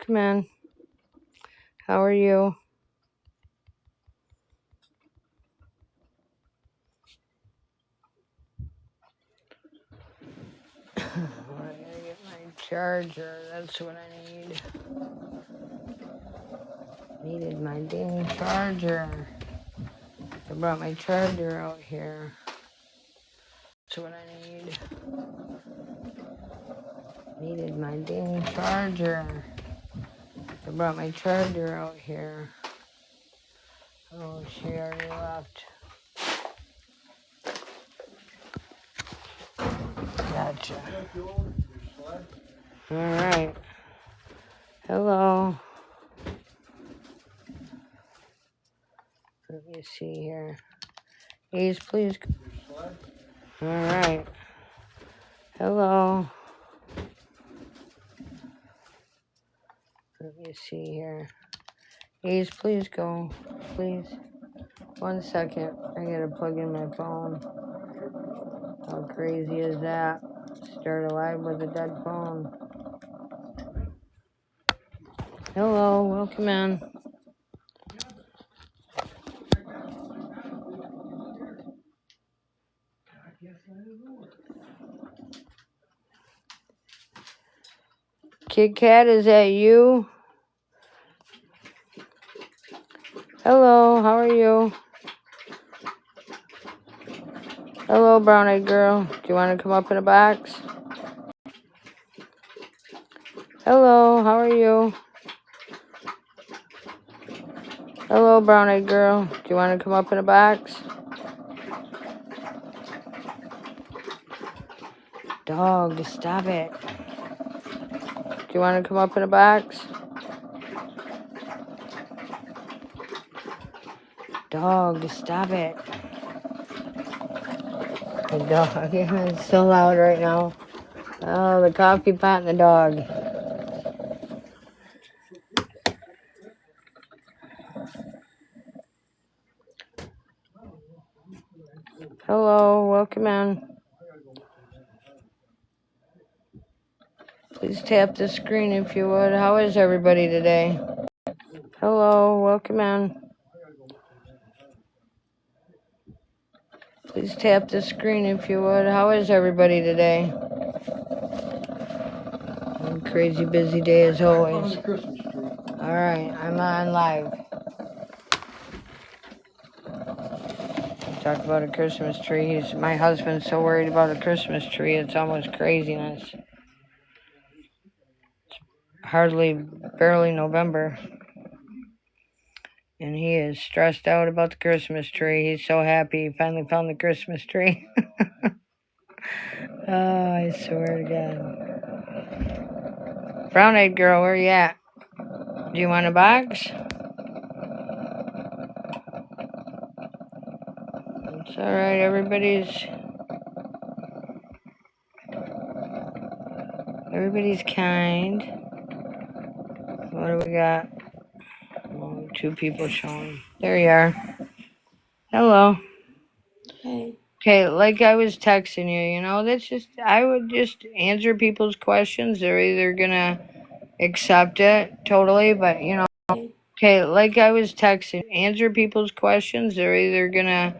welcome in. How are you? I gotta get my charger. That's what I need. Needed my dang charger. I brought my charger out here. That's what I need. Needed my dang charger. I brought my charger out here. Oh, she already left. Gotcha. All right. Hello. Let me see here. Ace, please. All right. Hello. Let me see here. Ace, please go. Please. 1 second. I gotta plug in my phone. How crazy is that? Start a live with a dead phone. Hello, welcome in. Kit Kat, is that you? Hello, how are you? Hello, brown-eyed girl. Do you want to come up in a box? Hello, how are you? Hello, brown-eyed girl. Do you want to come up in a box? Dog, stop it. Do you want to come up in a box? Dog, stop it. The dog, it's so loud right now. Oh, the coffee pot and the dog. Hello, welcome in. Please tap the screen if you would. How is everybody today? Hello, welcome in. Please tap the screen if you would. How is everybody today? Crazy busy day as always. Alright, I'm on live. Talk about a Christmas tree. My husband's so worried about a Christmas tree, it's almost craziness. Barely November. And he is stressed out about the Christmas tree. He's so happy he finally found the Christmas tree. Oh, I swear to God. Brown-eyed girl, where you at? Do you want a box? It's alright, everybody's kind. What do we got? Oh, 2 people showing. There you are. Hello. Hey. Okay, like I was texting you, I would just answer people's questions. They're either gonna accept it totally, but okay, like I was texting, answer people's questions. They're either gonna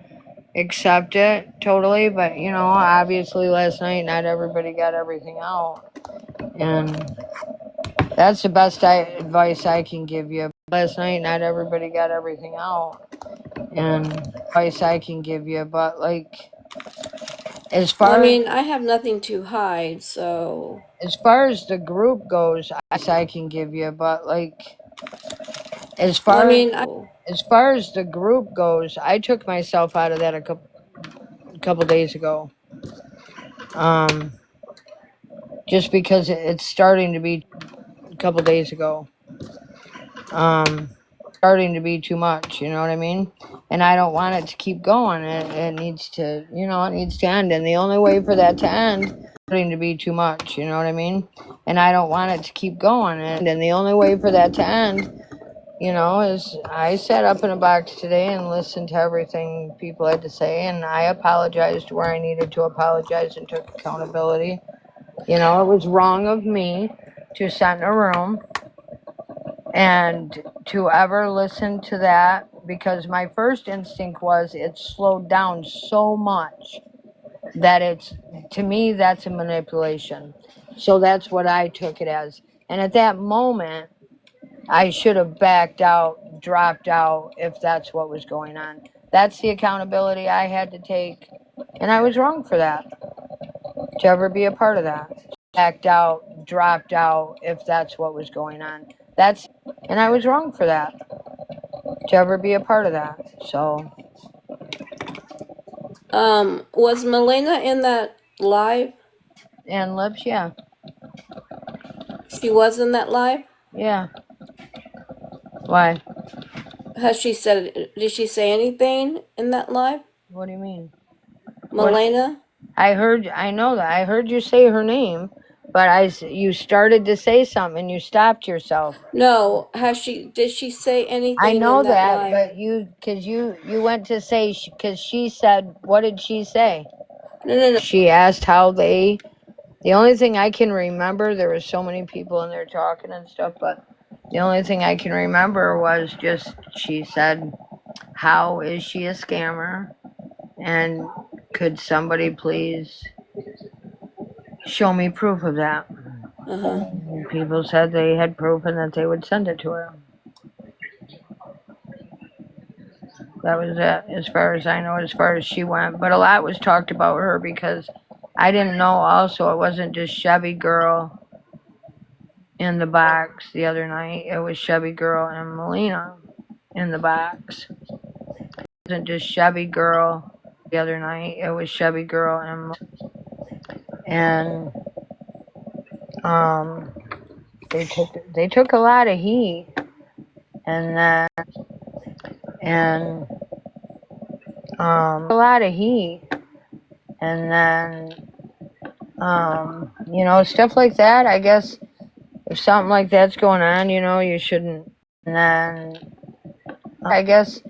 accept it totally, but obviously last night not everybody got everything out, and that's the best advice I can give you. Last night not everybody got everything out, and advice I can give you, but like as far I have nothing to hide, so as far as the group goes, I can give you, but like as far as the group goes, I took myself out of that a couple days ago. Just because it's starting to be a couple days ago. Starting to be too much, you know what I mean? And I don't want it to keep going. It needs to, it needs to end. And the only way for that to end, starting to be too much, you know what I mean? And I don't want it to keep going. And the only way for that to end, is I sat up in a box today and listened to everything people had to say, and I apologized where I needed to apologize and took accountability. It was wrong of me to sit in a room And to ever listen to that, because my first instinct was it's slowed down so much that it's, to me, that's a manipulation. So that's what I took it as. And at that moment, I should have backed out, dropped out if that's what was going on. That's the accountability I had to take. And I was wrong for that, to ever be a part of that. Backed out, dropped out if that's what was going on. And I was wrong for that, to ever be a part of that. So, Was Milena in that live? and lips, yeah. She was in that live? Yeah. Why? Has she said, did she say anything in that live? What do you mean? Milena? I know that. I heard you say her name, but you started to say something and you stopped yourself. No, did she say anything I know in that that, live? but you went to say, because she said, what did she say? No. She asked how the only thing I can remember, there were so many people in there talking and stuff, but the only thing I can remember was just, she said, how is she a scammer? And could somebody please show me proof of that? Uh-huh. And people said they had proof and that they would send it to her. That was it, as far as I know, as far as she went. But a lot was talked about her, because I didn't know also it wasn't just Chevy Girl in the box the other night. It was Chevy Girl and Melina in the box. It wasn't just Chevy Girl the other night. It was Chevy Girl and they took a lot of heat, and then and a lot of heat, and then stuff like that. I guess if something like that's going on, you shouldn't. And then I guess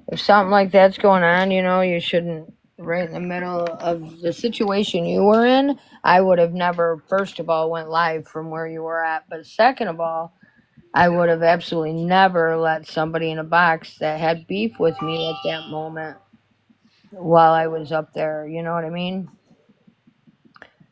if something like that's going on, you shouldn't. Right in the middle of the situation you were in, I would have never, first of all, went live from where you were at. But second of all, I would have absolutely never let somebody in a box that had beef with me at that moment while I was up there. You know what I mean?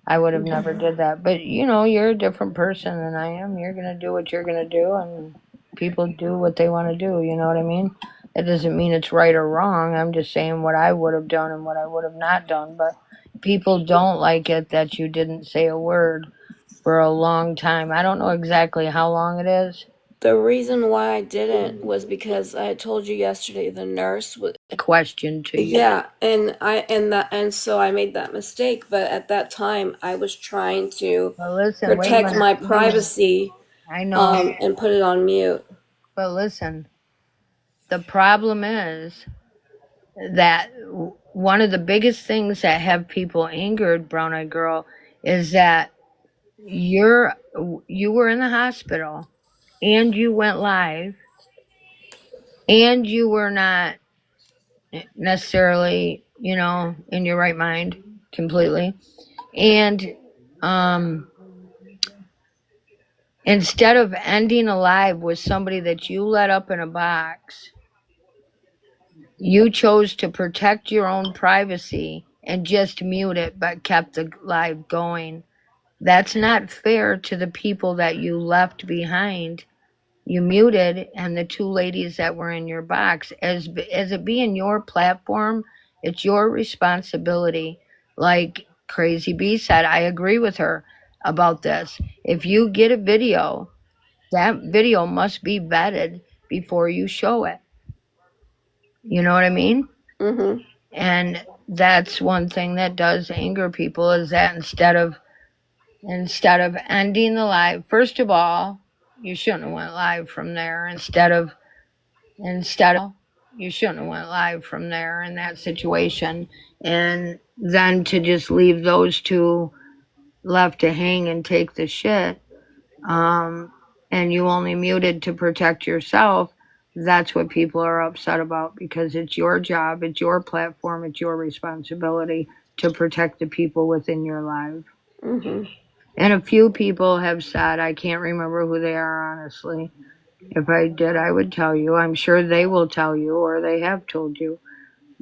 I would have never did that. But, you're a different person than I am. You're going to do what you're going to do, and people do what they want to do. You know what I mean? That doesn't mean it's right or wrong. I'm just saying what I would have done and what I would have not done. But people don't like it that you didn't say a word for a long time. I don't know exactly how long it is. The reason why I didn't was because I told you yesterday the nurse was Question to you. Yeah, and so I made that mistake, but at that time I was trying to protect my privacy. I know. And put it on mute. But listen, the problem is that one of the biggest things that have people angered, Brown Eyed Girl, is that you were in the hospital and you went live and you were not necessarily, in your right mind completely. And instead of ending a live with somebody that you let up in a box, you chose to protect your own privacy and just mute it, but kept the live going. That's not fair to the people that you left behind. You muted, and the two ladies that were in your box. As it being your platform, it's your responsibility. Like Crazy B said, I agree with her about this. If you get a video, that video must be vetted before you show it. You know what I mean? Mm-hmm. And that's one thing that does anger people, is that instead of ending the live, first of all, you shouldn't have went live from there. Instead of you shouldn't have went live from there in that situation, and then to just leave those two left to hang and take the shit, and you only muted to protect yourself. That's what people are upset about, because it's your job, it's your platform, it's your responsibility to protect the people within your life. Mm-hmm. And a few people have said, I can't remember who they are honestly, If I did, I would tell you. I'm sure they will tell you, or they have told you.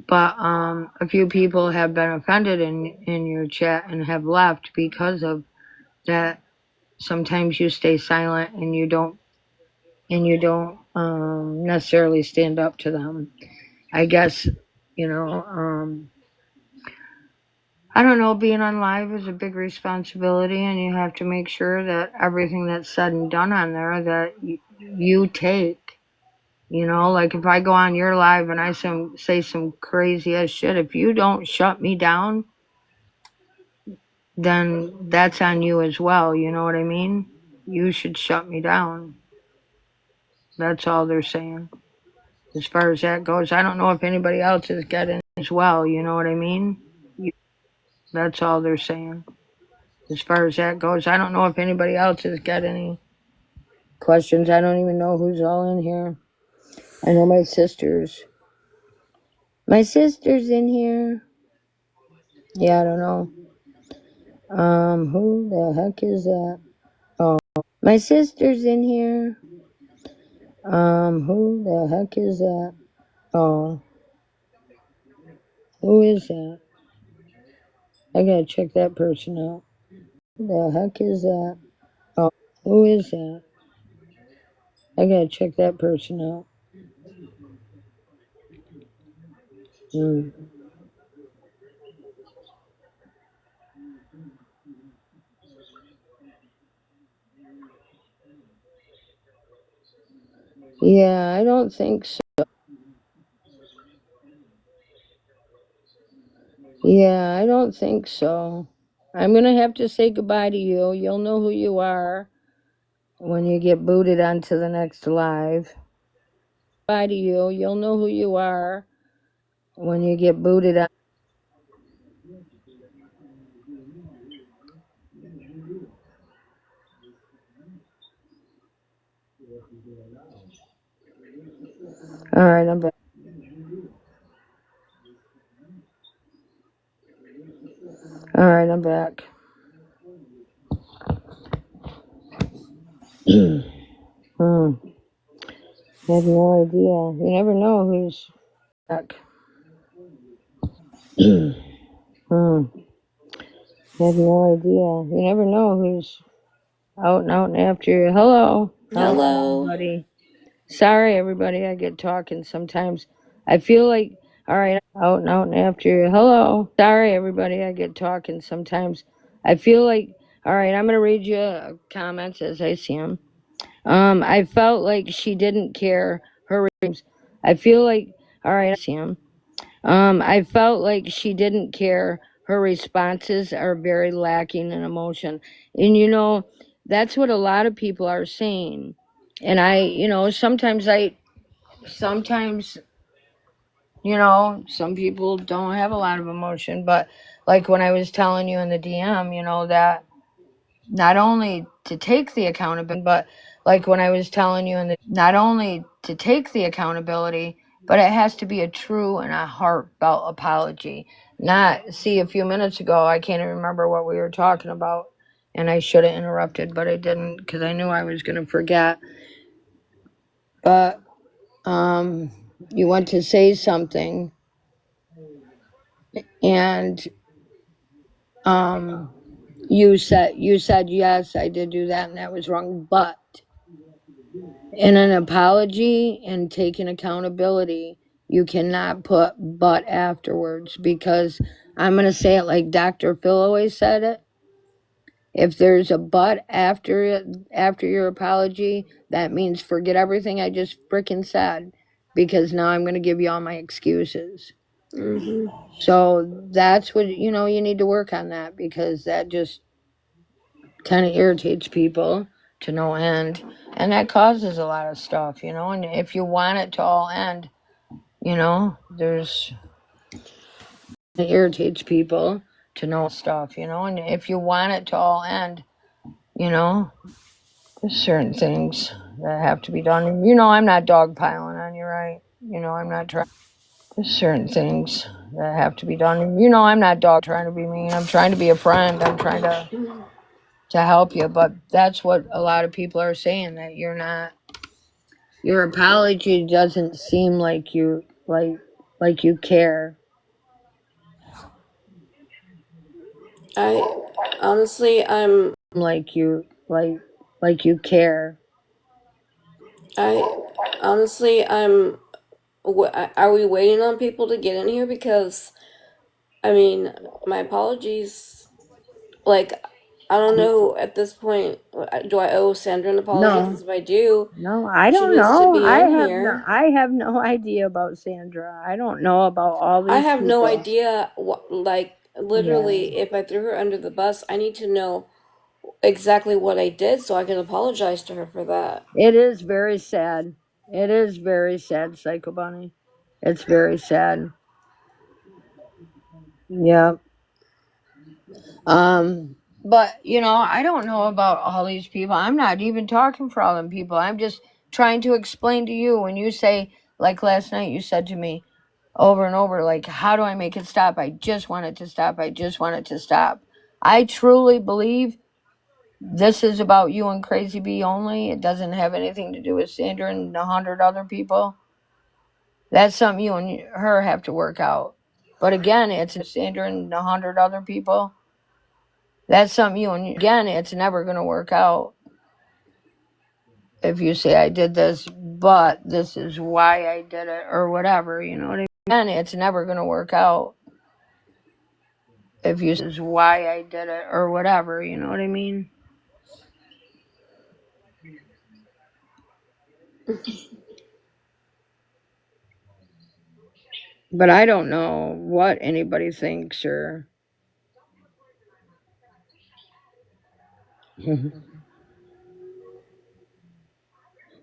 But a few people have been offended in your chat and have left because of that. Sometimes you stay silent and you don't necessarily stand up to them. I guess, you know, I don't know, being on live is a big responsibility, and you have to make sure that everything that's said and done on there that you take. You know, like if I go on your live and I say some crazy ass shit, if you don't shut me down, then that's on you as well. You know what I mean? You should shut me down. That's all they're saying. As far as that goes, I don't know if anybody else is getting as well. You know what I mean? That's all they're saying. As far as that goes, I don't know if anybody else has got any questions. I don't even know who's all in here. I know my sister's. My sister's in here. Yeah, I don't know. Who the heck is that? Oh, my sister's in here. Who the heck is that? Oh, who is that? I gotta check that person out. Who the heck is that? Oh, who is that? I gotta check that person out. Yeah, I don't think so. Yeah, I don't think so. I'm gonna have to say goodbye to you. You'll know who you are when you get booted onto the next live. Bye to you. You'll know who you are when you get booted on. All right, I'm back. All right, I'm back. I have no idea. You never know who's back. I have no idea. You never know who's out and after you. Hello. Hello. Everybody. Sorry, everybody. I get talking sometimes. I feel like, all right, out and after you. Hello. Sorry, everybody. I get talking sometimes. I feel like, all right, I'm going to read you comments as I see them. I felt like she didn't care. Her dreams. I feel like, all right, I see them. I felt like she didn't care. Her responses are very lacking in emotion. And that's what a lot of people are saying. And sometimes, some people don't have a lot of emotion, but like when I was telling you in the DM, that not only to take the accountability, but like when I was telling you not only to take the accountability, but it has to be a true and a heartfelt apology. Not, see, a few minutes ago, I can't even remember what we were talking about, and I should have interrupted, but I didn't because I knew I was going to forget. But you went to say something, and you said yes, I did do that, and that was wrong. But in an apology and taking accountability, you cannot put but afterwards, because I'm going to say it like Dr. Phil always said it. If there's a but after your apology, that means forget everything I just freaking said, because now I'm going to give you all my excuses. Mm-hmm. So that's what, you need to work on that, because that just kind of irritates people to no end. And that causes a lot of stuff, and if you want it to all end, there's it irritates people to know stuff, and if you want it to all end, there's certain things that have to be done. I'm not dogpiling on you, right? I'm not trying. There's certain things that have to be done. I'm not trying to be mean. I'm trying to be a friend. I'm trying to help you, but that's what a lot of people are saying, that you're not Your apology doesn't seem like you care. I honestly, I'm Like you care. I honestly, are we waiting on people to get in here? Because I mean, my apologies. Like, I don't know at this point. Do I owe Sandra an apology? No, Because if I do, no, I she don't needs to know. be in here. I have no idea about Sandra. I don't know about all I these have no people. idea what, like, Yeah. literally, if I threw her under the bus, I need to know exactly what I did so I can apologize to her for that. It is very sad. It is very sad, Psycho Bunny. It's very sad. Yeah. But I don't know about all these people. I'm not even talking for all them people. I'm just trying to explain to you when you say, like last night, you said to me over and over, like, how do I make it stop? I just want it to stop. I just want it to stop. I truly believe this is about you and Crazy Bee only. It doesn't have anything to do with Sandra and 100 other people. That's something you and her have to work out. But again, it's Sandra and 100 other people. That's something again, it's never going to work out if you say I did this, but this is why I did it or whatever, you know what I mean? Again, it's never going to work out if you say this is why I did it or whatever, you know what I mean? But I don't know what anybody thinks or.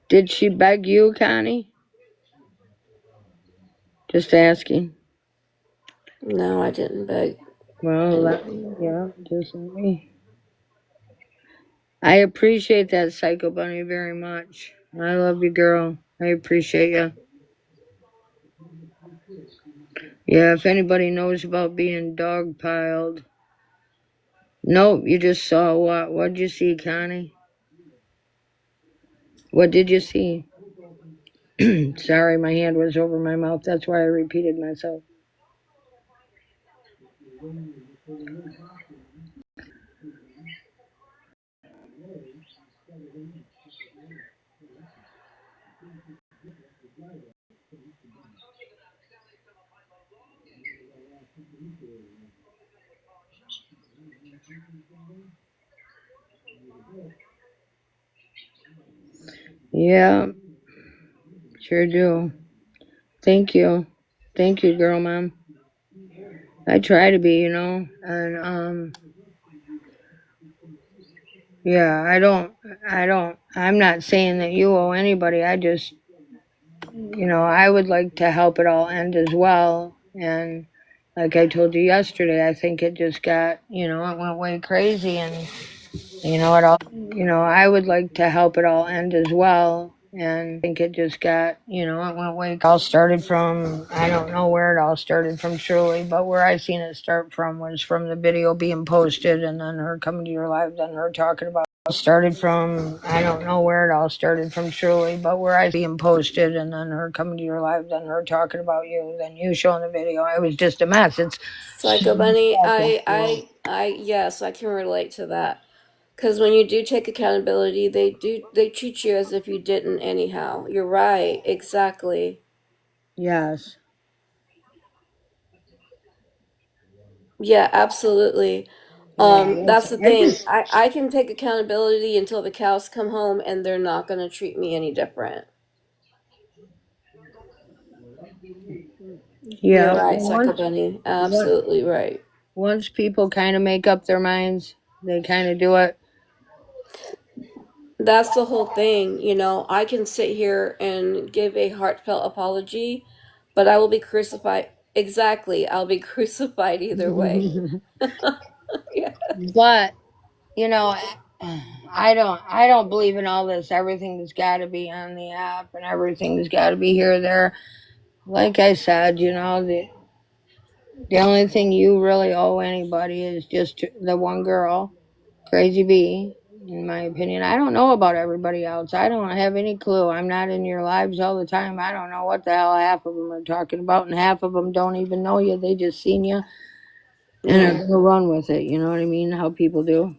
Did she beg you, Connie? Just asking. No, I didn't beg Well, anything. yeah, just let me. I appreciate that, Psycho Bunny, very much. I love you, girl. I appreciate you. Yeah, if anybody knows about being dogpiled. Nope, you just saw what? What'd you see, Connie? What did you see? Sorry, my hand was over my mouth. That's why I repeated myself. Yeah, sure do. Thank you. Thank you, girl mom. I try to be, and yeah, I'm not saying that you owe anybody. I just, I would like to help it all end as well. And like I told you yesterday, I think it just got, it went way crazy and I would like to help it all end as well. And I think it just got, it went way. It all started from, I don't know where it all started from truly, but where I seen it start from was from the video being posted and then her coming to your live, then her talking about. Started from, I don't know where it all started from truly, but where I being posted and then her coming to your live, then her talking about you, then you showing the video. It was just a mess. It's Psycho Bunny, yes, I can relate to that. Because when you do take accountability, they treat you as if you didn't anyhow. You're right, exactly. yes. Yeah, absolutely. Yeah, That's the I thing. just I can take accountability until the cows come home, and they're not going to treat me any different. You're yeah. right, Psycho Bunny. Once Absolutely right. once people kind of make up their minds, they kind of do it. That's the whole thing. I can sit here and give a heartfelt apology, but I will be crucified. Exactly. I'll be crucified either way. Yeah. But you know, I don't believe in all this. Everything's got to be on the app, and everything's got to be here or there. Like I said, the only thing you really owe anybody is just the one girl, Crazy Bee. in my opinion. I don't know about everybody else. I don't have any clue. I'm not in your lives all the time. I don't know what the hell half of them are talking about, and half of them don't even know you. They just seen you and are Yeah. gonna run with it. You know what I mean? How people do.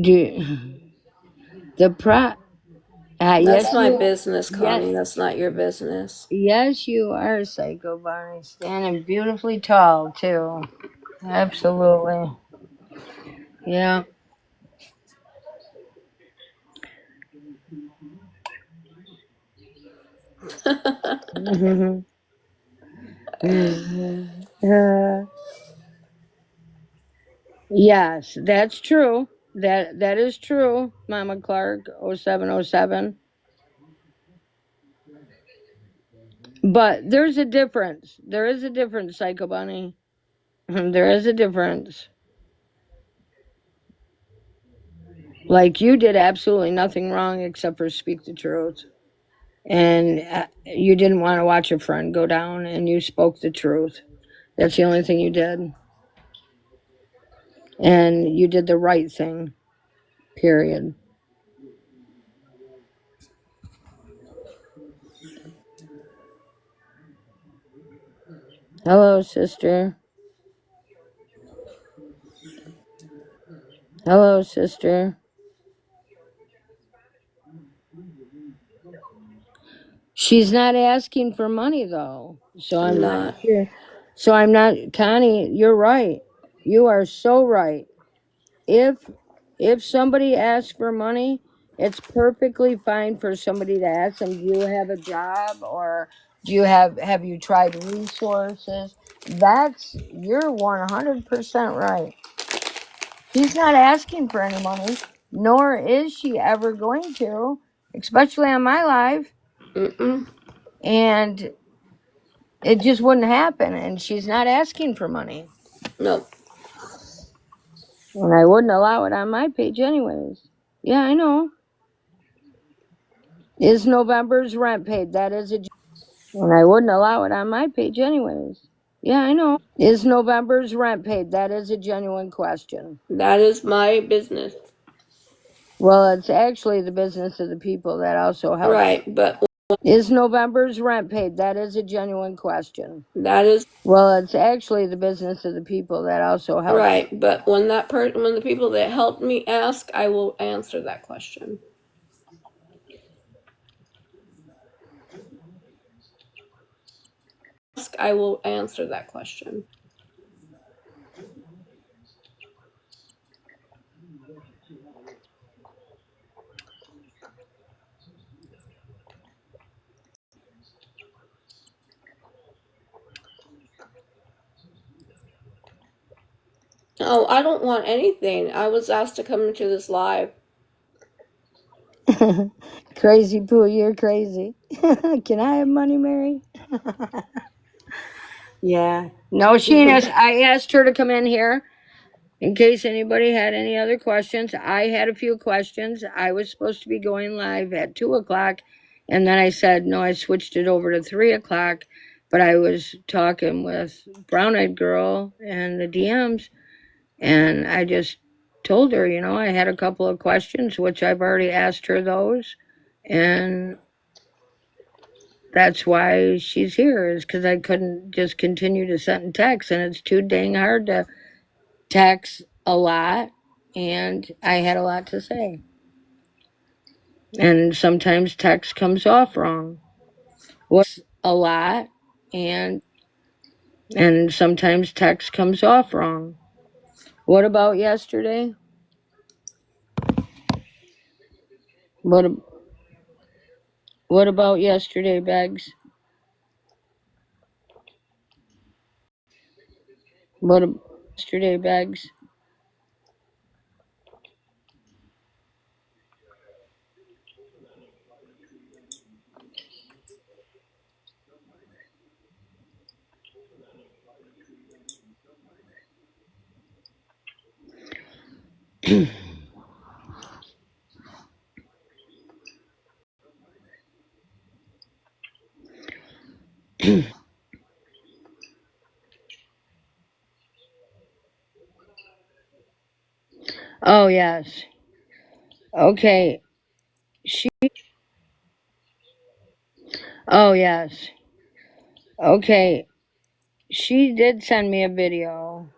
Do the pro? That's Yes, my you are. business, Yes, Connie. That's not your business. yes, you are, Psycho Bonnie. Standing beautifully tall too. Absolutely. Yeah. Yes, that's true. That is true, Mama Clark, 0707. But there's a difference. There is a difference, Psycho Bunny. There is a difference. Like you did absolutely nothing wrong except for speak the truth. And you didn't want to watch a friend go down and you spoke the truth. That's the only thing you did. And you did the right thing. Period. Hello, sister. Hello, sister. She's not asking for money though. So I'm I'm not not. sure. So I'm not Connie, you're right. You are so right. If if somebody asks for money, it's perfectly fine for somebody to ask them, do you have a job or have you tried resources? That's you're 100% right. She's not asking for any money, nor is she ever going to, especially on my life. Mm-mm. And it just wouldn't happen. And she's not asking for money. Nope. And I wouldn't allow it on my page, anyways. Yeah, I know. Is November's rent paid? That is a. And I wouldn't allow it on my page, anyways. Yeah, I know. Is November's rent paid? That is a genuine question. That is my business. Well, it's actually the business of the people that also help you. Right, but Is November's rent paid? That is a genuine question. that is Well, it's actually the business of the people that also help you. right, but when the people that helped me ask, I will answer that question. I will answer that question. Oh, I don't want anything. I was asked to come into this live. Crazy Pooh, you're crazy. Can I have money, Mary? Yeah. No, I asked her to come in here in case anybody had any other questions. I had a few questions. I was supposed to be going live at 2 o'clock, and then I said no. I switched it over to 3 o'clock, but I was talking with Brown Eyed Girl and the DMs, and I just told her, I had a couple of questions, which I've already asked her those, and that's why she's here, is because I couldn't just continue to send text, and it's too dang hard to text a lot, and I had a lot to say. And sometimes text comes off wrong. A lot, and sometimes text comes off wrong. What about yesterday? What what about yesterday, Beggs? What yesterday, Beggs? Oh, yes. Okay. She. Oh, yes. Okay. She did send me a video,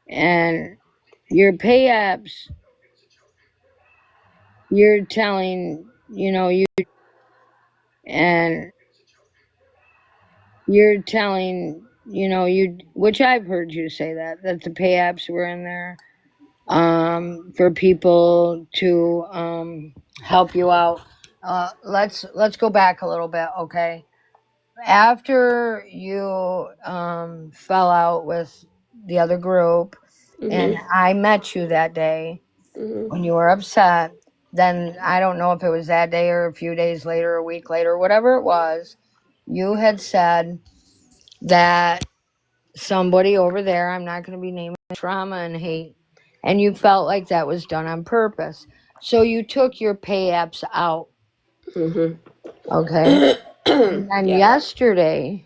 and your pay apps, you're telling, and you're telling, which I've heard you say that the pay apps were in there, for people to, help you out. Let's go back a little bit, okay? After you, fell out with the other group, and Mhm. I met you that day Mhm. when you were upset, then I don't know if it was that day or a few days later, a week later, whatever it was, you had said that somebody over there, I'm not going to be naming trauma and hate, and you felt like that was done on purpose. So you took your pay apps out, Mhm. okay? And then Yeah. yesterday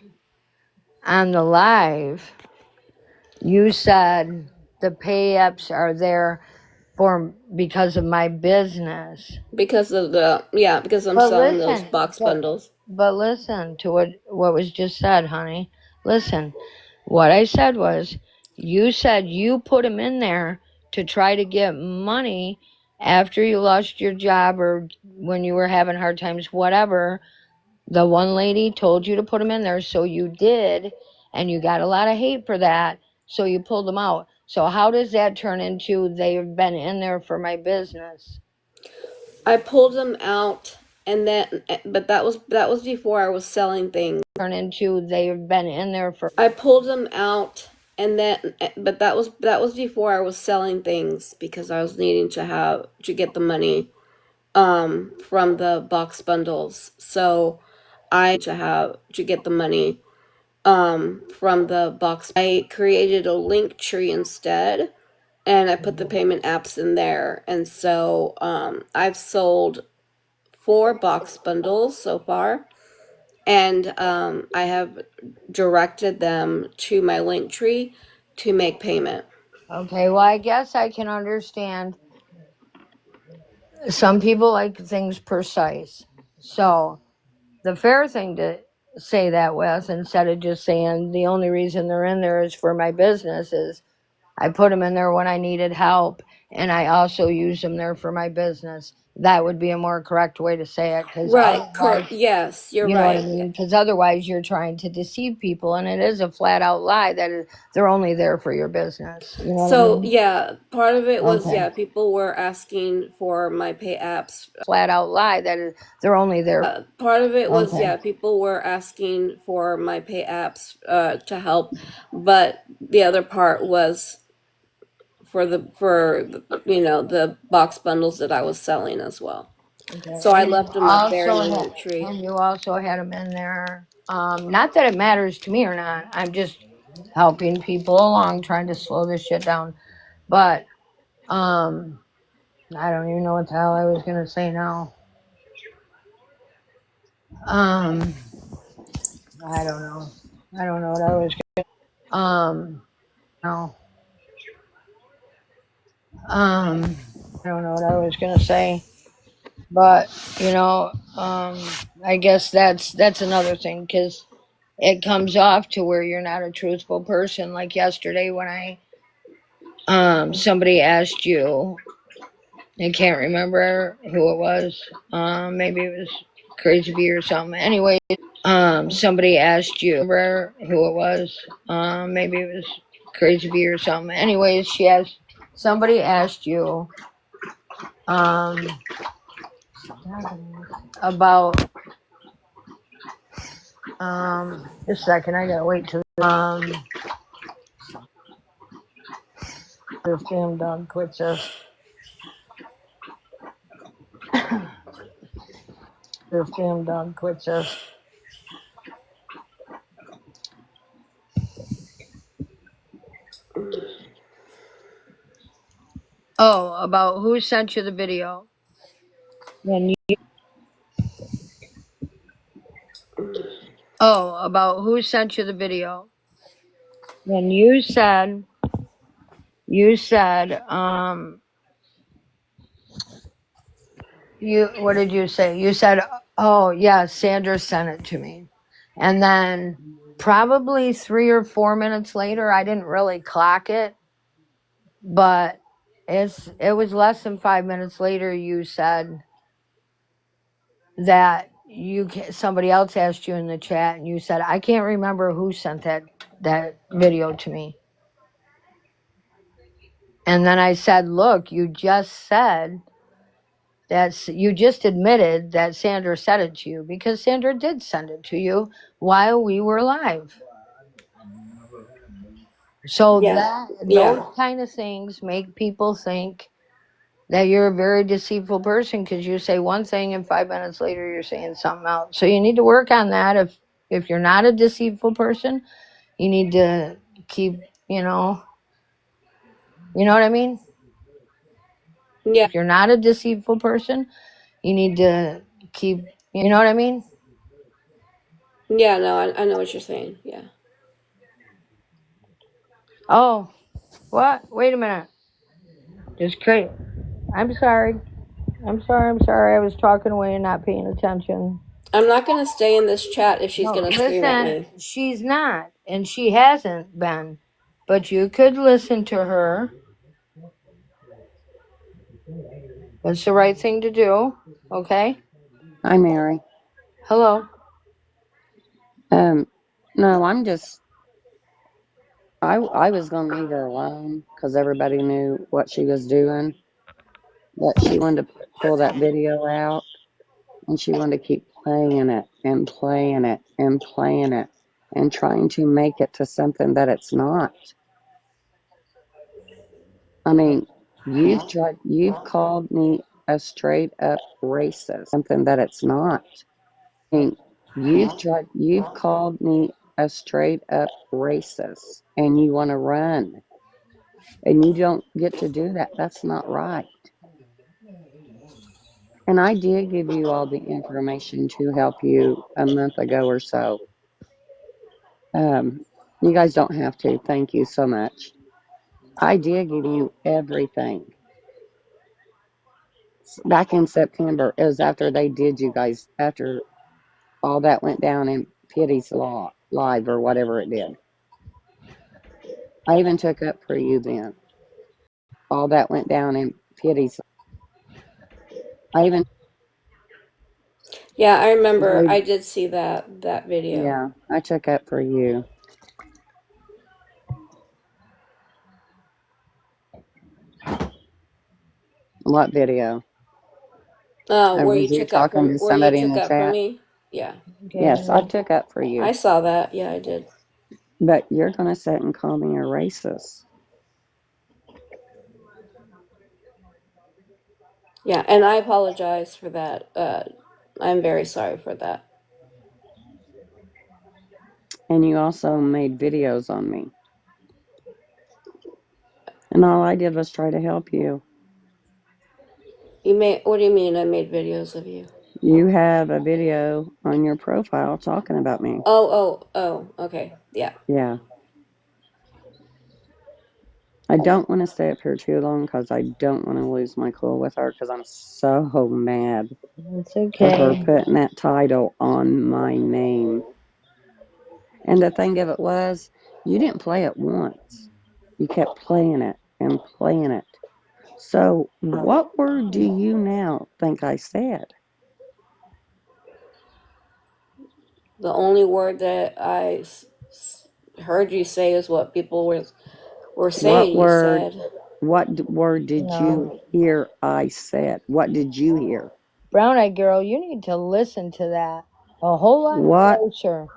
on the live, you said the pay apps are there for because of my business. Because I'm But selling those listen, box bundles. but listen to what was just said, honey. Listen. What I said was, you said you put him in there to try to get money after you lost your job or when you were having hard times, whatever. The one lady told you to put him in there, so you did, and you got a lot of hate for that, so you pulled them out. So how does that turn into they've been in there for my business? I pulled them out, and then, but that was before I was selling things. Turn into they've been in there for. I pulled them out, and then, but that was before I was selling things because I was needing to get the money from the box bundles. So to get the money from the box. I created a link tree instead, and I put the payment apps in there. And so I've sold 4 box bundles so far, and I have directed them to my link tree to make payment. Okay, well, I guess I can understand. Some people like things precise. So the fair thing to say that with, instead of just saying the only reason they're in there is for my business, is I put them in there when I needed help, and I also use them there for my business. That would be a more correct way to say it, because Right. otherwise, Yes, you're you know what I right. mean? Because otherwise, you're trying to deceive people, and it is a flat out lie that they're only there for your business. You know what I So mean? yeah, part of it was, Okay. yeah, people were asking for my pay apps. Flat out lie that they're only there. Part of it was, Okay. yeah, people were asking for my pay apps to help, but the other part was for the box bundles that I was selling as well. Okay. So I left them up there in the link tree. And you also had them in there. Not that it matters to me or not. I'm just helping people along, trying to slow this shit down. But I don't even know what the hell I was gonna say now. Um, I don't know. I don't know what I was. No. Um, I don't know what I was gonna say. But I guess that's another thing, because it comes off to where you're not a truthful person. Like yesterday when somebody asked you, I can't remember who it was. Maybe it was Crazy Bee or something. Anyway, somebody asked you, remember who it was. Maybe it was Crazy Bee or something. Anyways, somebody asked you um about just a second, I gotta wait till this damn dog quits us. This damn dog quits us. Oh, about who sent you the video. When you, about who sent you the video. When you said You said, what did you say? You said, oh, yeah, Sandra sent it to me. And then probably 3 or 4 minutes later, I didn't really clock it, but it was less than 5 minutes later, you said that somebody else asked you in the chat, and you said, I can't remember who sent that video to me. And then I said, look, you just said you just admitted that Sandra sent it to you, because Sandra did send it to you while we were live. So Yeah. those Yeah. kind of things make people think that you're a very deceitful person, because you say one thing and 5 minutes later you're saying something else. So you need to work on that. If you're not a deceitful person, you need to keep, you know what I mean? Yeah. If you're not a deceitful person, you need to keep, you know what I mean? Yeah, no, I know what you're saying. Yeah. Oh, what? Wait a minute. Just crazy. I'm sorry. I'm sorry. I was talking away and not paying attention. I'm not going to stay in this chat if she's No, going to scream at listen, me. she's not, and she hasn't been. But you could listen to her. That's the right thing to do. Okay? Hi, Mary. Hello. No, I was gonna leave her alone because everybody knew what she was doing, but she wanted to pull that video out and she wanted to keep playing it and playing it and playing it and trying to make it to something that it's not. I mean, you've called me a straight up racist, something that it's not. I mean, you've called me a straight up racist and you want to run and you don't get to do that. That's not right. And I did give you all the information to help you a month ago or so. Um, you guys don't have to. Thank you so much. I did give you everything back in September. It was after they did you guys, after all that went down in Pity's Law Live or whatever it did. I even took up for you then. All that went down in Pity's. I even Yeah, I remember. they, I did see that video. yeah, I took up for you. What video? Was you talking to Where you somebody in took the up for chat? me? Yeah. Okay. Yes, I took up for I you. saw that. Yeah, I did. But you're gonna sit and call me a racist. Yeah, and I apologize for that. I'm very sorry for that. And you also made videos on me. And all I did was try to help you. What do you mean I made videos of you? You have a video on your profile talking about me. Oh, okay. Yeah. Yeah. I don't want to stay up here too long because I don't want to lose my cool with her because I'm so mad It's of her okay. putting that title on my name. And the thing of it was, you didn't play it once. You kept playing it and playing it. So, what word do you now think I said? The only word that heard you say is what people were What saying you word? said. What word did you No. hear I said? What did you hear? Brown eyed girl, you need to listen to that a whole lot What closer.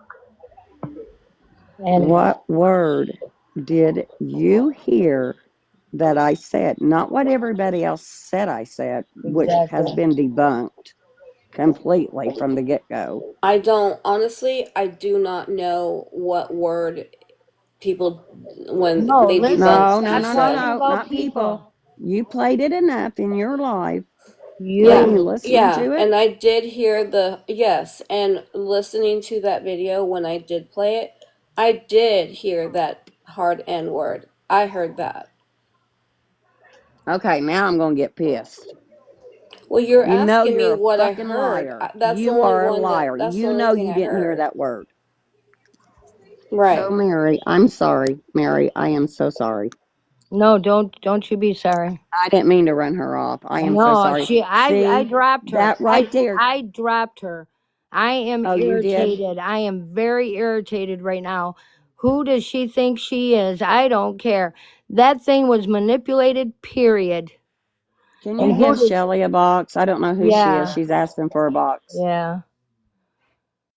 And what word did you hear that I said? Not what everybody else said I said, which has exactly. been debunked completely from the get-go. I don't honestly. I do not know what word people when No, they listen, No, debunked no, you stop no, no, said. talking no, about not people. people. You played it enough in your life. Weren't Yeah, you You. listening yeah, to and it? I did hear yes, and listening to that video when I did play it, I did hear that hard N word. I heard that. Okay, now I'm gonna get pissed. Well, you're You know asking me you're a what I fucking heard. liar. That's the You only are a one liar. that's the You only know thing you I didn't hear heard. that word. Right. So Mary, I'm sorry. Mary, I am so sorry. No, don't you be sorry. I didn't mean to run her off. I am so No, sorry. I See, dropped her. that right there. I dropped her. I am Oh, you did? irritated. I am very irritated right now. Who does she think she is? I don't care. That thing was manipulated, period. Can you And who give does Shelly a box? I don't know who she is. Yeah, She's asking for a box. yeah.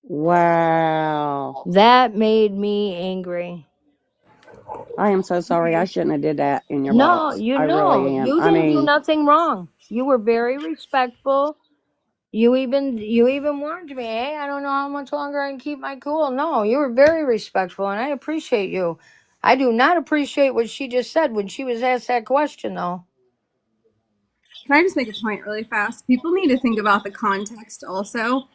Wow. That made me angry. I am so sorry. I shouldn't have did that in your No, box. you I know, really am. you I didn't do mean, nothing wrong. You were very respectful. You even warned me, hey, I don't know how much longer I can keep my cool. No, you were very respectful and I appreciate you. I do not appreciate what she just said when she was asked that question though. Can I just make a point really fast? People need to think about the context also.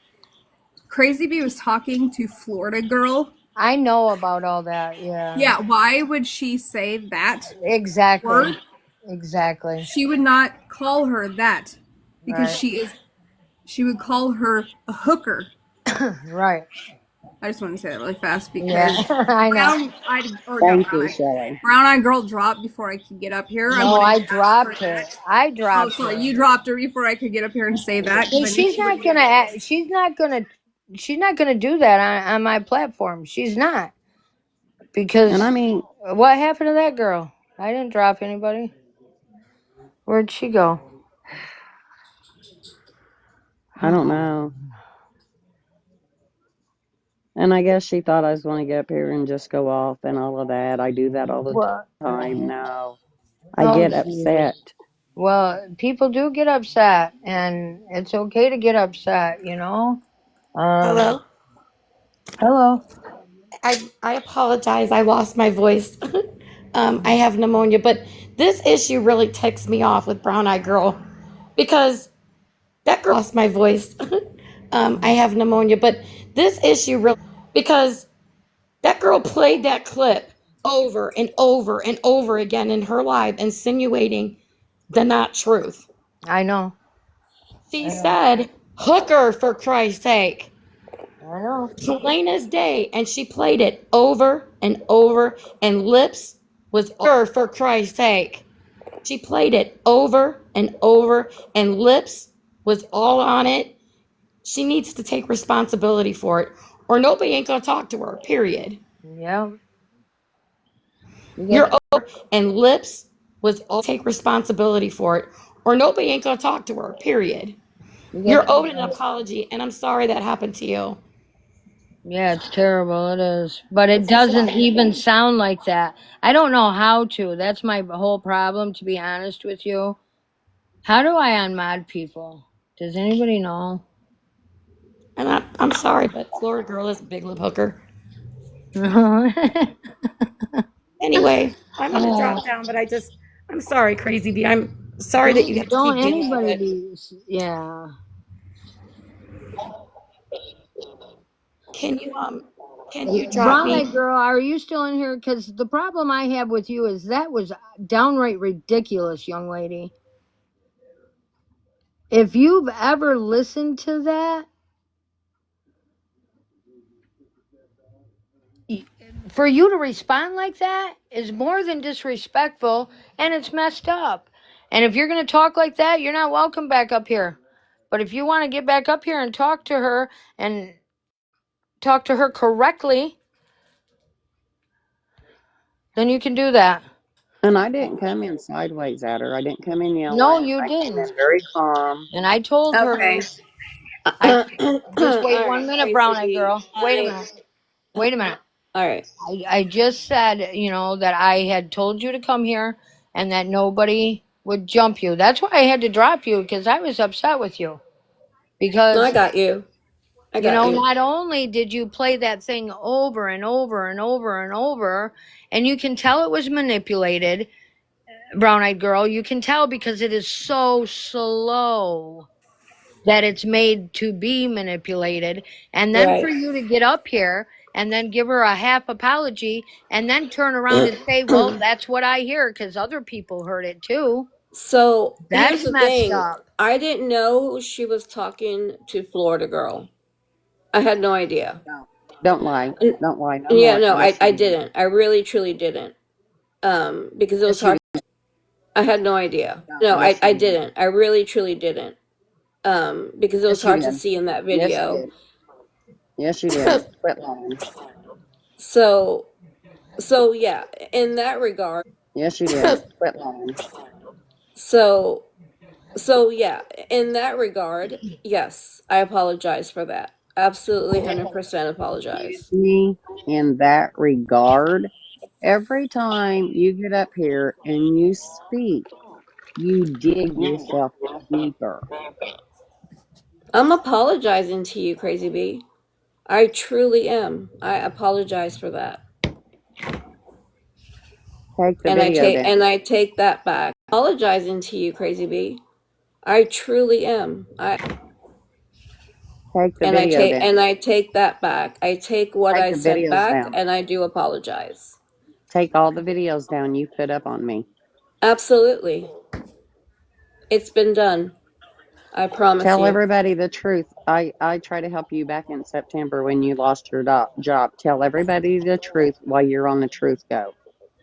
Crazy Bee was talking to Florida Girl. I know about all that, yeah. Yeah, why would she say that Exactly. word? Exactly. She would not call her that because Right. she would call her a hooker. Right. I just want to say that really fast Yeah. because I know. thank you, Shelly. Brown eyed girl dropped before I could get up here. I No, wanted I to ask her dropped her. that. I Oh, dropped sorry, her. you dropped her before I could get up here and say that because Well, I knew she wouldn't give it. she's not gonna do that on my platform. She's not. And Because I mean, what happened to that girl? I didn't drop anybody. Where'd she go? I don't know. And I guess she thought I was going to get up here and just go off and all of that. I do that all the Well, time. No, I oh get Jesus. upset. Well, people do get upset, and it's okay to get upset, you know. Um, Hello. hello. I apologize. I lost my voice. I have pneumonia, but this issue really ticks me off with Brown Eye Girl because that girl played that clip over and over and over again in her live, insinuating the not truth. I know. She I know. said, "Hooker, for Christ's sake." I know. Plain as day, and she played it over and over, and lips was her for Christ's sake. She played it over and over, and lips was all on it. She needs to take responsibility for it, or nobody ain't gonna talk to her. Period. Yeah. You You're get. over, and lips was all take responsibility for it, or nobody ain't gonna talk to her. Period. You You're get. owed an apology, and I'm sorry that happened to you. Yeah, it's terrible. It is. But it doesn't even sound like that. I don't know how to. That's my whole problem, to be honest with you. How do I unmod people? Does anybody know? And I'm sorry, but Florida girl is a big lip hooker. Oh, Anyway, I'm gonna drop down, but I'm sorry, Crazy B. I'm sorry that you have to don't keep dealing with anybody it. be. Yeah. Can you drop Brown me? eyed girl, are you still in here? Because the problem I have with you is that was downright ridiculous, young lady. If you've ever listened to that, for you to respond like that is more than disrespectful and it's messed up. And if you're going to talk like that, you're not welcome back up here. But if you want to get back up here and and talk to her correctly, then you can do that. And I didn't come in sideways at her. I didn't come in No, yelling. you I came didn't. in very calm. And I told her, Okay. I All just wait right, 1 minute, Crazy brown eyed B. girl. Wait a minute. Wait a minute. All right. I just said, that I had told you to come here and that nobody would jump you. That's why I had to drop you because I was upset with you. No, I Because, got you. I got you. not only did you play that thing over and over and over and over, and you can tell it was manipulated, brown eyed girl, you can tell because it is so slow that it's made to be manipulated, and then for Right. you to get up here and then give her a half apology and then turn around and say, well, that's what I hear because other people heard it too. So here's That's the messed thing. up. I didn't know she was talking to Florida girl. I had no idea. No, don't lie. N- Don't lie no Yeah, more. no, Yes, you I did. didn't. I really truly didn't. Because it was Yes, you hard. did. I had no idea. No, No, yes, I you did. didn't. I really truly didn't. Because it was Yes, you hard to did. see in that Yes, you video. did. Yes, you did. Quit lying. So so yeah, in that regard. Yes, you did. Quit lying. So so yeah, in that regard, yes, I apologize for that. Absolutely 100% Excuse apologize. me. In that regard, every time you get up here and you speak, you dig yourself deeper. I'm apologizing to you, Crazy Bee. I truly am. I apologize for that. Take the video And down. I take that back. Apologizing to you, Crazy Bee. I truly am. Take the video And down. I take that back. I take what Take I the said videos back down. and I do apologize. Take all the videos down you put up on me. Absolutely. It's been done. I promise Tell you. everybody the truth. I tried to help you back in September when you lost your job. Tell everybody the truth while you're on the truth go.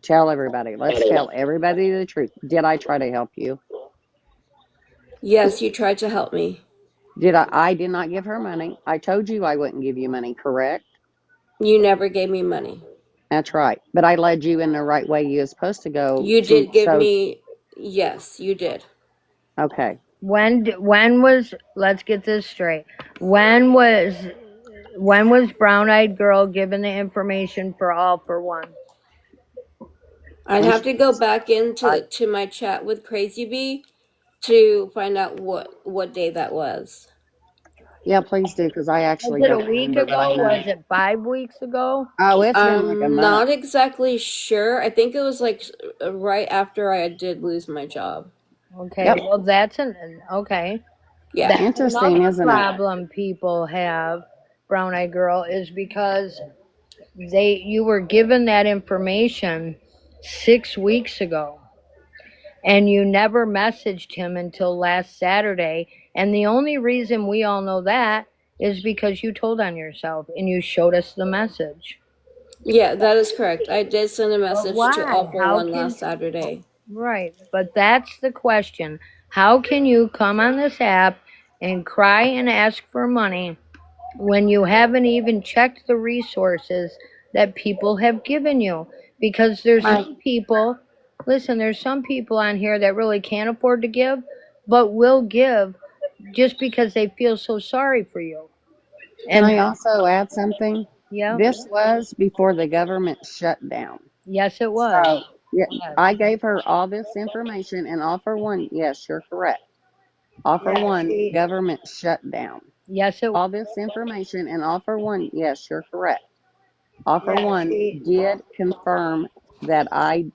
Tell everybody. Let's tell everybody the truth. Did I try to help you? Yes, you tried to help me. Did I? I did not give her money. I told you I wouldn't give you money, correct? You never gave me money. That's right. But I led you in the right way you're supposed to go You to. did give So, me, yes, you did. okay. When was, let's get this straight. When was when was Brown Eyed Girl given the information for All for One? I'd When have she to go was, back I, into my chat with Crazy Bee to find out what day that was. yeah, please do, because I Was actually it a don't week remember, but I ago? know. Was it 5 weeks ago? Oh, it's been like a I'm month. not exactly sure. I think it was like right after I did lose my job. Okay, Yep. well that's okay. Yeah. That's Interesting, another isn't it? problem people have, Brown Eyed Girl, is because you were given that information 6 weeks ago and you never messaged him until last Saturday. And the only reason we all know that is because you told on yourself and you showed us the message. Yeah, that is correct. I did send a But message to All why? for One last Saturday. Right, but that's the question. How can you come on this app and cry and ask for money when you haven't even checked the resources that people have given you? Because there's Right. some people, listen, there's some people on here that really can't afford to give, but will give just because they feel so sorry for you. Can And I also add something? yeah, This was before the government shut down. yes, it was. So, yeah, Yes, I gave her all this information, and offer one, yes, you're correct. Offer yeah, one, government shut down. yes, it was. All this information, and offer one, yes, you're correct. Offer Yeah, one did confirm that I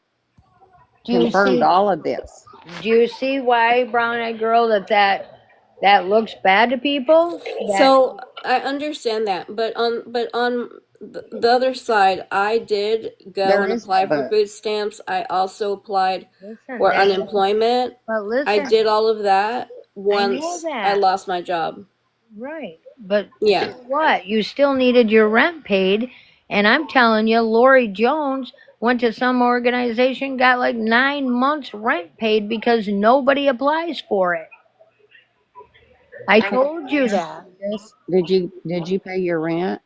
do you confirmed see? all of this. Do you see why, Brown Eyed Girl, that looks bad to people? That So I understand that, but on the other side, I did go There and is no apply for but. food stamps. I also applied listen, for that unemployment. but I listen, did all of that I know once I that. lost my job. Right. But so Yeah. what? You still needed your rent paid, and I'm telling you, Lori Jones went to some organization, got like 9 months rent paid because nobody applies for it. I And can told you I ask that. you this? Did you pay your rent?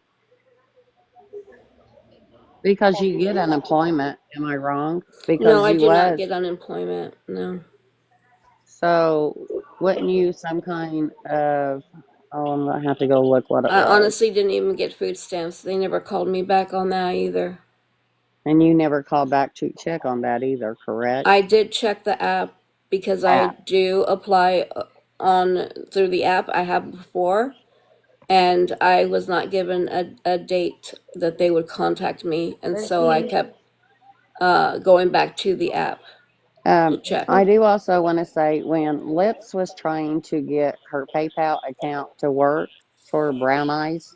Because you get unemployment, am I wrong? No, Because I you did not was. get unemployment. No. So wouldn't you some kind of, oh, I'm gonna have to go look what it I was. honestly didn't even get food stamps. They never called me back on that either. And you never called back to check on that either, correct? I did check the app because I App. do apply on through the app. I have before, and I was not given a date that they would contact me, and But so I see, kept going back to the app to Um, check. I do also want to say when Lips was trying to get her PayPal account to work for Brown Eyes,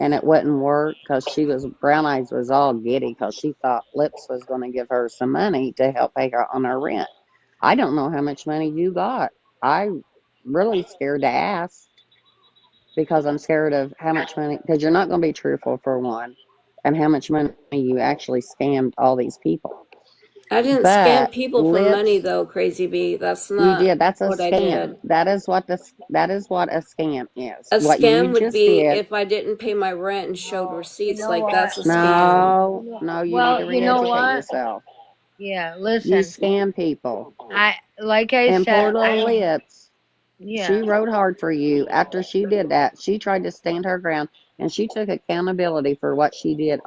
and it wouldn't work because Brown Eyes was all giddy because she thought Lips was going to give her some money to help pay her on her rent. I don't know how much money you got. I'm really scared to ask because I'm scared of how much money, because you're not going to be truthful for one, and how much money you actually scammed all these people. I didn't scam But people for money lips, though, Crazy B. That's you not did. That's a what I scam. did. That is what a scam is. A What you scam would just be did. if I didn't pay my rent and showed No, you receipts. know Like what? that's a scam. No, no, you need Well, to you know re-educate what? yourself. Yeah, You listen. scam people. Like I And said, poor little Lips, yeah. she rode hard for you. After she did that, she tried to stand her ground and she took accountability for what she did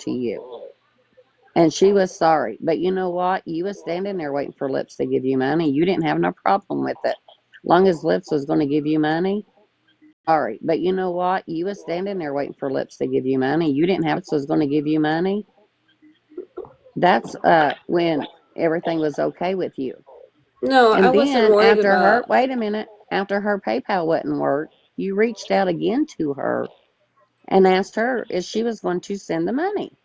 to you. And she was sorry. But you know what? You was standing there waiting for Lips to give you money. You didn't have no problem with it. Long as Lips was going to give you money, sorry. But you know what? You was standing there waiting for Lips to give you money. You didn't have Lips was going to give you money. That's when everything was okay with you. No, I And wasn't then worried after her, about. wait a minute, after her PayPal wouldn't work, you reached out again to her and asked her if she was going to send the money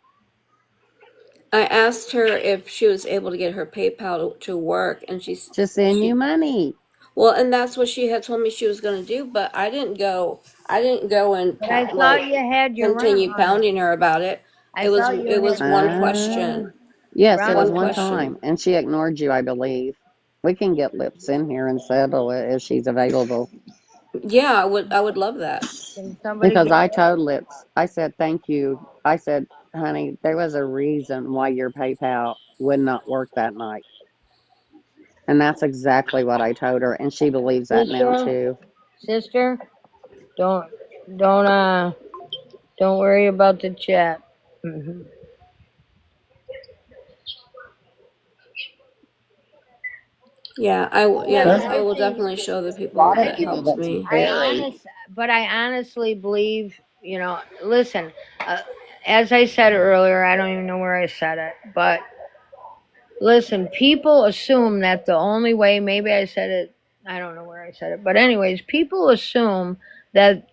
I asked her if she was able to get her PayPal to work, and to send you she money. well, and that's what she had told me she was going to do. But I didn't go. I didn't go and But I like thought you had your rent continue money. pounding her about it. I thought you It was had one Uh, question. yes, it was One Brownie. one time, question. and she ignored you, I believe. We can get Lips in here and settle it if she's available. Yeah, I would love that. Can somebody Because get I told Lips, I said, thank you. I said, honey, there was a reason why your PayPal would not work that night. And that's exactly what I told her. And she believes that now sister? too. Sister, don't don't don't worry about the chat. Yeah, Yeah, There's I a will everything. definitely show the people lot of I that people helped that's me. very, but I honestly believe, listen, uh, as I said earlier, I don't even know where I said it, but listen, people assume that the only way, maybe I said it, I don't know where I said it, but anyways, people assume that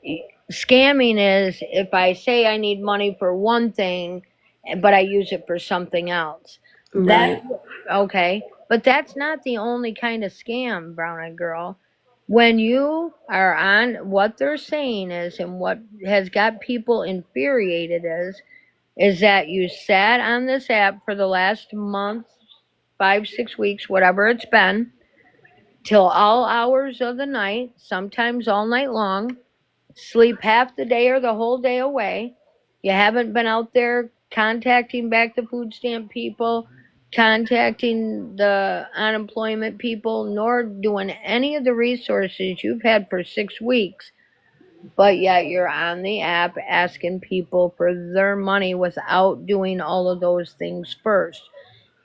scamming is if I say I need money for one thing, but I use it for something else. That's Right. okay, but that's not the only kind of scam, brown eyed girl. When you are on, what they're saying is, and what has got people infuriated is that you sat on this app for the last month, 5, 6 weeks, whatever it's been, till all hours of the night, sometimes all night long, sleep half the day or the whole day away. You haven't been out there contacting back the food stamp people, contacting the unemployment people, nor doing any of the resources you've had for 6 weeks, but yet you're on the app asking people for their money without doing all of those things first.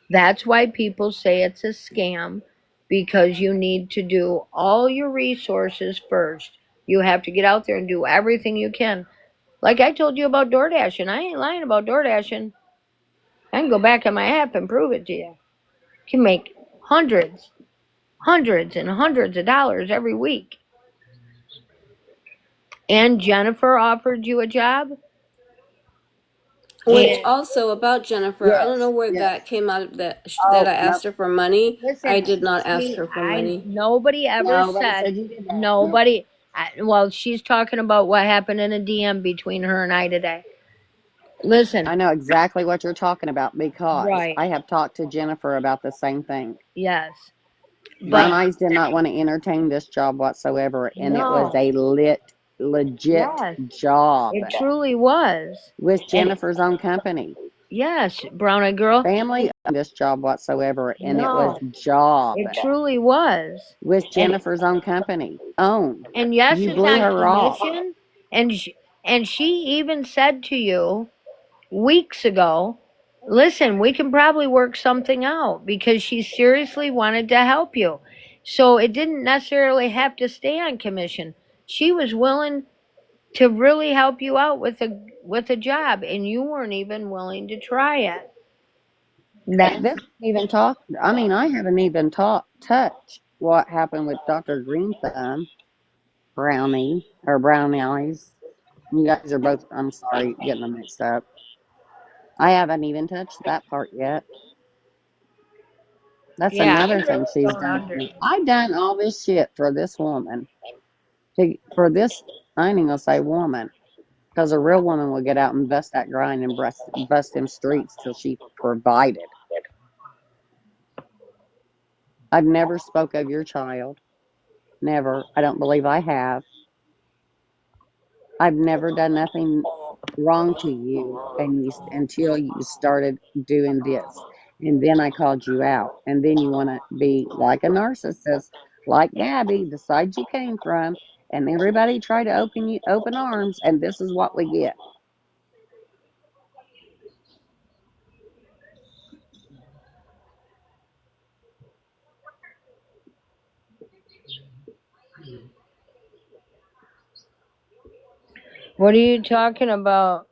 That's why people say it's a scam, because you need to do all your resources first. You have to get out there and do everything you can. Like I told you about DoorDash, and I ain't lying about DoorDashing. I can go back on my app and prove it to you. You can make hundreds, hundreds, and hundreds of dollars every week. And Jennifer offered you a job, Which and also about Jennifer, I don't know yes, where that yes. came out of that Oh, I no, asked her for money. I listen, did not ask she, her for I money. nobody ever nobody said, said you did that. nobody. Well, she's talking about what happened in a DM between her and I today. Listen, I know exactly what you're talking about because right? I have talked to Jennifer about the same thing. Yes, but Brown Eyes did not want to entertain this job whatsoever, and it was no, a legit yes, job it truly was, with and Jennifer's own company. yes, brown eyed girl, Family owned this job whatsoever, and it was no, job it truly was, with and Jennifer's own company owned. yes, You it's blew on her off. commission, and she even said to you weeks ago, listen, we can probably work something out, because she seriously wanted to help you. So it didn't necessarily have to stay on commission. She was willing to really help you out with a job, and you weren't even willing to try it. That's This even talk. I mean, I haven't even touched what happened with Dr. Green Thumb, Brownie or Brownie Eyes. You guys are both. I'm sorry, getting them mixed up. I haven't even touched that part yet. That's Yeah, I another thing really she's don't done for me. understand. I've done all this shit for this woman. For this, I ain't gonna say woman, because a real woman would get out and bust that grind and bust them streets till she provided. I've never spoke of your child. Never. I don't believe I have. I've never done nothing wrong to you, and until you started doing this, and then I called you out, and then you want to be like a narcissist, like Gabby, the side you came from, and everybody try to open you open arms, and this is what we get. What are you talking about?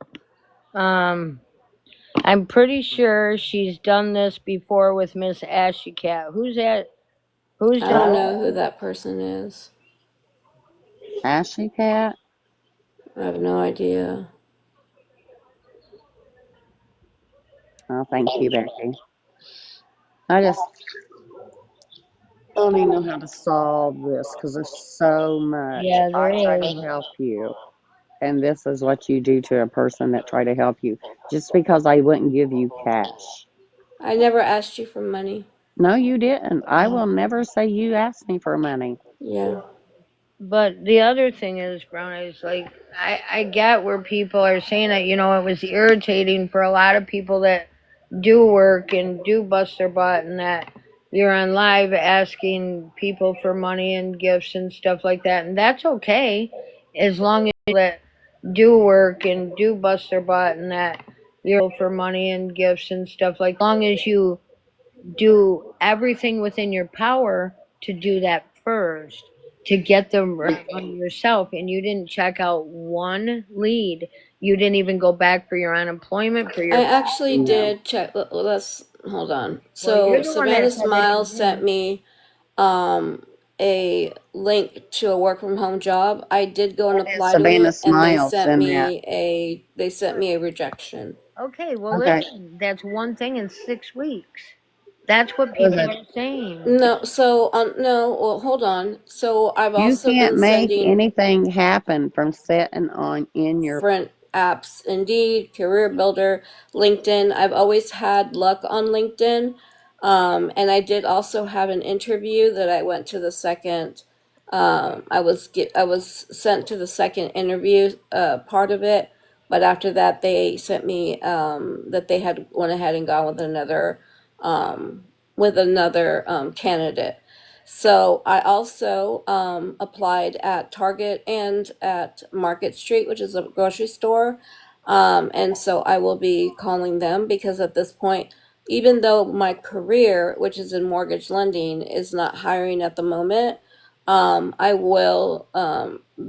Um, I'm pretty sure she's done this before with Miss Ashy Cat. Who's that? Who's I don't done? know who that person is. Ashley Cat. I have no idea. Oh, thank you, Becky. I just don't even know how to solve this because there's so much. Yeah, there I try is. to help you, and this is what you do to a person that try to help you. Just because I wouldn't give you cash. I never asked you for money. No, you didn't. I will never say you asked me for money. Yeah. But the other thing is, Browneyes, like, I get where people are saying that, it was irritating for a lot of people that do work and do bust their butt, and that you're on live asking people for money and gifts and stuff like that. And that's okay, as long as that do work and do bust their butt, and that you're for money and gifts and stuff like, as long as you do everything within your power to do that first, to get the money yourself. And you didn't check out one lead. You didn't even go back for your unemployment, for I your. actually No. did check. Let's hold on. Well, So you're the one Savannah that said that you Smiles sent didn't. me a link to a work from home job. I did go and What is apply to Savannah it, and Smiles in that? they sent me a rejection. Okay, well, Okay. listen, that's one thing in 6 weeks. That's what What is people it? are saying. No, so no, well, hold on. So I've You also can't been make sending anything happen from sitting on in your. different apps, Indeed, Career Builder, LinkedIn. I've always had luck on LinkedIn. And I did also have an interview that I went to the second. I was sent to the second interview part of it, but after that they sent me that they had went ahead and gone um, with another candidate. So I also applied at Target and at Market Street, which is a grocery store. And so I will be calling them because at this point, even though my career, which is in mortgage lending, is not hiring at the moment, I will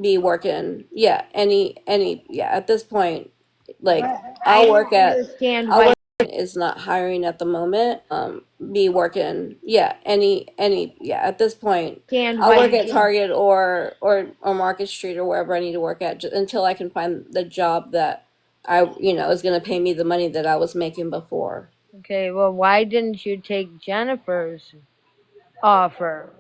be working. Yeah, yeah. At this point, like I I'll work don't at understand I'll why. work is not hiring at the moment. Be working. Yeah, any yeah. At this point, Understand I'll why work you at didn't. Target or Market Street or wherever I need to work at until I can find the job that is going to pay me the money that I was making before. Okay, well, why didn't you take Jennifer's offer?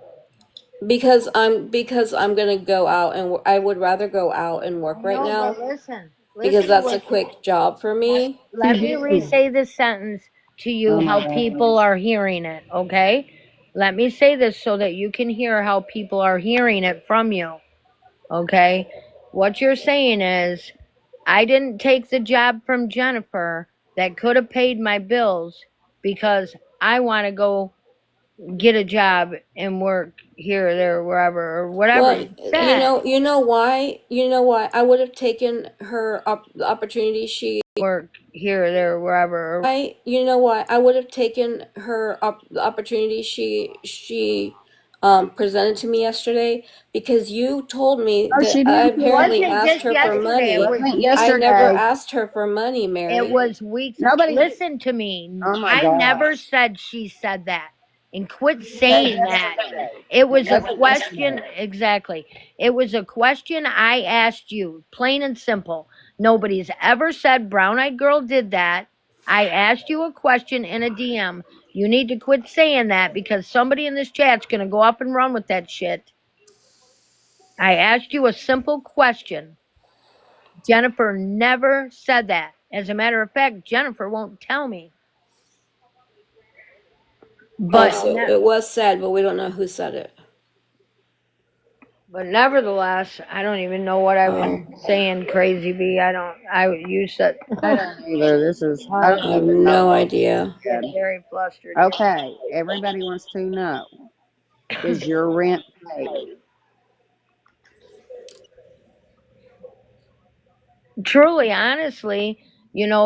Because I'm gonna go out and I would rather go out and work I right know, now but listen, because listen to that's a what. quick job for me. Let me re-say this sentence to you Oh my how God. people are hearing it, okay? Let me say this so that you can hear how people are hearing it from you, okay? What you're saying is, I didn't take the job from Jennifer that could have paid my bills because I want to go get a job and work here, there, wherever, or whatever Well, you said. you know why I would have taken the opportunity Work here, there, wherever. Or, you know why I would have taken the opportunity she presented to me yesterday because you told me Oh, that she I didn't it tell you apparently wasn't that. asked just her for yesterday, it money. was Wasn't I weeks never yesterday. asked her for money, It Mary. was weeks. Nobody. Listen to me. Oh my I never gosh. said she said that. And quit You said saying that. yesterday. It It was a wasn't question. yesterday. Exactly. It was a question I asked you, plain and simple. Nobody's ever said Brown Eyed Girl did that. I asked you a question in a DM. You need to quit saying that because somebody in this chat's going to go up and run with that shit. I asked you a simple question. Jennifer never said that. As a matter of fact, Jennifer won't tell me. Oh, But so it was said, but we don't know who said it. but nevertheless, I don't even know what I was saying, Crazy B. You said. I don't either. I I don't have even know no what you idea. Get said. very flustered here. Okay, everybody wants to know, is your rent paid? Truly, honestly,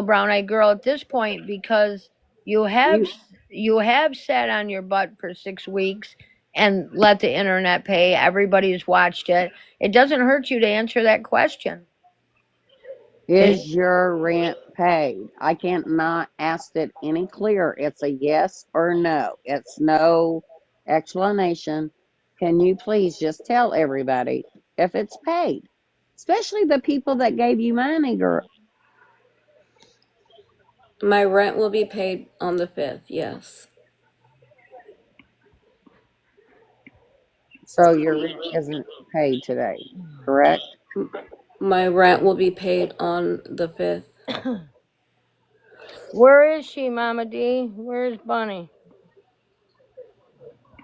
brown eyed girl, at this point, because you have You, you have sat on your butt for 6 weeks and let the internet pay. Everybody's watched it. It doesn't hurt you to answer that question. is your rent paid? I can't not ask it any clearer. It's a yes or no. It's no explanation. Can you please just tell everybody if it's paid? Especially the people that gave you money, girl. My rent will be paid on the 5th, yes. So your rent isn't paid today, correct? My rent will be paid on the 5th. Where is she, Mama D? Where's Bunny?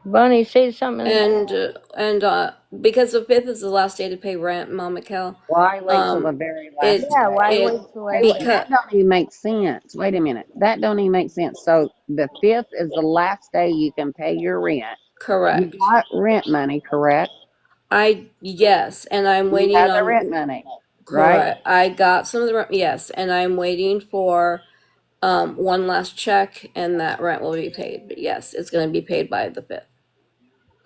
Bunny, say something. And because the 5th is the last day to pay rent, Mama Cal, Why wait till the very last it Yeah, why day? it wait till Hey, after? because that don't even make sense. Wait a minute. That don't even make sense. So the 5th is the last day you can pay your rent. You correct. got rent money, correct? Yes, and I'm You waiting have the rent on money, right? correct. I got some of the rent, yes, and I'm waiting for one last check, and that rent will be paid. But yes, it's going to be paid by the 5th,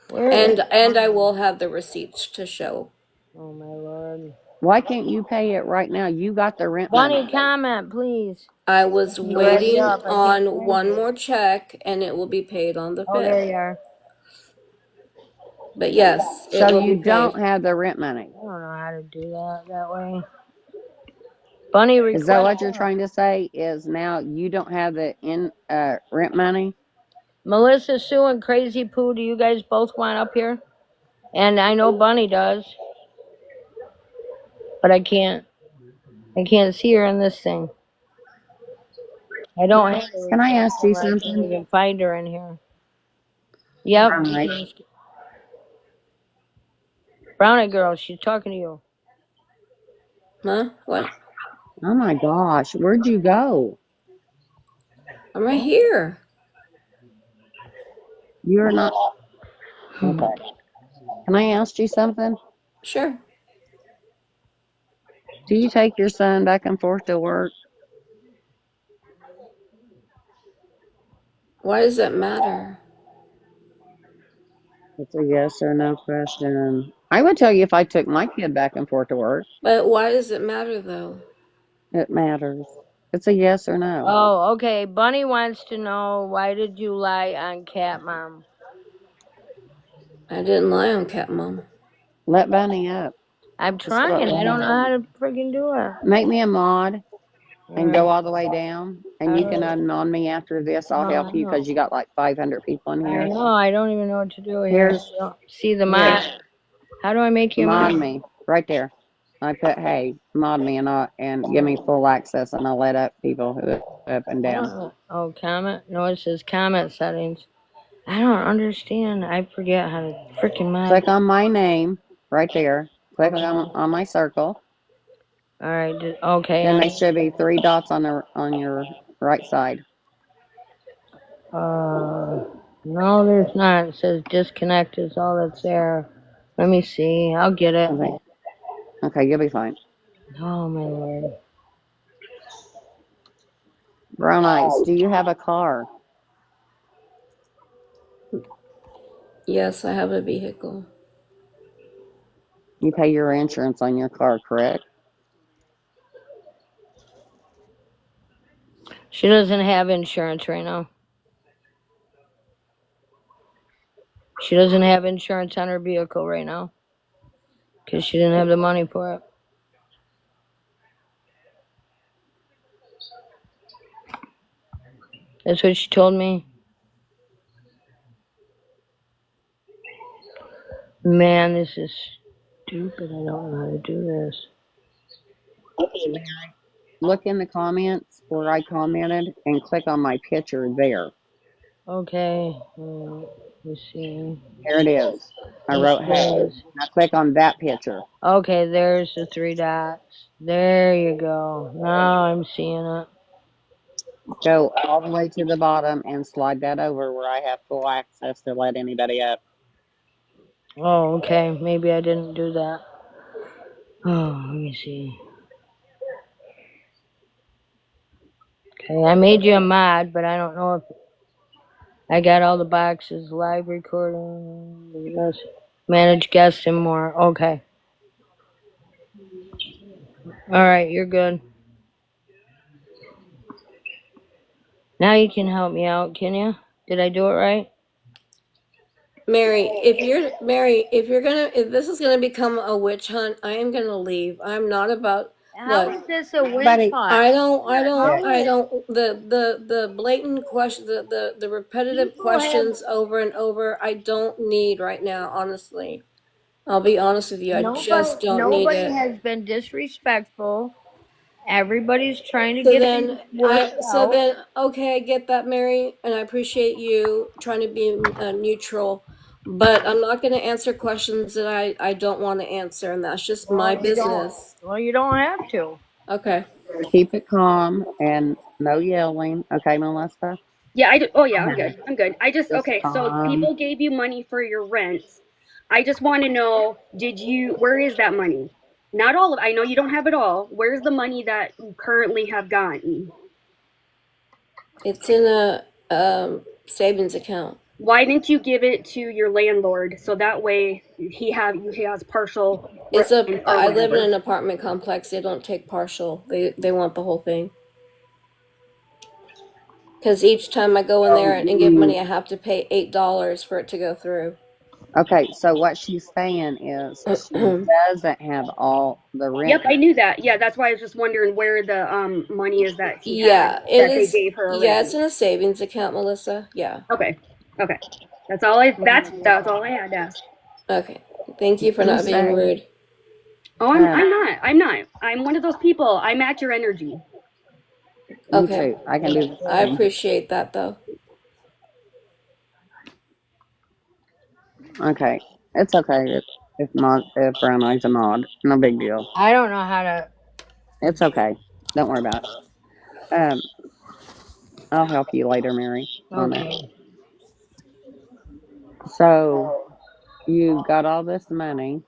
Where is and I will have the receipts to show. Oh my lord. Why can't you pay it right now? You got the rent Bunny, money. comment, please. I was You ready waiting up? I can't on find one you. more check, and it will be paid on the Oh, there 5th. you are. But yes, it So will be you paid. don't have the rent money. I don't know how to do that way. Bunny Is that request. what you're trying to say? Is now you don't have the rent money? Melissa, Sue, and Crazy Poo, do you guys both want up here? And I know Bunny does, but I can't. I can't see her in this thing. I don't have the Can I request, ask so you I can't something? even find her in here. Yep. Right. Brownie girl, she's talking to you. Huh? What? Oh my gosh, where'd you go? I'm right here. You're not okay. Can I ask you something? Sure. Do you take your son back and forth to work? Why does that matter? It's a yes or no question. I would tell you if I took my kid back and forth to work. But why does it matter though? It matters. It's a yes or no. Oh, okay. Bunny wants to know, why did you lie on Cat Mom? I didn't lie on Cat Mom. Let Bunny up. I'm Let's go. trying. I don't know how to freaking do it. Make me a mod and go Alright. all the way down. And you can Alright. unmod me after this. I'll No, help I you know. because you got like 500 people in I here. know. I don't even know what to do here. Here's See the here. mod. How do I make you a Mod mod? me right there. I put hey, mod me and give me full access and I'll let up people who are up and I down. don't know. Oh, comment? No, it says comment settings. I don't understand. I forget how to freaking mod. Click on my name right there. Click Okay. on my circle. All right. Okay. Then there should be 3 dots on your right side. No, there's not. It says disconnect is all that's there. Let me see. I'll get it. Okay, you'll be fine. Oh my lord. Browneyes, do you have a car? Yes, I have a vehicle. You pay your insurance on your car, correct? She doesn't have insurance right now. She doesn't have insurance on her vehicle right now because she didn't have the money for it. That's what she told me. Man, this is stupid. I don't know how to do this. Look in the comments where I commented and click on my picture there. Okay. Let's see. Here it is. I wrote hey. Now click on that picture. Okay, there's the 3 dots. There you go. Now I'm seeing it. Go all the way to the bottom and slide that over where I have full access to let anybody up. Oh, okay. Maybe I didn't do that. Oh, let me see. Okay, I made you a mod, but I don't know if I got all the boxes. Live recording, manage guests and more. Okay. All right, you're good. Now you can help me out, can you? Did I do it right? Mary, if this is gonna become a witch hunt, I am gonna leave. I'm not about. How Look, is this a witch Buddy, hunt? I don't, How the blatant question, the repetitive People questions over and over, I don't need right now, honestly. I'll be honest with you, I just don't need Nobody it. has been disrespectful. Everybody's trying to So get then, things worked out. okay, I get that, Mary, and I appreciate you trying to be neutral, but I'm not gonna answer questions that I don't wanna answer, and that's just my business. You don't have to. Okay. keep it calm and no yelling. Okay, Melissa? Yeah, oh yeah, I'm good. I'm good. Just Okay, so people gave you money for your rent. I just want to know, where is that money? Not all of, I know you don't have it all. Where's the money that you currently have gotten? It's in a savings account. Why didn't you give it to your landlord so that way he has partial rent or I live in whatever? an apartment complex. They don't take partial. They want the whole thing. Because each time I go in there and give money, I have to pay $8 for it to go through. Okay, so what she's saying is she doesn't have all the rent. Yep, I knew that. Yeah, that's why I was just wondering where the money is that she Yeah, had it that they is. gave her Yeah, already. it's in a savings account, Melissa. Yeah. Okay. That's all I had to ask. Okay. Thank you for not being rude. Oh, I'm not. I'm one of those people. I match your energy. Okay. Me too. I can do the I same. appreciate that though. Okay. It's okay if Browneyes a mod. No big deal. I don't know how to. It's okay. Don't worry about it. I'll help you later, Mary, on it. Okay. So you got all this money.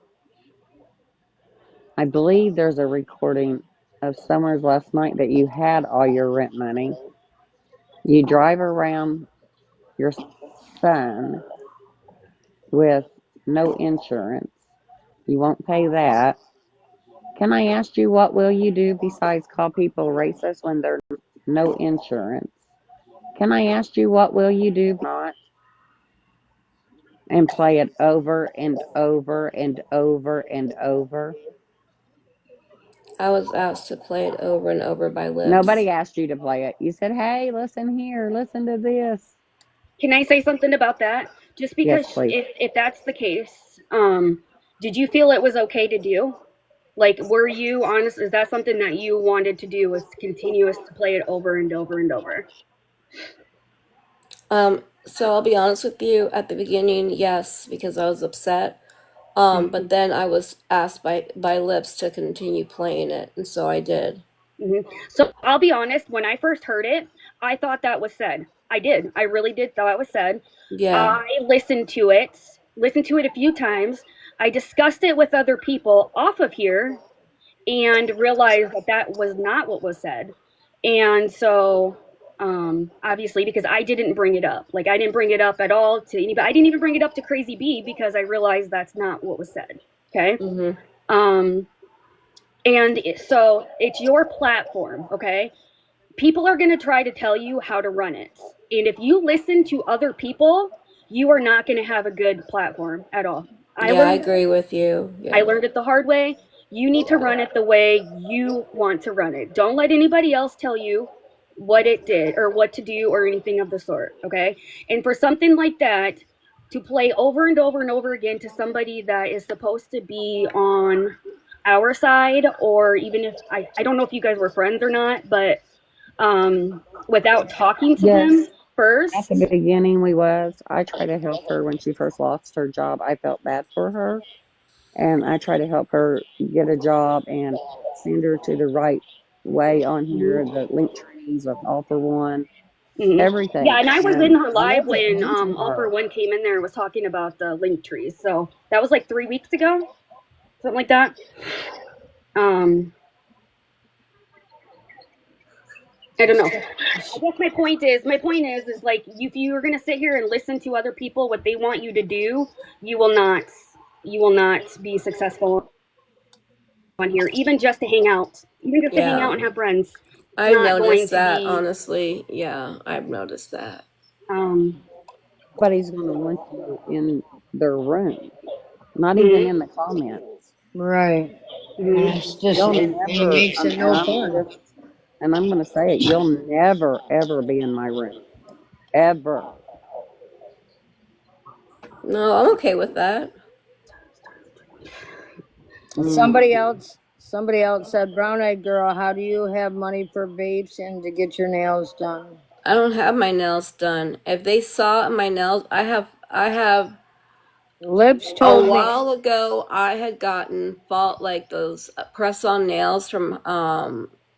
I believe there's a recording of Summers last night that you had all your rent money. You drive around your son with no insurance. You won't pay that. Can I ask you what will you do besides call people racist when there's no insurance? Can I ask you what will you do not? And play it over and over and over and over? I was asked to play it over and over by Lips. Nobody asked you to play it. You said, hey, listen here, listen to this. Can I say something about that? Just because Yes, please. if that's the case, did you feel it was okay to do? Like, were you honest? Is that something that you wanted to do? Was continuous to play it over and over and over? So I'll be honest with you. At the beginning, yes, because I was upset. But then I was asked by Lips to continue playing it, and so I did. So I'll be honest. When I first heard it, I thought that was said. I did. I really did thought it was said. Yeah. I listened to it a few times. I discussed it with other people off of here and realized that that was not what was said. And so, obviously, because I didn't bring it up, like I didn't bring it up at all to anybody. I didn't even bring it up to Crazy B because I realized that's not what was said. Okay. And so it's your platform. Okay. People are going to try to tell you how to run it. And if you listen to other people, you are not going to have a good platform at all. I agree with you. Yeah. I learned it the hard way. You need to run it the way you want to run it. Don't let anybody else tell you what it did or what to do or anything of the sort. Okay. And for something like that to play over and over and over again to somebody that is supposed to be on our side, or even if I don't know if you guys were friends or not, but without talking to them Yes, first. at the beginning we was. I tried to help her when she first lost her job. I felt bad for her, and I tried to help her get a job and send her to the right way on here, the link trees of All for One, Yeah, everything. and I was in And her I live wasn't when mean to All for her. One came in there and was talking about the link trees. So that was like 3 weeks ago, something like that. I don't know. I guess my point is like if you're gonna sit here and listen to other people what they want you to do, you will not be successful on here. Even just to hang out, Yeah. and have friends, it's I've not going noticed to that, be. honestly. Yeah, I've noticed that. Um, Nobody's going to want you in their room, not even in mhm, the comments. Right. And mhm. it's just, You'll it never, makes it and no I'm fun. just, and I'm going to say it, you'll never, ever be in my room. Ever. No, I'm okay with that. Mm. Somebody else said, brown eyed girl, how do you have money for vapes and to get your nails done? I don't have my nails done. If they saw my nails, I have Lips a told me, while ago I had gotten fault like those press on nails from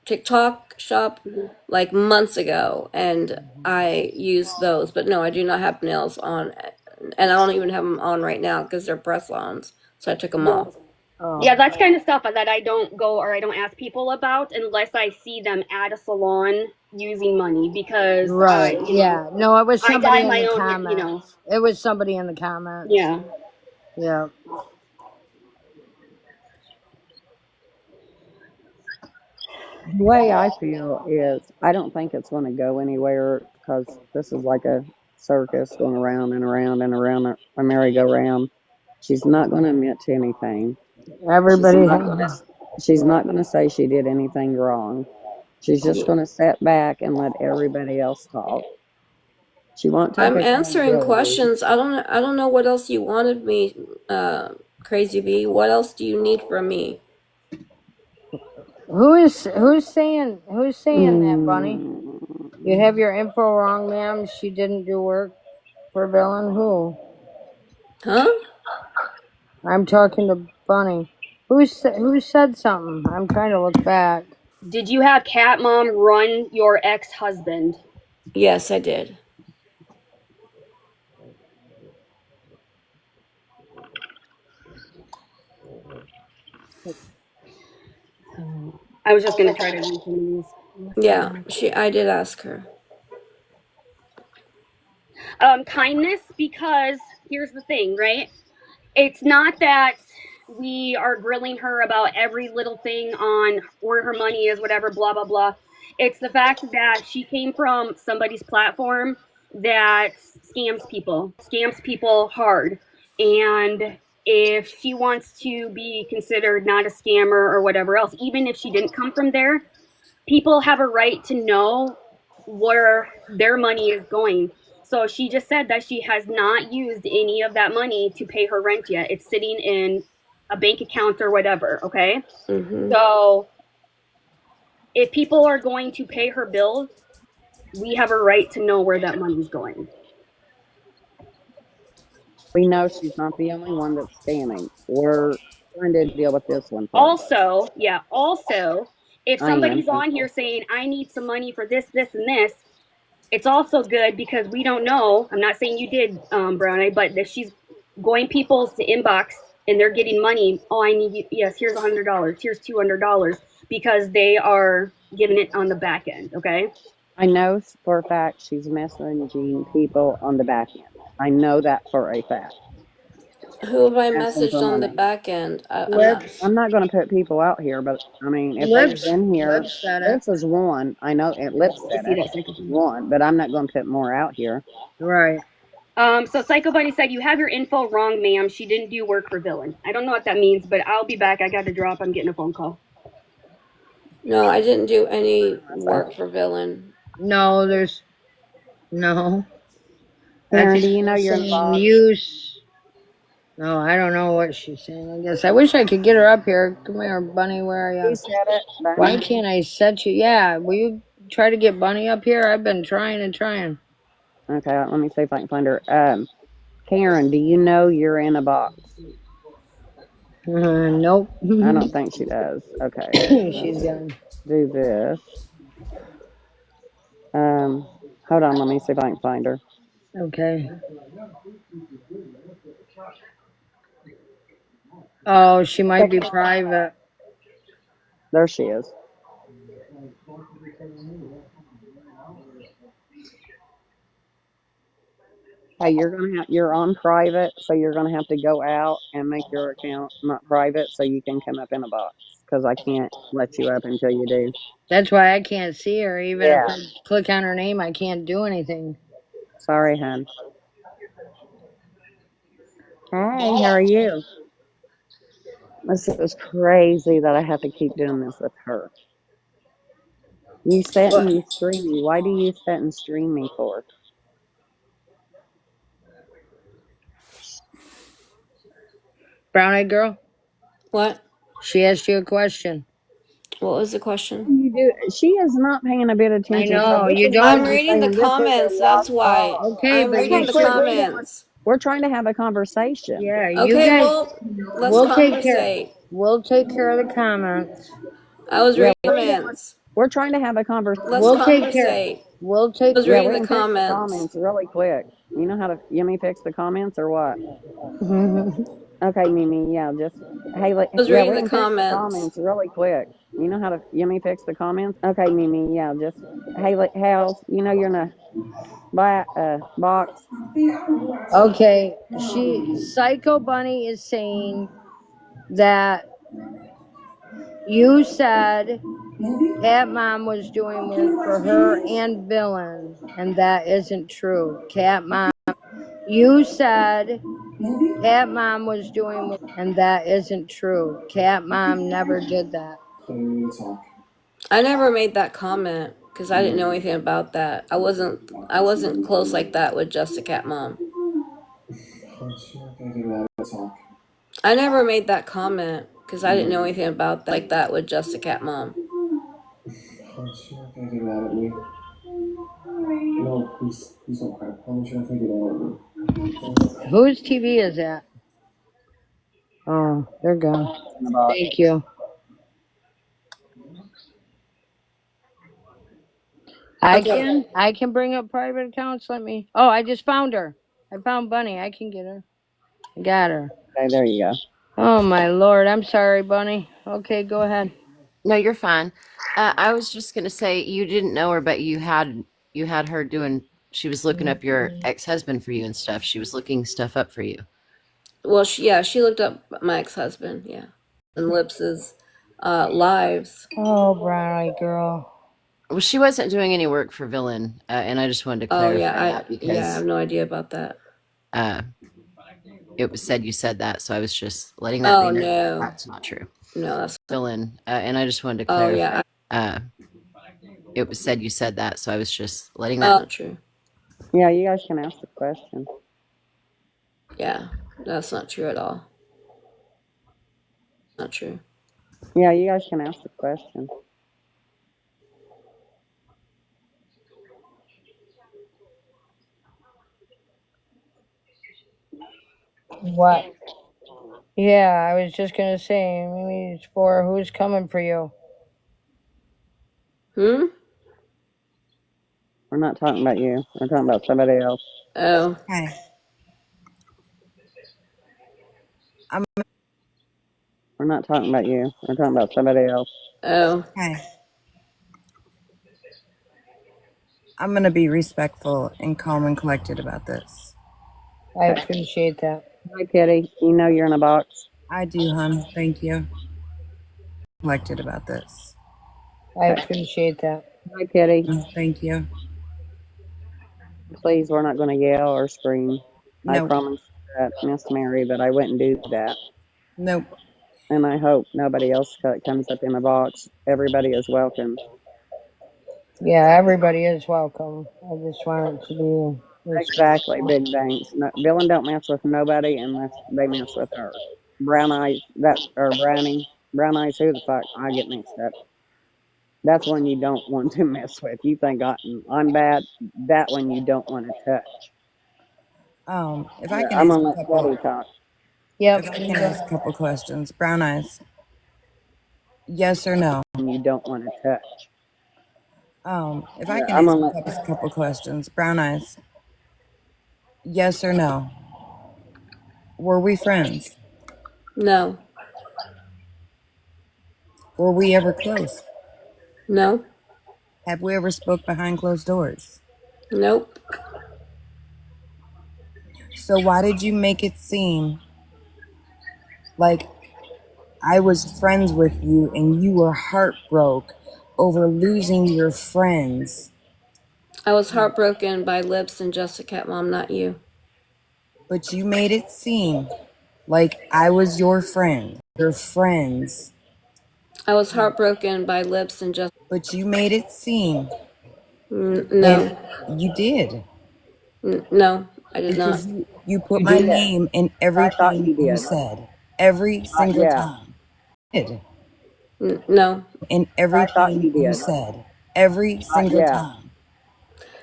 TikTok shop like months ago, and I used those. But no, I do not have nails on, and I don't even have them on right now because they're press ons. So I took them Yeah. off. Yeah, oh, that's kind of stuff that I don't go or I don't ask people about unless I see them at a salon using money because right. Yeah. No, it was I dye somebody in my the own. comments. It was somebody in the comments. Yeah. Yeah. The way I feel is I don't think it's going to go anywhere because this is like a circus going around and around and around a merry-go-round. She's not going to admit to anything. She's Everybody, not going to. She's not going to say she did anything wrong. She's just going to sit back and let everybody else talk. She won't take I'm answering accountability. questions. I don't know what else you wanted me, Crazy B. What else do you need from me? who's saying that, Bunny? You Mm, have your info wrong, ma'am. She didn't do work for Villain. Who? Huh? I'm talking to Bunny. Who said something? I'm trying to look back. Did you have Cat Mom run your ex-husband? Yes, I did. I was just gonna try to read some of these. Yeah, I did ask her. Kindness, because here's the thing, right? It's not that we are grilling her about every little thing on where her money is, whatever, blah, blah, blah. It's the fact that she came from somebody's platform that scams people hard. And if she wants to be considered not a scammer or whatever else, even if she didn't come from there, people have a right to know where their money is going. So she just said that she has not used any of that money to pay her rent yet. It's sitting in a bank account or whatever. Okay. Mm-hmm. So if people are going to pay her bills, we have a right to know where that money's going. we know she's not the only one that's scamming. We're trying to deal with this one first. Also, if I am somebody's on too. here saying, I need some money for this, and this, it's also good because we don't know. I'm not saying you did, Brownie, but if she's going people's to inbox and they're getting money, oh, I need you. Yes, here's $100. Here's $200 because they are giving it on the back end. Okay. I know for a fact she's messaging people on the back end. I know that for a fact. Who have I Asking messaged for on the money. back end? I'm not. Lips, I'm not going to put people out here, but I mean, if they was lips, in here, lips said it. this is one. I know it lips You said see it. that, Psycho Bunny? One, but I'm not going to put more out here. Right. So Psycho Bunny said, you have your info wrong, ma'am. She didn't do work for Villain. I don't know what that means, but I'll be back. I got to drop. I'm getting a phone call. No, I didn't do any So, work for Villain. No, there's no. I Karen, think do you know she's you're in the saying box? use. No, I don't know what she's saying. I guess I wish I could get her up here. Come here, Bunny. Where are You you? said it, Why Bunny. can't I set you? Yeah, will you try to get Bunny up here? I've been trying and trying. Okay, let me see if I can find her. Karen, do you know you're in a box? Nope. I don't think she does. Okay, She's let's gone. do this. Hold on, let me see if I can find her. Okay. Oh, she might be private. There she is. Hey, you're on private, so you're gonna have to go out and make your account not private, so you can come up in a box. Because I can't let you up until you do. That's why I can't see her. Even if Yeah. I click on her name, I can't do anything. Sorry, hon. Hey, how are you? This is crazy that I have to keep doing this with her. You sit and What? you stream me. Why do you sit and stream me for? Brown eyed girl? What? She asked you a question. What was the question? You do. She is not paying a bit of I attention. So know. this You is what don't. I'm I'm reading the saying. This is a comments. That's lost why. cause. Okay, I'm but reading you the Okay, quit should. reading what comments. we're trying to have a conversation. Yeah, you Okay, guys. well, let's We'll take care. conversate. We'll take care of the comments. I was Yeah, reading comments. we're trying to have a Let's We'll conversation. take care. conversate. We'll I take. was Yeah, reading we the can fix the comments. comments really quick. You know how to me fix the comments or what? Okay, Mimi. Yeah, just hey. I was Yeah, reading we the can fix the comments. comments really quick. You know how to me fix the comments? Okay, Mimi. Yeah, just hey. How's you know you're in a box. Okay, Psycho Bunny is saying that you said Cat Mom was doing work for her and Villain, and that isn't true. Cat Mom, you said Cat Mom was doing work, and that isn't true. Cat Mom never did that. I never made that comment because I didn't know anything about that. I wasn't close like that with Just a Cat Mom. I never made that comment because I didn't know anything about that with Just a Cat Mom. Whose TV is that? Oh, they're gone. In the box. Thank you. Okay. I can bring up private accounts. Let me. Oh, I just found her. I found Bunny. I can get her. I got her. Okay, there you go. Oh my lord. I'm sorry, Bunny. Okay, go ahead. No, you're fine. I was just gonna say you didn't know her, but you had her doing. She was looking up your ex-husband for you and stuff. She was looking stuff up for you. Well, she looked up my ex-husband, yeah, and Lips's lives. Oh, brown eyed girl. Well, she wasn't doing any work for Villain, and I just wanted to Oh clarify yeah, that I have because no idea about that. uh, it was said you said that, so I was just letting that be Oh known. no, That's not true. no, that's Villain, and I just wanted to oh clarify. yeah, It was said you said that, so I was just letting that's that. not true. Yeah, you guys can ask the question. Yeah, that's not true at all. Not true. Yeah, you guys can ask the question. What? Yeah, I was just gonna say, maybe it's for who's coming for you. Hmm. We're not talking about you. We're talking about somebody else. Oh. Hi. We're not talking about you. We're talking about somebody else. Oh. Hi. I'm going to be respectful and calm and collected about this. I Okay. appreciate that. Hi, Kitty. You know you're in a box. I do, hon. Thank you. Collected about this. I Okay. appreciate that. Hi, Kitty. Thank you. Please, we're not going to yell or scream. I Nope. promise that, Miss Mary, that I wouldn't do that. Nope. And I hope nobody else comes up in the box. Everybody is welcome. Yeah, everybody is welcome. I just want it to be Exactly, respectful. big bangs. No, Dylan don't mess with nobody unless they mess with her. Brown eyes, that or brownie, brown eyes. Who the fuck? I get mixed up. That's one you don't want to mess with. You think I'm bad. That one you don't want to touch. If I can I'm ask gonna a let Teddy couple, talk. if Yep. I can ask a couple questions, brown eyes, yes or no? You don't want to touch. If I can I'm ask gonna let. a couple questions, brown eyes, yes or no? Were we friends? No. Were we ever close? No. Have we ever spoke behind closed doors? Nope. So why did you make it seem like I was friends with you and you were heartbroken over losing your friends? I was heartbroken by Lips and Just a Cat Mom, not you. But you made it seem like I was your friend, your friends. I was heartbroken by Lips and Just. But you made it seem, No. and you did. No, I did not. Because you put You my did. name in I thought everything you you did. said. Every single Yeah, time. Did. No. In I thought everything you you did. said. Every single Yeah. time.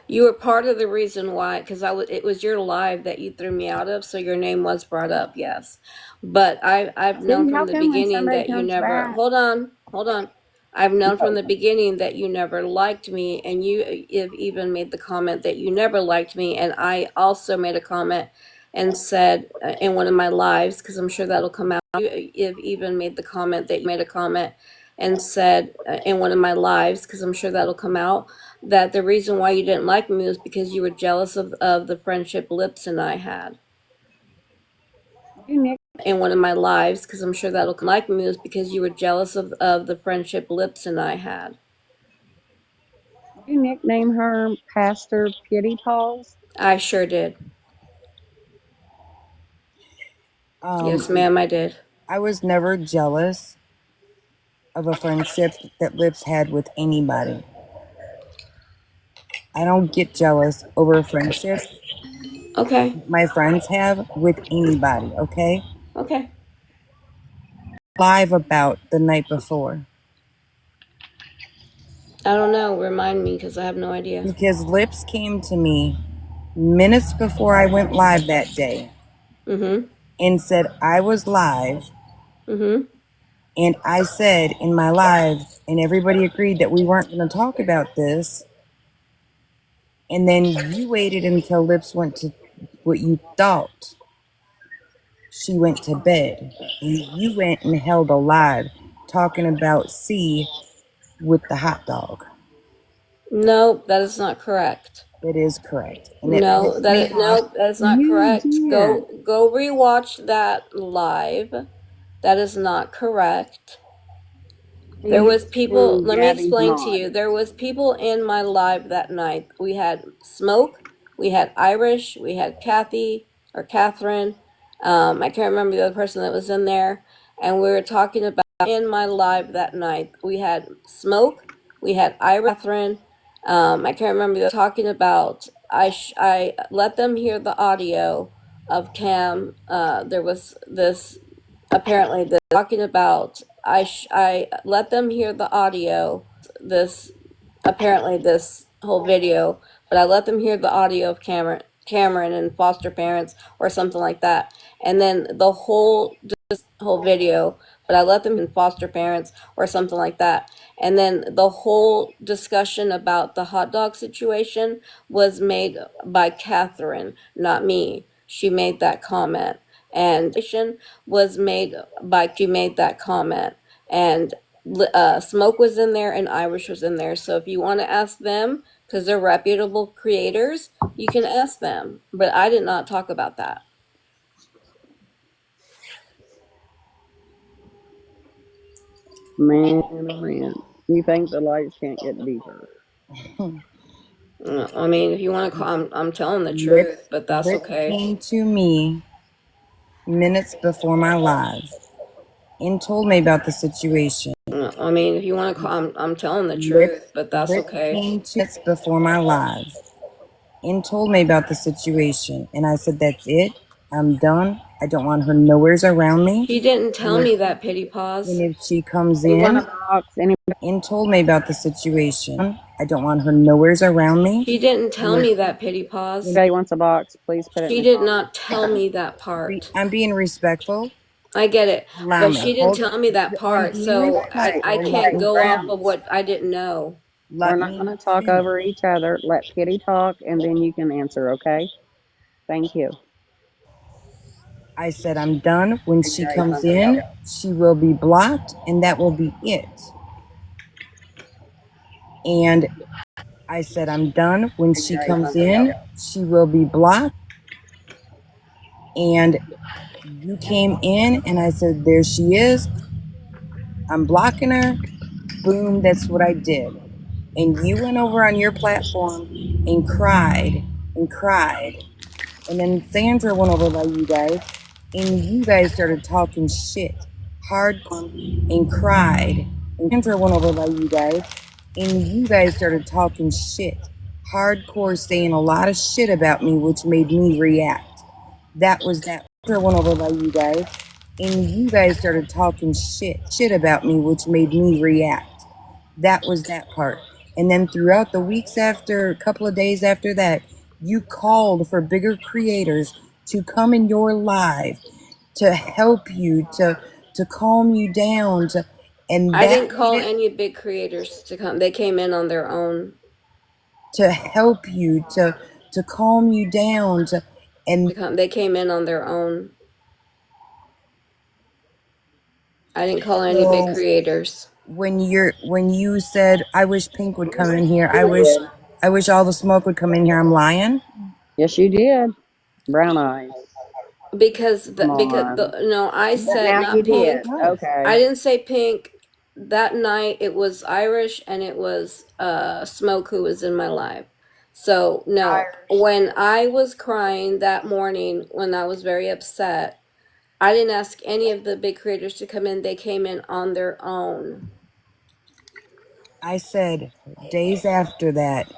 You were part of the reason why, because it was your live that you threw me out of, so your name was brought up, yes. But I've known Didn't from help the him when beginning somebody that you comes never. back. Hold on. I've known from No. the beginning that you never liked me, and you have even made the comment that you never liked me, and I also made a comment and said in one of my lives, because I'm sure that'll come out. You have even made the comment that you made a comment and said in one of my lives, because I'm sure that'll come out, that the reason why you didn't like me was because you were jealous of the friendship Lips and I had You nick in one of my lives, because I'm sure that'll like me was because you were jealous of the friendship Lips and I had. you nickname her Pastor Pity Paws? I sure did. Yes, ma'am, I did. I was never jealous of a friendship that Lips had with anybody. I don't get jealous over a friendship Okay. my friends have with anybody, okay? Okay. Live about the night before. I don't know. Remind me, because I have no idea. Because Lips came to me minutes before I went live that day and said I was live. And I said in my live, and everybody agreed that we weren't going to talk about this. And then you waited until Lips went to what you thought she went to bed. And you went and held a live talking about C with the hot dog. No, that is not correct. It is correct. And it No, pissed me off. that is not You correct. did. Go rewatch that live. That is not correct. There was people, And let me Gabby's explain to mod. you. There was people in my live that night. We had Smoke, we had Irish, we had Kathy or Catherine. I can't remember the other person that was in there. And we were talking about in my live that night. We had Smoke, we had Irish, Catherine. I can't remember talking about. I let them hear the audio of Cam. There was this apparently the talking about. I let them hear the audio. This apparently this whole video, but I let them hear the audio of Cameron and foster parents or something like that, and then the whole video, but I let them in foster parents or something like that. And then the whole discussion about the hot dog situation was made by Catherine, not me. She made that comment. And was made by she made that comment. And Smoke was in there and Irish was in there. So if you want to ask them, because they're reputable creators, you can ask them. But I did not talk about that. Man, oh man. You think the lights can't get deeper. I mean, if you want to call, I'm telling the Lips, truth, but that's Lips okay. came to me minutes before my live and told me about the situation. I mean, if you want to call, I'm telling the truth, but that's okay. Came to us before my live and told me about the situation, and I said, "That's it. I'm done. I don't want her nowheres around me." He didn't tell me that, Pity Paws. And if she comes You want in a box? Any and told me about the situation, I don't want her nowheres around me. He didn't tell me that, Pity Paws. anybody wants a box, please put it She in the did comments. not tell me that part. I'm being respectful. I get it, Allow but me. she didn't tell me that I'm part, being so respectful. I can't go off of what I didn't know. We're Let not me going to talk finish. over each other. Let Kitty talk, and then you can answer, okay? Thank you. I said, I'm done. When she comes in, she will be blocked, and that will be it. And I said, I'm done. When she comes in, she will be blocked. And you came in, and I said, there she is. I'm blocking her. Boom, that's what I did. And you went over on your platform and cried and cried. And then Sandra went over by you guys, and you guys started talking shit, hardcore, and cried. And Sandra went over by you guys, and you guys started talking shit, hardcore, saying a lot of shit about me, which made me react. That was that. Sandra went over by you guys, and you guys started talking shit about me, which made me react. That was that part. And then throughout the weeks after, a couple of days after that, you called for bigger creators to come in your live to help you, to calm you down, and I that didn't call any big creators to come. They came in on their own. to help you, to calm you down, They came in on their own. I didn't call any big creators. When you said, I wish Pink would come in here, I wish all the smoke would come in here, I'm lying. Yes, you did. Browneyes. No, I said Now you not did. Pink. Okay. I didn't say Pink. That night it was Irish and it was Smoke who was in my live. So no, when I was crying that morning, when I was very upset, I didn't ask any of the big creators to come in. They came in on their own. I said days after that,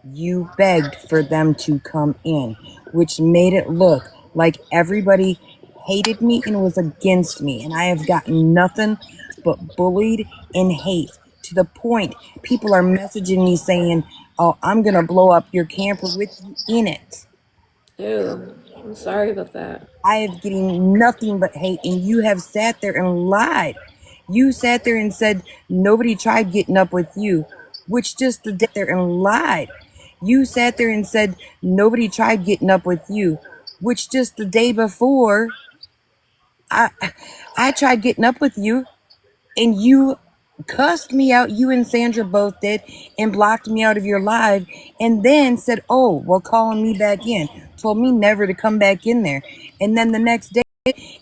you begged for them to come in, which made it look like everybody hated me and was against me. And I have gotten nothing but bullied and hate to the point people are messaging me saying, oh, I'm going to blow up your camper with you in it. Ew, I'm sorry about that. I have getting nothing but hate, and you have sat there and lied. You sat there and said nobody tried getting up with you, which just the day there and lied. You sat there and said nobody tried getting up with you, which just the day before I tried getting up with you, and you cussed me out. You and Sandra both did, and blocked me out of your live, and then said, oh, well, calling me back in, told me never to come back in there. And then the next day,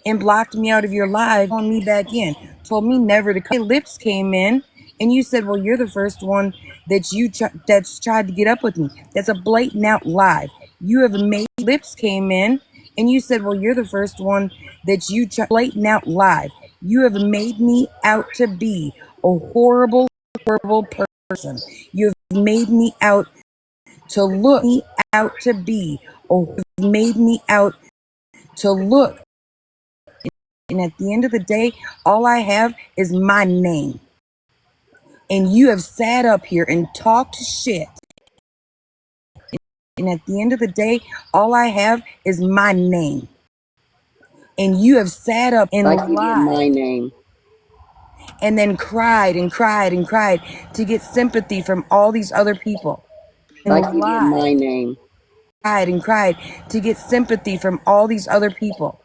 and blocked me out of your live, calling me back in, told me never to come. Lips came in, and you said, well, you're the first one that's tried to get up with me. That's a blatant out lie. You have made Lips came in, and you said, well, you're the first one blatant out lie. You have made me out to be a horrible, horrible person. You have made me out to look me out to be, or made me out to look. And at the end of the day, all I have is my name. And you have sat up here and talked shit. And at the end of the day, all I have is my name. And you have sat up and Like you did my lied. name. And then cried and cried and cried to get sympathy from all these other people. Like you did my name. Cried and cried to get sympathy from all these other people.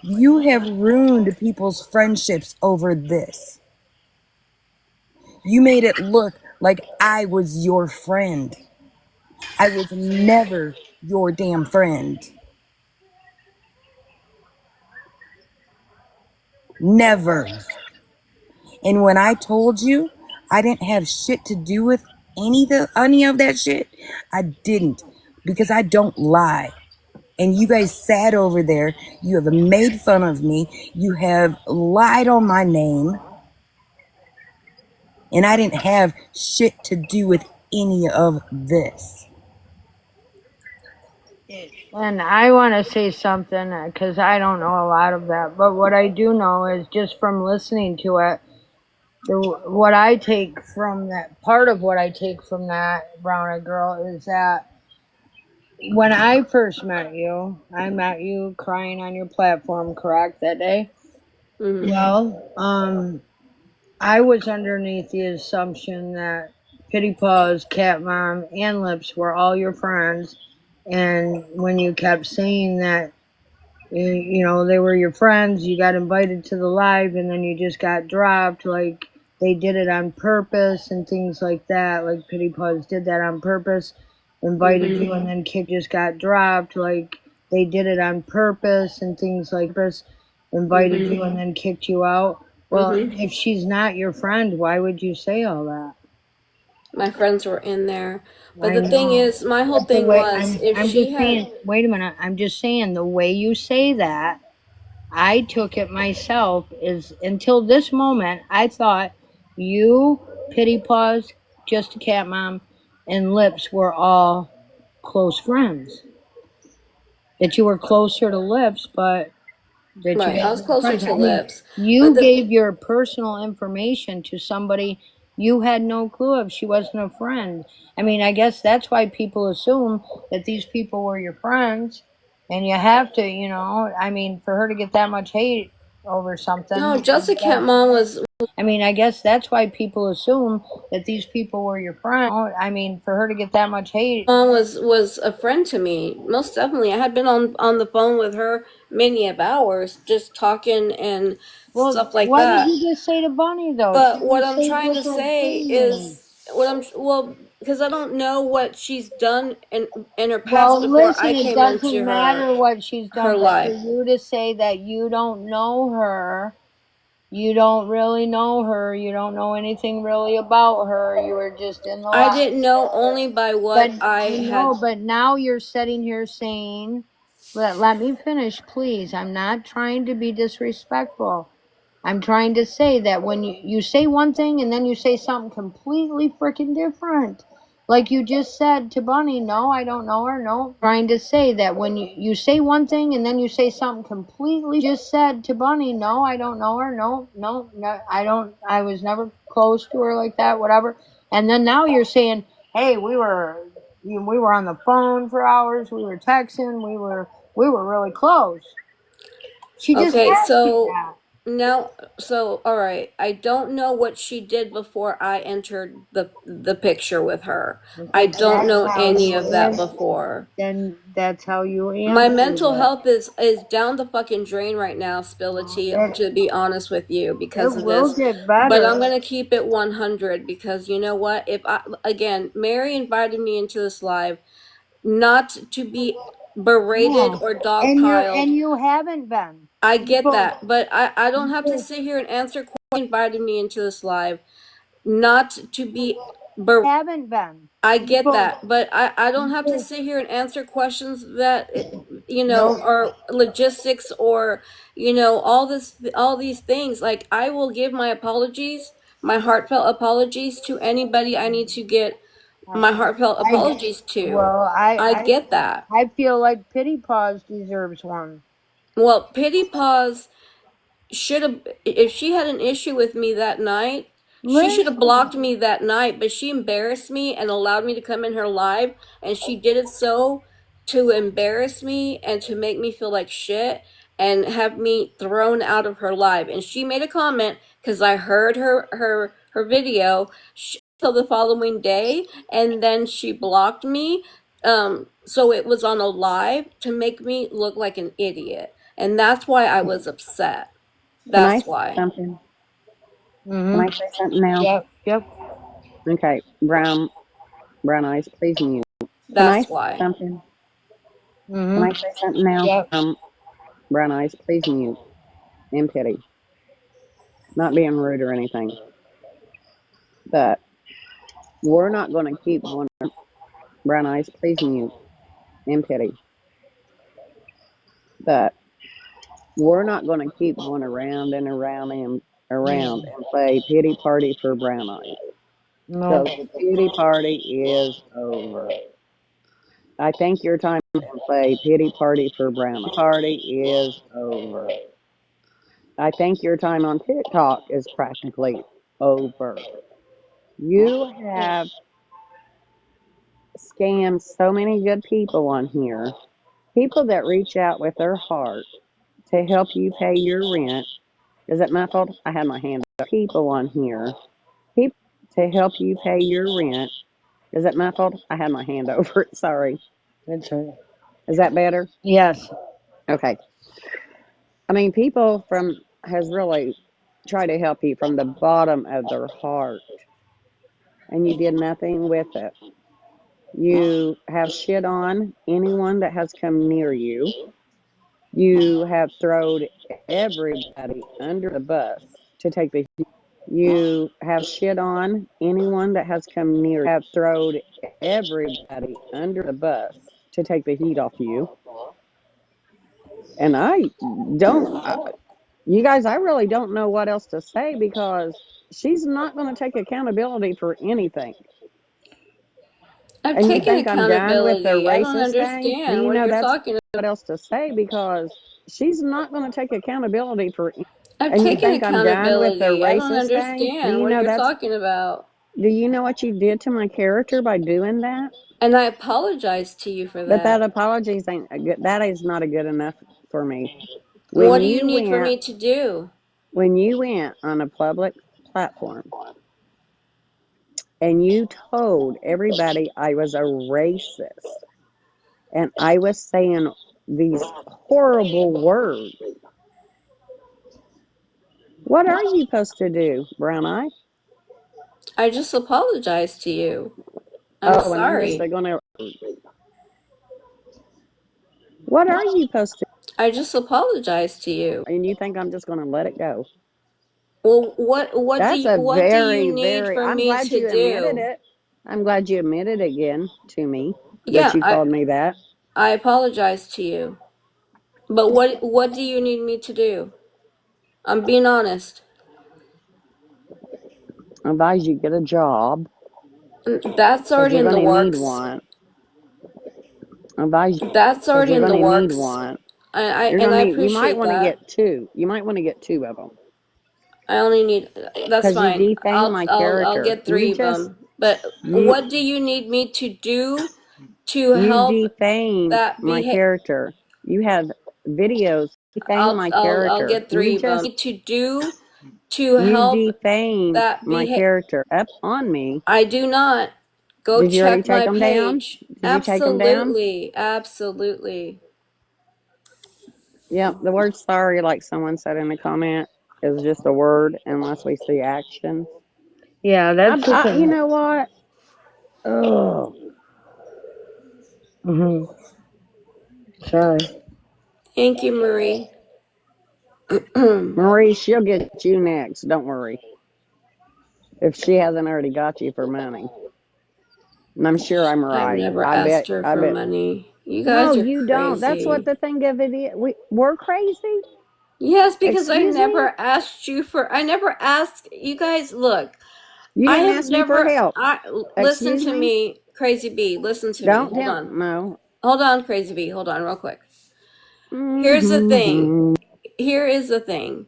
You have ruined people's friendships over this. You made it look like I was your friend. I was never your damn friend. Never. And when I told you I didn't have shit to do with any of that shit, I didn't, because I don't lie. And you guys sat over there. You have made fun of me. You have lied on my name. And I didn't have shit to do with any of this. And I want to say something because I don't know a lot of that, but what I do know is just from listening to it, what I take from that, part of what I take from that Brownie girl is that when I first met you, I met you crying on your platform, correct, that day? Mm-hmm. Well, I was underneath the assumption that Pity Paws, Cat Mom, and Lips were all your friends. And when you kept saying that, you know, they were your friends, you got invited to the live, and then you just got dropped, like they did it on purpose and things like that. Like Pity Paws did that on purpose, invited you, and then just got dropped, like they did it on purpose and things like this, invited you and then kicked you out. Well, if she's not your friend, why would you say all that? My friends were in there. But I the thing know. is, my whole But the thing way was, if I'm she just had. saying, wait a minute, I'm just saying the way you say that, I took it myself is until this moment, I thought you, Pity Paws, Just a Cat Mom, and Lips were all close friends. That you were closer to Lips, but that you Right, I guys was were closer friends. to I mean, Lips. But you gave your personal information to somebody you had no clue if she wasn't a friend. I mean, I guess that's why people assume that these people were your friends. And you have to, you know, I mean, for her to get that much hate over something. No, Jessica Cat Mom was. I mean, I guess that's why people assume that these people were your friends. I mean, for her to get that much hate. Mom was a friend to me, most definitely. I had been on the phone with her many of hours, just talking and stuff like What did that. you just say to Bunny, though? But She what just I'm said trying to different say things. is, because I don't know what she's done in her past Well, before I listen, it came doesn't into matter what she's her done, but for life. you to say that you don't know her, you don't really know her, you don't know anything really about her, you were just in the I live didn't know together. only by But what I I had. know, but now you're sitting here saying, let me finish, please. I'm not trying to be disrespectful. I'm trying to say that when you say one thing and then you say something completely freaking different. Like you just said to Bunny, no, I don't know her, no. Trying to say that when you say one thing and then you say something completely just said to Bunny, no, I don't know her, no, no, no, I was never close to her like that, whatever. And then now you're saying, hey, we were on the phone for hours, we were texting, we were really close. She just Okay, asked you so that. now, so all right, I don't know what she did before I entered the picture with her. I Okay, don't that's know how any you of that answer. before. Then that's how you My answered mental it. health is down the fucking drain right now, Spility, It to be honest with you, it because of will this. get But better. I'm gonna keep it 100 because you know what? If I again, Mary invited me into this live not to be berated Yeah, or and dogpiled. you haven't been. I get People, that, but I don't have to people sit here and answer questions. Invited me into this live not to be berated. haven't been. I get People, that, but I don't have to people. sit here and answer questions that Nope. are logistics or all these things. Like I will give my apologies, my heartfelt apologies to anybody I need to get my heartfelt I apologies to. well, I get that. I feel like Pity Paws deserves one. Well, Pity Paws should have, if she had an issue with me that night, she should have Listen, blocked me that night, but she embarrassed me and allowed me to come in her live, and she did it so to embarrass me and to make me feel like shit and have me thrown out of her live. And she made a comment because I heard her video till the following day, and then she blocked me. So it was on a live to make me look like an idiot, and that's why I was upset. Can I That's say why. something? Can I mm-hmm. say something now? Yep, yep. Okay, brown eyes, please mute. Can I That's say why. something? Can I Mm-hmm. say something now? Yep. Brown eyes, please mute. And pity. Not being rude or anything. But we're not going to keep one. Brown eyes, please mute. And pity. But we're not going to keep going around and around and around and play pity party for brown eyes. No. So the pity party is over. I think your time and play pity party for brown eyes. Party is over. I think your time on TikTok is practically over. You have scammed so many good people on here. People that reach out with their heart to help you pay your rent. Is it my fault? I had my hand up. People on here. People to help you pay your rent. Is it my fault? I had my hand over it. Sorry. It's right. Is that better? Yes. Okay. I mean, people from has really tried to help you from the bottom of their heart, and you did nothing with it. You have shit on anyone that has come near you. You have thrown everybody under the bus to take the. You have shit on anyone that has come near. You have thrown everybody under the bus to take the heat off you. And I don't. You guys, I really don't know what else to say because she's not going to take accountability for anything. I'm And you taking think I'm done with the accountability. I don't racist thing? Do understand you what know you're that's talking about. what else to say because she's not going to take accountability for. I'm And you taking think I'm done with the accountability. I don't racist thing? Do understand you what know you're that's? talking about. Do you know what you did to my character by doing that? And I apologize to you for But that that. apologies ain't a good. That is not a good enough for me. What When do you you need for went, me to do? when you went on a public platform and you told everybody I was a racist and I was saying these horrible words. What are you supposed to do, Brown Eye? I just apologize to you. I'm Oh, and I'm just sorry. gonna. What are you supposed to? I just apologize to you. And you think I'm just gonna let it go? Well, That's a what do you very, need very. for I'm me glad to you admitted do? it. I'm glad you admitted again to me that Yeah, you called me that. I apologize to you. But what do you need me to do? I'm being honest. I advise you get a job That's because already you're in the gonna need works. one. I advise you That's because already you're in the gonna need works. one. I You're and gonna I need. You might appreciate want to that. get two. You might want to get two of them I only need that's because you fine. defame my I'll character. get three of them. But You what do you need me to do to you help defamed that my behave? character. You have videos defame my I'll character. get three of them. To do to You help defamed that my behave. character up on me. I do not. Go Did you already check take my them down? page. Did you take them down? Absolutely. Absolutely. Yep. The word sorry, like someone said in the comment, is just a word unless we see action. Yeah, that's just a. You know what? Oh, Mhm. Sorry. Thank you, Marie. Marie, she'll get you next. Don't worry. If she hasn't already got you for money. And I'm sure I'm I've right. never I bet. asked her I for bet. money. You No, guys are you don't. That's what crazy. the thing of it is. We're crazy. Yes, because Excuse me? I never asked you guys, look. You I didn't have ask me for never help. I listen Excuse to me? me, Crazy B, listen to me. Don't Hold tell. on. No. Hold on, Crazy B. Hold on real quick. Here's the thing. Mm-hmm. Here is the thing.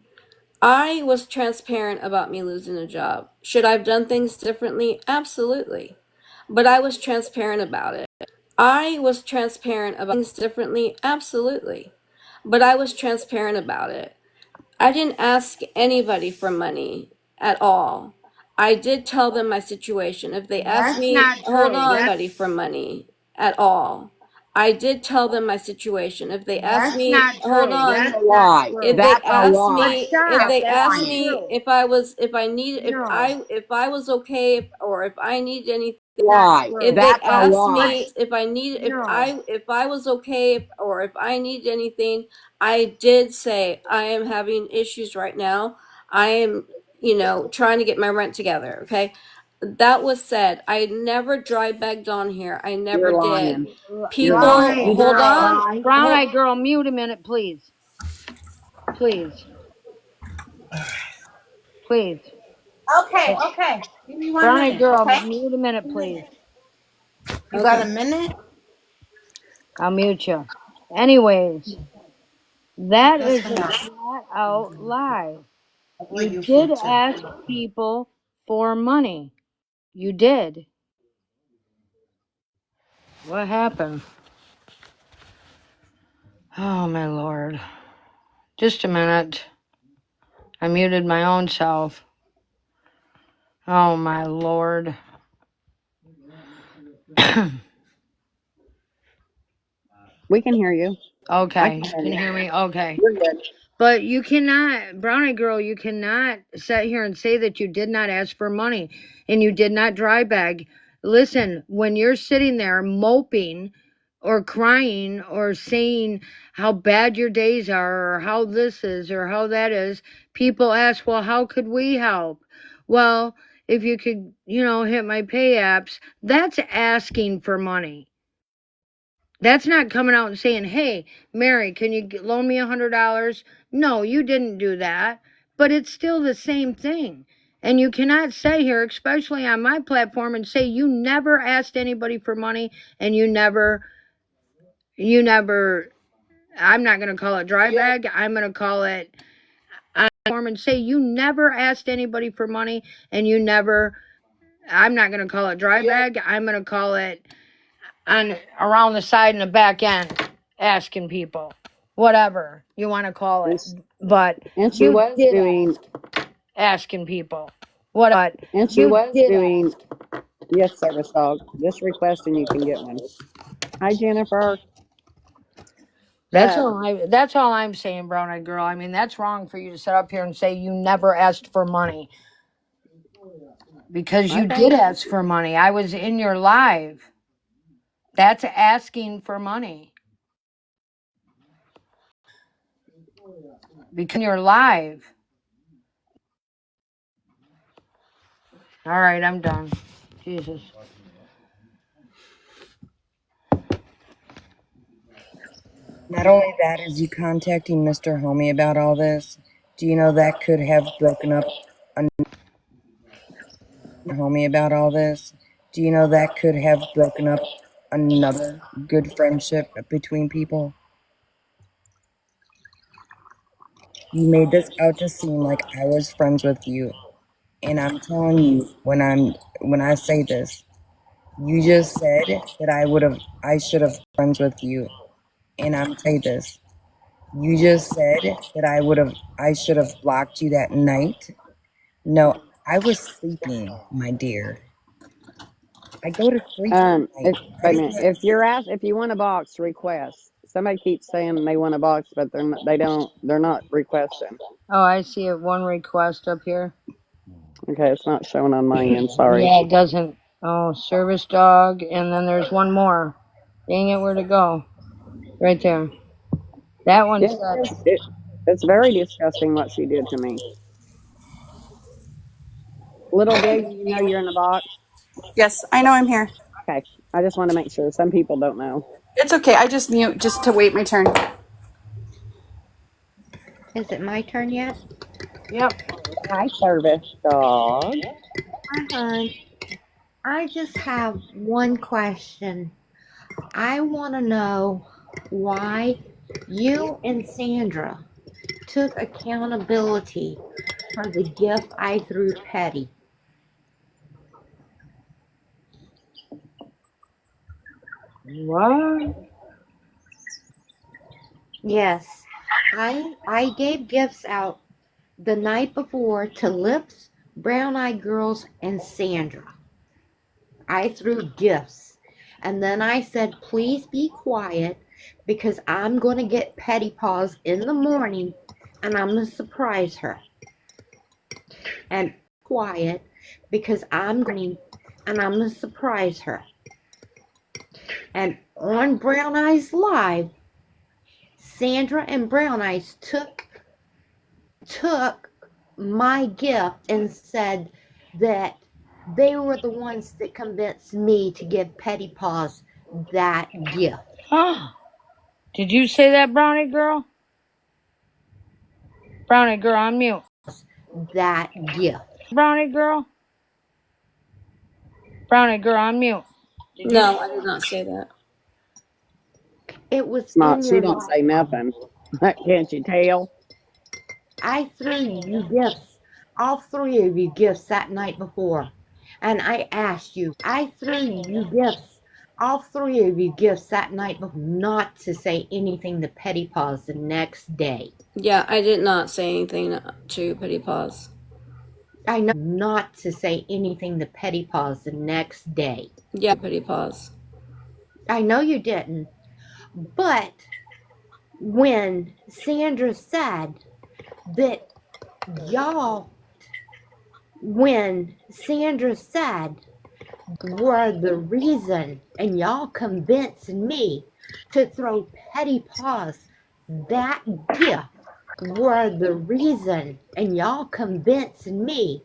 I was transparent about me losing a job. Should I have done things differently? Absolutely. But I was transparent about it. I was transparent about things differently? Absolutely. But I was transparent about it. I didn't ask anybody for money at all. I did tell them my situation. If they asked That's me, not hold true. on, anybody for money at all. I did tell them my situation. If they asked That's me, not hold true. on, That's not if true. they That's a asked lie. me, if Stop. they That's asked not me true. if I was, if I needed, No, if I was okay, or if I needed anything, not Lie. if true. they That's a asked lie. me if I needed, No. if I was okay, or if I needed anything, I did say I am having issues right now. I am, trying to get my rent together. Okay. That was said. I never dry begged on here. I never You're did. lying. You're People, lying. hold on. Brown-eyed girl, mute a minute, please. Please. Please. Okay, okay. Give me 1 Brown-eyed minute, girl, okay? mute a minute, please. You got Okay. a minute? I'll mute you. Anyways, that Just is for a now. flat out lie. I'll put You you for did two. ask people for money. You did. What happened? Oh, my Lord. Just a minute. I muted my own self. Oh, my Lord. We can hear you. I Okay, can you hear can you. hear me? Okay. You're good. But you cannot, Brownie girl, you cannot sit here and say that you did not ask for money and you did not dry beg. Listen, when you're sitting there moping or crying or saying how bad your days are or how this is or how that is, people ask, well, how could we help? Well, if you could, hit my pay apps, that's asking for money. That's not coming out and saying, hey, Mary, can you loan me $100? No, you didn't do that. But it's still the same thing. And you cannot say here, especially on my platform, and say you never asked anybody for money and you never, I'm not going to call it dry bag. I'm going to call it on my platform and say you never asked anybody for money and you never, I'm not going to call it dry bag. I'm going to call it on around the side and the back end, asking people, whatever you want to call And, it. But and she you was did doing, ask, asking people, and she you was did doing, ask. yes, service dog. Just request and you can get one. Hi, Jennifer. That's Uh, all I'm saying, brown eyed girl. I mean, that's wrong for you to sit up here and say you never asked for money, because you okay. did ask for money. I was in your live. That's asking for money. Because you're live. All right, I'm done. Jesus. Not only that, is you contacting Mr. Homie about all this? Do you know that could have broken up homie about all this? Do you know that could have broken up another good friendship between people? You made this out to seem like I was friends with you, and I'm telling you, when I say this, you just said that I should have friends with you, and I'm say this. You just said that I should have blocked you that night. No, I was sleeping, my dear. I go to sleep at night. Why Wait a does minute. that? If you're asked, if you want a box, request. Somebody keeps saying they want a box, but they're not, they don't. They're not requesting. Oh, I see it. One request up here. Okay, it's not showing on my end. Sorry. Yeah, it doesn't. Oh, service dog, and then there's one more. Dang it, where'd it go? Right there. That one Yeah, said, it's very disgusting what she did to me. Little Gig, do you know you're in the box? Yes, I know I'm here. Okay, I just want to make sure. Some people don't know. It's okay. I just mute just to wait my turn. Is it my turn yet? yep. Hi, service dog. Hi, hon. I just have one question. I want to know why you and Sandra took accountability for the gift I threw Petty. What? Yes, I gave gifts out the night before to Lips, Brown Eyed Girls, and Sandra. I threw gifts. And then I said, please be quiet because I'm going to get Petty Paws in the morning and I'm going to surprise her. And quiet because I'm going and I'm going to surprise her. And on Brown Eyes Live, Sandra and Brown Eyes took my gift and said that They were the ones that convinced me to give Petty Paws that gift. Did you say that, Brownie girl? Brownie girl, on mute. That gift. Brownie girl? Brownie girl, on mute. No, I did not say that. It was Not, in she your don't say nothing. Can't you tell? I threw you gifts, all three of you gifts that night before. And I asked you, I threw you gifts, all three of you gifts that night before, not to say anything to Petty Paws the next day. Yeah, I did not say anything to Petty Paws. I know not to say anything to Petty Paws the next day. Yeah, Petty Paws. I know you didn't. But when Sandra said that y'all, when Sandra said were the reason, and y'all convinced me to throw Petty Paws that gift, were the reason, and y'all convinced me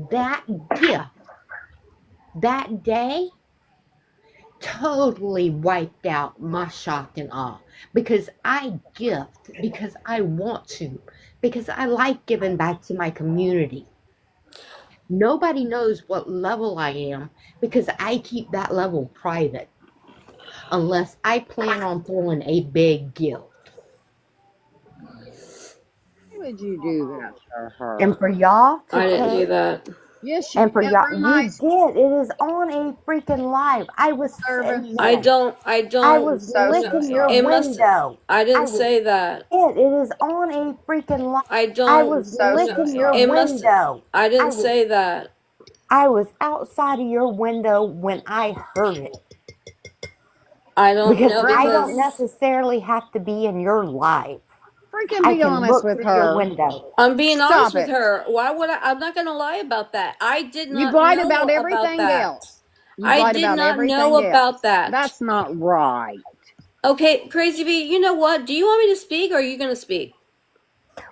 that gift that day totally wiped out my shock and awe, because I gift because I want to, because I like giving back to my community. Nobody knows what level I am because I keep that level private unless I plan on throwing a big gift. Why would you do that to her? And for y'all to I didn't do take, that. Yes, you and for did. y'all, you Browneyes did. It is on a freaking live. I was service. sitting I there. don't. I was So licking your sorry. It must. window. I didn't I was say that. it. It is on a freaking live. I I don't. was So licking your sorry. It must. window. I I didn't was say that. I was outside of your window when I heard it. I don't Because know I don't because necessarily have to be in your life. Freaking I be can honest look with through your her. window. I'm being honest Stop with it. her. Why would I? I'm not going to lie about that. I did You've not lied know about about everything that. else. You've I lied did about not know everything else. about that. That's not right. Okay, Crazy B, you know what? Do you want me to speak or are you going to speak?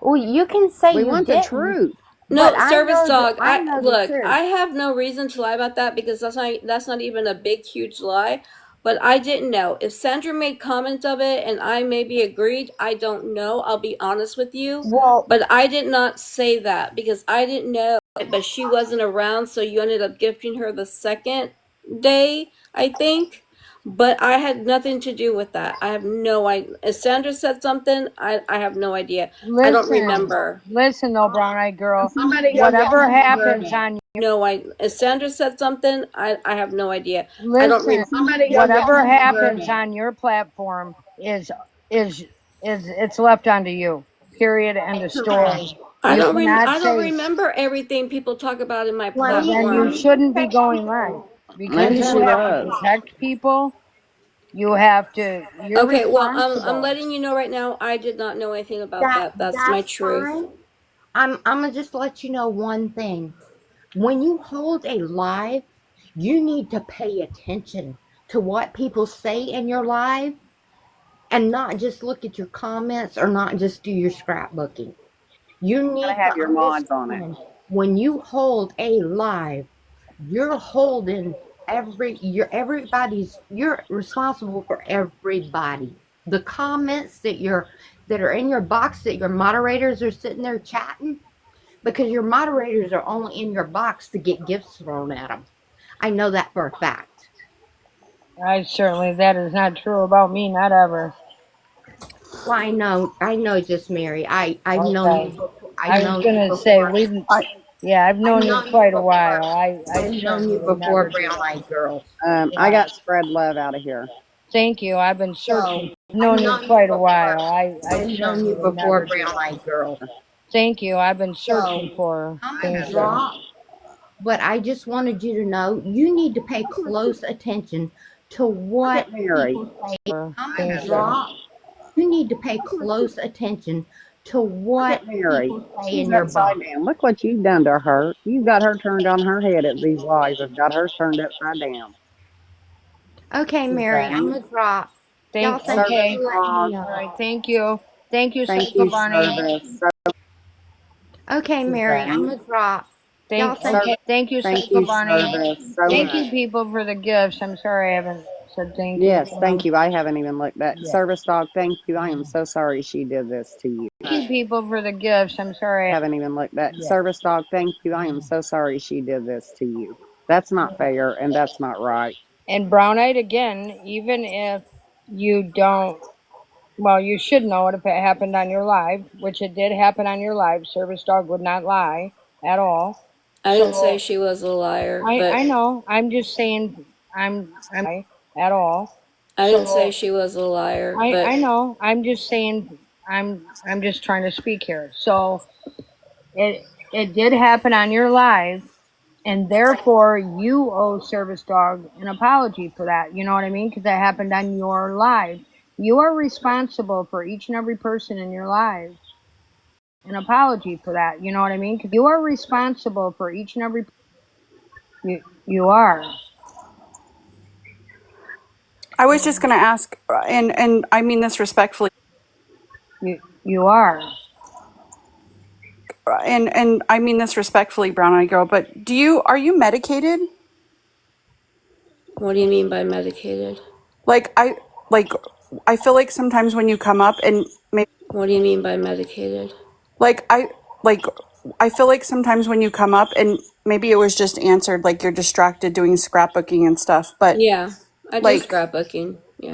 Well, you can say We you want the didn't, truth. but No, service dog. I I know the look. truth. I have no reason to lie about that because that's not even a big huge lie. But I didn't know if Sandra made comments of it and I maybe agreed. I don't know. I'll be honest with you, Well, but I did not say that because I didn't know. But she wasn't around, so you ended up gifting her the second day, I think. But I had nothing to do with that. I have no idea. If Sandra said something, I have no idea. I don't remember. Listen though, brown eyed girl. Somebody go get Whatever Sandra. happens on No, if Sandra said something, I have no idea. I don't listen, remember. Somebody go get whatever Sandra. happens on your platform is it's left onto you. Period. End of story. You cannot I don't say. remember everything people talk about in my Well, then you platform. shouldn't be going live because Maybe you she have to does. protect people. You have to. You're Okay, well, I'm responsible. letting you know right now. I did not know anything about that that. That's my that's truth. fine. I'm gonna just let you know one thing. When you hold a live, you need to pay attention to what people say in your live and not just look at your comments or not just do your scrapbooking. You Gotta need to have your mods on it. understand when you hold a live, you're holding you're responsible for everybody. The comments that are in your box that your moderators are sitting there chatting, because your moderators are only in your box to get gifts thrown at them. I know that for a fact. That is not true about me. Not ever. Well, I know, JustMary. I've known you Okay. before. I was gonna say I've I've known you known you quite a before. while. I I've known certainly you would never before, do Brown that. Eyed Girls. I Yeah. got spread love out of here. Thank you. I've been So searching. I've I've known you known you quite a before. while. I I've known certainly you would before, never do Brown that. Eyed Girls. Thank you. I've been So searching for her. I'm I gonna Thank have you. too. drop, but I just wanted you to know you need to pay close attention to Look what at Mary. people say. I'm I gonna Thank have too. you. drop. You need to pay close attention to Look what at Mary. people say She's in your upside box. down. Look what you've done to her. You've got her turned on her head at these lies. I've got hers turned upside down. Okay, Mary, I'm gonna drop. Y'all thank you Service Okay. for letting me dog. All know. right. Thank you. Thank you, Thank Psycho you, Bunny. service. Okay, Mary, I'm Okay. gonna drop. Y'all say Thank you, Thank Psycho you, Bunny. Service, so Thank much. you, people, for the gifts. I'm sorry I haven't said thank you. Yes, thank you. I haven't even looked at Yeah. Service Dog. Thank you. I am so sorry she did this to you. Thank you, people, for the gifts. I'm sorry. I haven't even looked at Yeah. Service Dog. Thank you. I am so sorry she did this to you. That's not fair and that's not right. And Brown Eyed, again, even if you don't, well, you should know it if it happened on your live, which it did happen on your live. Service Dog would not lie at all. I didn't say So she was a liar, I but know. I'm just saying I'm at all. I didn't say So she was a liar, I but know. I'm just saying I'm just trying to speak here. So it did happen on your live, and therefore you owe Service Dog an apology for that. You know what I mean? Because that happened on your live. You are responsible for each and every person in your life. An apology for that. You know what I mean? Because you are responsible for each and every. You are. You are. what do you mean by medicated? What do you mean by medicated? Yeah, I do scrapbooking. Yeah.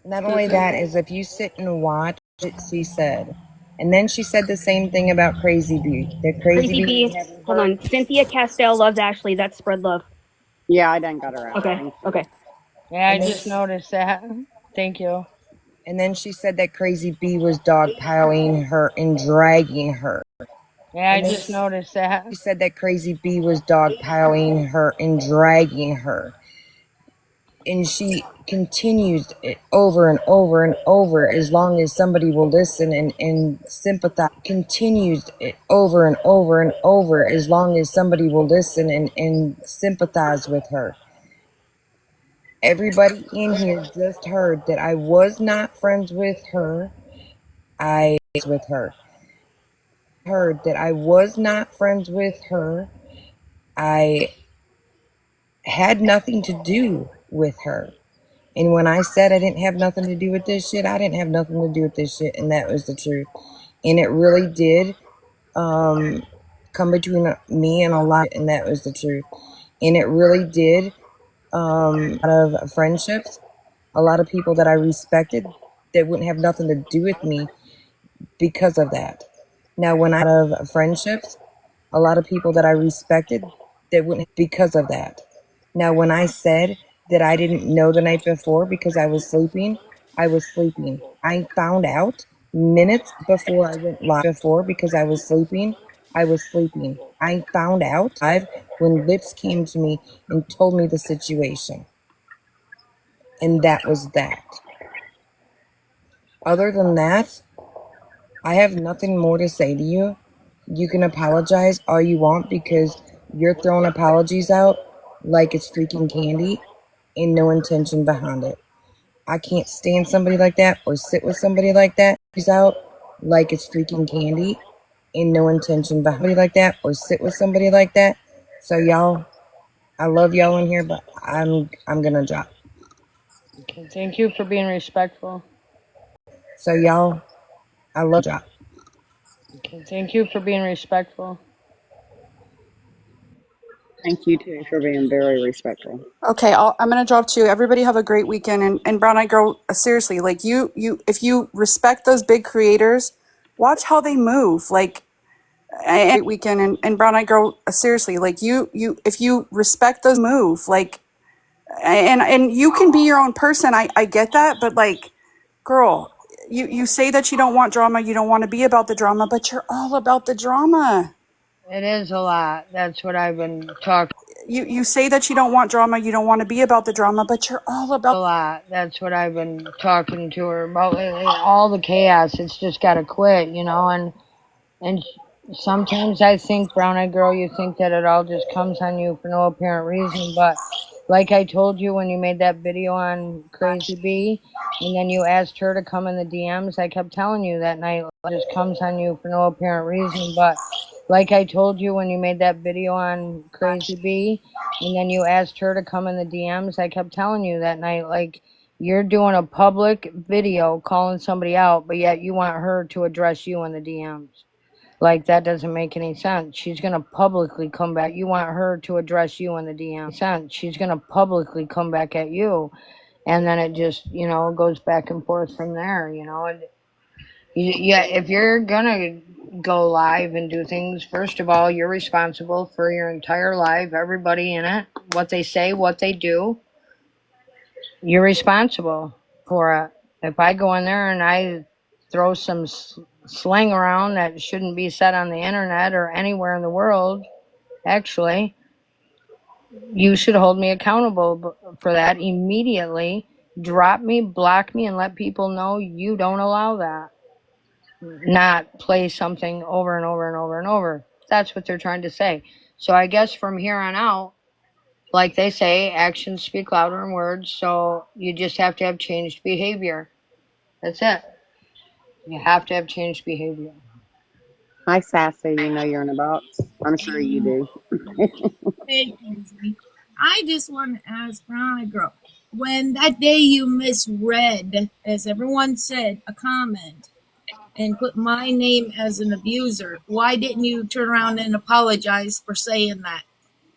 Not only Okay. that is if you sit and watch it, she said. And then she said the same thing about Crazy Bee. That Crazy Crazy Bee was B. having Hold her. on. Cynthia Castell loves Ashley. That's spread love. Yeah, I done got her out. Okay. Thank you. Okay. Yeah, I And then just noticed that. Thank you. and then she said that Crazy Bee was dogpiling her and dragging her. Yeah, I And then just noticed that. she said that Crazy Bee was dogpiling her and dragging her. And she continues it over and over and over as long as somebody will listen and sympathize. Continues it over and over and over as long as somebody will listen and sympathize with her. Everybody in here just heard that I was not friends with her. I was with her. Heard that I was not friends with her. I had nothing to do with her. And when I said I didn't have nothing to do with this shit, I didn't have nothing to do with this shit, and that was the truth. And it really did come between me and a lot, and that was the truth. And it really did a lot of friendships, a lot of people that I respected that wouldn't have nothing to do with me because of that. Now, when I have friendships, a lot of people that I respected that wouldn't because of that. Now, when I said that I didn't know the night before because I was sleeping, I was sleeping. I found out minutes before I went live because I was sleeping. I found out live when Lips came to me and told me the situation. And that was that. Other than that, I have nothing more to say to you. You can apologize all you want because you're throwing apologies out like it's freaking candy and no intention behind it. I can't stand somebody like that or sit with somebody like that. He's out like it's freaking candy and no intention behind somebody like that or sit with somebody like that. So y'all, I love y'all in here, but I'm gonna drop. Okay, thank you for being respectful. So y'all, I love drop. Okay, thank you for being respectful. Thank you too for being very respectful. Okay, I'm gonna drop too. Everybody have a great weekend. And Brown Eyed Girl, seriously, like if you respect those big creators, watch how they move. Like, and great weekend. And Brown Eyed Girl, seriously, like if you respect those move, like, and you can be your own person. I get that, but like, girl, you say that you don't want drama, you don't want to be about the drama, but you're all about the drama. It is a lot. That's what I've been talking. You say that you don't want drama, you don't want to be about the drama, but you're all about a lot. That's what I've been talking to her about lately. All the chaos. It's just got to quit, you know. And sometimes I think, Brown Eyed Girl, you think that it all just comes on you for no apparent reason. But like I told you when you made that video on Crazy Bee, and then you asked her to come in the DMs, I kept telling you that night, it just comes on you for no apparent reason. But like I told you when you made that video on Crazy Bee, and then you asked her to come in the DMs, I kept telling you that night, like, you're doing a public video calling somebody out, but yet you want her to address you in the DMs. Like, that doesn't make any sense. She's going to publicly come back. You want her to address you in the DM. She's going to publicly come back at you. And then it just, you know, goes back and forth from there, you know. And yeah, if you're going to go live and do things, first of all, you're responsible for your entire life, everybody in it, what they say, what they do. You're responsible for it. If I go in there and I throw some slang around that shouldn't be said on the internet or anywhere in the world, actually, you should hold me accountable for that immediately. Drop me, block me, and let people know you don't allow that. Not play something over and over and over and over. That's what they're trying to say. So I guess from here on out, like they say, actions speak louder than words, so you just have to have changed behavior. That's it. You have to have changed behavior. Hi, Sassy. You know you're in a box. I'm sure you do. Hey, Kingsley. I just want to ask Brown Eyed Girl, when that day you misread, as everyone said, a comment and put my name as an abuser, why didn't you turn around and apologize for saying that?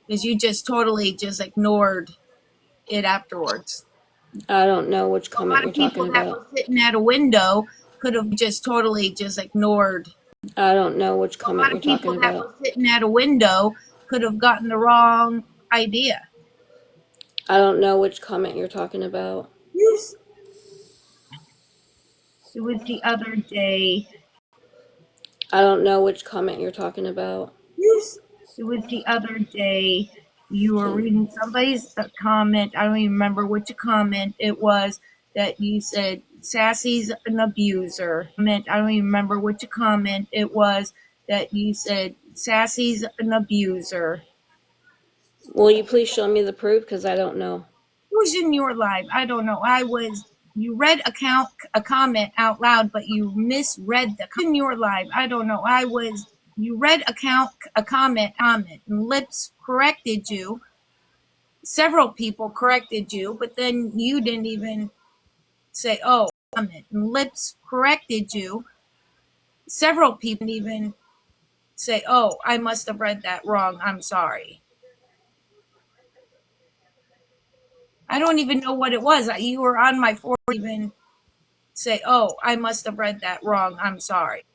Because you just totally just ignored it afterwards. I don't know which A comment lot you're of people talking that about. were sitting at a window could have just totally just ignored. I don't know which A comment lot you're of people talking that about. were sitting at a window could have gotten the wrong idea. I don't know which comment you're talking about. Yes. It was the other day. I don't know which comment you're talking about. Yes. It was the other day. You were reading somebody's comment. I don't even remember which comment it was that you said Sassy's an abuser. I don't even remember which comment it was that you said Sassy's an abuser. Will you please show me the proof? Because I don't know. Who's in your life? I don't know. You read a comment out loud, but you misread the in your life. I don't know. You read a comment, and Lips corrected you. Several people corrected you, but then you didn't even say, "Oh, comment." And Lips corrected you. Several people didn't even say, "Oh, I must have read that wrong. I'm sorry." I don't even know what it was. You were on my forum, even say, "Oh, I must have read that wrong. I'm sorry."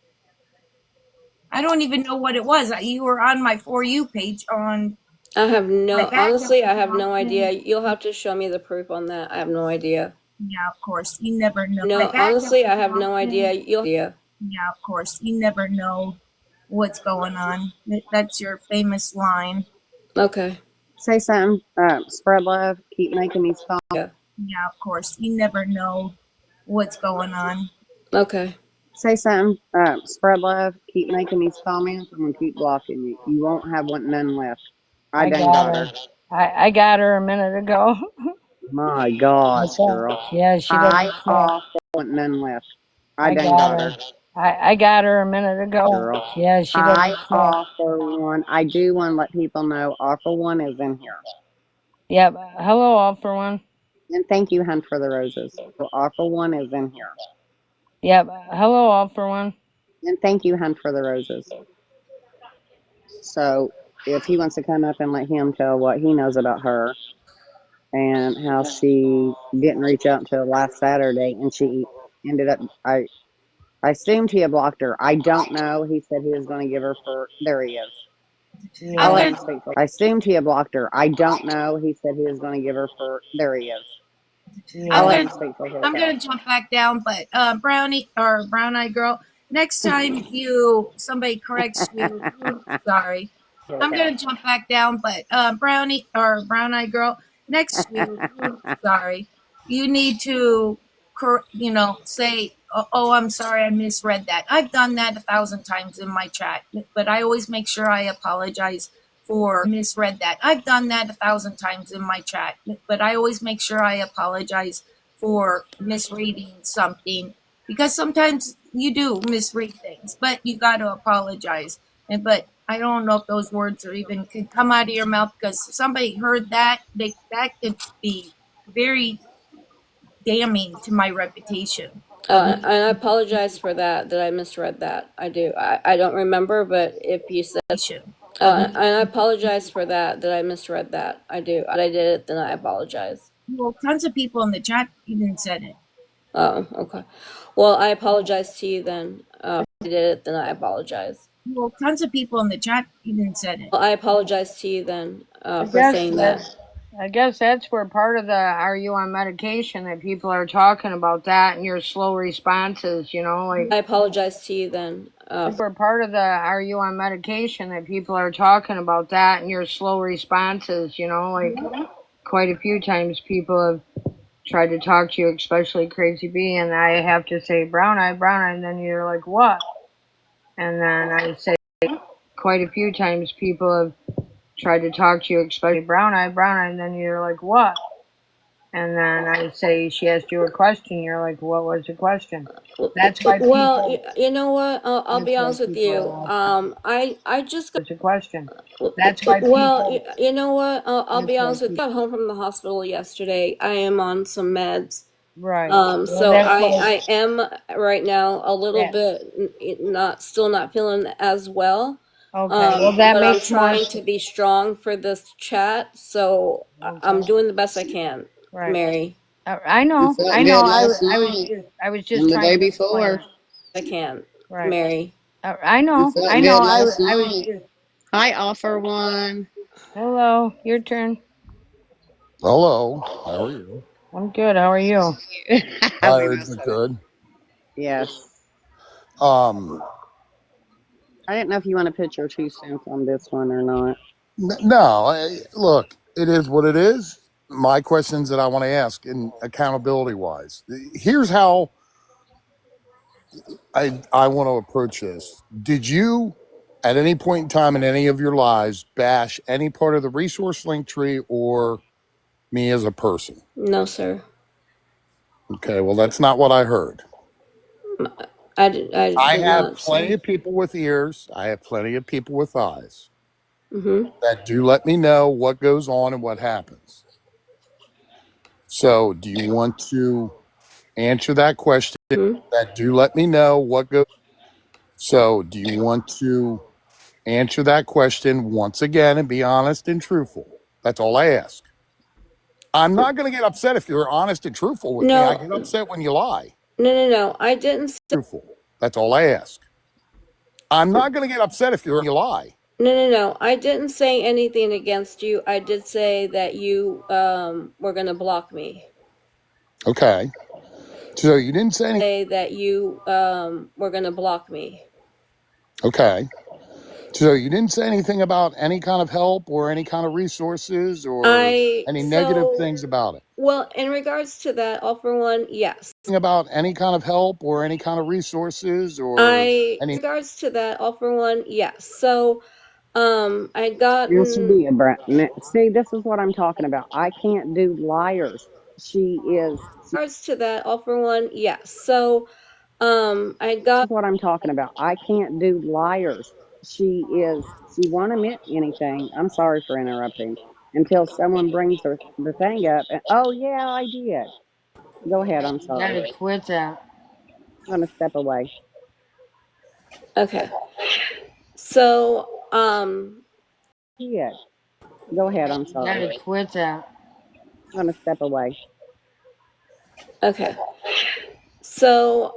I don't even know what it was. You were on my For You page on I have my no, backup honestly, I have account. no idea. You'll have to show me the proof on that. I have no idea. Yeah, of course. You never know. No, But that honestly, I goes have no on. idea. Yeah, of course. You never know what's going on. That's your famous line. Okay. Say something. Spread love. Keep making these phone. Yeah. Yeah, of course. You never know what's going on. Okay. Say something. Spread love. Keep making these comments. I'm gonna keep blocking you. You won't have none left. I done got her. I got her a minute ago. My gosh, What's that? girl. Yeah, she I doesn't. offer want none left. I I done got got her. her. I got her a minute ago. Girl. Yeah, she I doesn't. offer one. I do want to let people know offer one is in here. Yep. Hello, all for one. And thank you, Hunt, for the roses. So offer one is in here. Yep. Hello, all for one. And thank you, Hunt, for the roses. So if he wants to come up and let him tell what he knows about her and how she didn't reach out until last Saturday and she ended up I assumed he had blocked her. I don't know. He said he was going to give her for there he is. Yeah. I'll let him speak for I assumed he had blocked her. I don't know. He said he was going to give her for there he is. I'll let him speak for I'm himself. gonna jump back down, but Brownie or Brown Eye Girl, next time somebody corrects you, oops, sorry. I'm gonna jump back down, but Brownie or Brown Eye Girl, next oops, sorry. You need to say, oh, I'm sorry, I misread that. I've done that 1,000 times in my chat, but I always make sure I apologize for misread that. I've done that 1,000 times in my chat, but I always make sure I apologize for misreading something because sometimes you do misread things, but you got to apologize. But I don't know if those words are even could come out of your mouth because if somebody heard that, that could be very damning to my reputation. And I apologize for that I misread that. I do. I don't remember, but if you said, and I apologize for that I misread that. I do. I did it, then I apologize. Well, tons of people in the chat even said it. Oh, okay. Well, I apologize to you then. I did it, then I apologize. Well, tons of people in the chat even said it. Well, I apologize to you then for guess saying that. I guess that's where part of the are you on medication that people are talking about that and your slow responses, like I apologize to you then. where part of the are you on medication that people are talking about that and your slow responses, like quite a few times people have tried to talk to you, especially Crazy B, and I have to say brown eye, and then you're like, what? And then I say quite a few times people have tried to talk to you, especially brown eye, and then you're like, what? And then I say she asked you a question, you're like, what was the question? That's why people. Well, you know what? I'll be honest with you. I just got a question. That's why people. well, you know what? I'll be honest with you. I got home from the hospital yesterday. I am on some meds. Right. So I am right now a little bit still not feeling as well. Okay. Well, that but makes I'm trying to be strong for this chat, so I'm doing the best I can, Right. Mary. I know. You felt I know. good last night I was just and the trying day to explain before. it. I can, Right. Mary. I You know. felt I good know. last I was night. just. I offer one. Hello, your turn. Hello, how are you? I'm good. How are you? We Tired missed but it. good. Yes. Um, I didn't know if you want to put your 2 cents on this one or not. no, look, it is what it is. My questions that I want to ask, in accountability wise, here's how I want to approach this. Did you, at any point in time in any of your lives, bash any part of the resource link tree or me as a person? No, sir. Okay, well, that's not what I heard. I did have not plenty say. of people with ears. I have plenty of people with eyes Mm-hmm. that do let me know what goes on and what happens. So, do you want to answer that question? Mm-hmm. That do let me know what goes. So, do you want to answer that question once again and be honest and truthful? That's all I ask. I'm not going to get upset if you're honest and truthful with me. I get upset when you lie. No. I didn't say. Truthful. That's all I ask. I'm not going to get upset if you lie. No. I didn't say anything against you. I did say that you were going to block me. Okay. So you didn't say anything. Say that you were going to block me. Okay. So you didn't say anything about any kind of help or any kind of resources or any negative things about it. Well, in regards to that, all for one, yes. About any kind of help or any kind of resources or any. In regards to that, all for one, yes. So, I had Yes, gotten be See, this is what I'm talking about. I can't do liars. She is. regards to that, all for one, yes. So, I had This got is what I'm talking about. I can't do liars. She is. She won't admit anything. I'm sorry for interrupting. Until someone brings the thing up. And, oh yeah, I did. Go ahead. I'm You sorry. gotta quit that. I'm gonna step away. okay. So, Did. Go ahead. I'm You sorry. gotta quit that. I'm gonna step away. okay. So,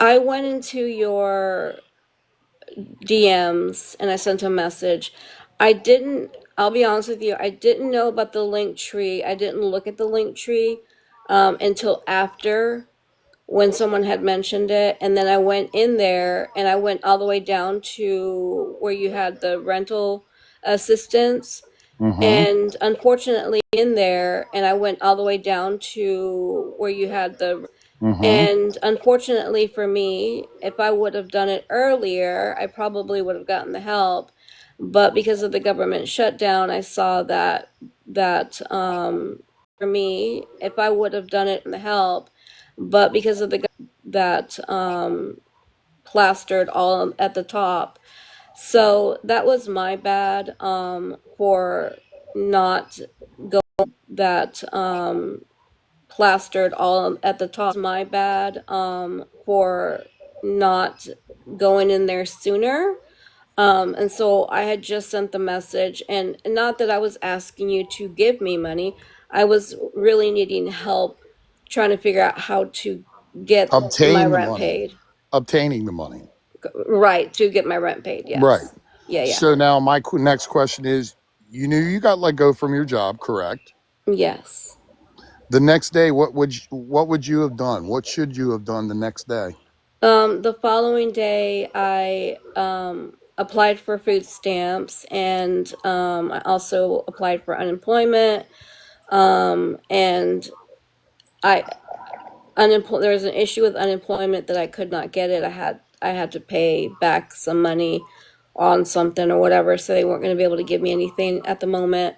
I went into your DMs and I sent a message. I'll be honest with you, I didn't know about the link tree. I didn't look at the link tree until after when someone had mentioned it. And then I went in there and I went all the way down to where you had the rental assistance. And unfortunately, in there, and I went all the way down to where you had the and unfortunately for me, if I would have done it earlier, I probably would have gotten the help. But because of the government shutdown, I saw that for me, if I would have done it in the help, but because of the that plastered all at the top. So that was my bad for not going that plastered all at the top. My bad for not going in there sooner. And so I had just sent the message, and not that I was asking you to give me money. I was really needing help trying to figure out how to get my Obtain the rent money. paid. Obtaining the money. Right, to get my rent paid. Yes. Right. Yeah, yeah. So now my next question is, you knew you got let go from your job, correct? Yes. The next day, what would you have done? What should you have done the next day? The following day, I applied for food stamps, and I also applied for unemployment. And I there was an issue with unemployment that I could not get it. I had to pay back some money on something or whatever, so they weren't going to be able to give me anything at the moment.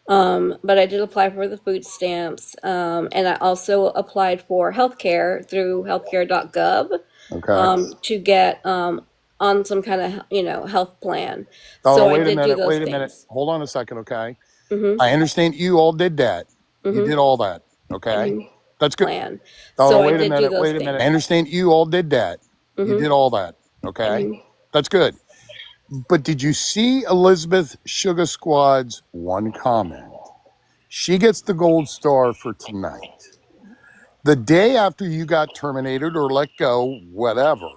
But I did apply for the food stamps, and I also applied for healthcare through healthcare.gov Okay. to get on some kind of health plan. Oh, So I wait a did do minute. those Wait a minute. things. Hold on a second, okay? Mm-hmm. I understand you all did that. You Mm-hmm. did all that, okay? Mm-hmm. That's good. Plan. Oh, So I wait a did do minute. those Wait a minute. I things. understand you all did that. You Mm-hmm. did all that, okay? Mm-hmm. That's good. But did you see Elizabeth Sugar Squad's one comment? She gets the gold star for tonight. The day after you got terminated or let go, whatever,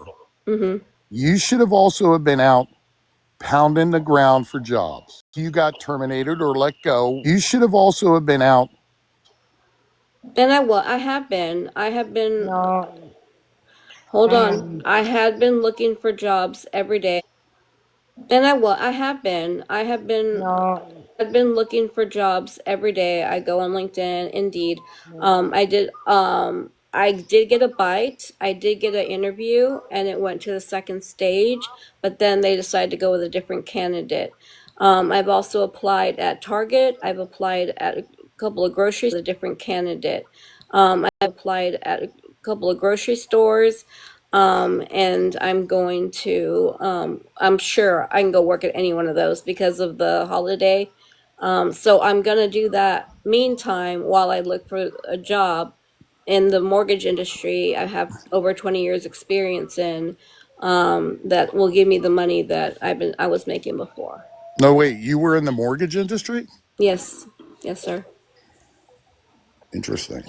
Mm-hmm. you should have also been out pounding the ground for jobs. You got terminated or let go. You should have also been out. And I have been. I have been. No. Hold on. I had been looking for jobs every day. And I have been. No. I've been looking for jobs every day. I go on LinkedIn, Indeed. I did get a bite. I did get an interview and it went to the second stage, but then they decided to go with a different candidate. I've also applied at Target. I've applied at a couple of groceries, a different candidate. I applied at a couple of grocery stores. And I'm going to, I'm sure I can go work at any one of those because of the holiday. So I'm going to do that meantime while I look for a job in the mortgage industry. I have over 20 years experience in, that will give me the money that I was making before. No, wait, you were in the mortgage industry? Yes. Yes, sir. Interesting.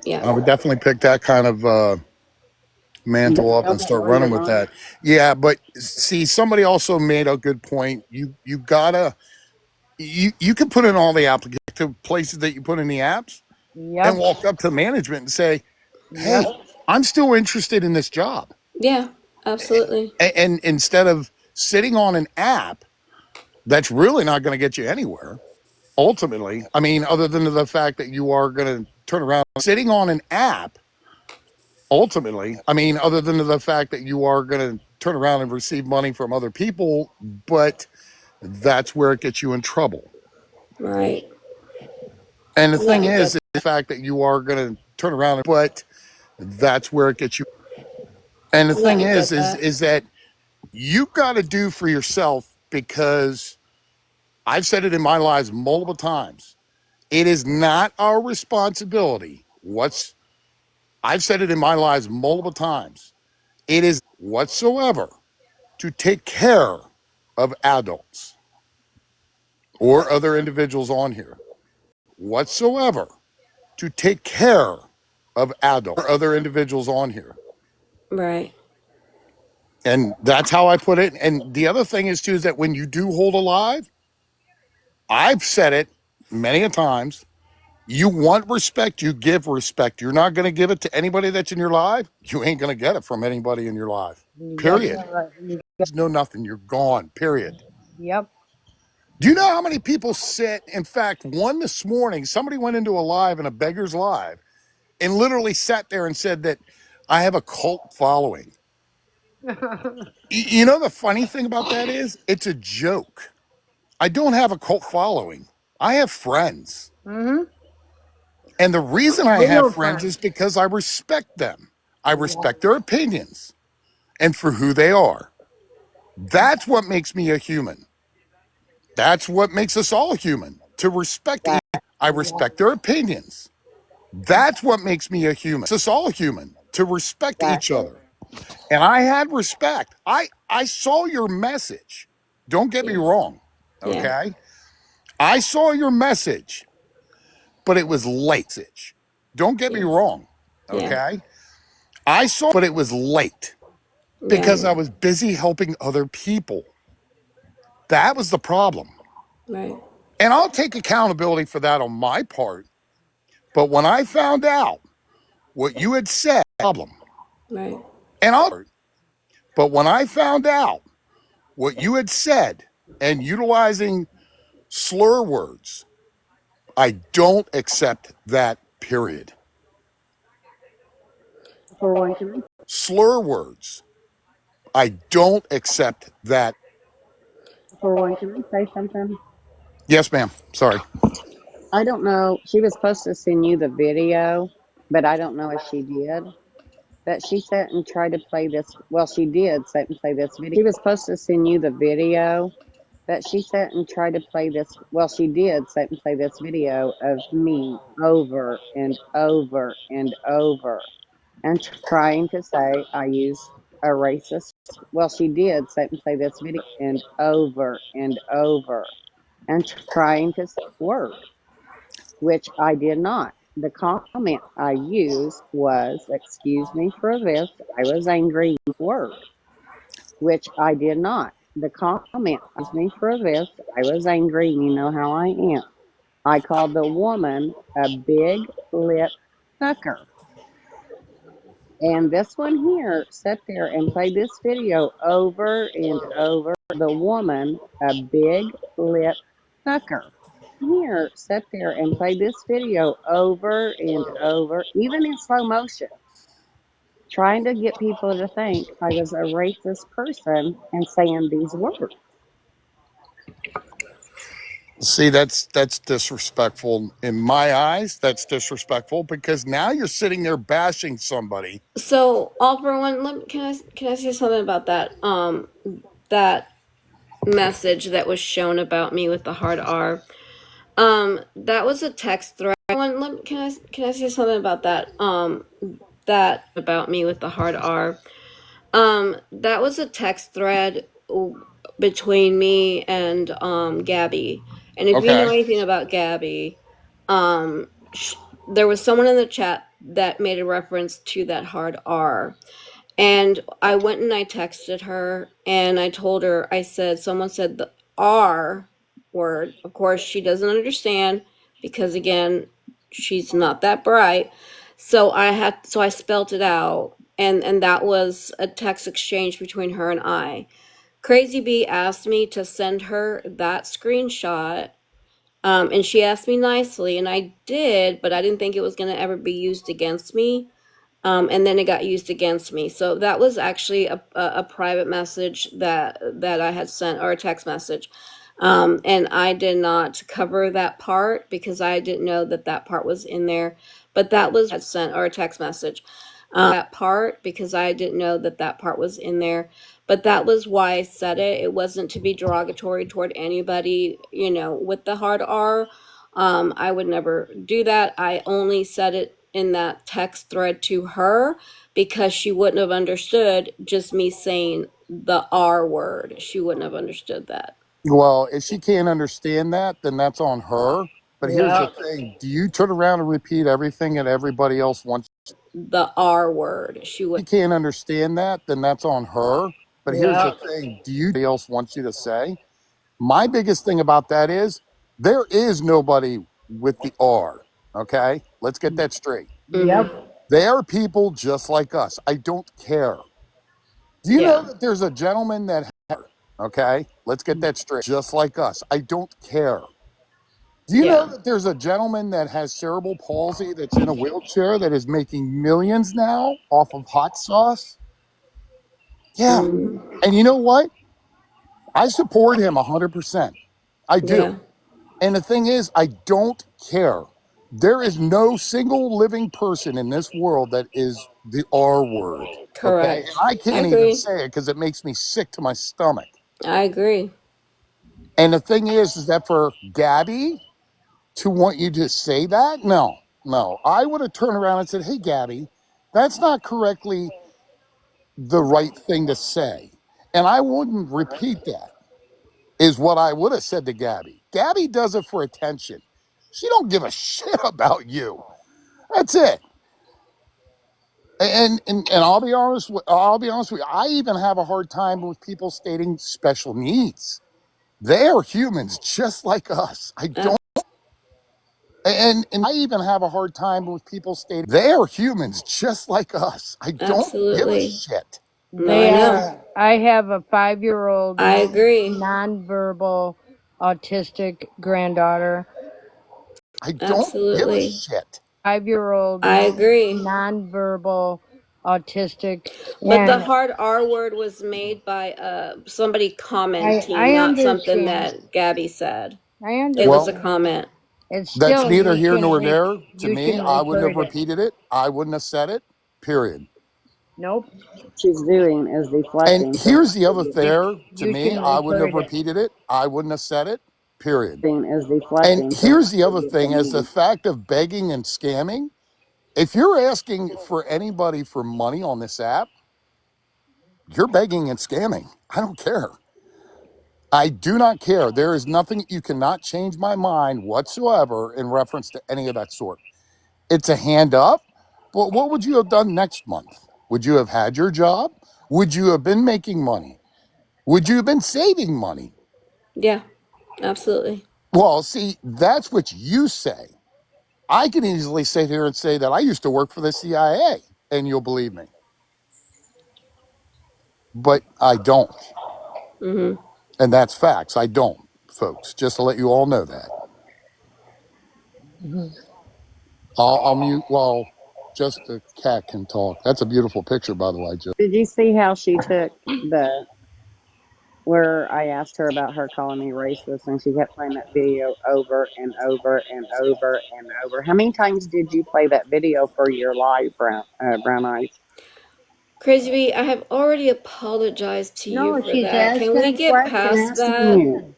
Yeah. I would definitely pick that kind of mantle up and Doesn't start run running your with mind. that. Yeah, but see, somebody also made a good point. You gotta you can put in all the applicative places that you put in the apps, Yep. and walk up to management and say, Yep. hey, I'm still interested in this job. Yeah, absolutely. And instead of sitting on an app that's really not going to get you anywhere, ultimately, I mean, other than the fact that you are going to turn around sitting on an app, ultimately, I mean, other than the fact that you are going to turn around and receive money from other people, but that's where it gets you in trouble. Right. And the Yeah, thing I get. is, the fact that you are going to turn around, but that's where it gets you. And the Yeah, thing I get that. is that you got to do for yourself, because I've said it in my lives multiple times. It is not our responsibility. I've said it in my lives multiple times. It is whatsoever to take care of adults or other individuals on here. Whatsoever to take care of adults or other individuals on here. Right. And that's how I put it. And the other thing is too, is that when you do hold a live, I've said it many a times. You want respect, you give respect. You're not going to give it to anybody that's in your life. You ain't going to get it from anybody in your life. You Period. definitely right. There's no nothing. You're gone. Period. Yep. Do you know how many people sit? In fact, one this morning, somebody went into a live in a beggar's live and literally sat there and said that I have a cult following. You know, the funny thing about that is it's a joke. I don't have a cult following. I have friends. Mm-hmm. And the reason I have Real friends friends. is because I respect them. I Yep. respect their opinions and for who they are. That's what makes me a human. That's what makes us all human, to respect. I respect their opinions. That's what makes me a human. It's us all human, to respect each other. And I had respect. I saw your message. Don't get me Yeah. wrong. Yeah. Okay. I saw your message, but it was late. Don't get me Yeah. wrong. Yeah. Okay. I saw, but it was late Yeah. because I was busy helping other people. That was the problem. Right. And I'll take accountability for that on my part. But when I found out what you had said, problem. Right. And but when I found out what you had said and utilizing slur words, I don't accept that, period. For one, can Slur words. I don't accept that. For one, can I say something? Yes, ma'am. Sorry. I don't know. She was supposed to send you the video, but I don't know if she did. But she sat and tried to play this. Well, she did sit and play this video. She was supposed to send you the video, but she sat and tried to play this. Well, she did sit and play this video of me over and over and over and trying to say I use a racist. Well, she did sit and play this video and over and trying to say word, which I did not. The comment I used was, excuse me for this, I was angry word, which I did not. The comment, excuse me for this, I was angry, you know how I am. I called the woman a big lip sucker. And this one here sat there and played this video over and over. The woman a big lip sucker. Here sat there and played this video over and over, even in slow motion, trying to get people to think I was a racist person and saying these words. See, that's disrespectful in my eyes. That's disrespectful because now you're sitting there bashing somebody. So, all for one, can I say something about that? That message that was shown about me with the hard R. That was a text thread. Can I say something about that? That about me with the hard R. That was a text thread between me and Gabby. And if you know Okay. anything about Gabby, there was someone in the chat that made a reference to that hard R. And I went and I texted her and I told her, I said, someone said the R word. Of course, she doesn't understand because, again, she's not that bright. So I spelled it out, and that was a text exchange between her and I. Crazy Bee asked me to send her that screenshot. And she asked me nicely, and I did, but I didn't think it was going to ever be used against me. And then it got used against me. So that was actually a private message that I had sent, or a text message. And I did not cover that part because I didn't know that that part was in there. But that was had sent, or a text message. That part because I didn't know that that part was in there. But that was why I said it. It wasn't to be derogatory toward anybody, with the hard R. I would never do that. I only said it in that text thread to her because she wouldn't have understood just me saying the R word. She wouldn't have understood that. Well, if she can't understand that, then that's on her. But here's the thing: do you turn around and repeat everything that everybody else wants? The R word. She would. If she can't understand that, then that's on her. But here's the thing: do you else wants you to say? My biggest thing about that is there is nobody with the R. Okay, let's get that straight. Mhm. They are people just like us. I don't care. Do you know that there's a gentleman that, okay, let's get that straight, just like us. I don't care. Do you know that there's a gentleman that has cerebral palsy that's in a wheelchair that is making millions now off of hot sauce? Yeah. Mhm. And you know what? I support him 100%. I do. Yeah. And the thing is, I don't care. There is no single living person in this world that is the R word. Okay. And Correct. I I can't even agree. say it because it makes me sick to my stomach. I agree. And the thing is that for Gabby to want you to say that, no. I would have turned around and said, hey, Gabby, that's not correctly the right thing to say. And I wouldn't repeat that, is what I would have said to Gabby. Gabby does it for attention. She don't give a shit about you. That's it. And I'll be honest with you. I even have a hard time with people stating special needs. They are humans just like us. I don't. And I even have a hard time with people stating they are humans just like us. I don't give a Absolutely. shit. No, They I know. are. I have a 5-year-old I agree. nonverbal autistic granddaughter. I don't give a Absolutely. shit. 5-year-old I agree. nonverbal autistic, But the and hard R word was made by somebody commenting, I not something understand. that Gabby said. I It was Well, a understand. comment. It's that's still neither here nor there. To you me, shouldn't I wouldn't have repeat it. repeated it. I wouldn't have said it. Period. Nope. She's doing is And deflecting from here's the other there. To You me, shouldn't I wouldn't have repeat it. repeated it. I wouldn't have said it. Period. is And deflecting from here's the other the thing: as the me. fact of begging and scamming. If you're asking for anybody for money on this app, you're begging and scamming. I don't care. I do not care. There is nothing, you cannot change my mind whatsoever in reference to any of that sort. It's a hand up. But what would you have done next month? Would you have had your job? Would you have been making money? Would you have been saving money? Yeah, absolutely. Well, see, that's what you say. I can easily sit here and say that I used to work for the CIA, and you'll believe me. But I don't. Mhm. And that's facts. I don't, folks, just to let you all know that. I'll mute while just the cat can talk. That's a beautiful picture, by the way, Joe. Did you see how she took the where I asked her about her calling me racist and she kept playing that video over and over and over and over? How many times did you play that video for your live, Brown Eyes? Crazy Bee, I have already apologized to you No, for she's that. Can we asking get I'm past questions. asking that? you.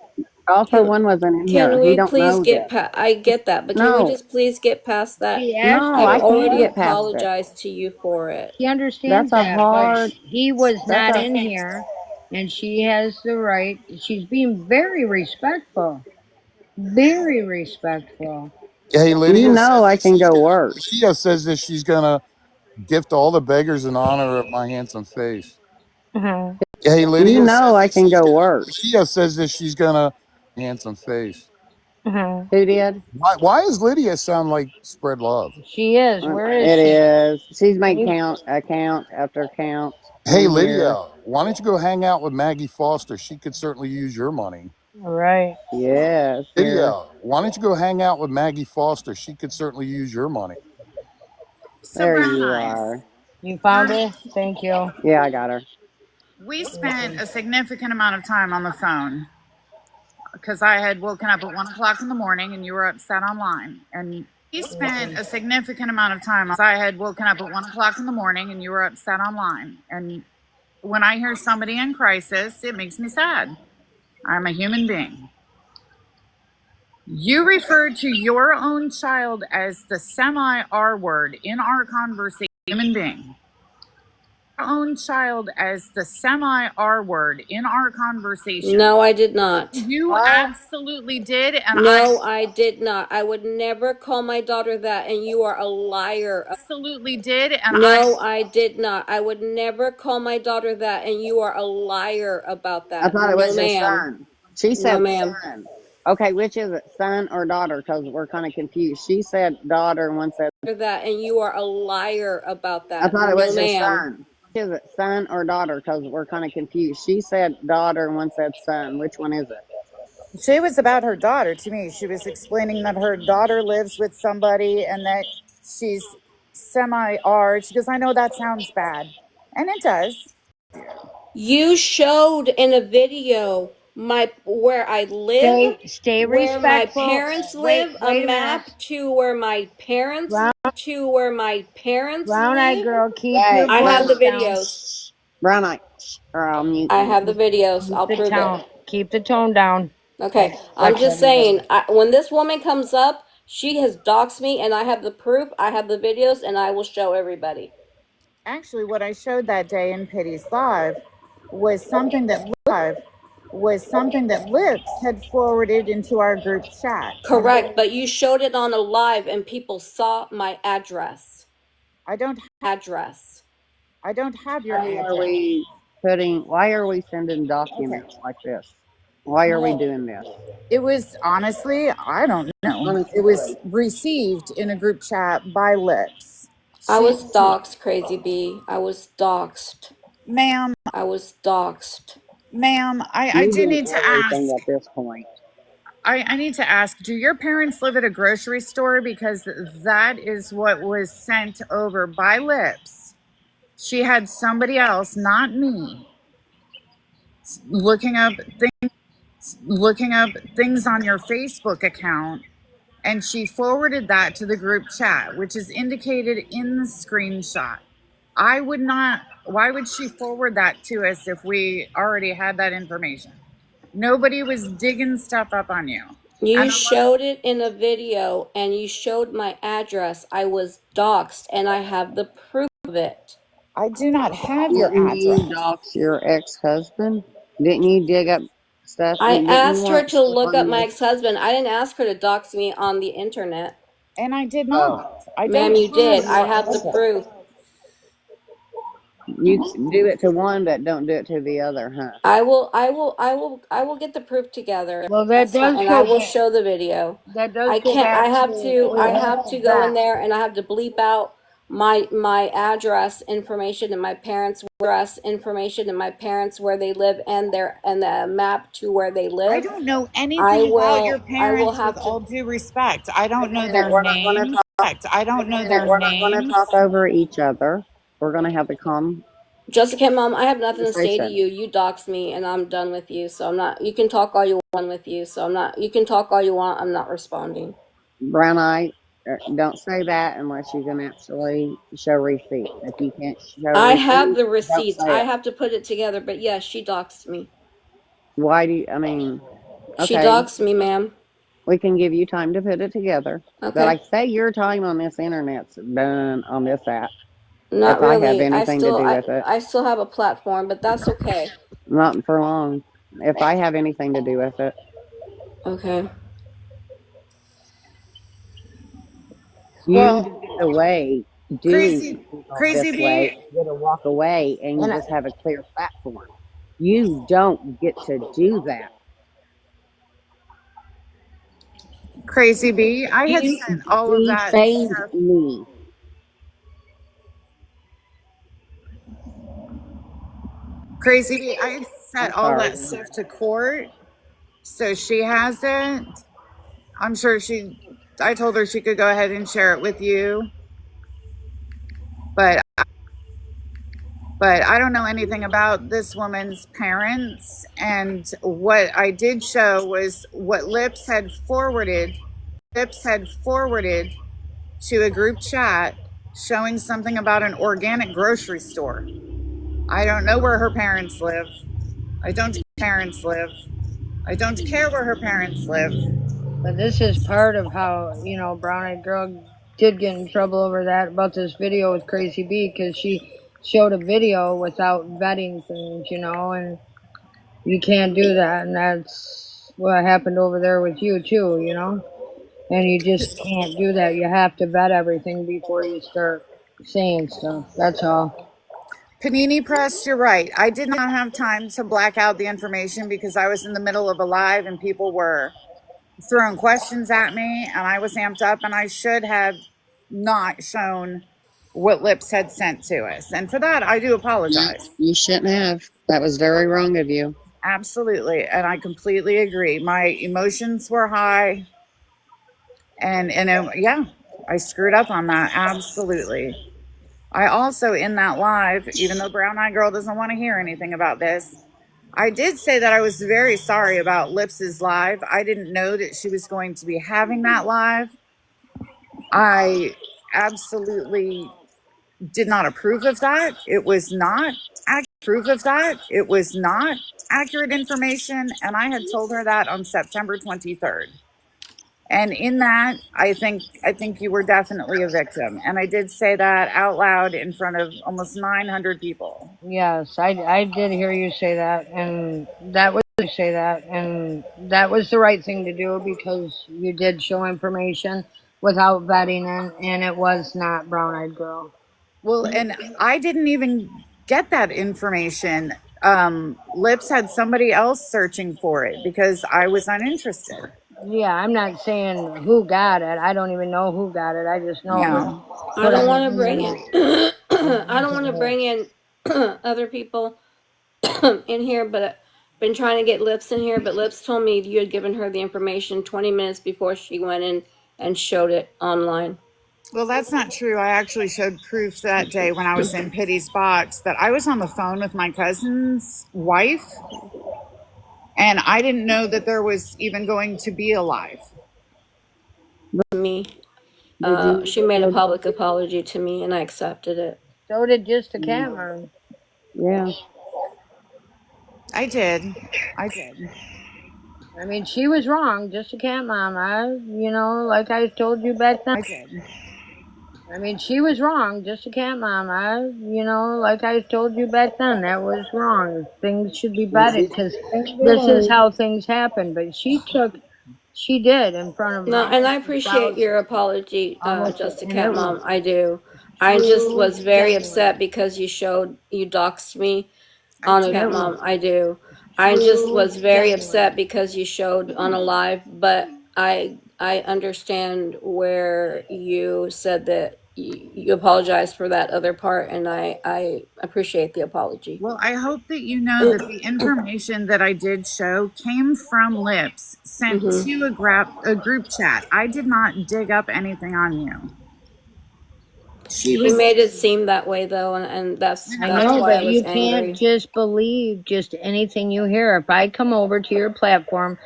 Author Can one wasn't in can here. He we don't please know get this. past? I get that, but can we No, just please get past that? She asked no, I've I you a can't already get past it. apologized to you for it. She That's understands a that, but hard. he was That's not a. in here, and she has the right. She's being very respectful. Very respectful. Hey, You Lydia know, says I that can go worse. she's gonna gift all the beggars in honor of my handsome face. Uh-huh. Hey, You Lydia know, says I that can go worse. Lydia says that she's gonna handsome face. Who did? Why does Lydia sound like spread love? She is. Where is It she? is. She's Can made you? account after account Hey, in Lydia, here. why don't you go hang out with Maggie Foster? She could certainly use your money. Right. Yes, Lydia, here. why don't you go hang out with Maggie Foster? She could certainly use your money. So There Brown you Eyes, are. You found her? Thank you. Yeah, I got her. we spent a significant amount of time on the phone because I had woken up at 1 o'clock in the morning and you were upset online. And we spent a significant amount of time. I had woken up at 1 o'clock in the morning and you were upset online. And when I hear somebody in crisis, it makes me sad. I'm a human being. You referred to your own child as the semi R word in our conversation. Human being. Your own child as the semi R word in our conversation. No, I did not. You absolutely did, and No, I did not. I would never call my daughter that, and you are a liar. Absolutely did, and No, I did not. I would never call my daughter that, and you are a liar about I that. thought it No, was your ma'am. son. She No, said ma'am. son. Okay, which is it, son or daughter? Because we're kind of confused. She said daughter and one said. That, and you are a liar about I that. thought it No, was your ma'am. son. Is it son or daughter? Because we're kind of confused. She said daughter and one said son. Which one is it? She was about her daughter to me. She was explaining that her daughter lives with somebody and that she's semi R. She goes, I know that sounds bad. And it does. You showed in a video where I live, Stay where my respectful. parents Wait, live, a wait a minute. map to where my parents Brown eyed live. girl, keep Hey, your I have voice the down. videos. Brown eye. Or I'll mute I you. have the videos. Keep I'll the prove it. tone. Keep the tone down. Okay, I'm Watch just everybody. saying, when this woman comes up, she has doxed me, and I have the proof, I have the videos, and I will show everybody. Actually, what I showed that day in Pity's Live was something that Lips had forwarded into our group chat. Correct, but you showed it on a live, and people saw my address. I don't have your Why are address. why are we sending documents like this? Why are we doing this? It was honestly, I don't know. It was Honestly, received in a group chat by Lips. I was doxxed, Crazy B. I was doxxed. Ma'am, I was doxxed. I you do do need to everything ask. at this point. I need to ask, do your parents live at a grocery store? Because that is what was sent over by Lips. She had somebody else, not me, looking up things on your Facebook account, and she forwarded that to the group chat, which is indicated in the screenshot. I would not, why would she forward that to us if we already had that information? Nobody was digging stuff up on you. You showed it in a video, and you showed my address. I was doxxed, and I have the proof of it. I do not have your Didn't you address. dox your ex-husband? Didn't you dig up stuff? I Didn't you asked her want to stuff look on up my your? ex-husband. I didn't ask her to dox me on the internet. And I did Oh, not. I Ma'am, don't you have did. I your have the address. proof. you do it to one, but don't do it to the other, huh? I will get the proof together. Well, that That's fine, does and I go will back. show the video. That does I go can't. back to I what have to happened go in back. there, and I have to bleep out my address information and my parents' address information and my parents where they live and the map to where they live. I don't know anything about your I will parents with have all to. due respect. I don't know Minute, their we're not going to names. talk. I don't know their We're not going to names. talk over each other. We're going to have a Jessica, Mom, I have nothing to say to conversation. you. You doxed me, and I'm done with you. So I'm not. You can talk all you want with you. So I'm not. You can talk all you want. I'm not responding. Brown eye, don't say that unless you can actually show receipts. If you can't show I have receipts, the don't receipts. say I it. have to put it together. But yes, she doxed me. Why do you, I mean, She okay, doxed me, ma'am. we can give you time to put it together. But Okay. I say your time on this internet's done on this app. Not If I have really. anything to do with it, I still have a platform, but that's okay. not for long. If I have anything to do with it, Okay. you Well, do get away doing crazy, people crazy this way, bee. you get to walk away and you And just have a clear platform. You don't get to do that. Crazy B, I had sent all of that Defamed stuff. me. Crazy B, I had I'm sent all sorry. that stuff to court, so she has it. I'm sure I told her she could go ahead and share it with you, but I don't know anything about this woman's parents. And what I did show was what Lips had forwarded. Lips had forwarded to a group chat showing something about an organic grocery store. I don't know where her parents live. I don't parents live. I don't care where her parents live. But this is part of how, Brown Eyed Girl did get in trouble over that, about this video with Crazy B, because she showed a video without vetting things, and you can't do that. And that's what happened over there with you, too, And you just can't do that. You have to vet everything before you start saying stuff. That's all. Panini Press, you're right. I did not have time to black out the information because I was in the middle of a live and people were throwing questions at me and I was amped up, and I should have not shown what Lips had sent to us. And for that, I do apologize. You shouldn't have. That was very wrong of you. Absolutely. And I completely agree. My emotions were high. And yeah, I screwed up on that. Absolutely. I also, in that live, even though Brown Eyed Girl doesn't want to hear anything about this, I did say that I was very sorry about Lips's live. I didn't know that she was going to be having that live. I absolutely did not approve of that. It was not accurate information, and I had told her that on September 23rd. And in that, I think you were definitely a victim. And I did say that out loud in front of almost 900 people. Yes, I did hear you say that, and that was the right thing to do, because you did show information without vetting it, and it was not Brown Eyed Girl. Well, and I didn't even get that information. Lips had somebody else searching for it because I was uninterested. Yeah, I'm not saying who got it. I don't even know who got it. I just know it was. I don't want to bring in. I don't want to bring in other people in here, but I've been trying to get Lips in here. But Lips told me you had given her the information 20 minutes before she went in and showed it online. Well, that's not true. I actually showed proof that day when I was in Pity's box that I was on the phone with my cousin's wife, and I didn't know that there was even going to be a live. Me. She made a public apology to me, and I accepted it. So did Just a Cat Mom. Yeah. I did. I mean, she was wrong. Just a Cat Mom. Like I told you back then. I mean, she was wrong. Just a Cat Mom. Like I told you back then. That was wrong. Things should be vetted, because this is how things happen. But she did in front of. No, and I appreciate your apology, Just a Cat Mom. I do. I just was very upset because you doxed me on a Cat Mom. I do. I just was very upset because you showed on a live, but I understand where you said that you apologized for that other part, and I appreciate the apology. Well, I hope that you know that the information that I did show came from Lips, sent to a group chat. I did not dig up anything on you. He made it seem that way, though, and that's I know, why but I was you angry. can't just believe just anything you hear. If I come over to your platform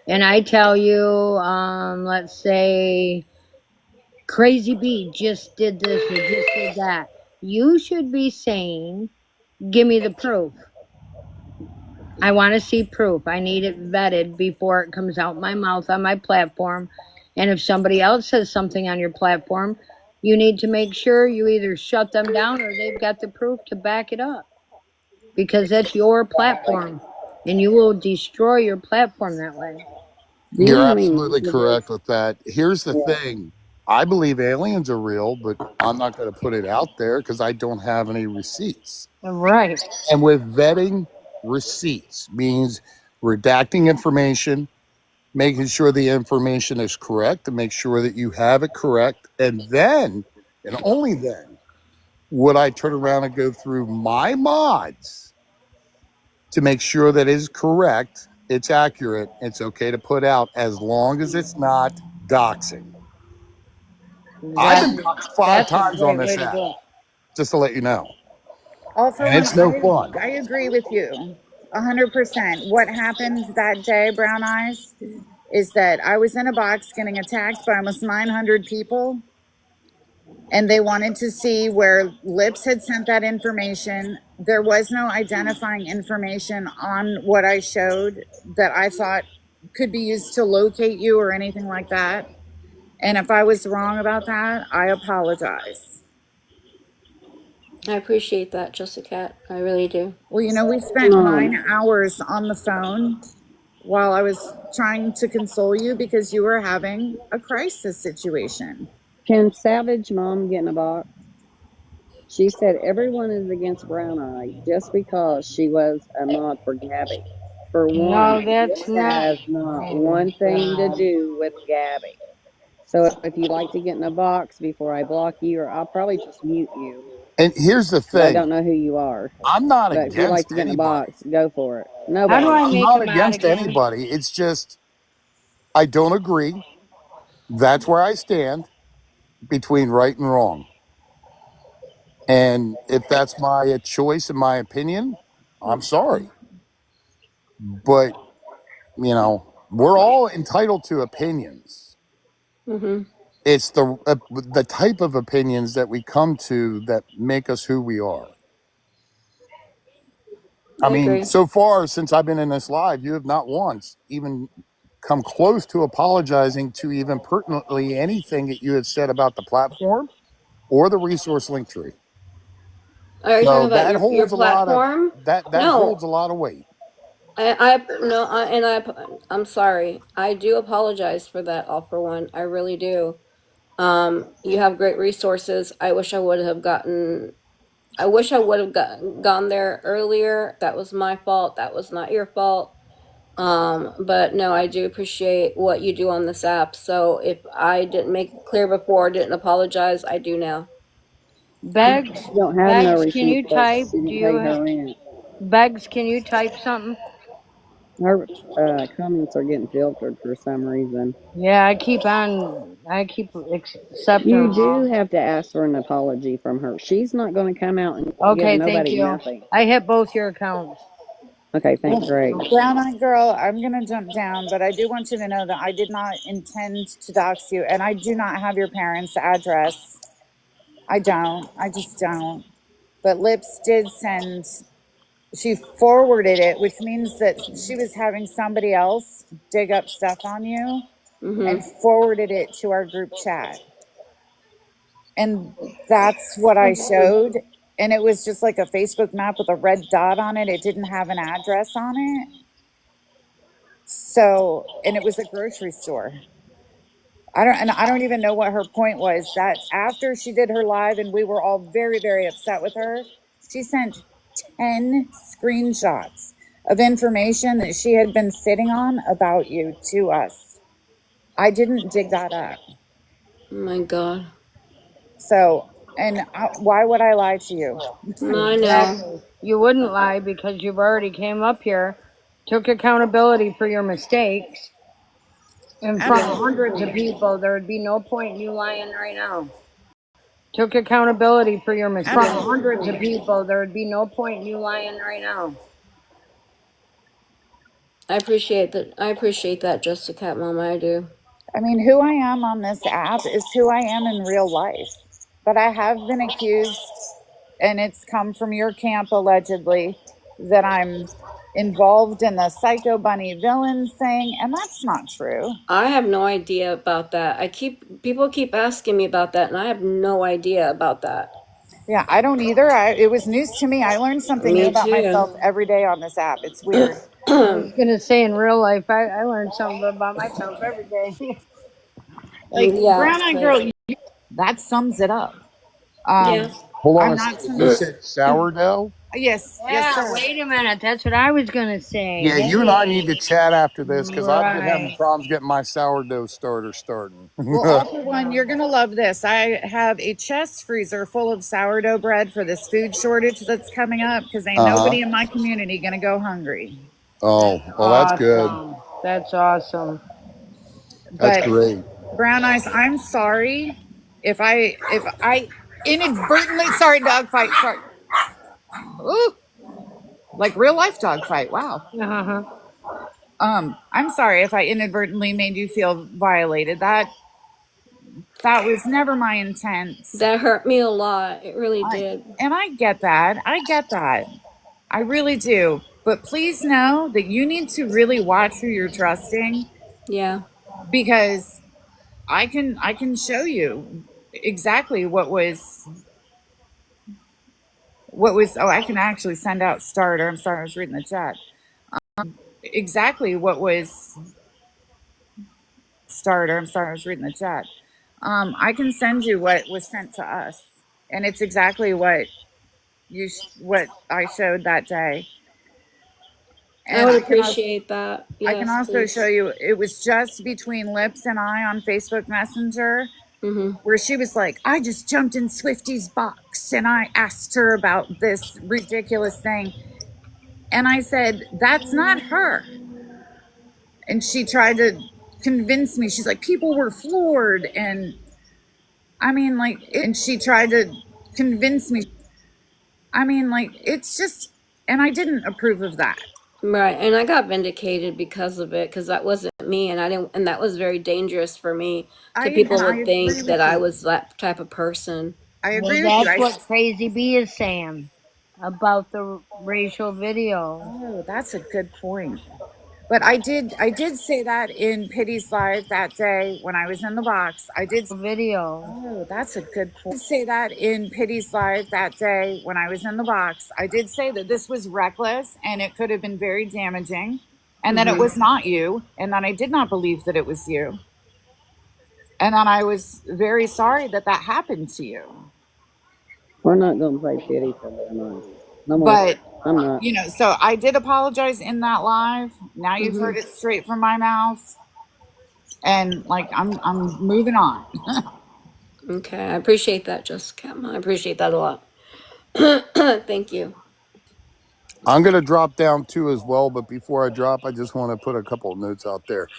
and I tell you, let's say, Crazy B just did this or just did that, you should be saying, give me the proof. I want to see proof. I need it vetted before it comes out my mouth on my platform. And if somebody else says something on your platform, you need to make sure you either shut them down or they've got the proof to back it up. Because that's your platform, and you will destroy your platform that way. You're absolutely correct with that. Here's the thing. I believe aliens are real, but I'm not going to put it out there because I don't have any receipts. Right. And with vetting, receipts means redacting information, making sure the information is correct, to make sure that you have it correct. And then, and only then, would I turn around and go through my mods to make sure that it is correct, it's accurate, it's okay to put out, as long as it's not doxing. I've been doxed 5 That's a times on great this way to app, do it. just to let you know. All for And one, it's no fun. I agree with you 100%. What happened that day, Brown Eyes, is that I was in a box getting attacked by almost 900 people, and they wanted to see where Lips had sent that information. There was no identifying information on what I showed that I thought could be used to locate you or anything like that. And if I was wrong about that, I apologize. I appreciate that, Jessica. I really do. Well, we spent 9 hours on the phone while I was trying to console you because you were having a crisis situation. Can Savage Mom get in a box? She said everyone is against Brown Eye just because she was a mod for Gabby. For No, one, that's this not. has not Oh my one thing to God. do with Gabby. So if you'd like to get in a box before I block you, or I'll probably just mute you And here's the because I thing, don't know who you are. I'm not But if you'd like against to get in a anybody. box, go for it. How do Nobody. I I'm make not him out against again? anybody. It's just, I don't agree. That's where I stand between right and wrong. And if that's my choice and my opinion, I'm sorry. But, we're all entitled to opinions. Mm-hmm. It's the type of opinions that we come to that make us who we are. I I mean, agree. so far since I've been in this live, you have not once even come close to apologizing to even pertinently anything that you had said about the platform or the resource link tree. Are you talking So about that your holds a lot of platform? that No, holds a lot of weight. I no, I'm sorry. I do apologize for that. All for one, I really do. You have great resources. I wish I would have gotten. I wish I would have gone there earlier. That was my fault. That was not your fault. But no, I do appreciate what you do on this app. So if I didn't make it clear before, didn't apologize, I do now. Begs, She don't have no Begs, can receipt you because type? she Do didn't pay you, her rent. Begs, can you type something? Her comments are getting filtered for some reason. Yeah, I keep accepting You them do all. have to ask for an apology from her. She's not going to come out and give Okay, thank nobody you. nothing. I hit both your accounts. Okay, Well, thanks, Greg. Brown Eyed Girl, I'm going to jump down, but I do want you to know that I did not intend to dox you, and I do not have your parents' address. I don't. I just don't. But Lips did send, she forwarded it, which means that she was having somebody else dig up stuff on you and Mm-hmm. forwarded it to our group chat. And that's what I showed. And it was just like a Facebook map with a red dot on it. It didn't have an address on it. So, and it was a grocery store. I don't even know what her point was. That after she did her live and we were all very, very upset with her, she sent 10 screenshots of information that she had been sitting on about you to us. I didn't dig that up. Oh my God. So, and why would I lie to you? I know. Exactly. You wouldn't lie because you've already came up here, took accountability for your mistakes in front of hundreds of Absolutely. people. There would be no point in you lying right now. Took accountability for your mistakes in front of hundreds of Absolutely. people. There would be no point in you lying right now. I appreciate that. I appreciate that, Just a Cat Mama. I do. I mean, who I am on this app is who I am in real life. But I have been accused, and it's come from your camp allegedly, that I'm involved in the Psycho Bunny villain thing, and that's not true. I have no idea about that. People keep asking me about that, and I have no idea about that. Yeah, I don't either. It was news to me. I learn something new Me about too. myself every day on this app. It's weird. I was gonna say in real life, I learned something about myself every day. Like Yeah, Brown Eyed but Girl, that sums it up. yeah. Um, Hold on I'm a not second. You some. said sourdough? Yes, yes, Yeah, sir. wait a minute. That's what I was gonna say. Yeah, you and I need to Hey, chat after this because I've been having right. problems getting my sourdough starter starting. Well, all for one, you're going to love this. I have a chest freezer full of sourdough bread for this food shortage that's coming up because ain't Uh huh. nobody in my community going to go hungry. Oh, That's well, that's good. awesome. That's awesome. That's But great. Brown Eyes, I'm sorry if I inadvertently, sorry, dog fight, sorry. Ooh, like real life dog fight. Wow. Uh-huh. I'm sorry if I inadvertently made you feel violated. That was never my intent. That hurt me a lot. It really I did. and I get that. I get that. I really do. But please know that you need to really watch who you're trusting Yeah. because I can show you exactly what was oh, I can actually send out starter. I'm sorry, I was reading the chat. Exactly what was starter. I'm sorry, I was reading the chat. I can send you what was sent to us, and it's exactly what I showed that day. I And would I can also appreciate that. I can Yes, also show please. you it was just between Lips and I on Facebook Messenger Mhm. where she was like, I just jumped in Swifty's box and I asked her about this ridiculous thing. And I said, that's not her. And she tried to convince me. She's like, people were floored. And I mean, like, and she tried to convince me. I mean, like, it's just, and I didn't approve of that. Right, and I got vindicated because of it, because that wasn't me, and I didn't, and that was very dangerous for me. To people I would agree think that with I you. was that type of person. I Well, agree with you. that's what Crazy B is saying about the racial video. Oh, that's a good point. But I did say that in Pity's live that day when I was in the box. I did. Video. Oh, that's a good point. I did say that in Pity's live that day when I was in the box. I did say that this was reckless and it could have been very damaging, and that it Mhm. was not you, and that I did not believe that it was you, and that I was very sorry that that happened to you. We're not going to play pity for Brown Eyes. No more. But I'm not. so I did apologize in that live. Now you've heard Mhm. it straight from my mouth, and like I'm moving on. Okay, I appreciate that, Jessica. I appreciate that a lot. Thank you. I'm going to drop down too as well. But before I drop, I just want to put a couple of notes out there.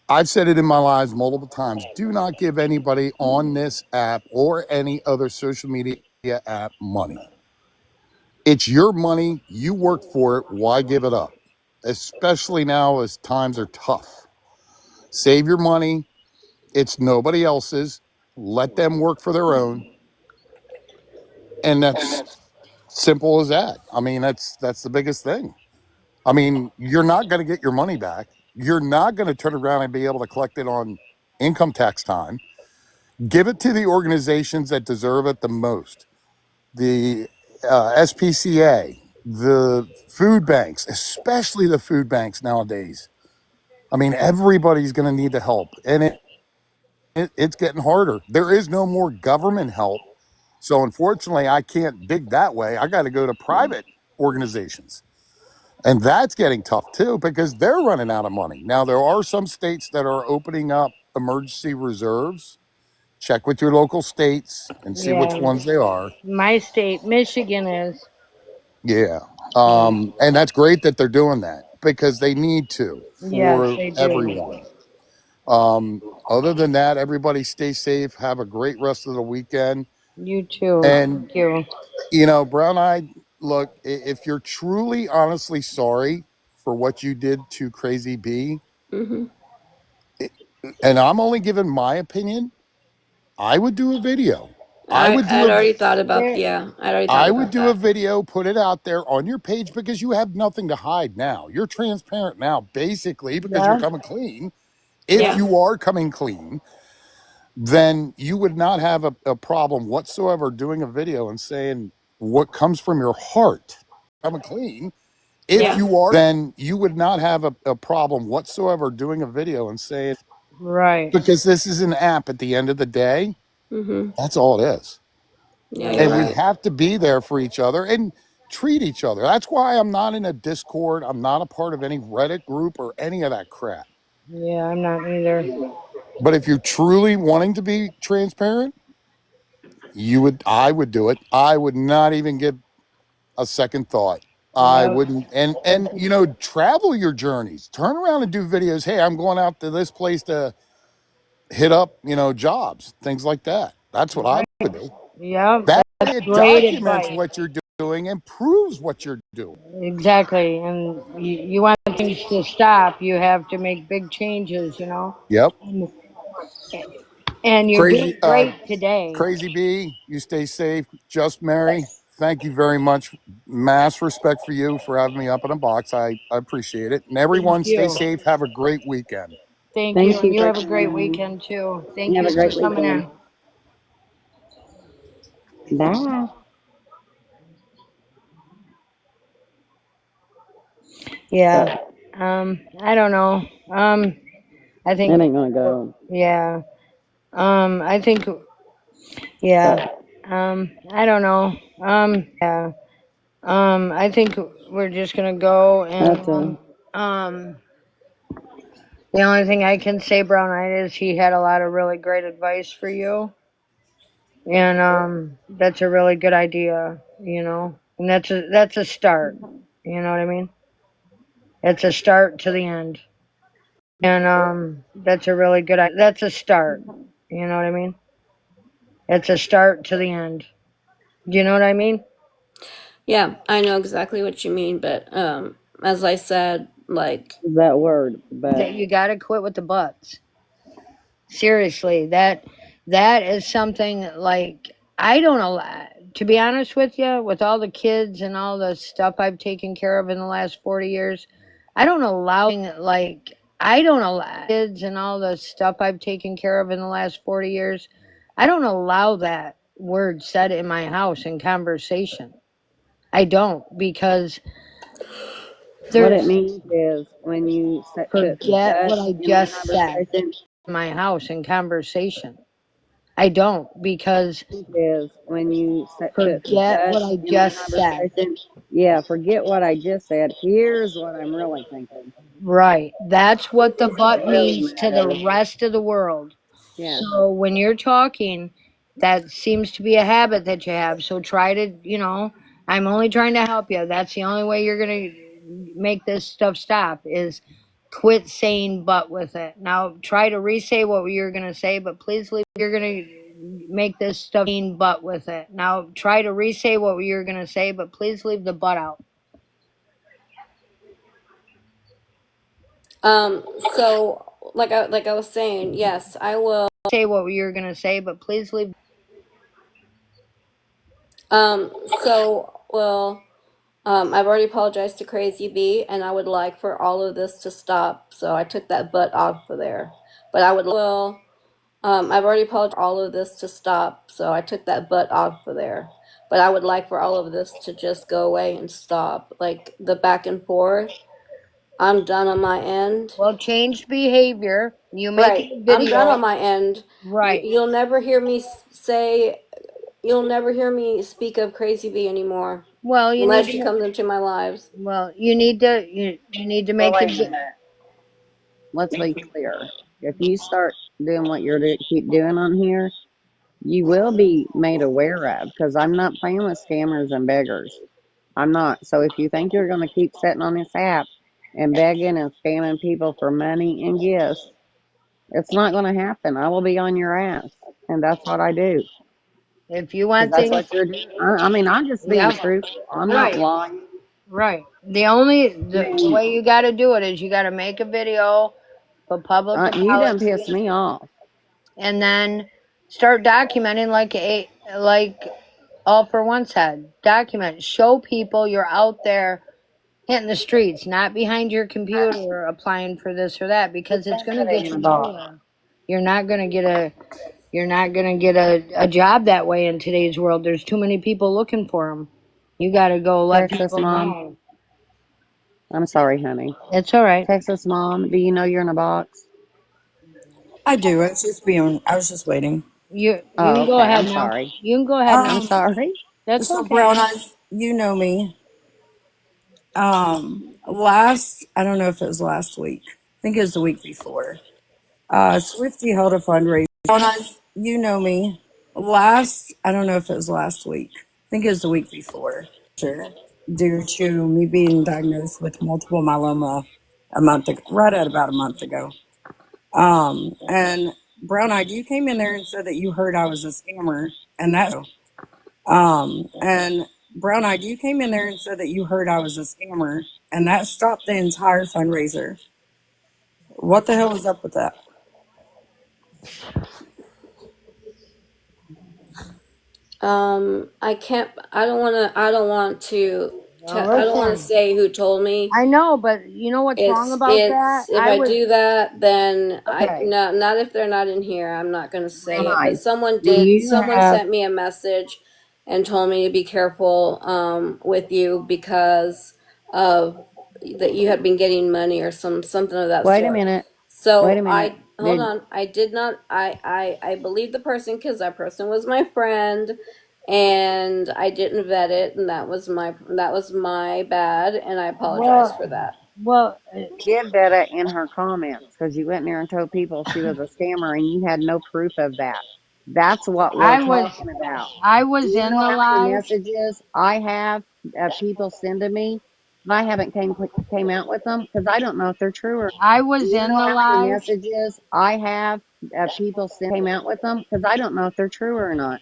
I've said it in my lives multiple times. Do not give anybody on this app or any other social media app money. It's your money. You work for it. Why give it up? Especially now as times are tough. Save your money. It's nobody else's. Let them work for their own. And that's simple as that. I mean, that's the biggest thing. I mean, you're not going to get your money back. You're not going to turn around and be able to collect it on income tax time. Give it to the organizations that deserve it the most. The SPCA, the food banks, especially the food banks nowadays. I mean, everybody's going to need the help, and it's getting harder. There is no more government help. So unfortunately, I can't dig that way. I got to go to private organizations. And that's getting tough too because they're running out of money. Now, there are some states that are opening up emergency reserves. Check with your local states and see which Yeah. ones they are. My state, Michigan, is. Yeah. Yeah. And that's great that they're doing that because they need to Yes, for they do. everyone. Other than that, everybody stay safe. Have a great rest of the weekend. You too. And, Thank you. Brown Eyed, look, if you're truly, honestly sorry for what you did to Crazy B, Mhm. and I'm only giving my opinion, I would do a video. I I would do I'd a already thought about, There, yeah, I'd already thought I would about do a that. video, put it out there on your page because you have nothing to hide now. You're transparent now, basically, because you're yeah, coming clean. If yeah, Yeah. you are coming clean, then you would not have a problem whatsoever doing a video and saying what comes from your heart. Coming clean. If Yeah. you are, then you would not have a problem whatsoever doing a video and saying, right. because this is an app at the end of the day. Mhm. That's all it is. Yeah, you're And Yeah. we right. have to be there for each other. And treat each other. That's why I'm not in a Discord. I'm not a part of any Reddit group or any of that crap. Yeah, I'm not either. But if you're truly wanting to be transparent, I would do it. I would not even give a second thought. I Yep. wouldn't. And travel your journeys. Turn around and do videos. Hey, I'm going out to this place to hit up, jobs, things like that. That's what I would do. Yep. That way That's it great documents advice. what you're doing and proves what you're doing. Exactly. And you want things to stop, you have to make big changes, Yep. And you're Crazy, doing great today. Crazy B, you stay safe. JustMary, thank you very much. Mass respect for you for having me up in a box. I appreciate it. And Thank everyone, stay you. safe. Have a great weekend. Thank you. Thank And you you for have a great sharing. weekend too. You Thank have you a for great coming weekend. in. Bye. Yeah. But I don't know. I it think, ain't gonna go. yeah. I think, yeah. But I don't know. Yeah. I think we're just gonna go that's and the only thing I can say, Brown Eyed, is he had a lot of really great advice for you, and that's a really good idea, and that's a start. You know what I mean? It's a start to the end, and that's a really good. That's a start. You know what I mean? It's a start to the end. Do you know what I mean? Yeah, I know exactly what you mean, but as I said, like, that word. That But you got to quit with the buts. Seriously, that is something like I don't allow. To be honest with you, with all the kids and all the stuff I've taken care of in the last 40 years, I don't allow kids and all the stuff I've taken care of in the last 40 years. I don't allow that word said in my house in conversation. I don't because what it there's means is when you put forget but what I in the just said conversation, in my house in conversation. I don't because is when you put forget but what I in the just said. conversation. Yeah, forget what I just said. Here's what I'm really thinking. Right. That's what the but Really means to matters. the rest of the world. Yeah. So when you're talking, that seems to be a habit that you have. So try to, I'm only trying to help you. That's the only way you're going to make this stuff stop is quit saying but with it. Now try to re-say what you're going to say, but please leave. You're going to make this stuff but with it. Now try to re-say what you're going to say, but please leave the but out. so like I was saying, yes, I will. Say what you're going to say, but please leave. So I've already apologized to Crazy B, and I would like for all of this to stop. So I took that butt off of there. But I've already apologized for all of this to stop. So I took that butt off of there. But I would like for all of this to just go away and stop. Like the back and forth. I'm done on my end. Well, changed behavior. You make Right. a I'm done on video. my end. Right. You'll never hear me say, you'll never hear me speak of Crazy B anymore. Well, you need Unless to. she comes into my lives. Well, you need to Well, make wait the. a minute. Let's be clear. If you start doing what you're keep doing on here, you will be made aware of because I'm not playing with scammers and beggars. I'm not. So if you think you're going to keep sitting on this app and begging and scamming people for money and gifts, it's not going to happen. I will be on your ass. And that's what I do If you because want that's things. what you're doing. I mean, I'm just being Yep. truthful. I'm not Right. lying. Right. I The mean, way you got to do it is you got to make a video for public you done pissed apology, me off. and then start documenting like All for One said. Document. Show people you're out there hitting the streets, not behind your computer applying for this or that, because it's going to get In a you box. nowhere. You're not going to get a job that way in today's world. There's too many people looking for them. You got to go let Texas people mom. know. I'm sorry, honey. It's all right. Texas mom, do you know you're in a box? I do. I was just waiting. You Oh, can go okay. ahead I'm now. sorry. You can go ahead now. I'm Um, sorry. That's so okay. you know me. Last, I don't know if it was last week. I think it was the week before. Swifty held a fundraiser. Browneyes, you know me. Last, I don't know if it was last week. I think it was the week before. Sure. Due to me being diagnosed with multiple myeloma a month ago, right at about a month ago. And Brown Eyed, you came in there and said that you heard I was a scammer, and that. And Brown Eyed, you came in there and said that you heard I was a scammer, and that stopped the entire fundraiser. What the hell was up with that? I can't. I don't want to. I don't want to. Well, I don't want to listen, say who told me. I know, but you know what's wrong about that? It's if I I was do that, then I Okay, no, not if they're not in here. I'm not going to Brown say it. But Eyes, someone do did. you Someone have sent me a message and told me to be careful with you because of that you had been getting money or something of that wait a sort. minute, wait a So minute. I hold Did on. I did not. I believed the person because that person was my friend, and I didn't vet it, and that was my bad, and I apologize well, for that. well. did Betta in her comments because you went in there and told people she was a scammer and you had no proof of that. That's what we're I was talking about. I Do was you in know the how many live. messages I have people send to me? And I haven't came out with them because I don't know if they're true or. I Do was you in know the how many live, messages I have people came out with them because I don't know if they're true or not,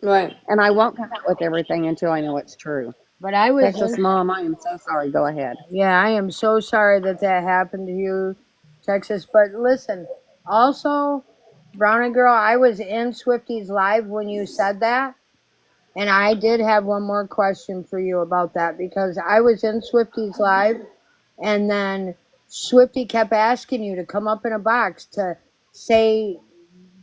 Right. and I won't come out with everything until I know it's true. but I was Texas in. mom, I am so sorry. Go ahead. Yeah, I am so sorry that that happened to you, Texas. But listen, also, Brownie girl, I was in Swifty's live when you said that, and I did have one more question for you about that because I was in Swifty's live, and then Swifty kept asking you to come up in a box to say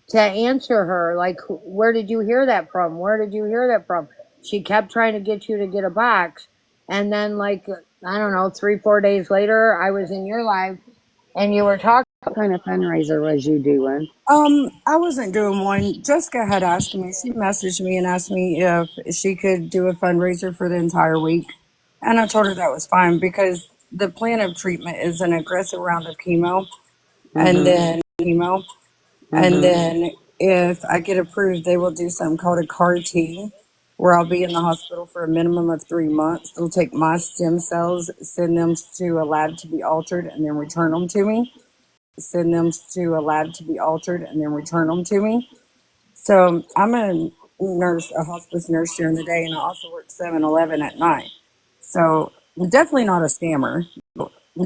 to answer her, like, where did you hear that from? Where did you hear that from? She kept trying to get you to get a box. And then, like, I don't know, 3, 4 days later, I was in your live and you were talking. What kind of fundraiser was you doing? I wasn't doing one. Jessica had asked me. She messaged me and asked me if she could do a fundraiser for the entire week, and I told her that was fine because the plan of treatment is an aggressive round of chemo, and Mm-hmm. Mm-hmm. then if I get approved, they will do something called a CAR T, where I'll be in the hospital for a minimum of 3 months. They'll take my stem cells, send them to a lab to be altered, and then return them to me. Return them to me. So I'm a nurse, a hospice nurse during the day, and I also work 7-Eleven at night. So I'm definitely not a scammer.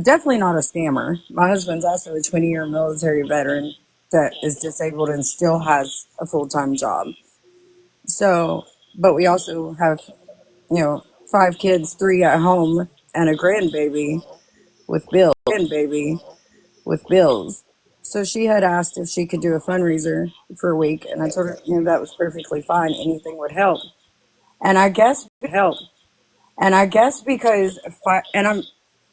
Definitely not a scammer. My husband's also a 20-year military veteran that is disabled and still has a full-time job. So, but we also have, 5 kids, 3 at home, and a grandbaby with bills. So she had asked if she could do a fundraiser for a week, and I told her, that was perfectly fine. Anything would help. And I guess because, and I'm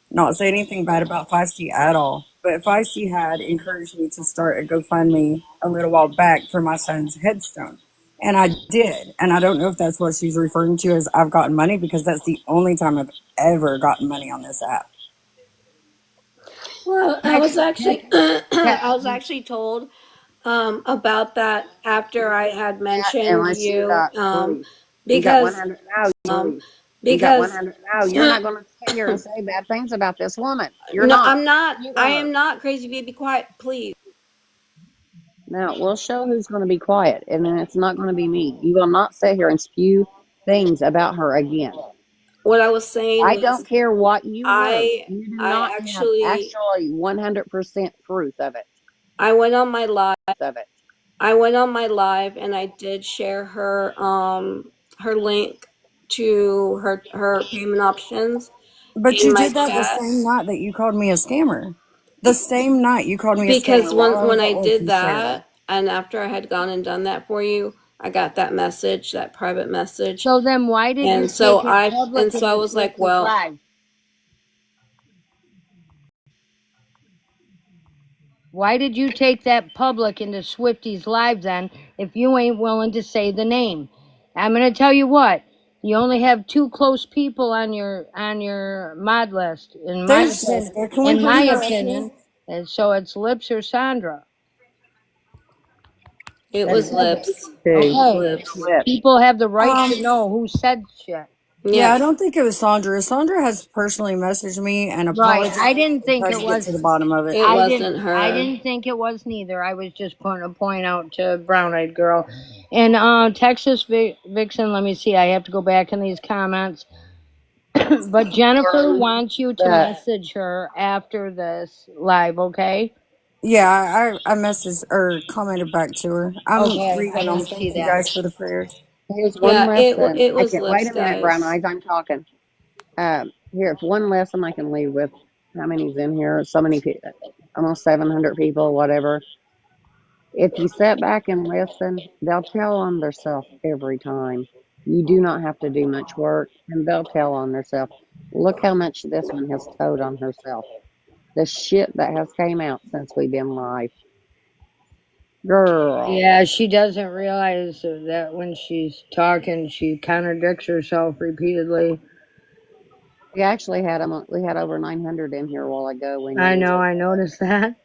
not saying anything bad about Feisty at all, but Feisty had encouraged me to start a GoFundMe a little while back for my son's headstone. And I did. And I don't know if that's what she's referring to as I've gotten money, because that's the only time I've ever gotten money on this app. Well, I was actually Te- I was actually told about that after I had mentioned Unless you you got proof. You got because 100 now. You got because 100 now. You're not going to sit here and say bad things about this woman. You're no, not. I'm not. You I are. am not crazy. Be quiet, please. Now, we'll show who's going to be quiet, and then it's not going to be me. You will not sit here and spew things about her again. What I was saying I was don't care what you heard. You do I not have actually actually 100% proof of it. I went on my live. I went on my live and I did share her link to her payment options But in you my did that the chat. same night that you called me a scammer. The same night you called me a Because scammer while I when was I at work, did you shared it. that, and after I had gone and done that for you, I got that message, that private message, so then why did you and so take it public I into was like, Swifty's well, live? Why did you take that public into Swifty's live then if you ain't willing to say the name? I'm going to tell you what. You only have two close people on your mod list, There's Jessica. Can we in my bring her up here? opinion. And so it's Lips or Sandra. It That was is Lips. too. It was Okay, Lips. Flip. people have the right Um, to know who said shit. yeah, I Yep. don't think it was Sandra. Sandra has personally messaged me and Right. apologized I didn't and think tried it to get was. to the bottom of it. It wasn't I her. didn't think it was neither. I was just putting a point out to Brown Eyed Girl. And Texas Vixen, let me see. I have to go back in these comments. But Jennifer wants you to But message her after this live, okay? Yeah, I messaged or commented back to her. I'm Okay, I reading them. didn't see Thank you that. guys for the prayers. here's one Yeah, lesson. it I was can wait Lips, a minute, Brown guys. Eyes. I'm talking. Here's one lesson I can leave with. How many's in here? So many people, almost 700 people, whatever. If you sit back and listen, they'll tell on themselves every time. You do not have to do much work, and they'll tell on themselves. Look how much this one has told on herself. The shit that has came out since we've been live. Girl. Yeah, she doesn't realize that when she's talking, she contradicts herself repeatedly. We actually had them. We had over 900 in here a while ago when I you. know, I noticed that.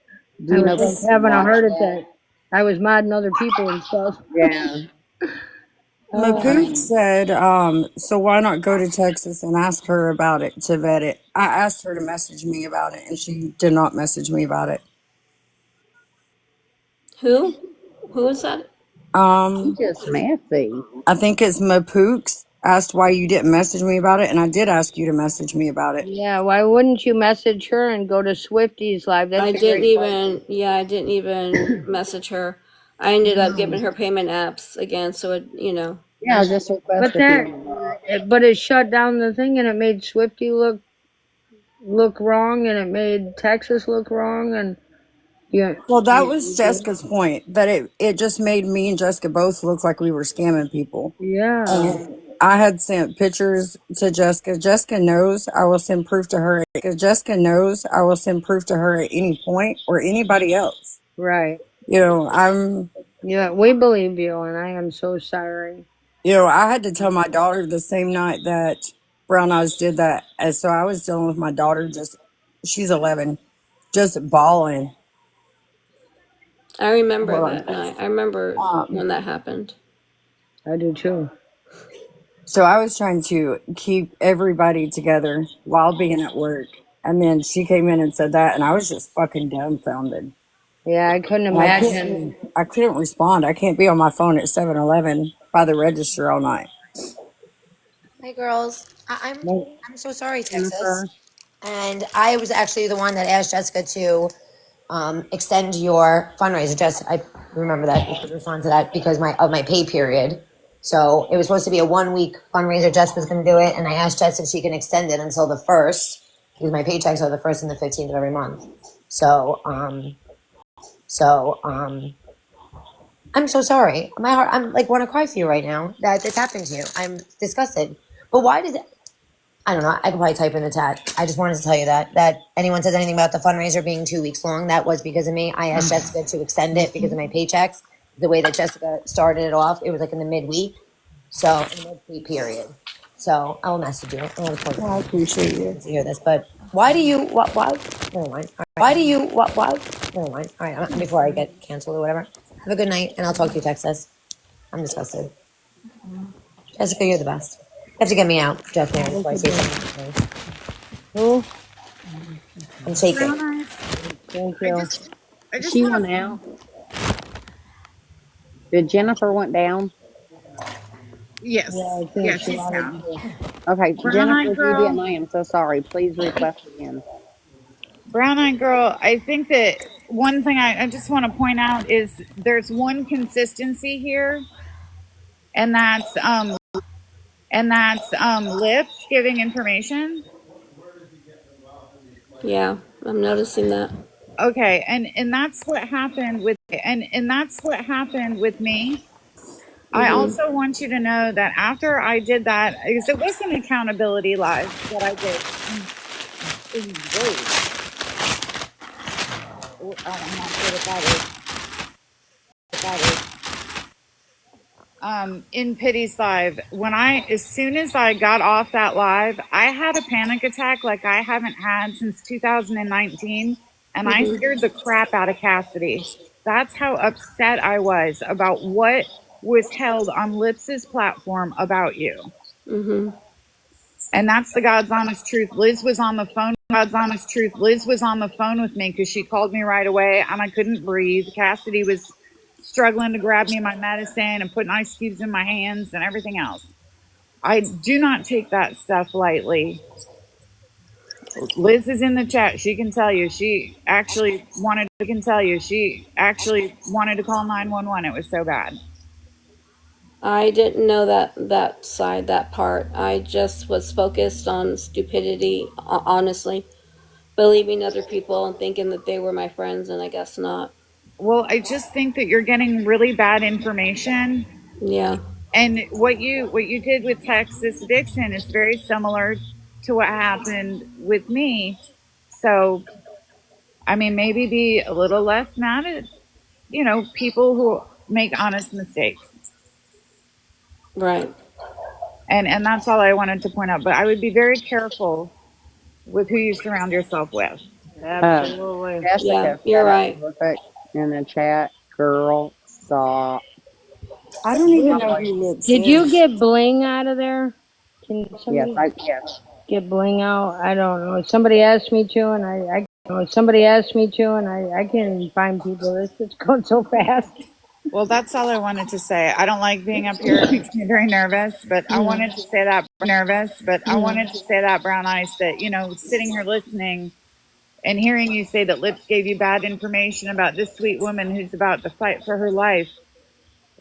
Do I you was know like This people having a watch heart that? attack. I was modding other people and stuff. Yeah. Mapook Oh, said, so why not go to Texas and ask her about it to vet it? I asked her to message me about it and she did not message me about it. Who? Who was that? You Um, just messy. I think it's Mapook's asked why you didn't message me about it, and I did ask you to message me about it. yeah. Why wouldn't you message her and go to Swifty's live? That's I a didn't great place. even, yeah, I didn't even message her. I ended up giving her payment apps again, so it, Yeah, just request But a few on that. it shut down the thing and it made Swifty look wrong and it made Texas look wrong and yeah, Well, that was Jessica's point, that it just made me and Jessica both look like we were scamming people. yeah, And I had sent pictures to Jessica. Jessica knows I will send proof to her. Jessica knows I will send proof to her at any point or anybody else. right. I'm, Yeah, we believe you, and I am so sorry. I had to tell my daughter the same night that Brown Eyes did that. And so I was dealing with my daughter she's 11, just bawling. I remember Hold that night. I remember on. when that happened. I do too. So I was trying to keep everybody together while being at work. And then she came in and said that, and I was just fucking dumbfounded. Yeah, I couldn't And imagine. I couldn't respond. I can't be on my phone at 7-Eleven by the register all night. Hey girls, No, I'm so sorry, Texas. Jennifer, And I was actually the one that asked Jessica to extend your fundraiser. Jess, I remember that you could respond to that because of my pay period. So it was supposed to be a 1 week fundraiser. Jess was going to do it, and I asked Jess if she can extend it until the 1st because my paychecks are the 1st and the 15th of every month. So I'm so sorry. My heart, I'm like want to cry for you right now that this happened to you. I'm disgusted. But why does it? I don't know. I could probably type in the chat. I just wanted to tell you that anyone says anything about the fundraiser being 2 weeks long, that was because of me. I asked Jessica to extend it because of my paychecks. The way that Jessica started it off, it was like in the midweek, so in the midweek period. So I will message you. I will tell Well, I you appreciate you. to hear this. But why do you? What? Why? Never mind. All right. Why do you? What? Why? Never mind. All right. Before I get canceled or whatever. Have a good night, and I'll talk to you, Texas. I'm disgusted. Jessica, you're the best. You have to get me out, JustMary, before I say something. who? I'm shaking. Brown eyes. Thank I you. just I just she want went to out. Did Jennifer went down? Yeah, yes. I think Yeah, she she's wanted down. to. Okay, Brown Jennifer, eyed if you girl. didn't, I am so sorry. Please request again. Brown eyed girl, I think that one thing I just want to point out is there's one consistency here, and that's lips giving information. Yeah, I'm noticing that. Okay, and that's what happened with me. I Mm-hmm. also want you to know that after I did that, because it was an accountability live that I did. Whoa, I'm not sure what that is. in Pity's live, as soon as I got off that live, I had a panic attack like I haven't had since 2019, and I scared the crap out of Cassidy. That's how upset I was about what was held on Lips's platform about you. And that's the God's honest truth. Liz was on the phone. God's honest truth. Liz was on the phone with me because she called me right away and I couldn't breathe. Cassidy was struggling to grab me my medicine and putting ice cubes in my hands and everything else. I do not take that stuff lightly. Liz is in the chat. She can tell you. She actually wanted to call 911. It was so bad. I didn't know that side, that part. I just was focused on stupidity, honestly, believing other people and thinking that they were my friends, and I guess not. Well, I just think that you're getting really bad information. Yeah. And what you did with Texas Dixon is very similar to what happened with me. So, I mean, maybe be a little less mad at, people who make honest mistakes. Right. And that's all I wanted to point out. But I would be very careful with who you surround yourself with. Absolutely. Yeah, Jessica you're said right. it perfect in the chat. Girl, stop. I don't even know Probably. who Lips Did you is. get bling out of there? Can Yes, somebody yes. get bling out? I don't know. Somebody asked me to, and I can't even find people. This is going so fast. Well, that's all I wanted to say. I don't like being up here. It makes me very nervous, but I wanted to say that Browneyes, that, sitting here listening and hearing you say that Lips gave you bad information about this sweet woman who's about to fight for her life.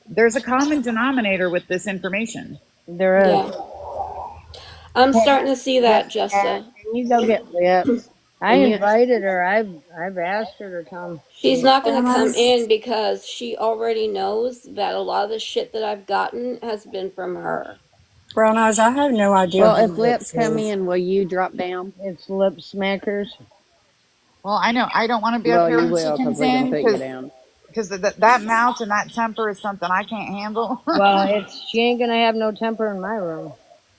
There's a common denominator with this information. There is. Yeah. I'm Hey, starting to see that, Jessica, Justa. can you go get Lips? I And invited her. I've asked her to come. She's not going to Brown come eyes. in because she already knows that a lot of the shit that I've gotten has been from her. Brown eyes. I have no idea well, who if Lips Lips come is. in, will you drop down? It's lip smackers. Well, I know I don't want to be up Well, here you when she will, because comes we're gonna in put you down. because that mouth and that temper is something I can't handle. Well, she ain't gonna have no temper in my room.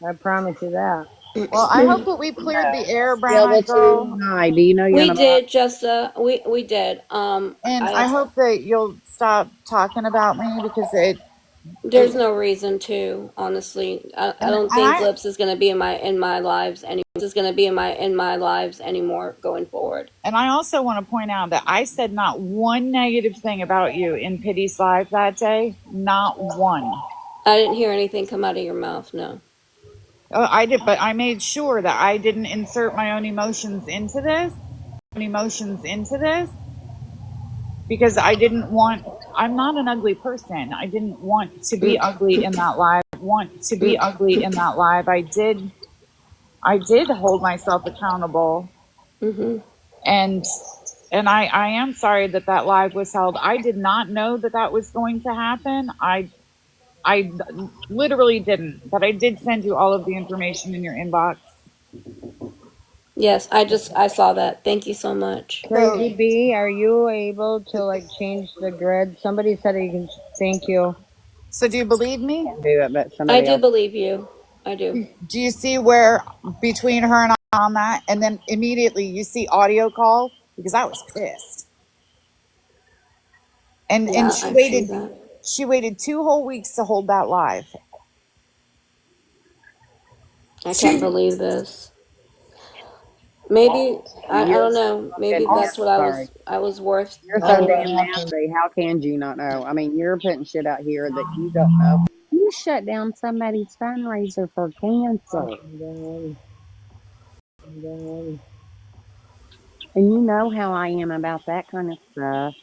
I promise you that. Well, I hope that we cleared the air, Brown Spill Eyed the tea Girl, tonight. Do you know you're in We a box? did, Justa. We did. and I hope that you'll stop talking about me because There's no reason to, honestly. I and don't think I Lips is going to be in my lives anymore. Anymore going forward. and I also want to point out that I said not one negative thing about you in Pity's live that day, not one. I didn't hear anything come out of your mouth. No. Oh, I did, but I made sure that I didn't insert my own emotions into this. Because I didn't want. I'm not an ugly person. I didn't want to be ugly in that live. I did hold myself accountable, and I am sorry that live was held. I did not know that was going to happen. I literally didn't, but I did send you all of the information in your inbox. Yes, I saw that. Thank you so much. Crazy B, are you able to change the grid? Somebody said you can. Thank you. So do you believe me? Can't do it, but I somebody do else. believe you. I do. Do you see where between her and I on that, and then immediately you see audio call because I was pissed, and Yeah, I see that. she waited 2 whole weeks to hold that live. I can't believe this. Maybe I You're don't so know. Maybe fucking that's what sorry. I was worth. You're so Oh, damn what happened? nasty. How can you not know? I mean, you're putting shit out here that you don't know. You shut down somebody's fundraiser for cancer. And you know how I am about that kind of stuff.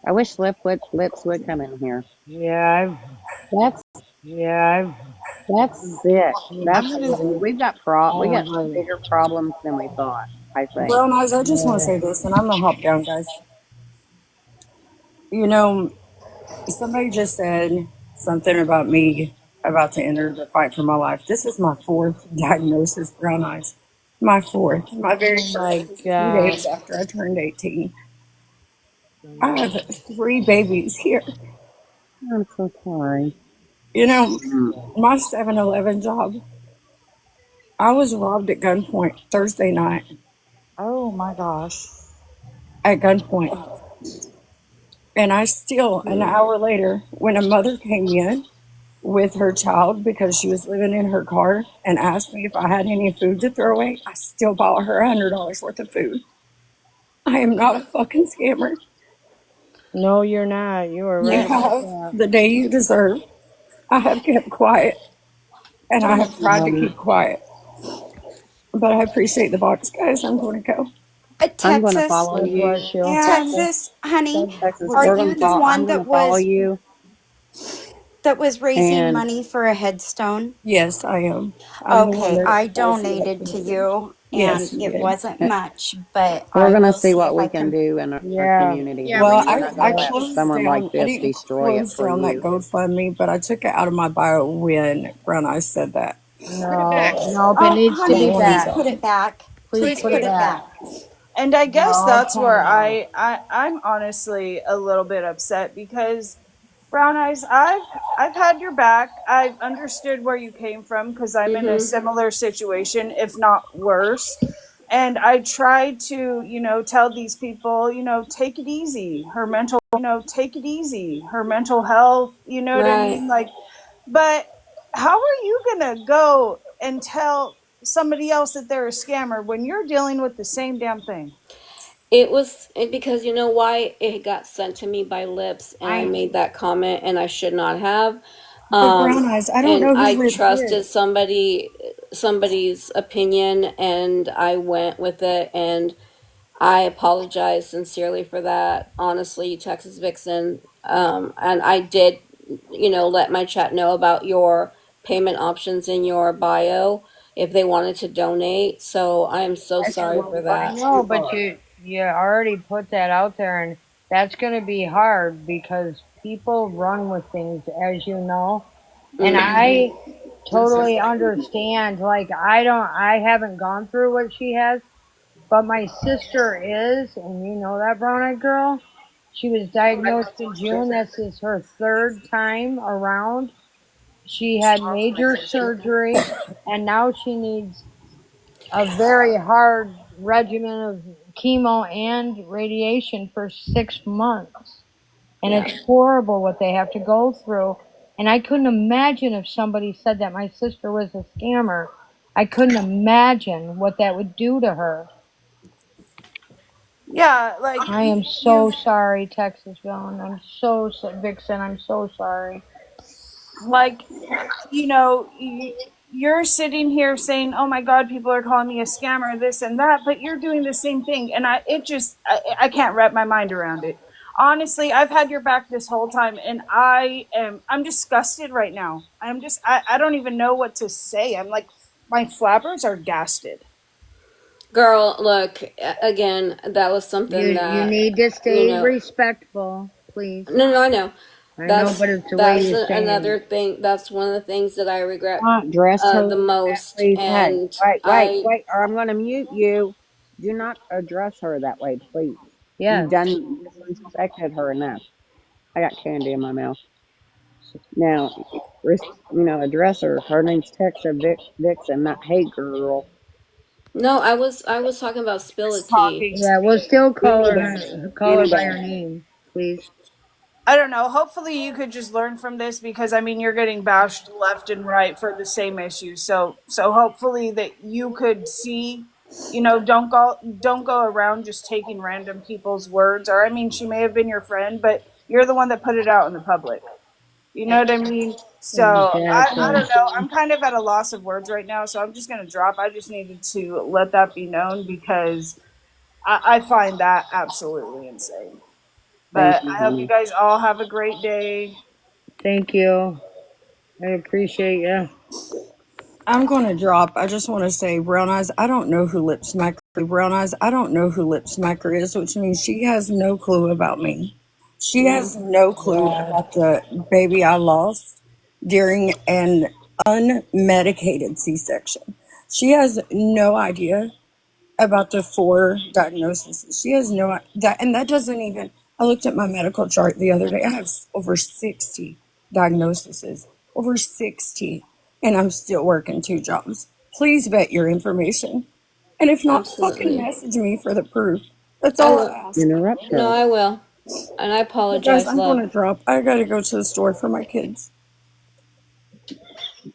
I wish Lips would come in here. Yeah, That's sick. I'm That's gonna. we got bigger problems than we thought, I think. Brown eyes. I just want to say this, and I'm gonna hop down, guys. You know, somebody just said something about me about to enter the fight for my life. This is my fourth diagnosis, Brown eyes. My fourth. My very oh my first was 2 God. days after I turned 18. I have 3 babies here. I'm so sorry. You know, my 7-Eleven job, I was robbed at gunpoint Thursday night Oh my gosh. at gunpoint. And I still, an hour later, when a mother came in with her child because she was living in her car and asked me if I had any food to throw away, I still bought her $100 worth of food. I am not a fucking scammer. No, you're not. You were You right about have that. the day you deserve. I have kept quiet and I have tried to keep quiet. But I appreciate the box, guys. I'm going to go. I'm going to Texas, follow God you. bless you. Texas, honey, Texas, are we're going you to the follow. I'm one going to follow you. that was raising And money for a headstone? Yes, I am. I'm the one Okay, that I has the donated to opportunity. you, Yes, and you it did. wasn't much, but we're I going to will see see what if I we can can. do in our Yeah. community, Yeah, honey. Well, we We're need not to going I to let go. closed someone like down. I this didn't destroy it close for down that you. GoFundMe, but I took it out of my bio when Browneyes said that. Put it back. No, nope, it Oh, needs to So I honey, be wanted please back. put to. it back. Please Please Thank put put it you. it back. back. And I guess No, it's that's time where enough. I'm honestly a little bit upset because Brown Eyes, I've had your back. I've understood where you came from because I'm in a similar situation, if not worse. And I tried to, tell these people, take it easy. Take it easy. Her mental health, you know what I Right. mean? Like, but how are you gonna go and tell somebody else that they're a scammer when you're dealing with the same damn thing? Because you know why it got sent to me by Lips, and I I made that comment, and I should not have. But Browneyes, I don't And know who I lives trusted is. somebody's opinion, and I went with it, and I apologize sincerely for that. Honestly, Texas Vixen, and I did, let my chat know about your payment options in your bio if they wanted to donate. So I am so sorry for I that. know, but you already put that out there, and that's going to be hard because people run with things, as you know. And Mm-hmm. I totally understand. Like I haven't gone through what she has, but my sister is, and you know that brown-eyed girl. She was diagnosed in June. This is her third time around. She had major surgery, and now she needs a very hard regimen of chemo and radiation for 6 months. And Yeah. it's horrible what they have to go through. And I couldn't imagine if somebody said that my sister was a scammer. I couldn't imagine what that would do to her. Yeah, like I am you've so sorry, Texas Villain. I'm Vixen. I'm so sorry. like you're sitting here saying, "Oh my God, people are calling me a scammer, this and that," but you're doing the same thing, and I can't wrap my mind around it. Honestly, I've had your back this whole time, and I'm disgusted right now. I don't even know what to say. I'm like my flabbers are gasted. Girl, look, again, that was something You that, need to you stay know, respectful, please. no, I know. I know, That's but it's the way that's you're saying another it. thing. That's one of the things that I regret Dress her the like that, most. please. Hey, And wait, I wait, or I'm going to mute you. Do not address her that way, please. Yes. You've disrespected her enough. I got candy in my mouth. Now, address her. Her name's Texas Vixen, not Hey Girl. no, I was talking about Spill Tea. Talking Yeah, to we'll still Anybody, call her by her anybody. name, please. I don't know. Hopefully, you could just learn from this because I mean, you're getting bashed left and right for the same issue. So hopefully that you could see, don't go around just taking random people's words. Or I mean, she may have been your friend, but you're the one that put it out in the public. You know what I mean? So I Exactly. don't know. I'm kind of at a loss of words right now. So I'm just gonna drop. I just needed to let that be known because I find that absolutely insane. Thank But you, I hope you honey. guys all have a great day. Thank you. I appreciate you. I'm going to drop. I just want to say, Brown Eyes, I don't know who Lip Smacker. Brown Eyes, I don't know who Lip Smacker is, which means she has no clue about me. She has no clue Yeah. about the baby I lost during an unmedicated C-section. She has no idea about the 4 diagnoses. She has no that, and that doesn't even. I looked at my medical chart the other day. I have over 60 diagnoses. over 60, and I'm still working 2 jobs. Please vet your information. And if not, fucking Absolutely. message me for the proof. That's I all I will. ask. Interrupt No, her. I will. And I But guys, apologize, I'm going love. to drop. I got to go to the store for my kids.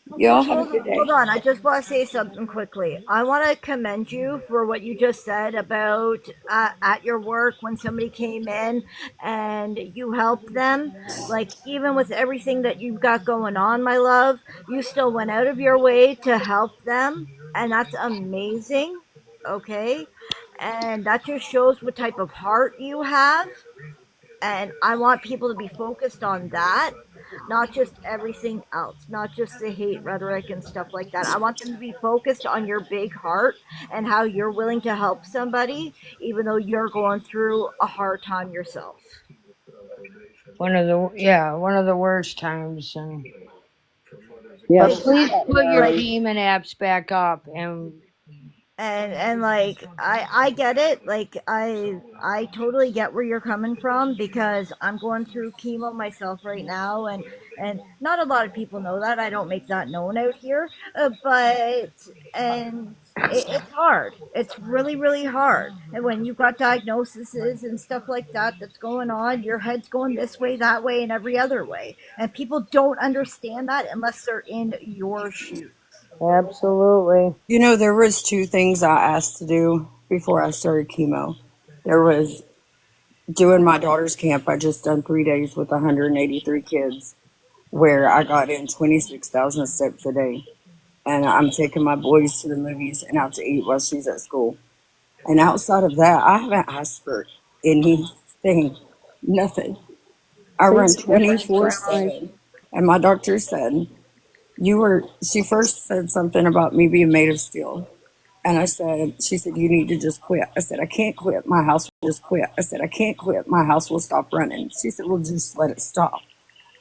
Well, Y'all have a good hold day. on. I just want to say something quickly. I want to commend you for what you just said about at your work when somebody came in and you helped them. Like, even with everything that you've got going on, my love, you still went out of your way to help them. And that's amazing. Okay. And that just shows what type of heart you have. And I want people to be focused on that, not just everything else, not just the hate rhetoric and stuff like that. I want them to be focused on your big heart and how you're willing to help somebody even though you're going through a hard time yourself. One of the worst times. And Yeah, but she please Exactly. let put your know. Like, payment apps back up. And and like I get it. Like, I totally get where you're coming from because I'm going through chemo myself right now, and not a lot of people know that. I don't make that known out here, but and it's hard. It's really really hard. And when you've got diagnoses and stuff like that that's going on, your head's going this way, that way, and every other way, and people don't understand that unless they're in your shoes. absolutely. You know, there was 2 things I asked to do before I started chemo. There was doing my daughter's camp. I just done 3 days with 183 kids where I got in 26,000 steps a day. And I'm taking my boys to the movies and out to eat while she's at school. And outside of that, I haven't asked for anything, nothing. I See run the difference, Brown Eyes? 24/7. And my doctor said, she first said something about me being made of steel. And she said, you need to just quit. I said, I can't quit. My house will just quit. I said, I can't quit. My house will stop running. She said, well, just let it stop.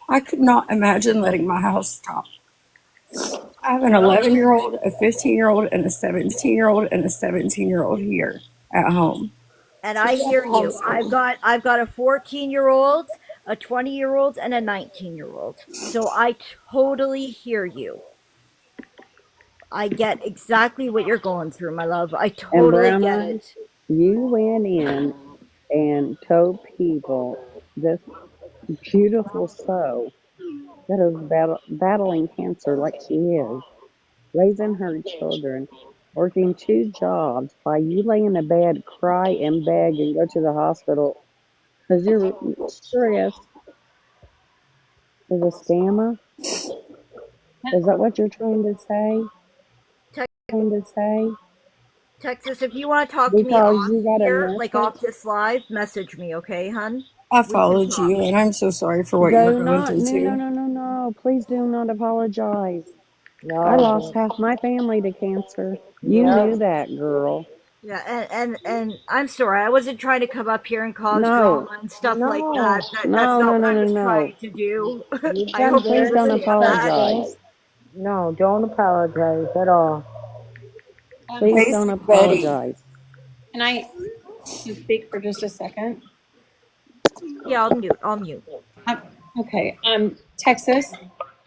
I could not imagine letting my house stop. I have an 11-year-old, a 15-year-old, and a 17-year-old, and a 17-year-old here at home. And I She's at hear the you. hospital. I've got a 14-year-old, a 20-year-old, and a 19-year-old. So I totally hear you. I get exactly what you're going through, my love. I And totally Brown get Eyes, it. you went in and told people, this beautiful soul that is battling cancer like she is, raising her children, working 2 jobs, while you lay in a bed, cry and beg and go to the hospital because you're stressed, is a scammer? Is that what you're trying to say? Trying to say? Texas, if you want to talk to me Because off you got a here, like message? off this live, message me, okay, hun? I We can followed talk. you, and I'm so sorry for what you're Do going not, through, no, no, too. no, no, no. Please do not apologize. I lost No. half my family to cancer. You Yep. knew that, girl. Yeah, and I'm sorry. I wasn't trying to come up here and cause No, drama and stuff like that. No. That's no, not no, what no, I no, was no. trying to do. You've I been hope you Please very don't understand that. apologize. successful. No, don't apologize at all. Please don't Basic Betty. apologize. Can I speak for just a second? Yeah, I'll mute. I'll mute. Um, okay. Texas,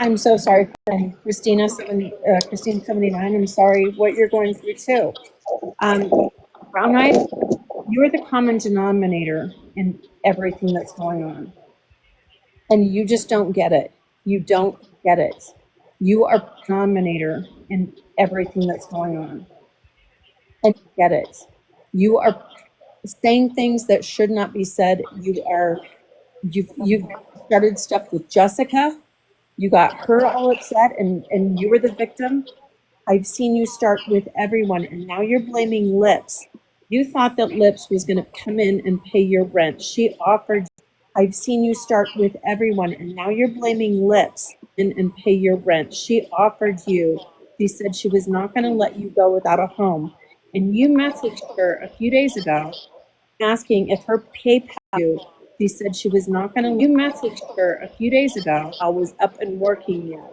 I'm so sorry for Christine 79. I'm sorry what you're going through too. Brown Eyes, you're the common denominator in everything that's going on. And you just don't get it. You don't get it. You are the denominator in everything that's going on. And you get it. You are saying things that should not be said. You've started stuff with Jessica. You got her all upset and you were the victim. I've seen you start with everyone and now you're blaming Lips. You thought that Lips was going to come in and pay your rent. She offered. I've seen you start with everyone and now you're blaming Lips and pay your rent. She offered you. She said she was not going to let you go without a home. And you messaged her a few days ago asking if her PayPal you. She said she was not going to. You messaged her a few days ago. I was up and working yet.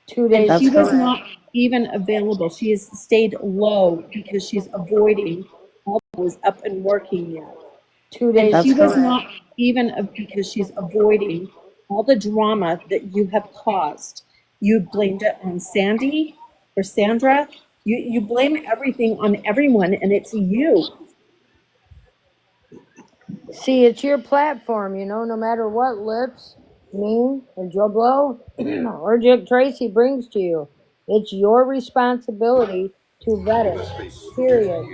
2 days. And That's she was correct. not even available. She has stayed low because she's avoiding all that was up and working yet. 2 days. And That's she was correct. not even because she's avoiding all the drama that you have caused. You blamed it on Sandy or Sandra. You blame everything on everyone, and it's you. See, it's your platform, no matter what Lips, me, or Joe Blow, or Dick Tracy brings to you. It's your responsibility to vet it, period.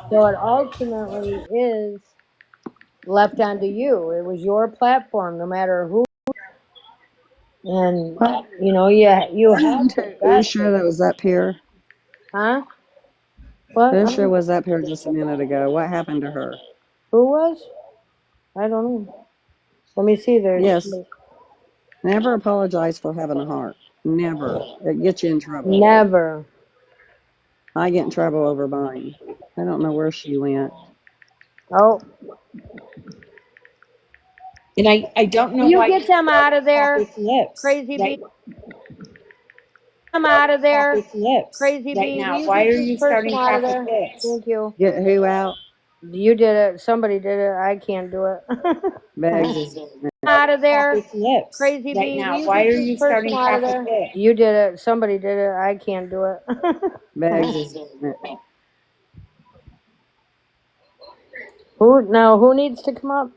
So it ultimately is left onto you. It was your platform, no matter who. And, What you have happened to to vet Usha that it. was up here? Huh? What? Usha was up here just a minute ago. What happened to her? Who was? I don't know. Let me see. Yes. Never apologize for having a heart. Never. It gets you in trouble. Never. I get in trouble over mine. I don't know where she went. Oh, And I don't know you why get you're them out starting of to have there, this lips Crazy Bee. right. Them out of Have there, this lips Crazy right Bee. Will now. you Why get are this you person starting to out of have this there? lips? Thank you. Get who out? You did it. Somebody did it. I can't do it. Bags is Out of Have there, this lips Crazy right Bee. Will now. you Why get are this you person starting to out of have this there? lips? You did it. Somebody did it. I can't do it. Bags is Who needs to come up?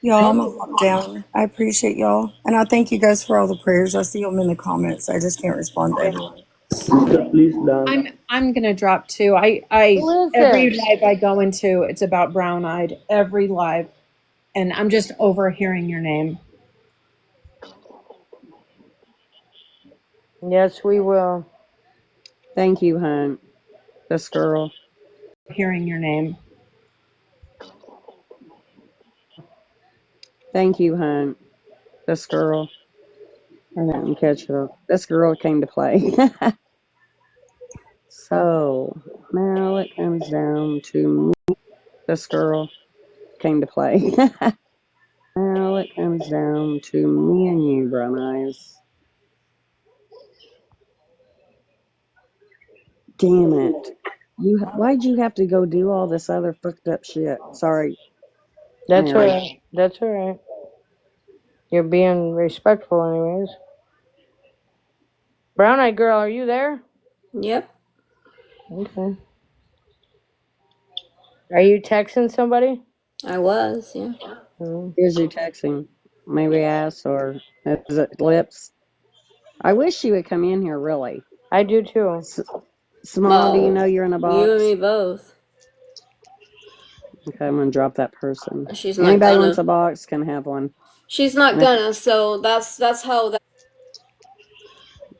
Y'all, I'm gonna hop down. I appreciate y'all, and I thank you guys for all the prayers. I see them in the comments. I just can't respond to everyone. Please down. I'm gonna drop too. I Who is every this? live I go into, it's about brown eyed. Every live, and I'm just overhearing your name. Yes, we will. Thank you, hon. This girl. Hearing your name. Thank you, hon. This girl. I didn't catch it. This girl came to play. So now it comes down to me. This girl came to play. Now it comes down to me and you, Browneyes. Damn it. Why'd you have to go do all this other fucked up shit? Sorry, That's all Mary. right. That's all right. You're being respectful, anyways. Brown eyed girl, are you there? Yep. Okay. Are you texting somebody? I was, yeah. Is you texting? Maybe ass or is it lips? I wish she would come in here, really. I do too. Small, do you know Well, you're in a you and box? me both. Okay, I'm gonna drop that person. She's not Anybody wants gonna. a box can have one. She's not And if gonna. So that's how that.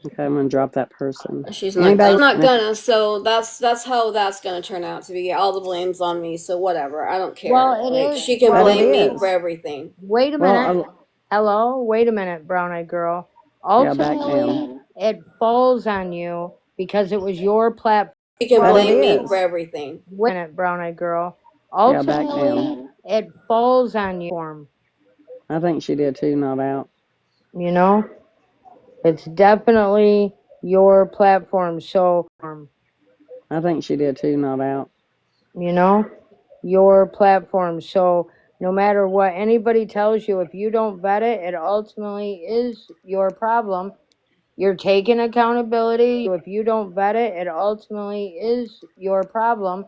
okay, I'm gonna drop that person. She's Anybody not and if gonna. So that's how that's gonna turn out to be. All the blame's on me. So whatever. I don't care. Well, it Like is. she can but it blame me for is. everything. Wait a minute. Well, Hello? Wait a minute, brown eyed girl. yeah, back down. Ultimately, it falls on you because it was your platform. She can But it blame me for is. everything. Wait a minute, brown eyed girl. Yeah, back down. Ultimately, it falls on you. I think she did too, not out. You know? It's definitely your platform. So, I think she did too, not out. you know? Your platform. So, no matter what anybody tells you, if you don't vet it, it ultimately is your problem. You're taking accountability. If you don't vet it, it ultimately is your problem.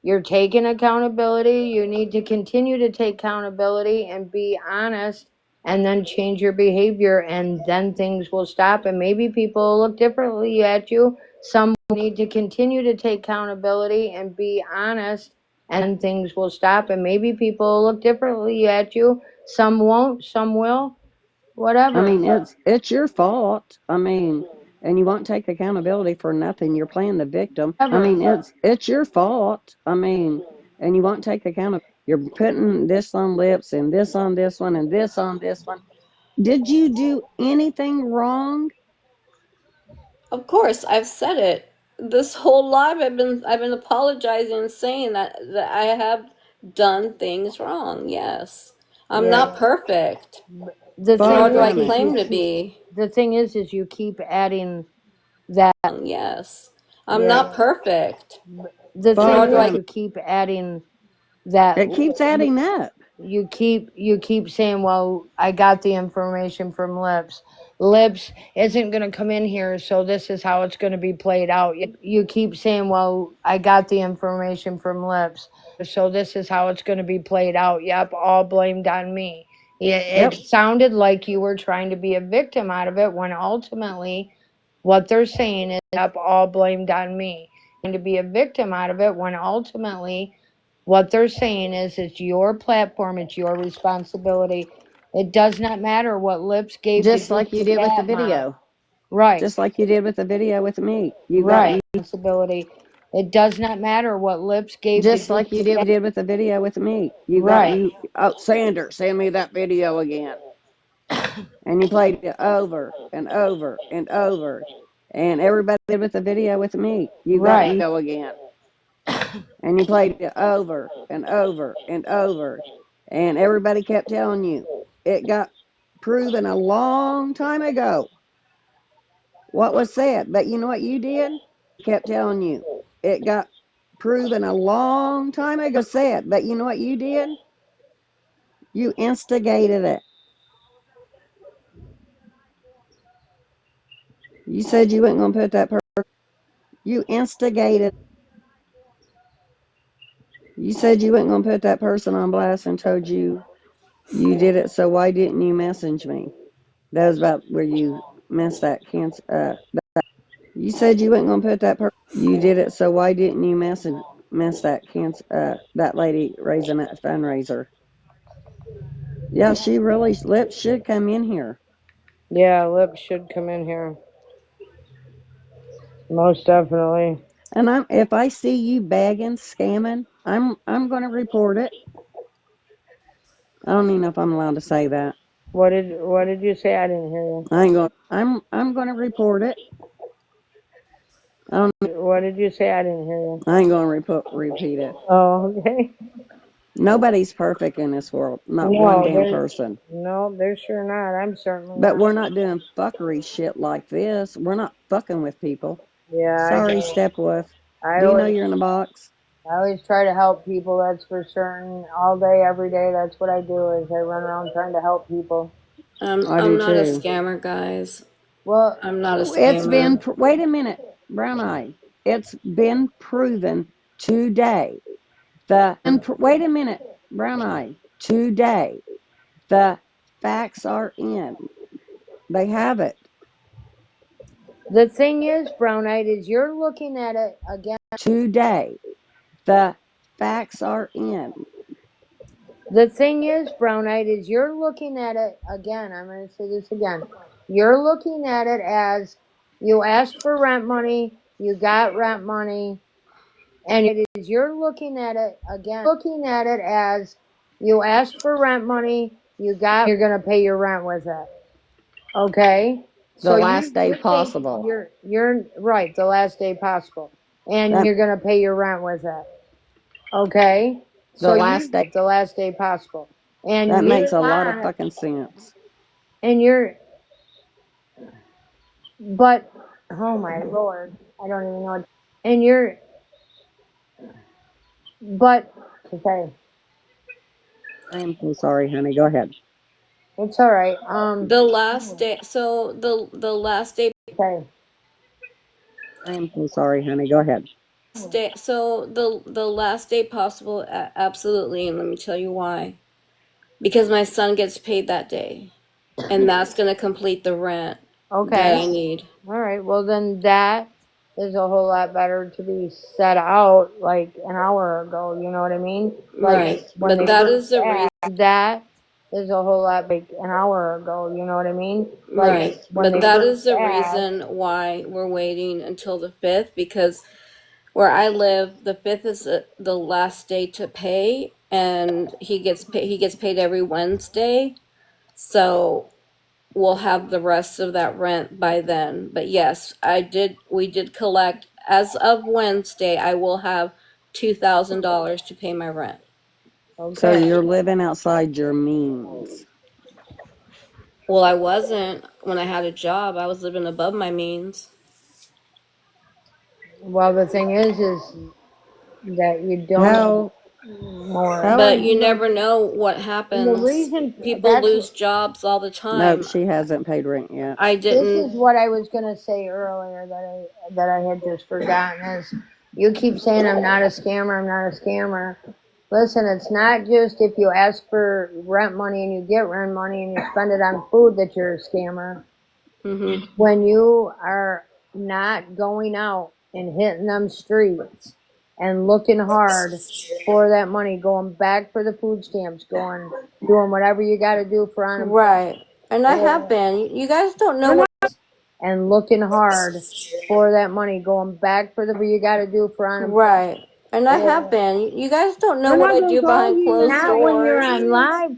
You're taking accountability. You need to continue to take accountability and be honest and then change your behavior, and then things will stop. And maybe people will look differently at you. Some need to continue to take accountability and be honest, and things will stop. And maybe people will look differently at you. Some won't, some will, I whatever. mean, it's your fault. I mean, and you won't take accountability for nothing. You're playing the victim. I Whatever. mean, it's your fault. I mean, and you won't take accountability. You're putting this on lips and this on this one and this on this one. Did you do anything wrong? Of course, I've said it. This whole live I've been apologizing and saying that I have done things wrong. Yes. I'm Yeah. not perfect. The Far thing Nor do I from is it. you claim to keep, be. the thing is you keep adding that. Yes. I'm Yeah. not perfect. The Far thing is from you it. keep adding that. It keeps adding up. you keep saying, well, I got the information from Lips. Lips isn't going to come in here, so this is how it's going to be played out. You keep saying, well, I got the information from Lips, so this is how it's going to be played out. Yep, all blamed on me. It sounded like you were trying to be a victim out of it, when ultimately what they're saying is, yep, all blamed on me. And to be a victim out of it, when ultimately what they're saying is, it's your platform, it's your responsibility. It does not matter what Lips gave to Just do like the you did with the chat, Mom. video. Right, Just like you did with the video with me. right. Responsibility. It does not matter what Lips gave to Just do like you the chat. did with the video with me. Right, Oh, Sander, send me that video again. And you played it over and over and over. And everybody did with the video with me. right. Go again. And you played it over and over and over. And everybody kept telling you it got proven a long time ago what was said. But you know what you did? Kept telling you it got proven a long time ago said. But you know what you did? You instigated it. You said you weren't going to put that person. You instigated. You said you weren't going to put that person on blast and told you did it. So why didn't you message me? That was about where you missed that cancer. You said you weren't going to put that person. You did it. So why didn't you miss that cancer? That lady raising that fundraiser. Yeah, she really. Lips should come in here. Yeah, Lips should come in here. Most definitely. And if I see you begging, scamming, I'm going to report it. I don't even know if I'm allowed to say that. What did you say? I didn't hear you. I ain't going. I'm going to report it. I don't. What did you say? I didn't hear you. I ain't going to repeat it. Oh, okay. Nobody's perfect in this world. Not one No, damn person. they're sure not. I'm certainly But not. we're not doing fuckery shit like this. We're not fucking with people. Yeah, I Sorry, get it. Stepwolf. I Do you know always you're in a box? I always try to help people, that's for certain. All day, every day, that's what I do, is I run around trying to help people. I I'm do not a too. scammer, guys. Well, I'm not a It's been. scammer. Wait a minute, Brown Eye. It's been proven today. Wait a minute, Brown Eye. Today, the facts are in. They have it. the thing is, Brown Eyed, is you're looking at it again. Today, the facts are in. The thing is, Brown Eyed, is you're looking at it again. I'm going to say this again. You're looking at it as, you asked for rent money, you got rent money, and it is, you're looking at it again. Looking at it as, you asked for rent money, you're going to pay your rent with it. Okay? The So last day you're thinking, possible. you're right, the last day possible. And That you're going to pay your rent with it. Okay? the So last day. the last day possible. That And makes you're a lot of not, fucking sense. and you're, but, oh my lord, I don't even know what, and you're, but, okay, I am so sorry, honey. Go ahead. it's alright, The last day. So the last day. okay, I am so sorry, honey. Go ahead. So the last day possible. Absolutely, and let me tell you why. Because my son gets paid that day, and that's gonna complete the rent that okay, I need. alright, well then that is a whole lot better to be set out like an hour ago, you know what I mean? Like, Right. when But they that first is the reason. asked, that is a whole lot like an hour ago, you know what I mean? Like, Right. when But they that first is the asked, reason why we're waiting until the 5th, because where I live, the 5th is the last day to pay, and he gets paid every Wednesday. So we'll have the rest of that rent by then. But yes, we did collect as of Wednesday. I will have $2,000 to pay my rent. So okay. you're living outside your means. Well, I wasn't when I had a job. I was living above my means. Well, the thing is that you don't. How? more. But you never know what The happens. reason People that's lose jobs all the No, time. she hasn't paid rent yet. I this didn't. is what I was gonna say earlier that I had just forgotten is you keep saying I'm not a scammer, I'm not a scammer. Listen, it's not just if you ask for rent money and you get rent money and you spend it on food that you're a scammer. When you are not going out and hitting them streets and looking hard for that money, going back for the food stamps, doing whatever you got to do for unemployment. Right. And I have been. You guys don't know what. And looking hard for that money, going back for the you got to do for unemployment. Right. And I have been. You guys don't know what I do behind closed Not when you're doors. on live.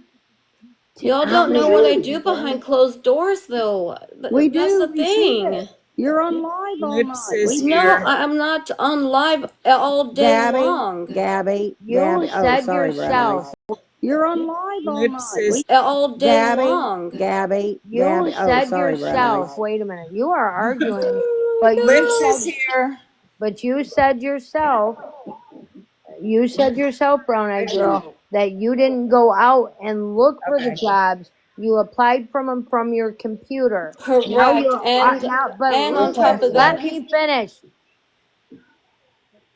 Y'all don't know what I do behind closed doors, though. We That's do. the We see thing. it. You're on live all Lips night. is No, here. I'm not on live all day long. Gabby. You Oh, said sorry, yourself. Browneyes. You're on live all Lips night. is All day long. Gabby. You Oh, said sorry, yourself. Browneyes. Wait a minute. You are arguing, but Lips is here. you said yourself. You said yourself, brown eyed girl, that you didn't go out and look for the jobs. You applied from them from your computer. Now Correct. you're but And on top listen, of that, let me finish.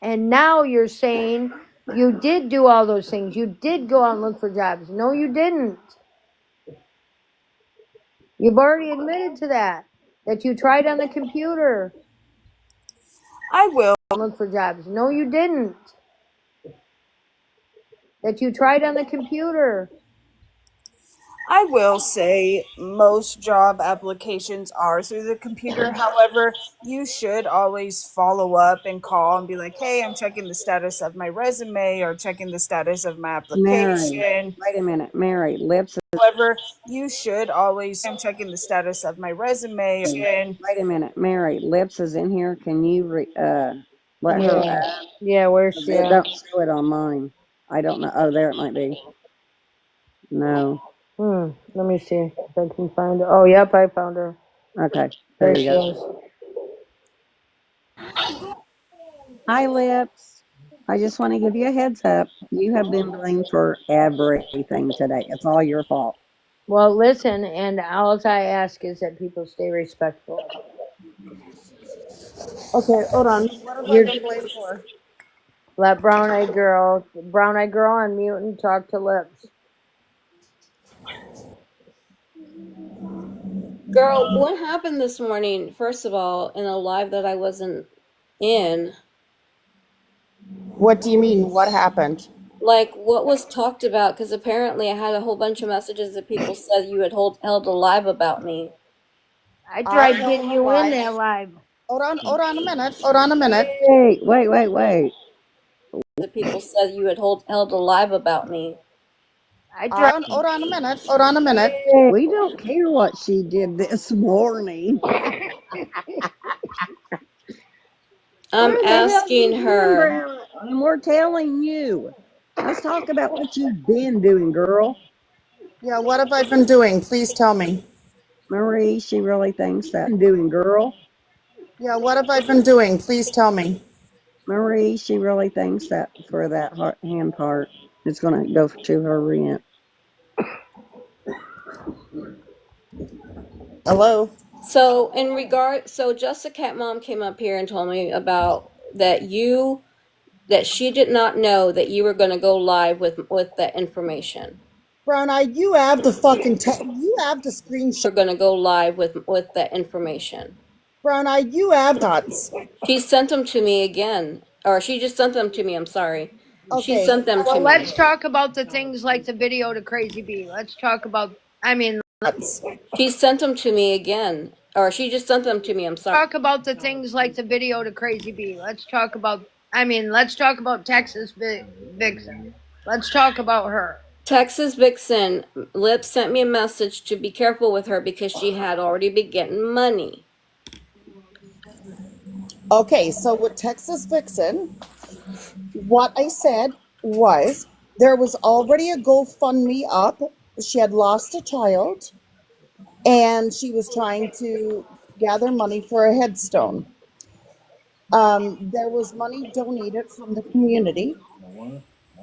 And now you're saying you did do all those things. You did go out and look for jobs. No, you didn't. You've already admitted to that you tried on the computer. I will. Look for jobs. No, you didn't. That you tried on the computer. I will say most job applications are through the computer. However, you should always follow up and call and be like, hey, I'm checking the status of my resume or checking the status of my Mary. application. Wait a minute. Mary. Lips. However, you should always, I'm checking the status of my resume. Wait a minute. Mary. Lips is in here. Can you let her up? Yeah, where's she It at? don't show it on mine. I don't know. Oh, there it might be. No. Let me see if I can find her. Oh, yep, I found her. Okay. There There she you go. is. Hi, Lips. I just want to give you a heads up. You have been blamed for everything today. It's all your fault. Well, listen, and all I ask is that people stay respectful. Okay, hold on. What have I been blamed for? Let brown eyed girl on mute and talk to Lips. girl, what happened this morning? First of all, in a live that I wasn't in. What do you mean? What happened? Like, what was talked about? Because apparently I had a whole bunch of messages that people said you had held a live about me. I tried getting you in there live. Hold on a minute. Hold on a minute. Wait. That people said you had held a live about me. I tried. Hold on a minute. Hold on a minute. We don't care what she did this morning. I'm asking her. And we're telling you. Let's talk about what you've been doing, girl. Yeah, what have I been doing? Please tell me. Marie, she really thinks that. Doing, girl. Yeah, what have I been doing? Please tell me. Marie, she really thinks that for that hand part, it's going to go to her rent. Hello? So Just a Cat Mom came up here and told me about that she did not know that you were going to go live with that information. Brown Eye, you have the fucking you have the screenshot. We're going to go live with that information. Brown Eye, you have dots. She sent them to me again. Or she just sent them to me, I'm sorry. Okay. She sent them to me. Let's talk about the things like the video to Crazy Bee. Let's talk about, she sent them to me again. Or she just sent them to me, I'm sorry. Talk about the things like the video to Crazy Bee. Let's talk about Texas Vixen. Let's talk about her. Texas Vixen, Lips sent me a message to be careful with her because she had already been getting money. Okay, so with Texas Vixen, what I said was there was already a GoFundMe up. She had lost a child, and she was trying to gather money for a headstone. There was money donated from the community.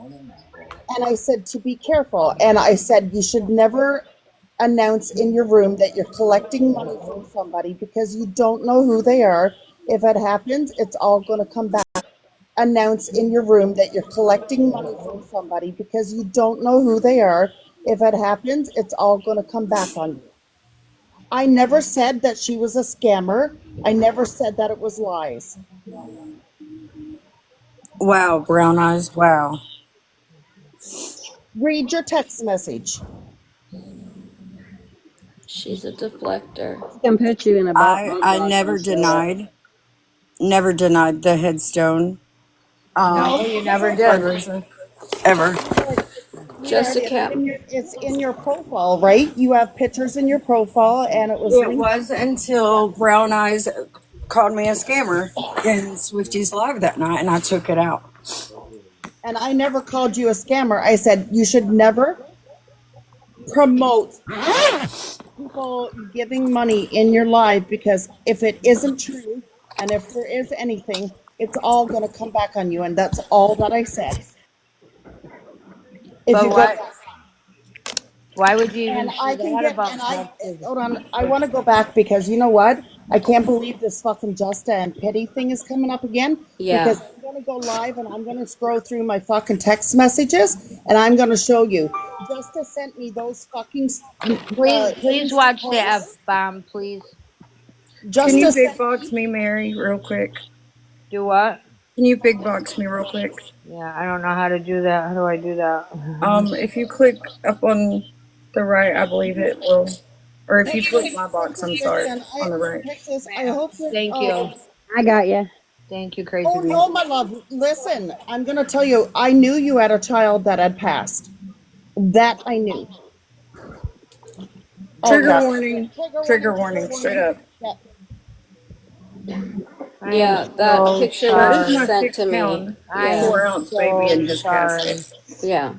And I said to be careful. And I said you should never announce in your room that you're collecting money from somebody because you don't know who they are. If it happens, it's all going to come back. Announce in your room that you're collecting money from somebody because you don't know who they are. If it happens, it's all going to come back on you. I never said that she was a scammer. I never said that it was lies. Wow, Brown Eyes, wow. Read your text message. She's a deflector. I can put you in a box on I drugs and stuff. never denied the headstone. No, No, you because never I did. Ever. Just sweetheart, a cap. it's in your profile, right? You have pictures in your profile, and it was It linked. was until Brown Eyes called me a scammer in Swifty's live that night, and I took it out. And I never called you a scammer. I said you should never promote people giving money in your live because if it isn't true, and if there is anything, it's all going to come back on you, and that's all that I said. If But you go what? back. Why would you And even I say can that get, about and I, Texas? hold on, I want to go back because you know what? I can't believe this fucking Justa and Pity thing is coming up again Yeah. because I'm going to go live and I'm going to scroll through my fucking text messages and I'm going to show you. Justa sent me those fucking Please hidden watch the F posts. bomb, please. Can you Justa big sent box me, me, Mary, real quick? Do what? Can you big box me real quick? Yeah, I don't know how to do that. How do I do that? If you click up on the right, I believe it will. Or if you click Texas, my box, I'm sorry, listen, on the right. Texas, I hope that, Thank you. I got you. Thank you, Crazy oh Bee. no, my love, listen, I'm going to tell you, I knew you had a child that had passed. That I knew. Oh Trigger yeah. warning. Trigger warning, Trigger trigger warning, straight warning. up. Yeah. I am Yeah, that so picture That was is my sorry. sent to 6-pound, me. I Yeah. am 4-ounce baby so in his casket. sorry. Yeah.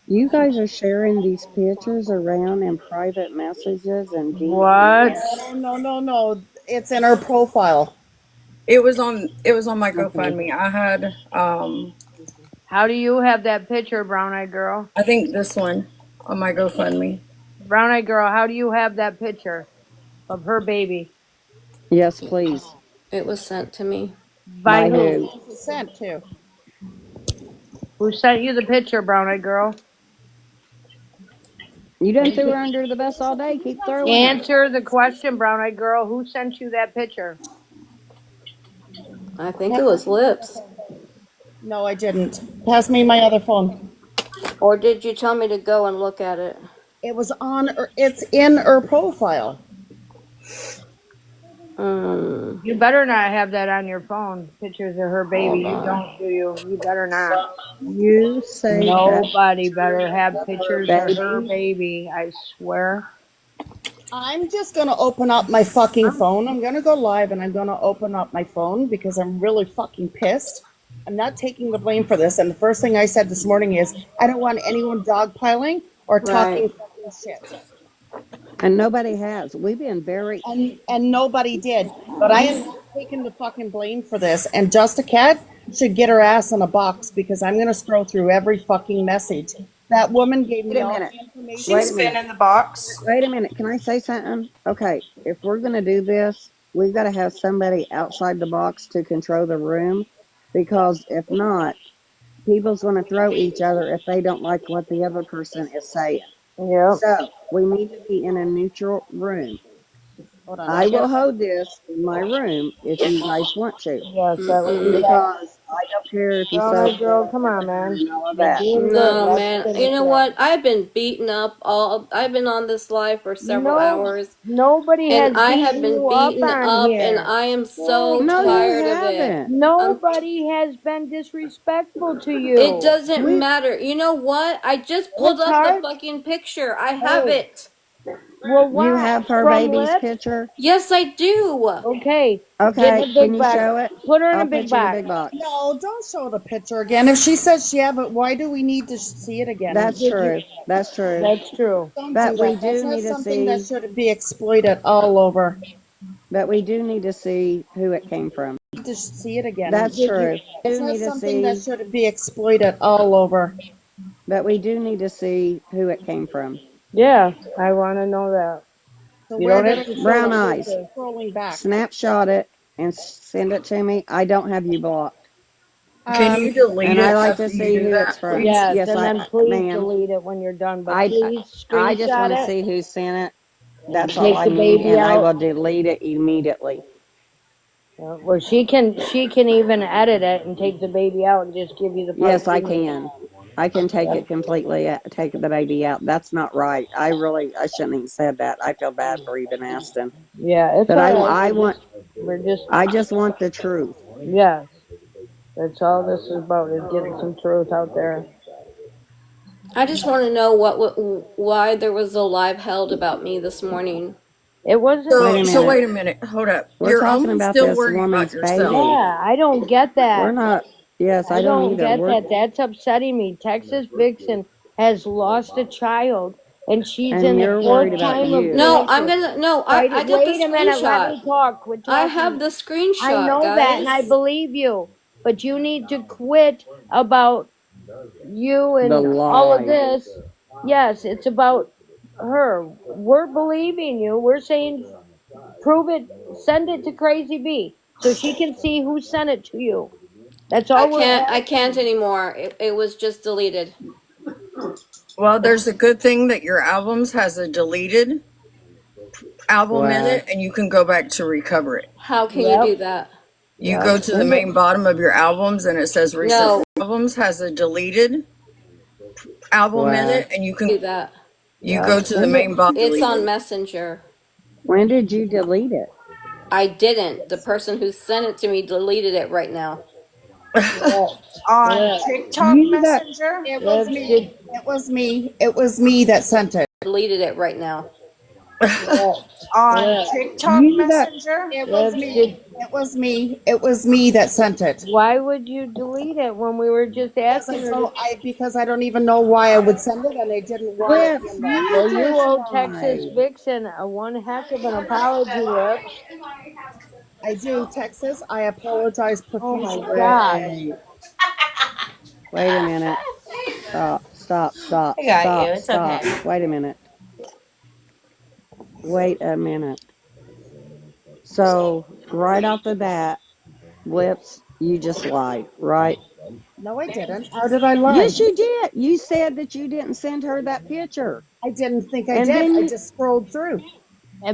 You guys are sharing these pictures around in private messages and What? DMs. No, no, no, no. It's in her profile. It was on my Okay. GoFundMe. I had How do you have that picture, Brown Eyed Girl? I think this one on my GoFundMe. Brown Eyed Girl, how do you have that picture of her baby? Yes, please. It was sent to me. By By Who who? who? was it sent to? Who sent you the picture, Brown Eyed Girl? You done threw her under the bus all day. Keep throwing her. Answer the question, Brown Eyed Girl. Who sent you that picture? I think it was Lips. No, I didn't. Pass me my other phone. Or did you tell me to go and look at it? It was on her, it's in her profile. You better not have that on your phone. Pictures of her baby. Hold You on. don't, do you? You better not. You saved that Nobody better picture have of her pictures of her baby. baby. I swear. I'm just going to open up my fucking phone. I'm going to go live and I'm going to open up my phone because I'm really fucking pissed. I'm not taking the blame for this. And the first thing I said this morning is I don't want anyone dogpiling or Right. talking fucking shit. And nobody has. We've been very. And nobody did. But I am not taking the fucking blame for this. And Just a Cat should get her ass in a box because I'm going to scroll through every fucking message. That woman gave Wait me a all minute. the information. She's been in the box. Wait a minute. Can I say something? Okay. If we're going to do this, we've got to have somebody outside the box to control the room because if not, people's going to throw each other if they don't like what the other person is saying. Yep. So we need to be in a neutral room. Hold on. I will hold this in my room if you guys want to, Yes, that would be best. because I don't care if you Brown suck Eyed Girl, the come on, temperature man. and all of You're that. doing good. No, Let's man. You finish know it. what? I've been beaten up all. I've been on this live for several No, hours, nobody and has I have beaten been you up beaten on up, and here. I am so No, you tired of it. haven't. Nobody has been disrespectful to It you. doesn't We matter. You know what? I just pulled It's up the hard. fucking picture. I have Hey, it. well, you what? have her From baby's lips? picture. Yes, I do. Okay, get in Okay, a can big you box. show it? Put her in a I'll big put you in a box. big box. No, don't show the picture again. If she says she have it, why do we need to see it again? That's true. That's true. That's true. Don't do But we that. That's do not need to something that see. should be exploited all over. But we do need to see who it came from. To see it again. That's true. It's Do not need to something that see, should be exploited all over. but we do need to see who it came from. Yeah, I want to know that. So You where don't did have it to show Brown the eyes. picture. scrolling back? Snapshot it and send it to me. I don't have you blocked. Can you delete And I it like to after you see do who it's that, from. please? Yes, Yes, and then please ma'am. delete it when you're done. But I please I just want screenshot to it see who sent it. and That's all take I the need, baby and I will out. delete it immediately. Well, she can even edit it and take the baby out and just give you the part Yes, I you need. can. I can take it completely, take the baby out. That's not right. I shouldn't even said that. I feel bad for even asking. Yeah, it's But all right. We're just I just want the truth. yes. That's all this is about is getting some truth out there. I just want to know why there was a live held about me this morning. It wasn't. Wait a So minute. wait a minute. Hold up. We're You're talking only about still this worried about woman's yourself. baby. Yeah, I don't get We're that. not. Yes, I I don't don't either. get that. That's upsetting me. Texas Vixen has lost a child, and she's And in the you're worried fourth about time of you. No, crisis. I got the Wait a minute. Let screenshot. me talk. Quit I have talking. the I screenshot, know that, and I guys. believe you. But you need to quit about you The and all of lie. this. Yes, it's about her. We're believing you. We're saying prove it. Send it to Crazy B so she can see who sent it to you. That's all we're I can't asking. anymore. It was just deleted. Well, there's a good thing that your albums has a deleted album in What? it, and you can go back to recover it. How can you Yep. do that? You Yep. go to the main bottom of your albums, and it says recent No, albums has a deleted album in What? it, and you can do that. Yep. go to the main bottom. It's on Messenger. When did you delete it? I didn't. The person who sent it to me deleted it right now. On Yep. TikTok You got Messenger? It was Lips me. did. It was me. It was me that sent it. Deleted it right now. Yep. On Yep. TikTok you got Messenger? It was Lips me. did. It was me. It was me that sent it. Why would you delete it when we were just asking her to? Because I don't even know why I would send it, and I didn't want it lips. in there. You Well, you just owe Texas lied. Vixen a one heck of an apology, Lips. I do, Texas. I apologize Oh my profusely. God. Wait. Wait a minute. Stop. Stop. Stop. I got you. Stop. It's Stop. okay. Wait a minute. Wait a minute. So right off the bat, lips. You just lied, right? No, I didn't. How did I lie? Yes, you did. You said that you didn't send her that picture, I didn't think I and did. then I you just scrolled through.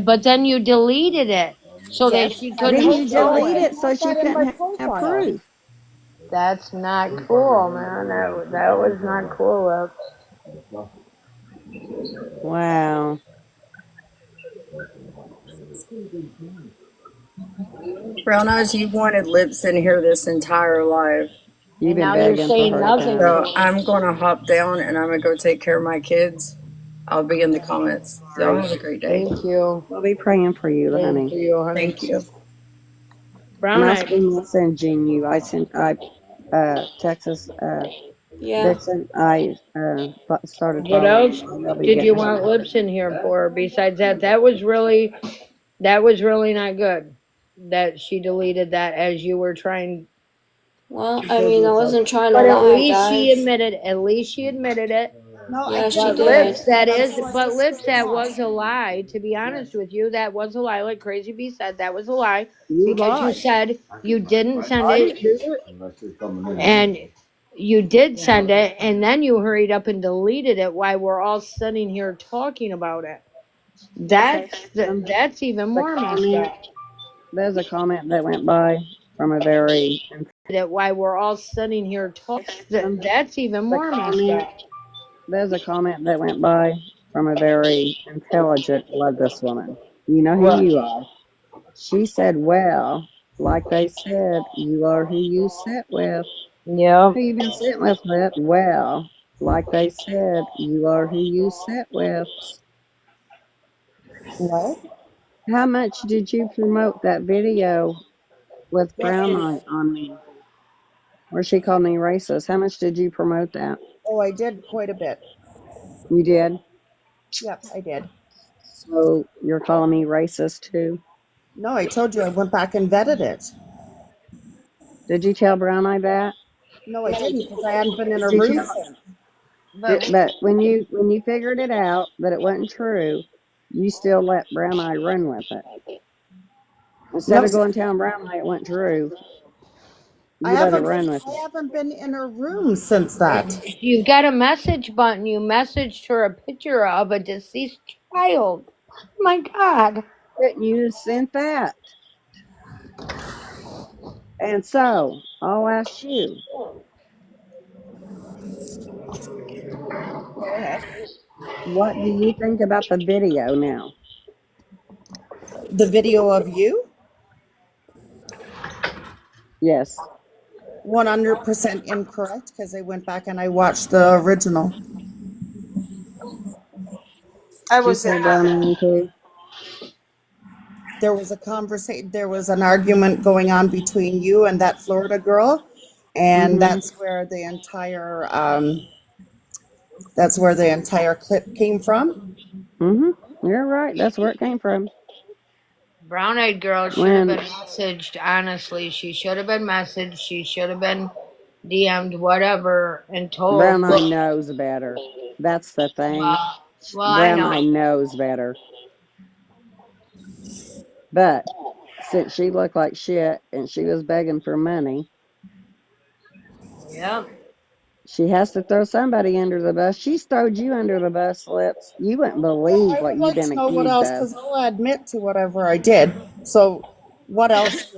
But then you deleted it so that Yes, she I then couldn't you told you I show delete it. it didn't so want she that in my couldn't have profile. proof. That's not cool, man. That was not cool, Lips. Wow. Brown eyes, you've wanted lips in here this entire life. You've And been now you're begging for saying her to nothing come. to So me. I'm gonna hop down and I'm gonna go take care of my kids. I'll be in the comments. Y'all have a great day. Thank you. We'll be praying for you, Praying honey. for you, honey. Thank you. And Brown I eyes. still messaging you. Texas, Yeah. Vixen. Started What following else you. You'll be did you getting want something. Lips in here for? Besides that, that was really not good. That she deleted that as you were trying Well, to I prove mean, I yourself. wasn't trying to But at lie, least she guys. admitted. At least she admitted it. No, I Yeah, she didn't But admit did. Lips, it that is. until I But just Lips, that screenshot. was a lie. To be honest with you, that was a lie. Like Crazy B said, that was a lie You because you lied. said you didn't send I it, didn't do it. and you did send it, and then you hurried up and deleted it while we're all sitting here talking about it. Okay. That's even The more messed comment. up. There's a comment that went by from a very. That why we're all sitting here talking. That's even The more messed comment. up. There's a comment that went by from a very intelligent. Love this woman. You know who What? you are. She said, "Well, like they said, you are who you sit with. Yep. Who you been sitting with, Lip? Well, like they said, you are who you sit with." What? How much did you promote that video with What Brown video? Eye on me, where she called me racist? How much did you promote that? Oh, I did quite a bit. You did. Yep, I did. So you're calling me racist too? No, I told you I went back and vetted it. Did you tell Brown Eye that? No, I didn't because I hadn't been in a Did room you? since. But when you figured it out that it wasn't true, you still let Brown Eye run with it instead No, of going telling Brown Eye it wasn't true. I You let her haven't been. run with I it. haven't been in her room since that. You've got a message button. You messaged her a picture of a deceased child. Oh my God. Couldn't you sent that? And so I'll ask you, Go ahead. what do you think about the video now? The video of you, Yes. 100% incorrect because I went back and I watched the original. I Did you was say in Brown that. Eye too? There was a conversation. There was an argument going on between you and that Florida girl, and Mm-hmm. that's where the entire clip came from. Mm-hmm. You're right. That's where it came from. Brown eyed girl should have been When messaged, honestly. She should have been messaged. She should have been DM'd, whatever, and told, Brown Eye look, knows better. That's the thing. well, I Brown know. Eye knows better. But since she looked like shit and she was begging for money, Yep. she has to throw somebody under the bus. She's throwed you under the bus, Lips. You wouldn't Well, believe I what would you've like been to know what accused else of. because I'll admit to whatever I did. So, what else?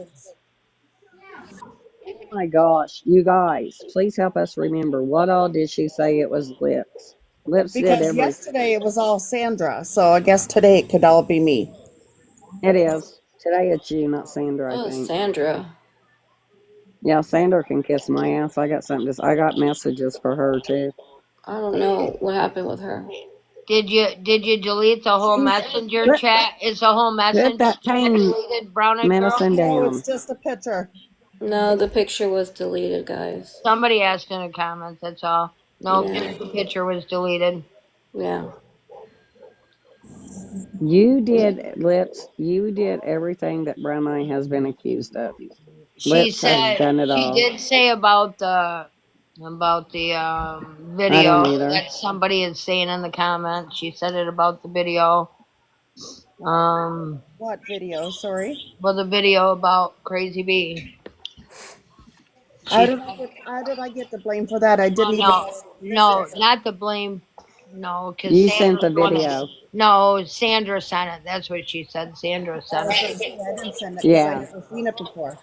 Oh my gosh, you guys, please help us remember what all did she say it was Lips? Lips did Because everything. yesterday it was all Sandra, so I guess today it could all be me. It is. Today it's you, not Sandra, I Oh, think. Sandra. Yeah, Sandra can kiss my ass. I got something I got messages for her too. I don't know what happened with her. Did you delete the whole She messenger put chat? Is the whole put messenger that chat pain deleted, brown eyed girl? medicine No, it's down. just a picture. No, the picture was deleted, guys. Somebody asked in the comments, that's all. Nope, Yeah. just the picture was deleted. Yeah. You did, Lips. You did everything that Brown Eye has been accused of. She Lips has said done it she all. did say about the I video don't either. that somebody is saying in the comments. She said it about the video. What video? Sorry. Well, the video about Crazy Bee. She said, How did I get the blame for that? I didn't well, even no, visit no, it. not the blame. No, because You sent Sandra's the the one that. video. No, Sandra sent it. That's what she said. Sandra I sent was it. going to say I didn't send it because I Yeah. never seen it before.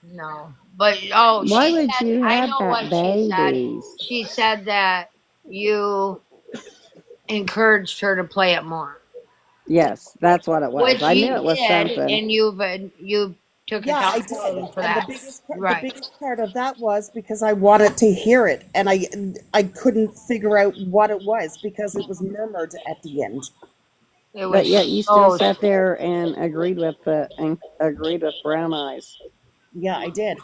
No, but oh, Why she would said. you I have know that what she said. babies? She said that you encouraged her to play it more, Yes, that's what it was. which I knew you it was did, something. and you took Yeah, I did, accountability for and the that. Right. biggest part of that was because I wanted to hear it, and I couldn't figure out what it was because it was murmured at the end. It But was yet you still so. sat there and agreed with Brown Eyes. Yeah, I did.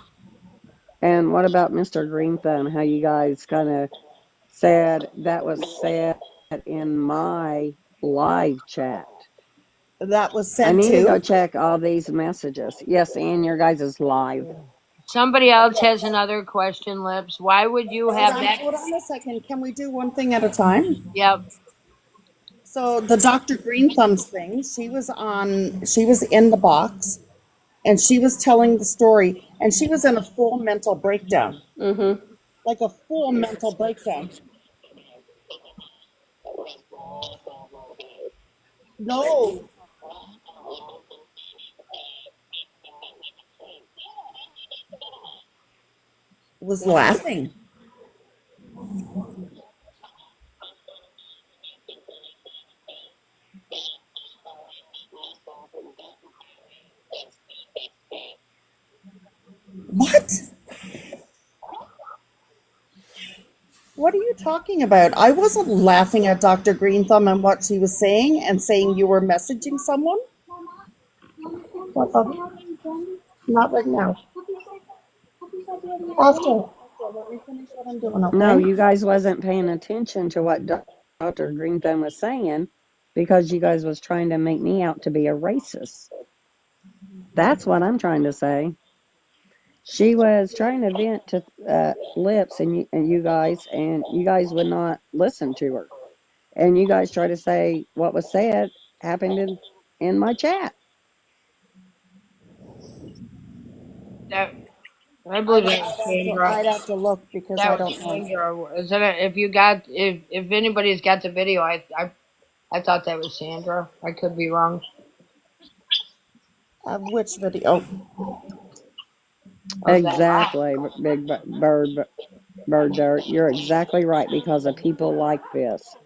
And what about Mr. Green Thumb? How you guys kind of said that was said in my live chat. That was I said need to go too. check all these messages. Yes, and your guys' live. Somebody else has another question, Lips. Why would you have that? Hold on a second. Can we do one thing at a time? Yep. So the Dr. Green Thumbs thing, she was in the box and she was telling the story and she was in a full mental breakdown. Mm-hmm. Like a full mental breakdown. No, was laughing. What? What are you talking about? I wasn't laughing at Dr. Green Thumb and what she was saying and saying you were messaging someone. What the? Not right now. After. Let me finish what I'm doing, No, okay? you guys wasn't paying attention to what Dr. Green Thumb was saying because you guys was trying to make me out to be a racist. That's what I'm trying to say. She was trying to vent to Lips and you guys would not listen to her. And you guys try to say what was said happened in my chat. That I I'd, believe that was Sandra. I'd have to look because That I was don't know. Sandra. Isn't it? If anybody's got the video, I thought that was Sandra. I could be wrong. Which video? Of that lie. Exactly, bird dirt. You're exactly right because of people like this.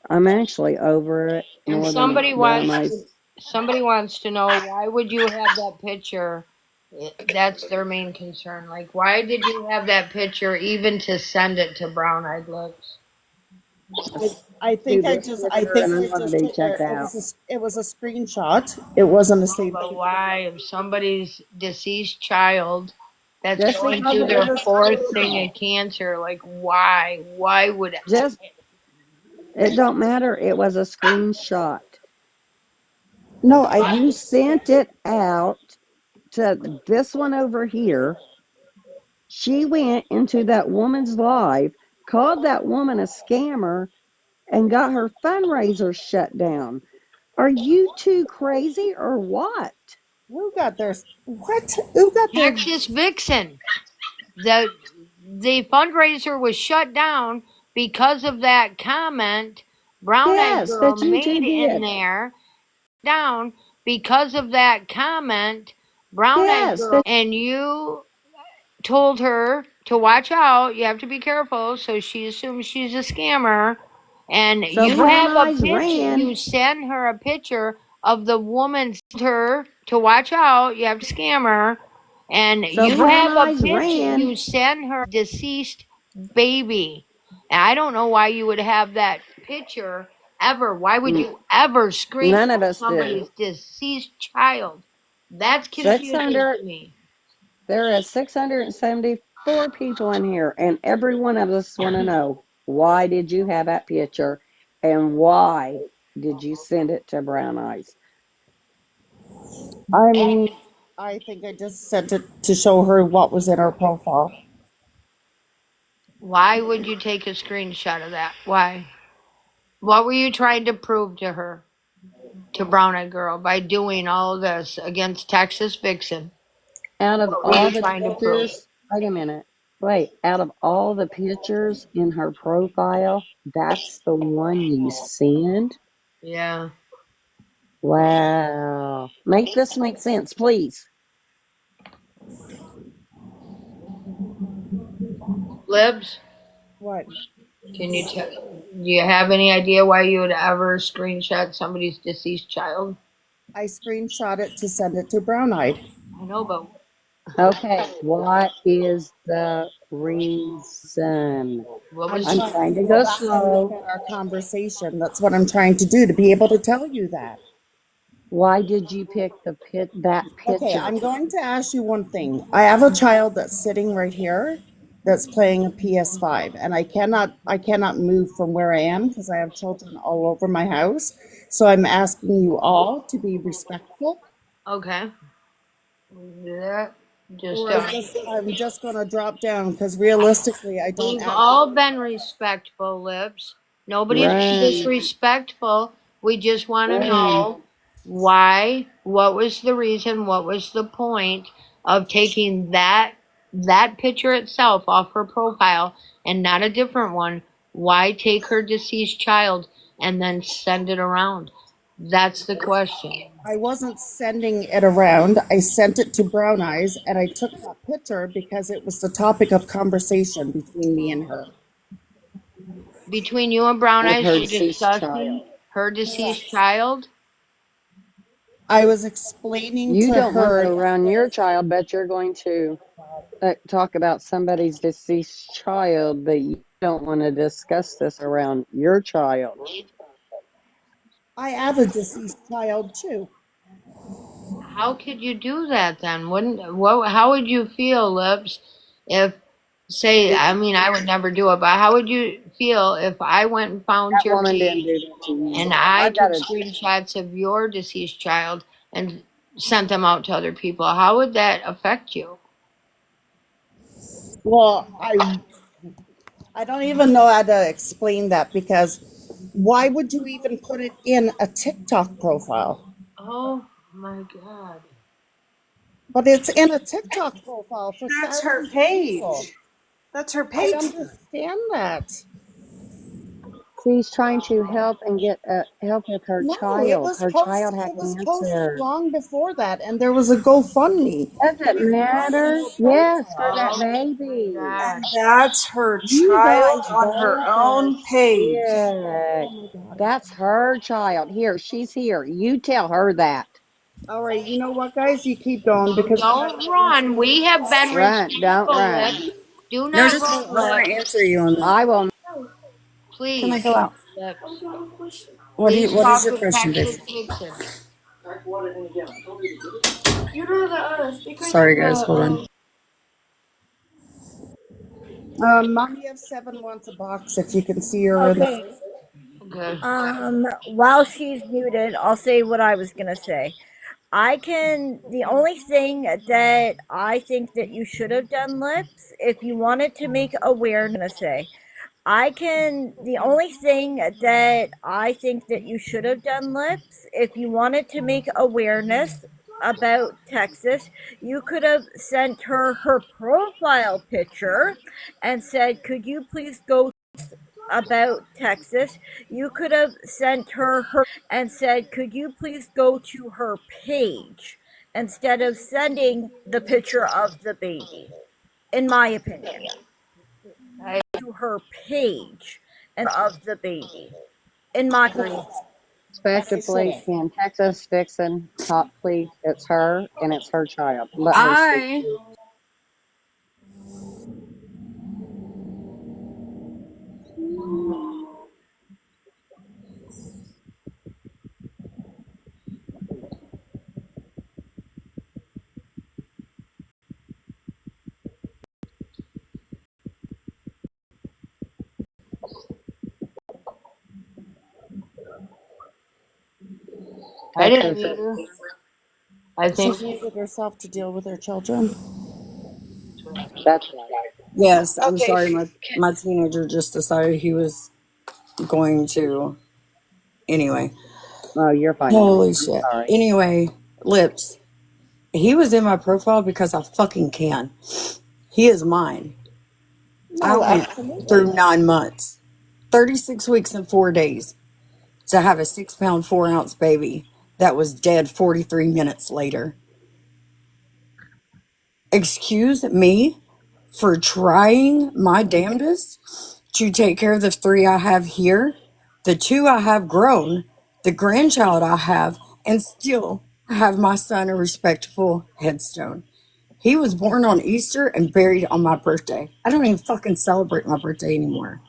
I'm actually over at And Northern Brown Eyes. somebody wants to know why would you have that picture? That's their main concern. Like, why did you have that picture even to send it to Brown Eyed Lips? I See think I this just picture and I want to be checked out. it was a screenshot. It wasn't a saved But picture. why, if somebody's deceased child that's Just going because through it was their a fourth thing screenshot. of cancer, like, why? Why would it? Just it don't matter. It was a screenshot. No, You sent it out to this one over here. She went into that woman's live, called that woman a scammer, and got her fundraiser shut down. Are you two crazy or what? Who got their what? Who got their Texas Vixen. The fundraiser was shut down because of that comment Brown Eyed Yes, Girl that you two made in did. there. Down because of that comment Brown Eyed Yes, Girl, that and you told her to watch out. You have to be careful. So she assumes she's a scammer. And so you Brown have a Eyes picture. ran. You send her a picture of the woman. Told her to watch out. You have to scam her. And So you Brown have a Eyes picture. ran. You send her deceased baby. And I don't know why you would have that picture ever. Why would you ever None of screenshot us do. somebody's deceased child? That's confusing 600. to me. There is 674 people in here, and every one of us want to know why did you have that picture, and why did you send it to Brown Eyes? I think I just sent it to show her what was in her profile. Why would you take a screenshot of that? Why? What were you trying to prove to her, to Brown Eyed Girl, by doing all of this against Texas Vixen? Out of What were all you the trying to prove? pictures, wait a minute. Wait, out of all the pictures in her profile, that's the one you send? Yeah. Wow. Make this make sense, please. Libs, What? can you tell? Do you have any idea why you would ever screenshot somebody's deceased child? I screenshot it to send it to Brown Eyed. I know, but Okay, what is the reason? what I'm was I'm the, trying trying to to go go back and look slow. at our conversation. That's what I'm trying to do to be able to tell you that. Why did you pick that Okay, picture? I'm going to ask you one thing. I have a child that's sitting right here that's playing a PS5 and I cannot move from where I am because I have children all over my house. So I'm asking you all to be respectful okay? Do that. Just or I'm just going to drop down because realistically I don't we've have all been respectful, Lips. Nobody's been Right, disrespectful. We just want to right. know why. What was the reason? What was the point of taking that picture itself off her profile and not a different one? Why take her deceased child and then send it around? That's the question. I wasn't sending it around. I sent it to Brown Eyes and I took that picture because it was the topic of conversation between me and her. Between you and Brown With Eyes, her you're deceased discussing child. her deceased Yes. child. I was explaining You to don't want it her that around there your is child, but you're going to talk about somebody's deceased child, but you don't want to discuss this around your child. I have a deceased child too. How could you do that then? Wouldn't what? How would you feel, Lips, if say? I mean, I would never do it, but how would you feel if I went and found That your woman didn't case do that to you. and I I got took a screenshots of your deceased child and sent them out to other people? How would that affect you? Well, I don't even know how to explain that because why would you even put it in a TikTok profile? Oh my God. But it's in a TikTok profile for That's her thousands of people. page. That's her I page. understand that. She's trying to help and get help with her No, it child. was Her child had posted. It was posted cancer. long before that, and there was a GoFundMe. Does It it was not in matter? her Yes, for profile. that Oh my baby. God. And that's her You child guys on her both are own page. sick. That's her child. Here, she's here. You tell her that. All right, you know what, guys? You keep going because I'm not Don't going to answer run. any We have been questions. Run, don't respectful, run. Lips. Do No, not just run, I want to Lips. answer you on that. I will. Can I Please, go out? Lips. What Please what is talk your with question, Texas baby? Vixen. Sorry, guys. Hold on. Mommy of Seven wants a box if you can see her in the. Okay. Okay. While she's muted, I'll say what I was gonna say. The only thing that I think that you should have done, Lips, if you wanted to make awareness, the only thing that I think that you should have done, Lips, if you wanted to make awareness about Texas, you could have sent her profile picture and said, could you please go about Texas? You could have sent her and said, could you please go to her page instead of sending the picture of the baby, in my opinion. I To her page and of the baby. In my agree. I should Respectively, have. can Texas Vixen talk, please? It's her and it's her child. Let her speak, I please. I didn't Texas, meet her. I She's think. muted herself to deal with her children. that's right. Yes, I'm Okay. sorry. My teenager just decided he was going to. Anyway, Oh, you're fine, honey. holy I'm shit. sorry. Anyway, Lips. He was in my profile because I fucking can. He is mine. I No, went absolutely. through 9 months, 36 weeks and 4 days to have a 6 pound, 4 ounce baby that was dead 43 minutes later. Excuse me for trying my damnedest to take care of the three I have here, the two I have grown, the grandchild I have, and still have my son a respectful headstone. He was born on Easter and buried on my birthday. I don't even fucking celebrate my birthday anymore.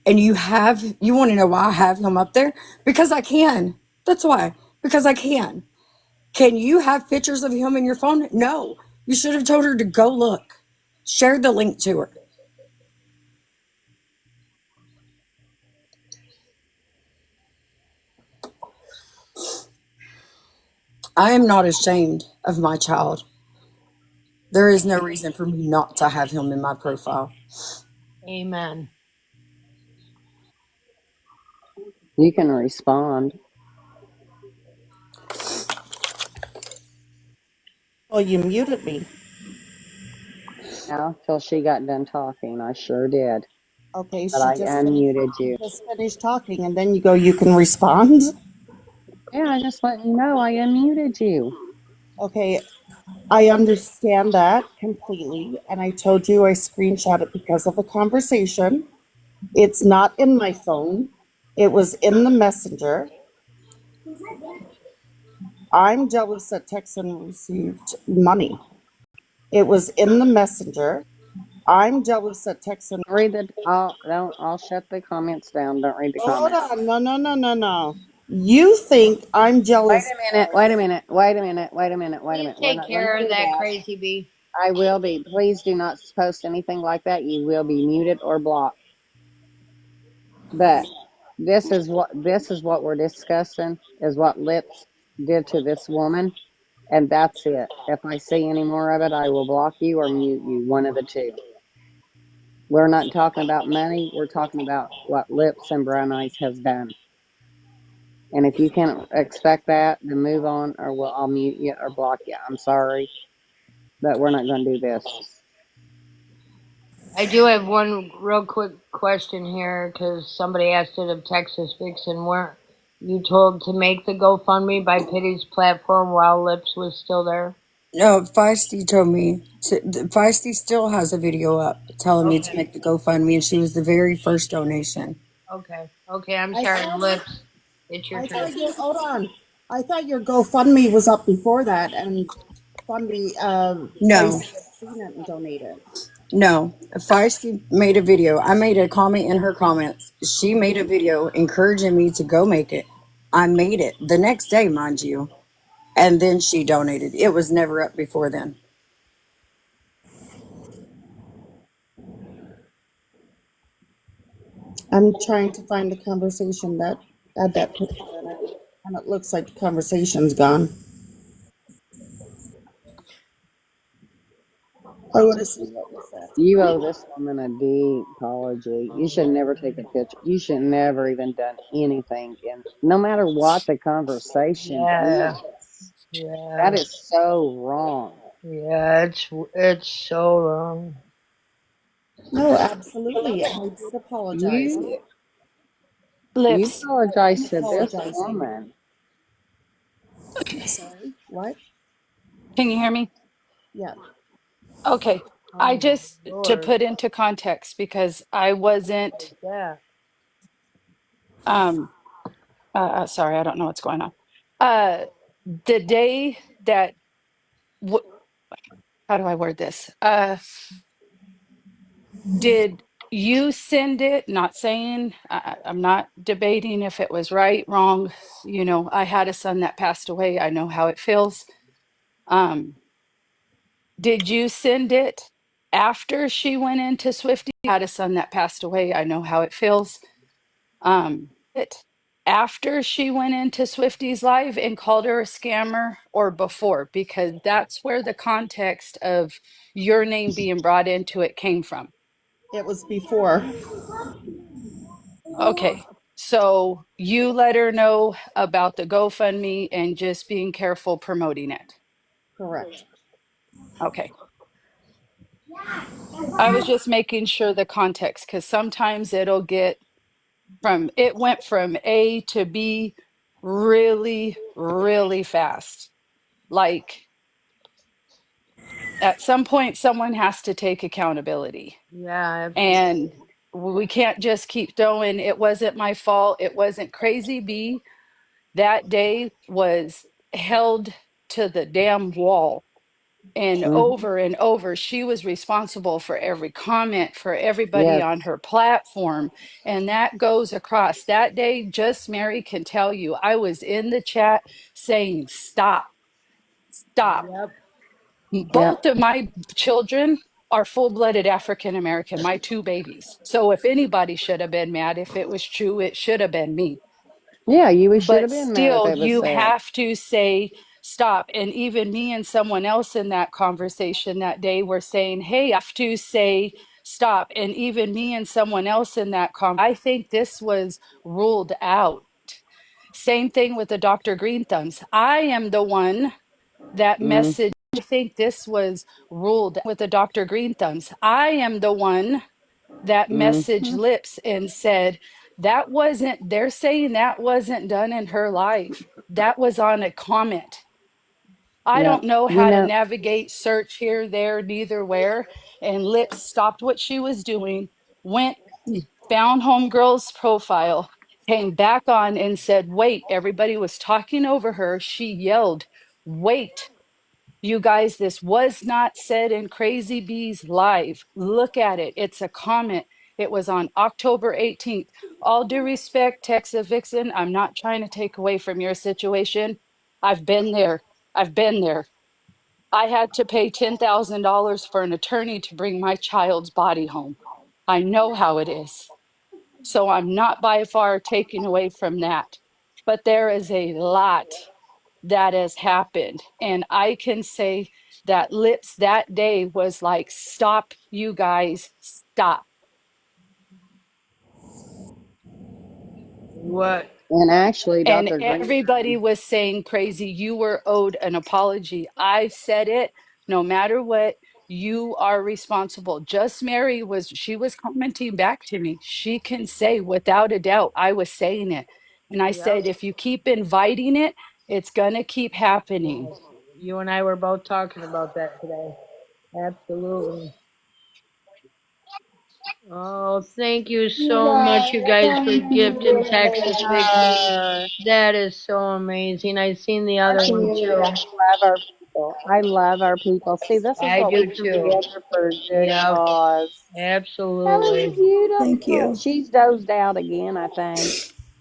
And you want to know why I have him up there? Because I can. That's why. Because I can. Can you have pictures of him in your phone? No. You should have told her to go look. Share the link to her. I am not ashamed of my child. There is no reason for me not to have him in my profile. Amen. You can respond Oh, you muted me. now till she got done talking. I sure did. Okay, But she I just finished. unmuted you. Just finished talking, and then you go. You can respond. Yeah, I just letting you know I unmuted you. Okay, I understand that completely, and I told you I screenshot it because of a conversation. It's not in my phone. It was in the messenger. I'm jealous that Texan received money. It was in the messenger. I'm jealous that Texan. Read the. I'll shut the comments down. Don't read the Hold comments. on. No, no, no, no, no. You think I'm Wait jealous? a minute. Wait a minute. Wait a minute. Wait a minute. Wait a Please minute. We're take not going to care of do that that. crazy bee. I will be. Please do not post anything like that. You will be muted or blocked. But this is what we're discussing is what Lips did to this woman, and that's it. If I see any more of it, I will block you or mute you. One of the two. We're not talking about money. We're talking about what Lips and Brown Eyes has done. And if you can't expect that, then move on, or I'll mute you or block you. I'm sorry, but we're not going to do this. I do have one real quick question here because somebody asked it of Texas Vixen. Weren't you told to make the GoFundMe by Pity's platform while Lips was still there? No, Feisty told me. Feisty still has a video up telling me to Okay. make the GoFundMe, and she was the very first donation. Okay. Okay. I'm I sorry, thought Lips. It's your turn. hold on. I thought your GoFundMe was up before that, and Fundy No, Tracy had seen it and donated. no. Feisty made a video. I made a comment in her comments. She made a video encouraging me to go make it. I made it the next day, mind you, and then she donated. It was never up before then. I'm trying to find the conversation that had that picture in it, and it looks like the conversation's gone. I want to see what was said. You owe this woman a deep apology. You should never take a picture. You should never even done anything. And no matter what the conversation Yeah. is, that Yeah. is so wrong. Yeah. It's so wrong. No, absolutely. And I did apologize. You Lips. apologize I'm to this apologizing. woman. Sorry. What? Can you hear me? Yeah. Okay. I Oh my just, to Lord. put into context, because I wasn't, Like that. um, sorry, I don't know what's going on. Uh, the day that, w- how do I word this? Did you send it? Not saying, I'm not debating if it was right, wrong. You know, I had a son that passed away. I know how it feels. Um, did you send it after she went into Swifty? I had a son that passed away. I know how it feels. It after she went into Swifty's live and called her a scammer or before, because that's where the context of your name being brought into it came from. It was before. Okay. So you let her know about the GoFundMe and just being careful promoting it. Correct. Okay. I was just making sure the context, because sometimes it'll get it went from A to B really, really fast. Like at some point, someone has to take accountability. Yeah. Absolutely. And we can't just keep throwing, it wasn't my fault. It wasn't crazy. B, that day was held to the damn wall. Mm-hmm. And over, she was responsible for every comment, for everybody Yes. on her platform. And that goes across. That day, Just Mary can tell you, I was in the chat saying, stop, stop. Yep. Yep. Both of my children are full-blooded African American, my two babies. So if anybody should have been mad, if it was true, it should have been me. Yeah, you should But have been mad if still, it was you said. have to say stop. And even me and someone else in that conversation that day were saying, hey, I have to say stop. And even me and someone else in that I think this was ruled out. Same thing with the Dr. Green Thumbs. I am the one that Mm, message. I think this was ruled with the Dr. Green Thumbs. I am the one that messaged mm-hmm. Lips and said, that wasn't, they're saying that wasn't done in her life. That was on a comment. I Yep. don't know You how to know, navigate search here, there, neither where. And Lips stopped what she was doing, went, found Homegirl's profile, came back on and said, wait, everybody was talking over her. She yelled, wait. You guys, this was not said in Crazy Bees live. Look at it. It's a comment. It was on October 18th. All due respect, Texas Vixen, I'm not trying to take away from your situation. I've been there. I've been there. I had to pay $10,000 for an attorney to bring my child's body home. I know how it is. So I'm not by far taking away from that. But there is a lot that has happened. And I can say that Lips that day was like, stop, you guys, stop. What? And actually, And Dr. Green. everybody was saying crazy. You were owed an apology. I said it. No matter what, you are responsible. JustMary was commenting back to me. She can say without a doubt, I was saying it. And I Yep. said, if you keep inviting it, it's gonna keep happening. Yes. You and I were both talking about that today. Absolutely. Oh, thank you so much, you guys, for gifting Texas Vixen. Her. That is so amazing. I seen the Our other one community. too. I love our people. I love our people. See, this is I what we do come too. together for a good Yep. cause. Hello, Absolutely. Thank beautiful. you. She's dozed out again, I think.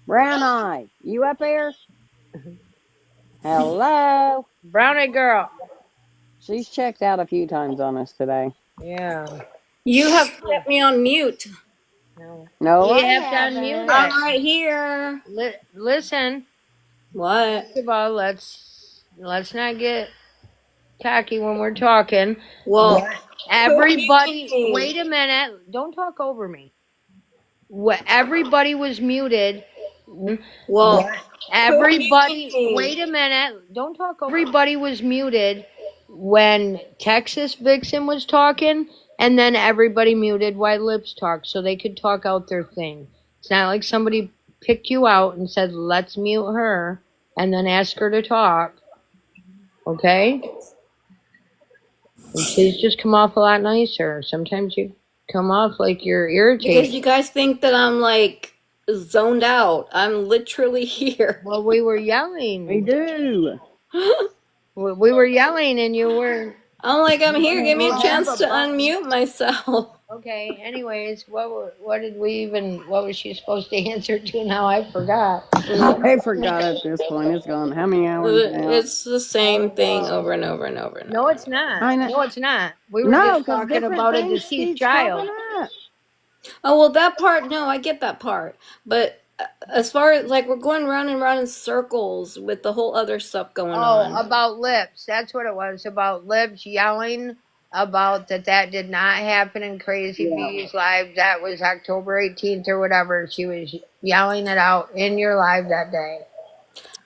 Brown Eye, you up there? Hello. Brownie girl. She's checked out a few times on us today. Yeah. You have put me on mute. No. No, You I have to unmute haven't. it. I'm right here. Listen. What? First of all, let's not get cocky when we're talking. Well, But who muted everybody, me? wait a minute. Don't talk over me. Everybody was muted. Well, But who muted everybody, me? wait a minute. Don't talk over. Everybody was muted when Texas Vixen was talking, and then everybody muted while Lips talked so they could talk out their thing. It's not like somebody picked you out and said, let's mute her, and then ask her to talk. Okay? And she's just come off a lot nicer. Sometimes you come off like you're Because irritated. you guys think that I'm like zoned out. I'm literally here. Well, we were We yelling. do. We were yelling, and you were. I'm like, I'm You here. Give me a didn't have chance a to button. unmute myself. Okay. Anyways, what did we even? What was she supposed to answer to? Now I forgot. I forgot at this point. It's gone how many hours now? It's the same thing over and over and over and No, over and it's over. not. I know. No, it's not. We were No, just because talking different about a things deceased keeps child. popping up. Oh, well, that part, no, I get that part. But as far as like we're going round and round in circles with the whole other stuff going Oh, on. about Lips. That's what it was. About Lips yelling about that did not happen in Crazy Yeah. Bee's live. That was October 18th or whatever. She was yelling it out in your live that day.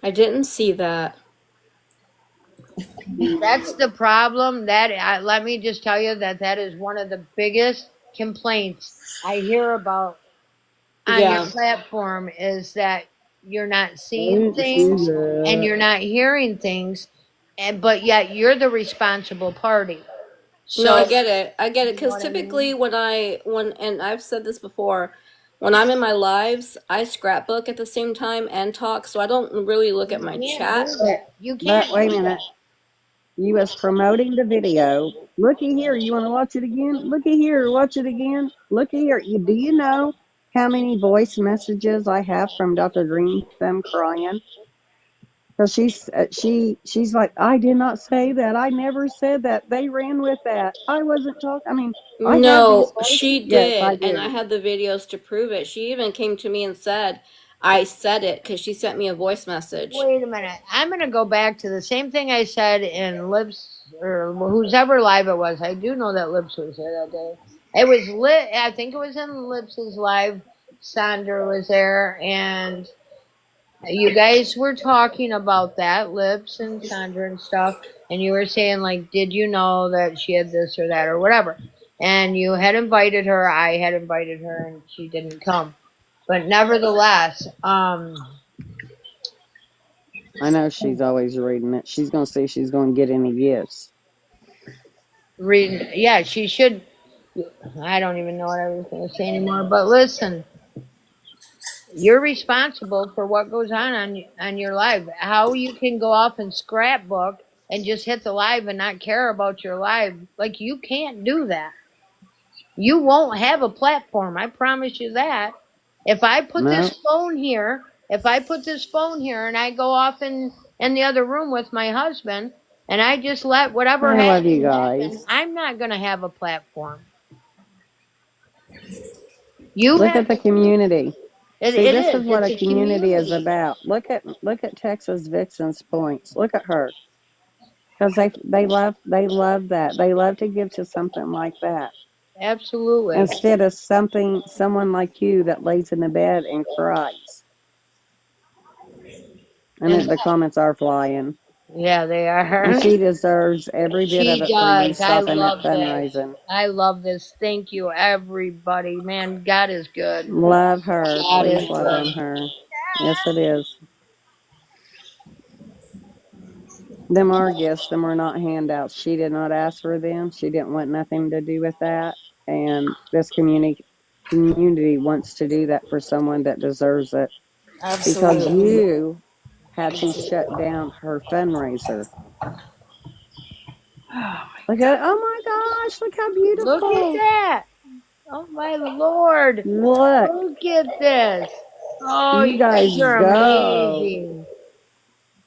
I didn't see that. That's the problem. Let me just tell you that is one of the biggest complaints I hear about on your Yeah. platform is that you're not I seeing didn't see things and that. you're not hearing things, but yet you're the responsible party. No, So I get it. I get it. you know Because what I typically mean? and I've said this before, when I'm in my lives, I scrapbook at the same time and talk, so I don't really look at You my can't do chat. that. You But can't wait a do minute. that. You was promoting the video. Looky here. You want to watch it again? Looky here. Watch it again. Looky here. Do you know how many voice messages I have from Dr. Green them crying? Because she's like, I did not say that. I never said that. They ran with that. I wasn't talking. I mean, I have these No, voices. she Yes, I did, and I do. had the videos to prove it. She even came to me and said, I said it because she sent me a voice message. Wait a minute. I'm going to go back to the same thing I said in Lips or whose ever live it was. I do know that Lips was there that day. It was lit. I think it was in Lips's live. Sandra was there, and you guys were talking about that, Lips and Sandra and stuff, and you were saying like, did you know that she had this or that or whatever? And you had invited her. I had invited her, and she didn't come. But nevertheless, I know she's always reading it. She's going to see if she's going to get any gifts. yeah, she should. I don't even know what I was going to say anymore. But listen, you're responsible for what goes on your live. How you can go off and scrapbook and just hit the live and not care about your live? Like you can't do that. You won't have a platform. I promise you that. If I put No. this phone here, and I go off in the other room with my husband and I just let whatever I love you happen, guys. I'm not going to have a platform. You Look have at the community. See, it this is. is what It's a a community is community. about. Look at Texas Vixen's points. Look at her, because they love that. They love to give to something like that Absolutely. instead of someone like you that lays in the bed and cries. And the comments are flying. Yeah, they And are. she deserves every bit of She it for you does. I stopping at love this. fundraising. I love this. Thank you, everybody. Man, God is good. Love her. God is Please love good. on her. Yes, it is. Them are gifts. Them are not handouts. She did not ask for them. She didn't want nothing to do with that. And this community wants to do that for someone that deserves it. Because Absolutely. you had to shut down her fundraiser. Look at, oh my gosh, look how Look at beautiful. that. Oh my Lord. Look, Look at this. Oh, you you guys guys are go. amazing.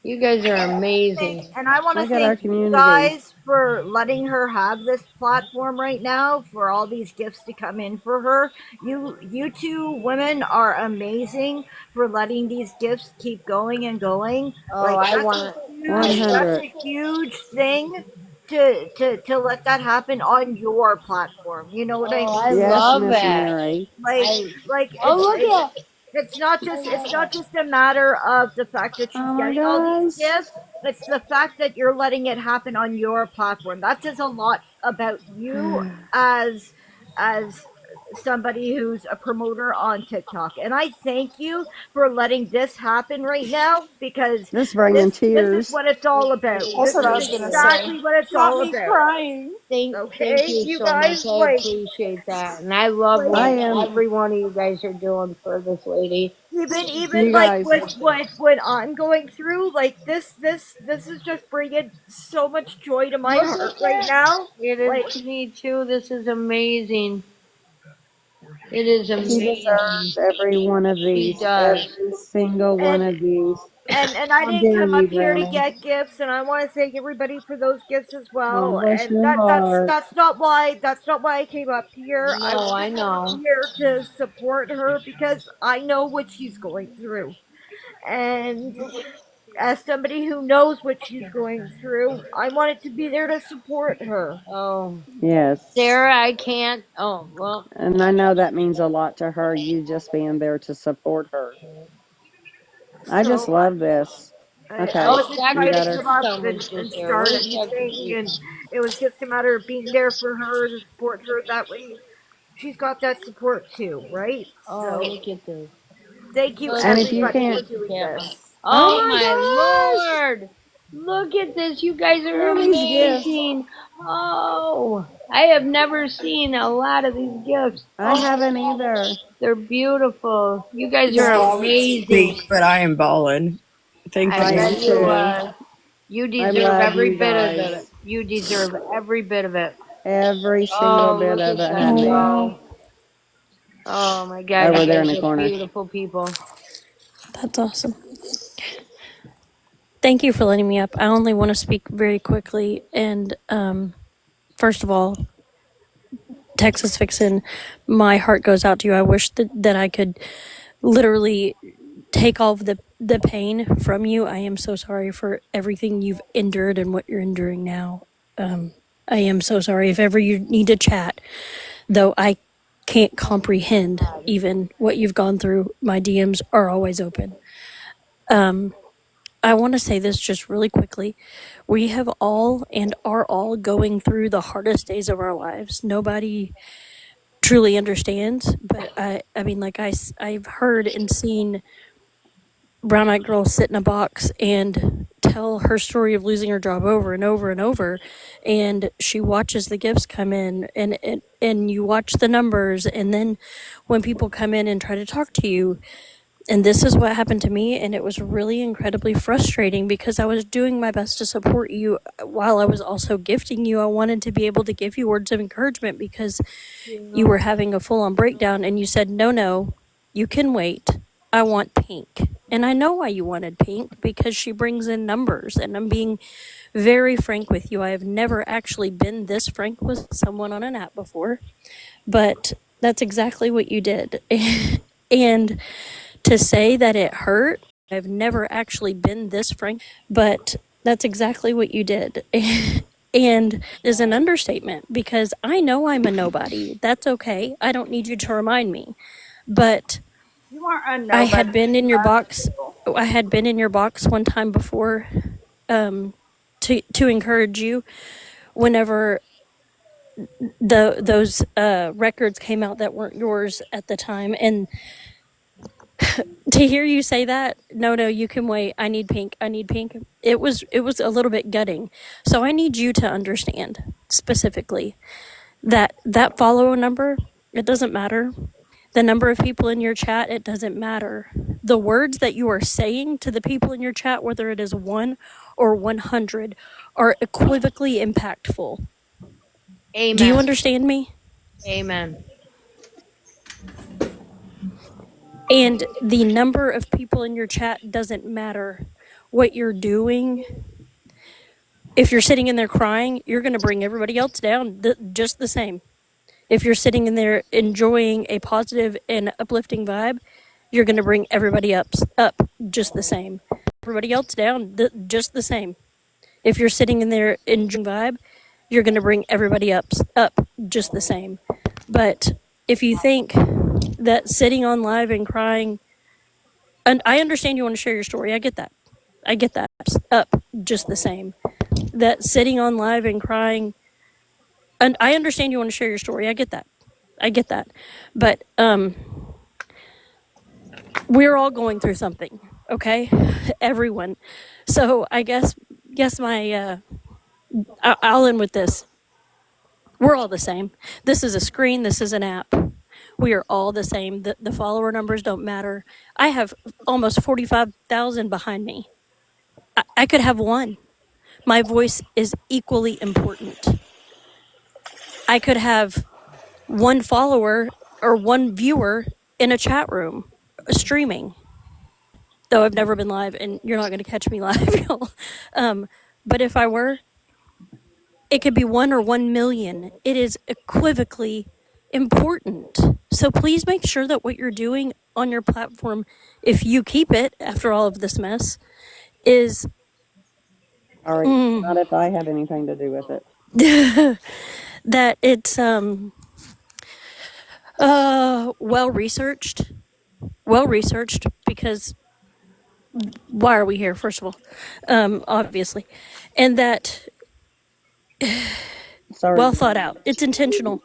You guys are amazing. And I want to Look at our thank you community. guys for letting her have this platform right now, for all these gifts to come in for her. You two women are amazing for letting these gifts keep going and going. Oh, Like I that's want a to. huge I that's 100. a huge thing to let that happen on your platform. You know what I Oh, I mean? Yes, love Miss it. Mary. Like I. like Oh, look at. it's not just a matter of the fact that she's Oh my getting all these gosh. gifts. It's the fact that you're letting it happen on your platform. That says a lot about you as somebody who's a promoter on TikTok. And I thank you for letting this happen right now, because This bringing this is tears. what it's all about. That's This what I is was gonna say. exactly what it's Got all me about. crying. Thank Okay, you you so much. guys, I appreciate that, and I love I what am, every one of you guys are doing for this lady. even you like guys, with what I'm going through, like this is just bringing so much joy to my Look at heart right that. now. It is Like to me too. This is amazing. It is she amazing. deserves every one of She these. does. Every single one and of these. and I How didn't dare come you, up here to Brownie? get gifts, and I want to thank everybody for those gifts as Oh, well. bless And your heart. that's not why I came up here. I No, I came up know. here to support her because I know what she's going through. And as somebody who knows what she's going through, I wanted to be there to support her. Oh, Yes. Sarah, I can't. Oh, well. And I know that means a lot to her, you just being there to support her. I just So love this. I Okay, Oh, wasn't you Dr. trying to got her. come up Summer's and just here. start Where's Dr. anything, G? and it was just a matter of being there for her to support her. That way, she's got that support too, right? Oh, So look at this. thank you Look And at if you everybody this. for can't, doing Camera. this. Oh my oh my gosh, Lord! Look at this. You guys are look at these gifts. amazing. Oh, I have never seen a lot of these gifts. I haven't Oh, either. they're beautiful. You guys are So I would amazing. speak, but I am bawling. Thank I I you. am bet you too. are. You I deserve love every you bit of it. guys. You deserve every bit of it. Every single Oh, bit look of at it, them honey. go. Oh my God, you Over there in guys the are corner. beautiful people. That's awesome. Thank you for letting me up. I only want to speak very quickly. And first of all, Texas Vixen, my heart goes out to you. I wish that I could literally take all of the pain from you. I am so sorry for everything you've endured and what you're enduring now. I am so sorry. If ever you need to chat, though I can't comprehend even what you've gone through, my DMs are always open. I want to say this just really quickly. We have all and are all going through the hardest days of our lives. Nobody truly understands, but I mean, like I've heard and seen brown eyed girl sit in a box and tell her story of losing her job over and over and over, and she watches the gifts come in, and you watch the numbers, and then when people come in and try to talk to you, and this is what happened to me, and it was really incredibly frustrating because I was doing my best to support you while I was also gifting you. I wanted to be able to give you words of encouragement because you were having a full on breakdown, and you said, no, you can wait. I want pink. And I know why you wanted pink, because she brings in numbers. And I'm being very frank with you. I have never actually been this frank with someone on an app before, but that's exactly what you did. And to say that it hurt, I've never actually been this frank, but that's exactly what you did. And is an understatement, because I know I'm a nobody. That's okay. I don't need you to remind me. But You aren't a I had nobody. been We in your love box you. I had been in your box one time before, to encourage you whenever those records came out that weren't yours at the time, and to hear you say that, no, you can wait, I need pink, it was a little bit gutting. So I need you to understand specifically that follower number, it doesn't matter. The number of people in your chat, it doesn't matter. The words that you are saying to the people in your chat, whether it is 1 or 100, are equivocally impactful. Amen. Do you understand me? Amen. And the number of people in your chat doesn't matter. What you're doing, if you're sitting in there crying, you're going to bring everybody else down just the same. If you're sitting in there enjoying a positive and uplifting vibe, you're going to bring everybody up just the same. Everybody else down just the same. If you're sitting in there enjoying vibe, you're going to bring everybody up just the same. But if you think that sitting on live and crying, and I understand you want to share your story, I get that. Up just the same. That sitting on live and crying, and I understand you want to share your story, I get that. But we're all going through something, okay? Everyone. So I guess my I'll end with this. We're all the same. This is a screen, this is an app. We are all the same. The follower numbers don't matter. I have almost 45,000 behind me. I could have one. My voice is equally important. I could have one follower or one viewer in a chat room streaming. Though I've never been live, and you're not going to catch me live, y'all. But if I were, it could be 1 or 1 million. It is equivocally important. So please make sure that what you're doing on your platform, if you keep it after all of this mess, is All right, not if I have anything to do with it. that it's well researched, because why are we here, first of all, obviously, and that well thought out. It's intentional.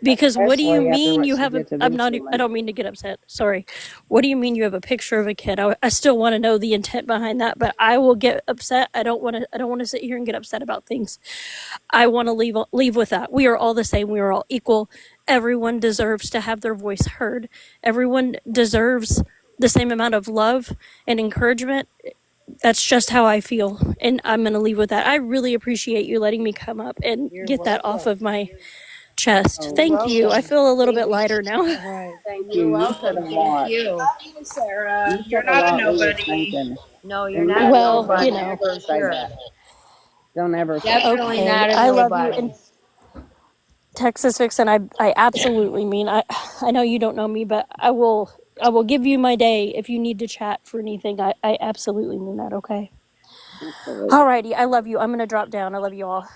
Because what do you mean you have a, I don't mean to get upset, sorry. What do you mean you have a picture of a kid? I still want to know the intent behind that, but I will get upset. I don't want to sit here and get upset about things. I want to leave with that. We are all the same. We are all equal. Everyone deserves to have their voice heard. Everyone deserves the same amount of love and encouragement. That's just how I feel, and I'm going to leave with that. I really appreciate you letting me come up and get that off of my chest. Thank you. I feel a little bit lighter now. Right. Thank You're you. You said welcome. a Thank lot. you. Love you, Sarah. You You're said a not a lot we were nobody. thinking. No, you're And not a Well, don't nobody ever for say sure. that. Don't ever say that. Definitely okay. not a I love you. And nobody. Texas Vixen, I absolutely mean, I know you don't know me, but I will give you my day if you need to chat for anything. I absolutely mean that, okay? Absolutely. Alrighty, I love you. I'm going to drop down. I love you all.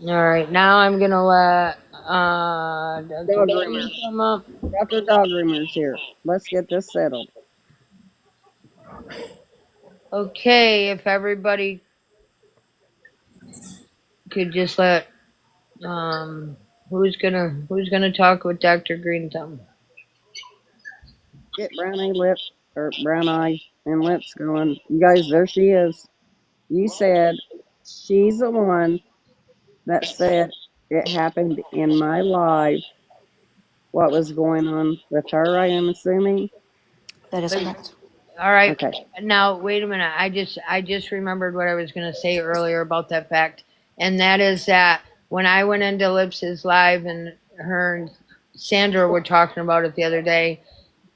All right, now I'm gonna let Dr. Dog Green groomers. come up. Dr. Dog groomers here. Let's get this settled. Okay, if everybody could just let who's gonna talk with Dr. Green Thumb? Get Brownie Lip or Brown Eyes and Lips going. You guys, there she is. You said she's the one that said it happened in my live. What was going on with her, I am assuming? That is correct. All right. Okay. Now wait a minute. I just remembered what I was gonna say earlier about that fact, and that is that when I went into Lips's live and her and Sandra were talking about it the other day,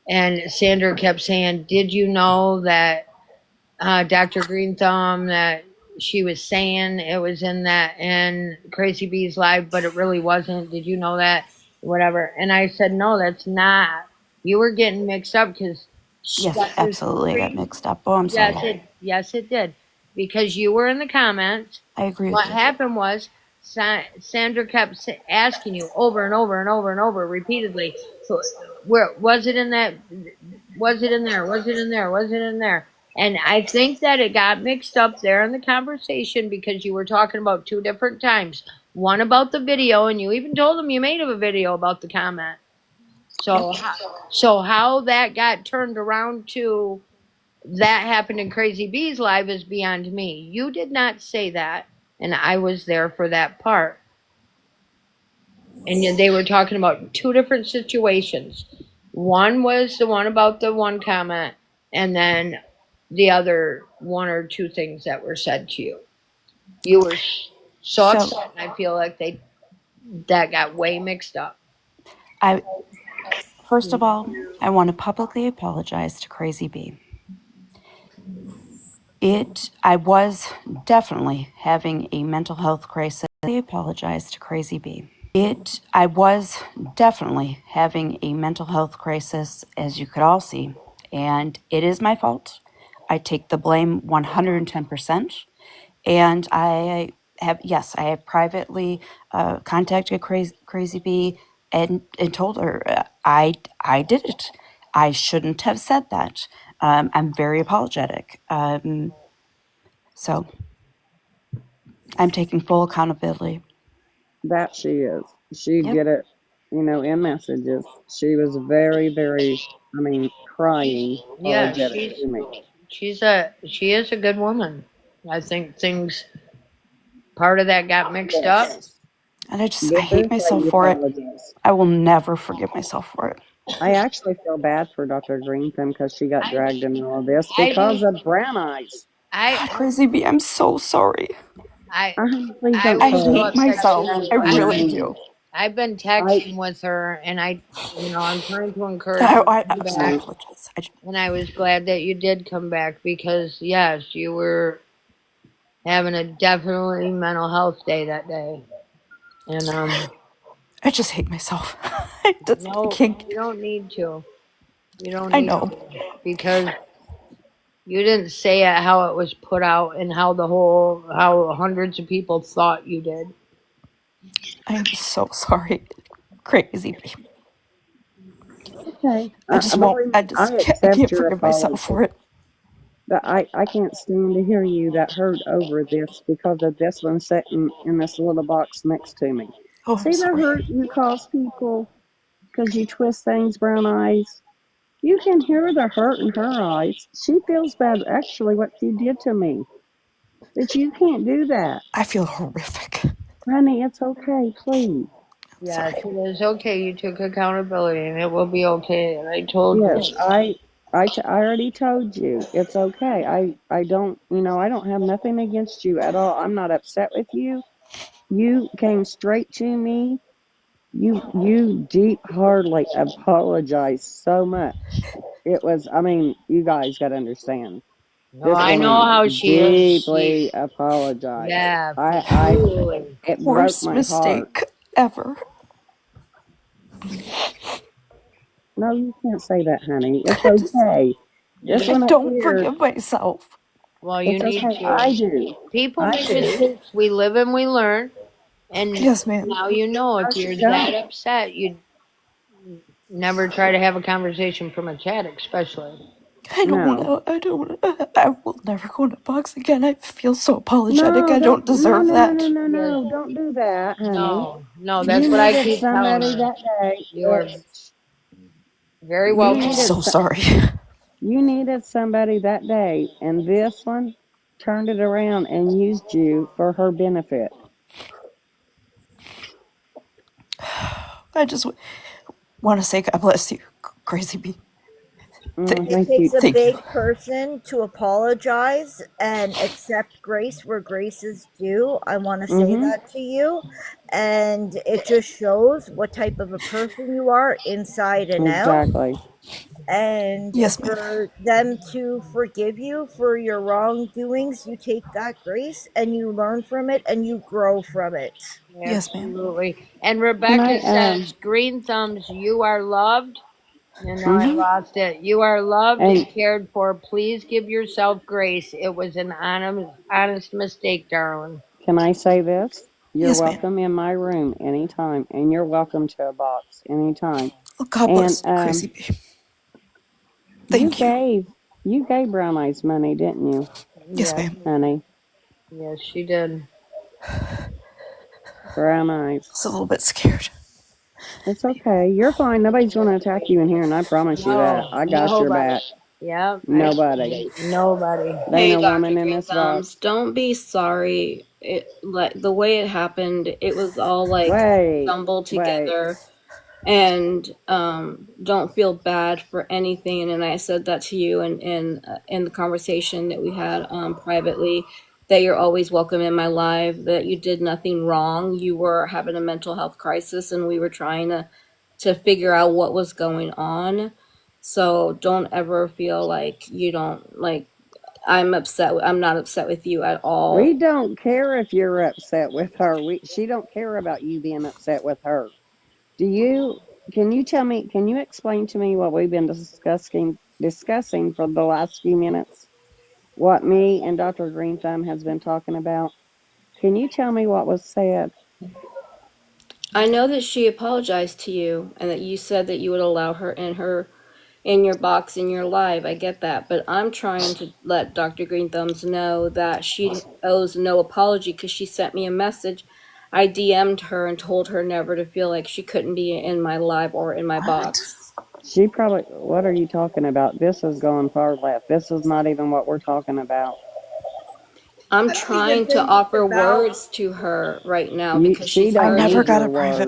and Sandra kept saying, "Did you know that Dr. Green Thumb, that she was saying it was in Crazy Bee's live, but it really wasn't. Did you know that? Whatever." And I said, "No, that's not. You were getting mixed up because Yes, absolutely. I got mixed up. Oh, I'm sorry. yes, it did, because you were in the comments. I agree What with you. happened was Sandra kept asking you over and over and over and over repeatedly, Where was it in that? Was it in there? Was it in there? Was it in there? And I think that it got mixed up there in the conversation because you were talking about two different times. One about the video, and you even told them you made a video about the comment. So, so how that got turned around to that happened in Crazy Bee's live is beyond me. You did not say that, and I was there for that part. And they were talking about two different situations. One was the one about the one comment, and then the other one or two things that were said to you. You were so upset, and I feel like that got way mixed up. First of all, I want to publicly apologize to Crazy Bee. I was definitely having a mental health crisis. I apologize to Crazy Bee. I was definitely having a mental health crisis, as you could all see, and it is my fault. I take the blame 110%, and I have privately contacted Crazy Bee and told her I did it. I shouldn't have said that. I'm very apologetic. So I'm taking full accountability. That she is. She'd get it, in messages. She was very, very, crying, Yeah, apologetic to me. she is a good woman. I think part of that got mixed up. And I hate myself for it. I will never forgive myself for it. I actually feel bad for Dr. Greentham because she got dragged into all this because of Browneyes. God, Crazy Bee, I'm so sorry. I hate myself. I really do. I've been texting with her, and I'm trying to encourage I her to come back. apologize. And I was glad that you did come back because, yes, you were having a definitely mental health day that day. And I just hate myself. no, you don't need to. You don't need to, because you didn't say it how it was put out and how hundreds of people thought you did. I am so sorry, Crazy Bee. Okay. I can't forgive myself for it. But I can't stand to hear you that hurt over this because of this one sitting in this little box next to me. Oh, See the hurt you cause people because you twist things, Browneyes? You can hear the hurt in her eyes. She feels bad, actually, what you did to me. But you can't do that. I feel horrific. Honey, it's okay, please. Yes, it is okay. You took accountability, and it will be okay. And I told you. Yes, I already told you. It's okay. I don't, I don't have nothing against you at all. I'm not upset with you. You came straight to me. You deep hardly apologized so much. It was, you guys got to understand. No, I know how she is. Deeply apologized. Yeah, it Worst broke my mistake heart. ever. No, you can't say that, honey. It's okay. I don't forgive myself. Well, you need to. I do. People make mistakes. We live and we learn. And yes, ma'am. Now you know if you're that upset, you'd never try to have a conversation from a chat, especially. I will never go in a box again. I feel so apologetic. I don't deserve that. No, don't do that, honey. No, that's what I keep telling her. That day. You're very welcome. I'm so sorry. You needed somebody that day, and this one turned it around and used you for her benefit. I just want to say God bless you, Crazy Bee. It takes a big person to apologize and accept grace where grace is due. I want to say that to you. And it just shows what type of a person you are inside and out. Exactly. And for them to forgive you for your wrongdoings, you take that grace and you learn from it and you grow from it. Yes, ma'am. Absolutely. And Rebecca says, Green Thumbs, you are loved. And I lost it. You are loved and cared for. Please give yourself grace. It was an honest mistake, darling. Can I say this? You're welcome in my room anytime, and you're welcome to a box anytime. And you gave Brown Eyes money, didn't you? Yes, Honey, yes, she did. Brown Eyes. It's okay. You're fine. Nobody's going to attack you in here, and I promise you that. No, I got your nobody. back. Yep, Nobody. nobody. There ain't Hey, a Dr. woman in Green this Thumbs, box. don't be sorry. It like the way it happened, it was all like Wait, jumbled wait. together. And don't feel bad for anything. And I said that to you in the conversation that we had privately, that you're always welcome in my life, that you did nothing wrong. You were having a mental health crisis, and we were trying to figure out what was going on. So don't ever feel like you don't like. I'm upset. I'm not upset with you at We all. don't care if you're upset with her. She don't care about you being upset with her. Do you? Can you tell me? Can you explain to me what we've been discussing for the last few minutes? What me and Dr. Green Thumb has been talking about? Can you tell me what was said? I know that she apologized to you, and that you said that you would allow her in your box in your live. I get that, but I'm trying to let Dr. Green Thumbs know that she owes no apology, because she sent me a message. I DM'd her and told her never to feel like she couldn't be in my live or in my box. She probably. What are you talking about? This has gone far left. This is not even what we're talking about. I'm trying to offer words to her right now because She she's don't hurting. need your words.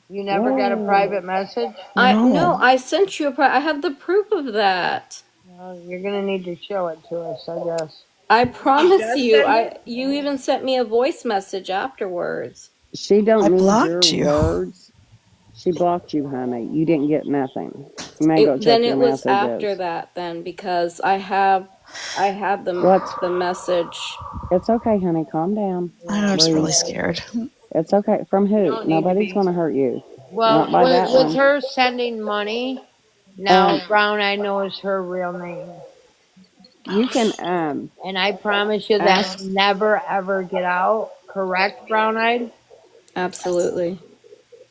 You never got a Whoa. private message? I sent you I have the proof of that. Well, you're gonna need to show it to us, I guess. I promise Just you. send it. You even sent me a voice message afterwards. She don't need your words. She blocked you, honey. You didn't get nothing. You may go Then check your it was after messages. that then, because I have What's the message. It's okay, honey. Calm down. Yeah, Breathe. It's okay. From you who? don't need to Nobody's be. gonna hurt you. Not Well, by that with one. her sending money, Um, now Brown Eye knows her real name. you can And I promise you that ask. will never ever get out. Correct, Brown Eyed? Absolutely.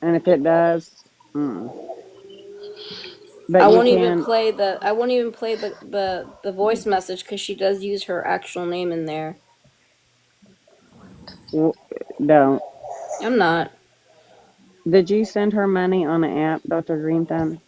And if it does, but I you won't even can. play the voice message, because she does use her actual name in there. Don't. I'm not. Did you send her money on an app, Dr. Green Thumb?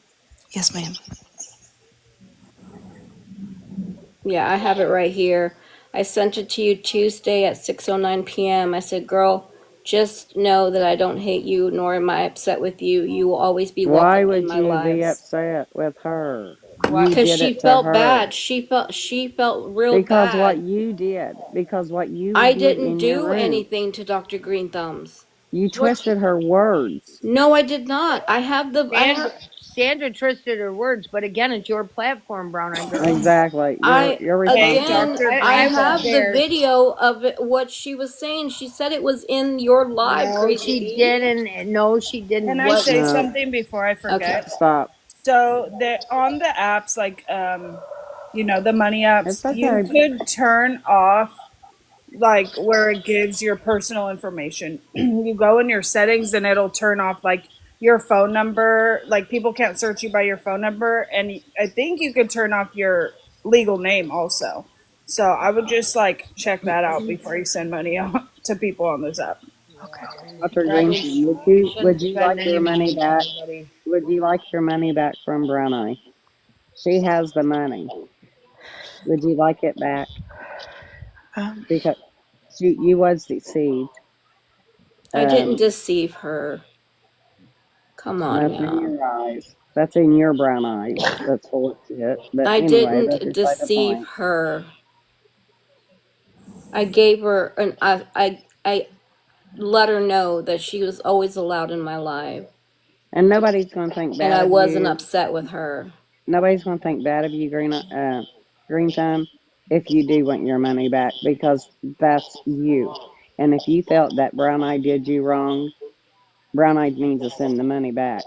Yeah, I have it right here. I sent it to you Tuesday at 6:09 p.m. I said, "Girl, just know that I don't hate you, nor am I upset with you. You will always be Why welcome in would my you be lives." upset with her? What? You Because did she it to felt bad. her. She felt real Because what bad. you did. Because what you I did didn't in your do room. anything to Dr. Green Thumbs. You What? twisted her words. No, I did not. Sandra twisted her words, but again, it's your platform, Brown Eyed Girl. Exactly. I You're Hey, responsible. Dr. I I Green was have the Thumbs. there. video of what she was saying. She said it was in your live, No, Crazy she B. didn't. No, she didn't. Can I What? say No. something before I Okay. forget? Stop. So on the apps, like the money apps, It's okay. you could turn off like where it gives your personal information. You go in your settings and it'll turn off like your phone number. Like people can't search you by your phone number, and I think you could turn off your legal name also. So I would just like check that out before you send money out to people on this app. Dr. That Green is, Thumb, you shouldn't would you spend like any your money money on back? anybody. Would you like your money back from Brown Eye? She has the money. Would you like it back? Because you was deceived. I didn't Um, deceive her. Come on that's in now. your eyes. That's in your brown eyes. That's full of shit. But I anyway, that's didn't beside the deceive point. her. I gave her I let her know that she was always allowed in my life, And nobody's going to think and bad I of wasn't you. upset with her. Nobody's going to think bad of you, Green Thumb, if you do want your money back because that's you. And if you felt that Brown Eye did you wrong, Brown Eye needs to send the money back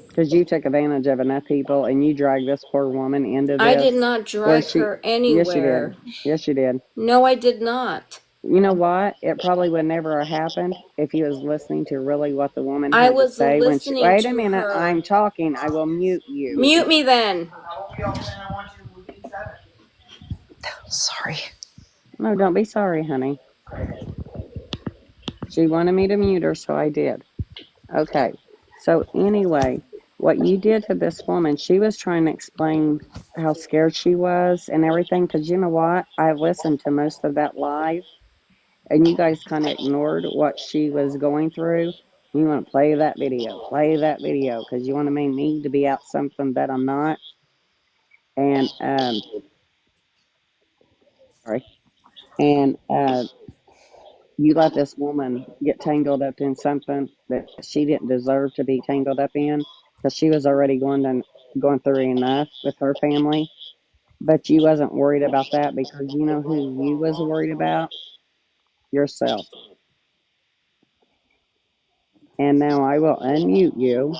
because you took advantage of enough people and you dragged this poor woman into I did this not where drag she, her yes, you did. anywhere. Yes, you did. No, I did not. You know what? It probably would never have happened if he was listening to really what the woman I had to was say when she. listening Wait a to minute, her. I'm talking. I will mute you. Mute me then. Sorry. No, don't be sorry, honey. She wanted me to mute her, so I did. Okay. So anyway, what you did to this woman, she was trying to explain how scared she was and everything. Because you know what? I listened to most of that live, and you guys kind of ignored what she was going through. You want to play that video, because you want to make me to be out something that I'm not. And sorry. And you let this woman get tangled up in something that she didn't deserve to be tangled up in, because she was already going through enough with her family. But you wasn't worried about that, because you know who you was worried about? Yourself. And now I will unmute you.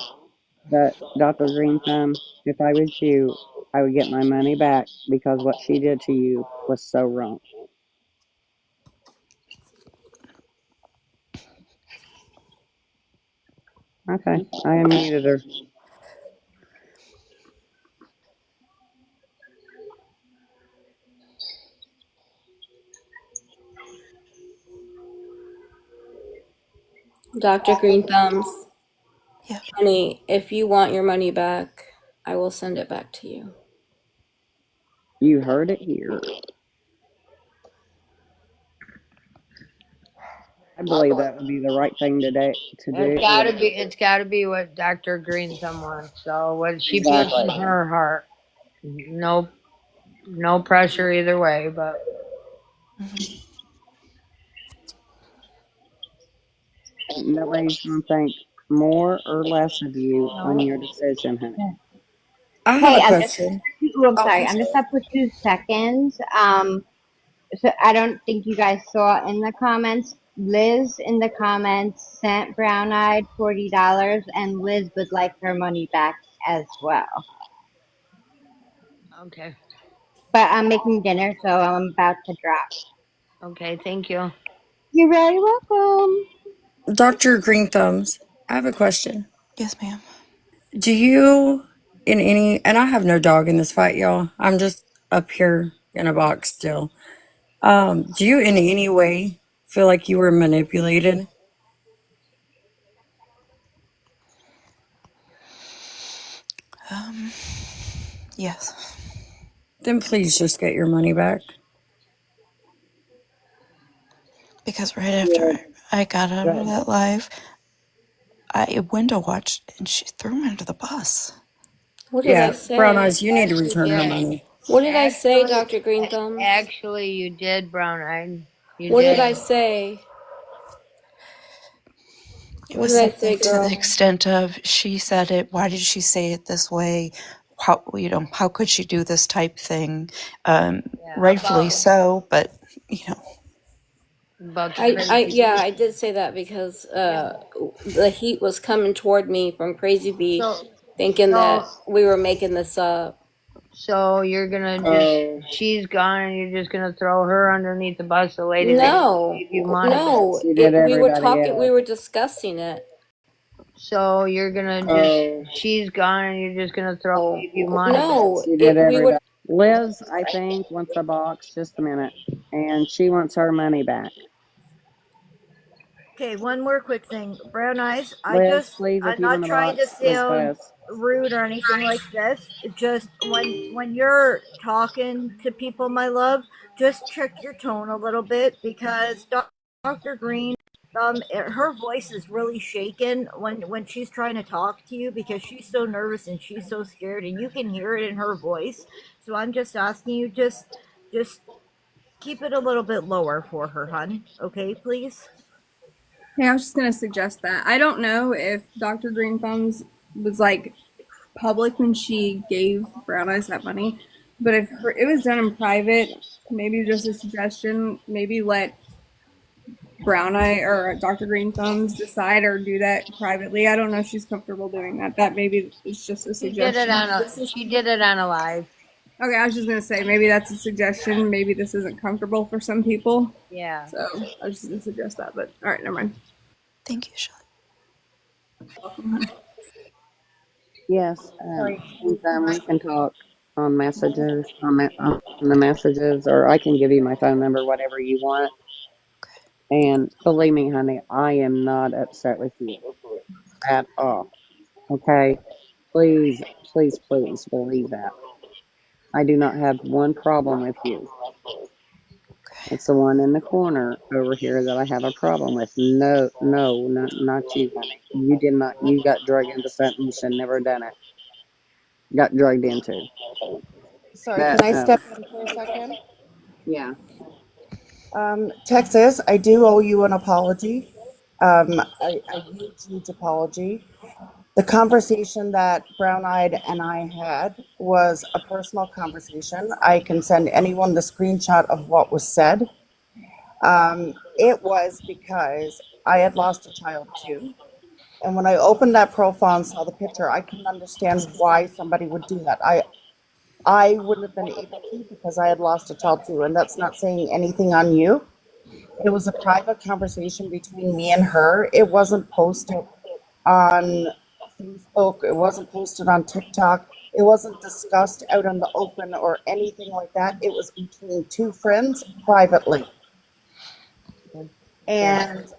But Dr. Green Thumb, if I was you, I would get my money back, because what she did to you was so wrong. Okay, I unmuted her. Dr. Green Thumbs. Yeah. Honey, if you want your money back, I will send it back to you. You heard it here. I believe that would be the right thing to do. It's gotta be what Dr. Green Thumb wants. So what she feels Exactly. in her heart. No, no pressure either way, but Nobody's going to think more or less of you on your decision, honey. I have Hey, a I'm just. question. Ooh, I'm Oh, sorry. I'm I'm just sorry. up for 2 seconds. So I don't think you guys saw in the comments. Liz in the comments sent Brown Eyed $40, and Liz would like her money back as well. okay. But I'm making dinner, so I'm about to drop. Okay, thank you. You're very welcome. Dr. Green Thumbs, I have a question. Yes, ma'am. Do you, in any, and I have no dog in this fight, y'all. I'm just up here in a box still. Do you in any way feel like you were manipulated? Yes. Then please just get your money back. Because right after I got out of that live, I window watched and she threw me under the bus. What did I Yeah, Brown say? Eyes, you need to Yes, you return her did. money. What did I say, Actually, Dr. Green Thumbs? actually, you did, Brown Eyed. You What did did. I say? It What was did I say, something to the girl? extent of she said it. Why did she say it this way? How could she do this type thing? Yeah, Rightfully so, but about the crazy Yeah, beast. I did say that because the heat was coming toward me from Crazy B, So, thinking so, that we were making this up. so you're gonna she's gone and you're just gonna throw her underneath the bus, the lady that No, gave you money. no, She did we were everybody talking, we else. were discussing it. So you're gonna she's gone and you're just gonna throw gave you money. No, She did we were. everybody. Liz, I think, wants a box. Just a minute. And she wants her money back. Okay, one more quick thing. Brown Eyes, Liz, please, if I'm you not want a trying to box, Liz sound West. rude or anything like this. Just when you're talking to people, my love, just check your tone a little bit because Dr. Green, her voice is really shaken when she's trying to talk to you because she's so nervous and she's so scared, and you can hear it in her voice. So I'm just asking you, just keep it a little bit lower for her, hun. Okay, please. Hey, I was just gonna suggest that. I don't know if Dr. Green Thumbs was like public when she gave Brown Eyes that money, but if it was done in private, maybe just a suggestion. Maybe let Brown Eye or Dr. Green Thumbs decide or do that privately. I don't know if she's comfortable doing that. That maybe is just a She did it suggestion. on a live. Okay, I was just gonna say maybe that's a suggestion. Maybe this isn't comfortable for some people. Yeah. So I was just gonna suggest that, but all right, never mind. Thank you, Shelly. Welcome. Yes, Sorry, can anytime I? we can talk on messages, on the messages, or I can give you my phone number, whatever you want. And believe me, honey, I am not upset with you at all. Okay? Please, please, please believe that. I do not have one problem with you. It's the one in the corner over here that I have a problem with. No, no, not you, honey. You did not, you got drugged into something you should never done it. Got drugged into. Sorry, That, can I step in for a second? yeah. Texas, I do owe you an apology. A huge, huge apology. The conversation that Brown Eyed and I had was a personal conversation. I can send anyone the screenshot of what was said. It was because I had lost a child too. And when I opened that profile and saw the picture, I couldn't understand why somebody would do that. I wouldn't have been able to because I had lost a child too. And that's not saying anything on you. It was a private conversation between me and her. It wasn't posted on Facebook. It wasn't posted on TikTok. It wasn't discussed out in the open or anything like that. It was between two friends privately. And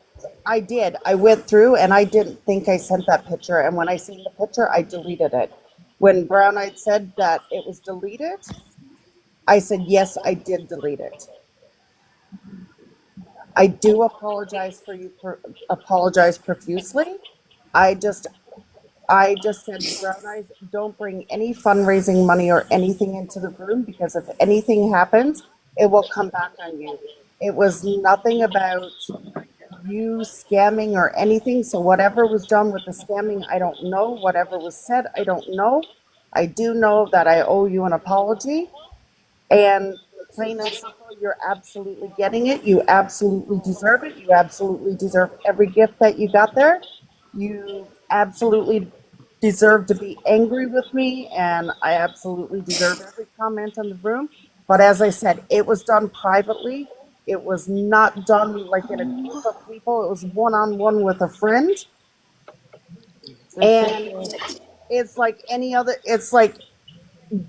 I did. I went through and I didn't think I sent that picture. And when I seen the picture, I deleted it. When Brown Eyed said that it was deleted, I said, yes, I did delete it. I do apologize for you, apologize profusely. I just said, Brown Eyes, don't bring any fundraising money or anything into the room because if anything happens, it will come back on you. It was nothing about you scamming or anything. So whatever was done with the scamming, I don't know. Whatever was said, I don't know. I do know that I owe you an apology. And plain and simple, you're absolutely getting it. You absolutely deserve it. You absolutely deserve every gift that you got there. You absolutely deserve to be angry with me, and I absolutely deserve every comment in the room. But as I said, it was done privately. It was not done like in a group of people. It was one on one with a friend. And it's like any other, it's like,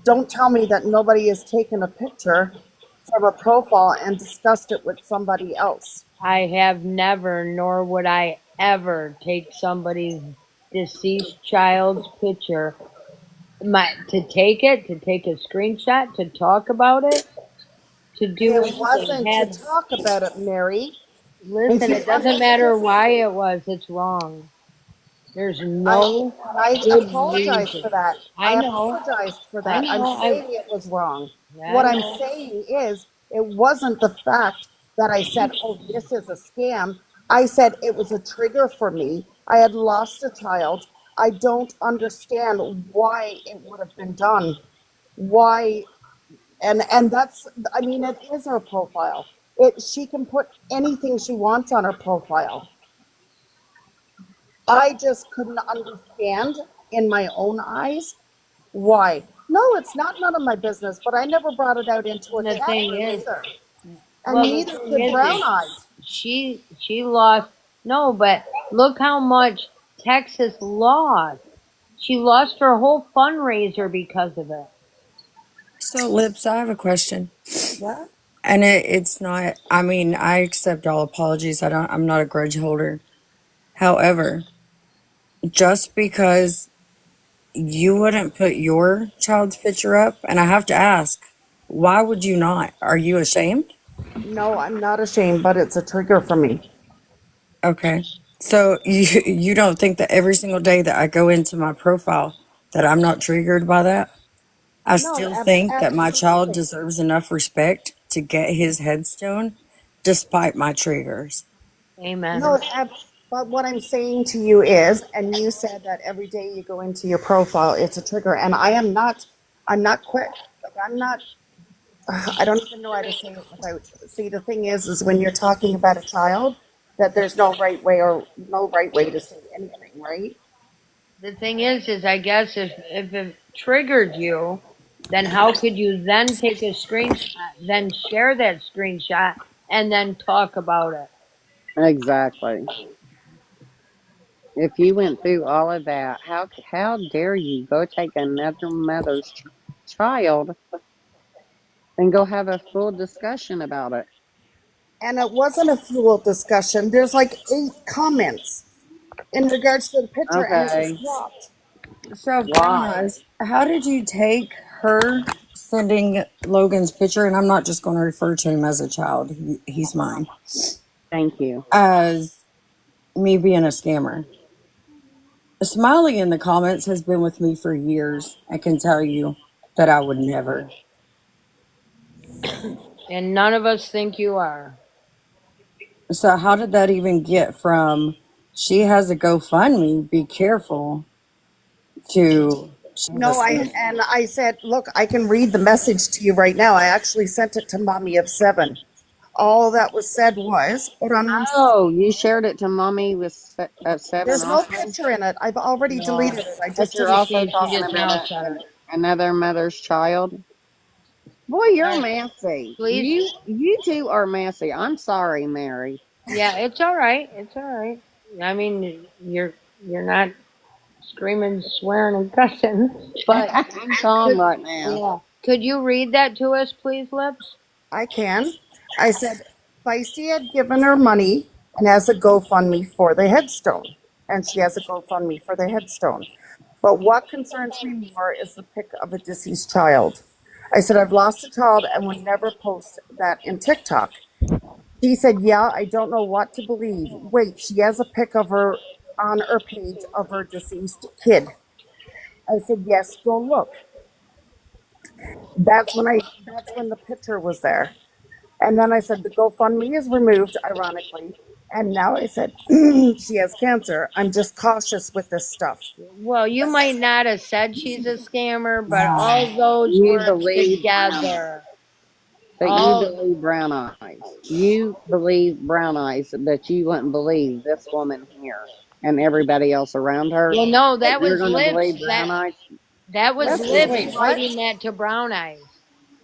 don't tell me that nobody has taken a picture from a profile and discussed it with somebody else. I have never, nor would I ever take somebody's deceased child's picture. To take it, to take a screenshot, to talk about it, to do It anything. wasn't to talk about it, Mary. If Listen, you it doesn't matter why it was, it's wrong. There's no and I good apologize reason. for that. I I know, apologized for I that. I'm know, saying it was wrong. I What I'm know. saying is it wasn't the fact that I said, oh, this is a scam. I said it was a trigger for me. I had lost a child. I don't understand why it would have been done. Why and that's, I mean, it is her profile. She can put anything she wants on her profile. I just couldn't understand in my own eyes why. No, it's not none of my business, but I never brought it out into a And the chat thing room is, either. And well, the neither thing could Brown is Eyed. she lost. No, but look how much Texas lost. She lost her whole fundraiser because of it. So, Lips, I have a question. Yeah. And it's not, I mean, I accept all apologies. I'm not a grudge holder. However, just because you wouldn't put your child's picture up, and I have to ask, why would you not? Are you ashamed? No, I'm not ashamed, but it's a trigger for me. Okay. So you don't think that every single day that I go into my profile that I'm not triggered by that? I No, still think that my child absolutely. deserves enough respect to get his headstone despite my triggers. Amen. No, but what I'm saying to you is, and you said that every day you go into your profile, it's a trigger, and I'm not quick. Like I'm not. I don't even know how to say it without. See, the thing is when you're talking about a child, that there's no right way or no right way to say anything, right? The thing is I guess if it triggered you, then how could you then take a screenshot, then share that screenshot, and then talk about it? Exactly. If you went through all of that, how dare you go take another mother's child and go have a full discussion about it? And it wasn't a full discussion. There's like 8 comments in regards to the picture, and it was Okay. cropped. So, Brown Why? Eyes, how did you take her sending Logan's picture, and I'm not just going to refer to him as a child, he's mine, Thank you. as me being a scammer? Smiley in the comments has been with me for years. I can tell you that I would never. And none of us think you are. So, how did that even get from she has a GoFundMe, be careful, to she has a No, I said, look, I can read the message to you right now. I actually sent it to Mommy of 7. All that was said was, hold on one second. Oh, you shared it to mommy with 7 There's no also? picture in it. I've already No, deleted it. I But just you're deleted also she talking just about now said it. another mother's child. Boy, you're All right, messy. please. You two are messy. I'm sorry, Mary. Yeah, it's all right. It's all right. I mean, you're not screaming, swearing, and cussing, but I'm calm could, right now. yeah, could you read that to us, please, Lips? I can. I said, Feisty had given her money and has a GoFundMe for the headstone. And she has a GoFundMe for the headstone. But what concerns me more is the pic of a deceased child. I said, I've lost a child and would never post that in TikTok. She said, yeah, I don't know what to believe. Wait, she has a pic of her on her page of her deceased kid. I said, yes, go look. That's when the picture was there. And then I said, the GoFundMe is removed, ironically. And now I said, she has cancer. I'm just cautious with this stuff. Well, you might not have said she's a scammer, but all those You words believe brown eyes. together, But you all believe brown eyes. You believe brown eyes, but you wouldn't believe this woman here and everybody else around her. well, no, Wait, that You're was going to believe Lips. brown eyes? That was That's Lips wait, ridiculous. what? writing that to Brown Eyes.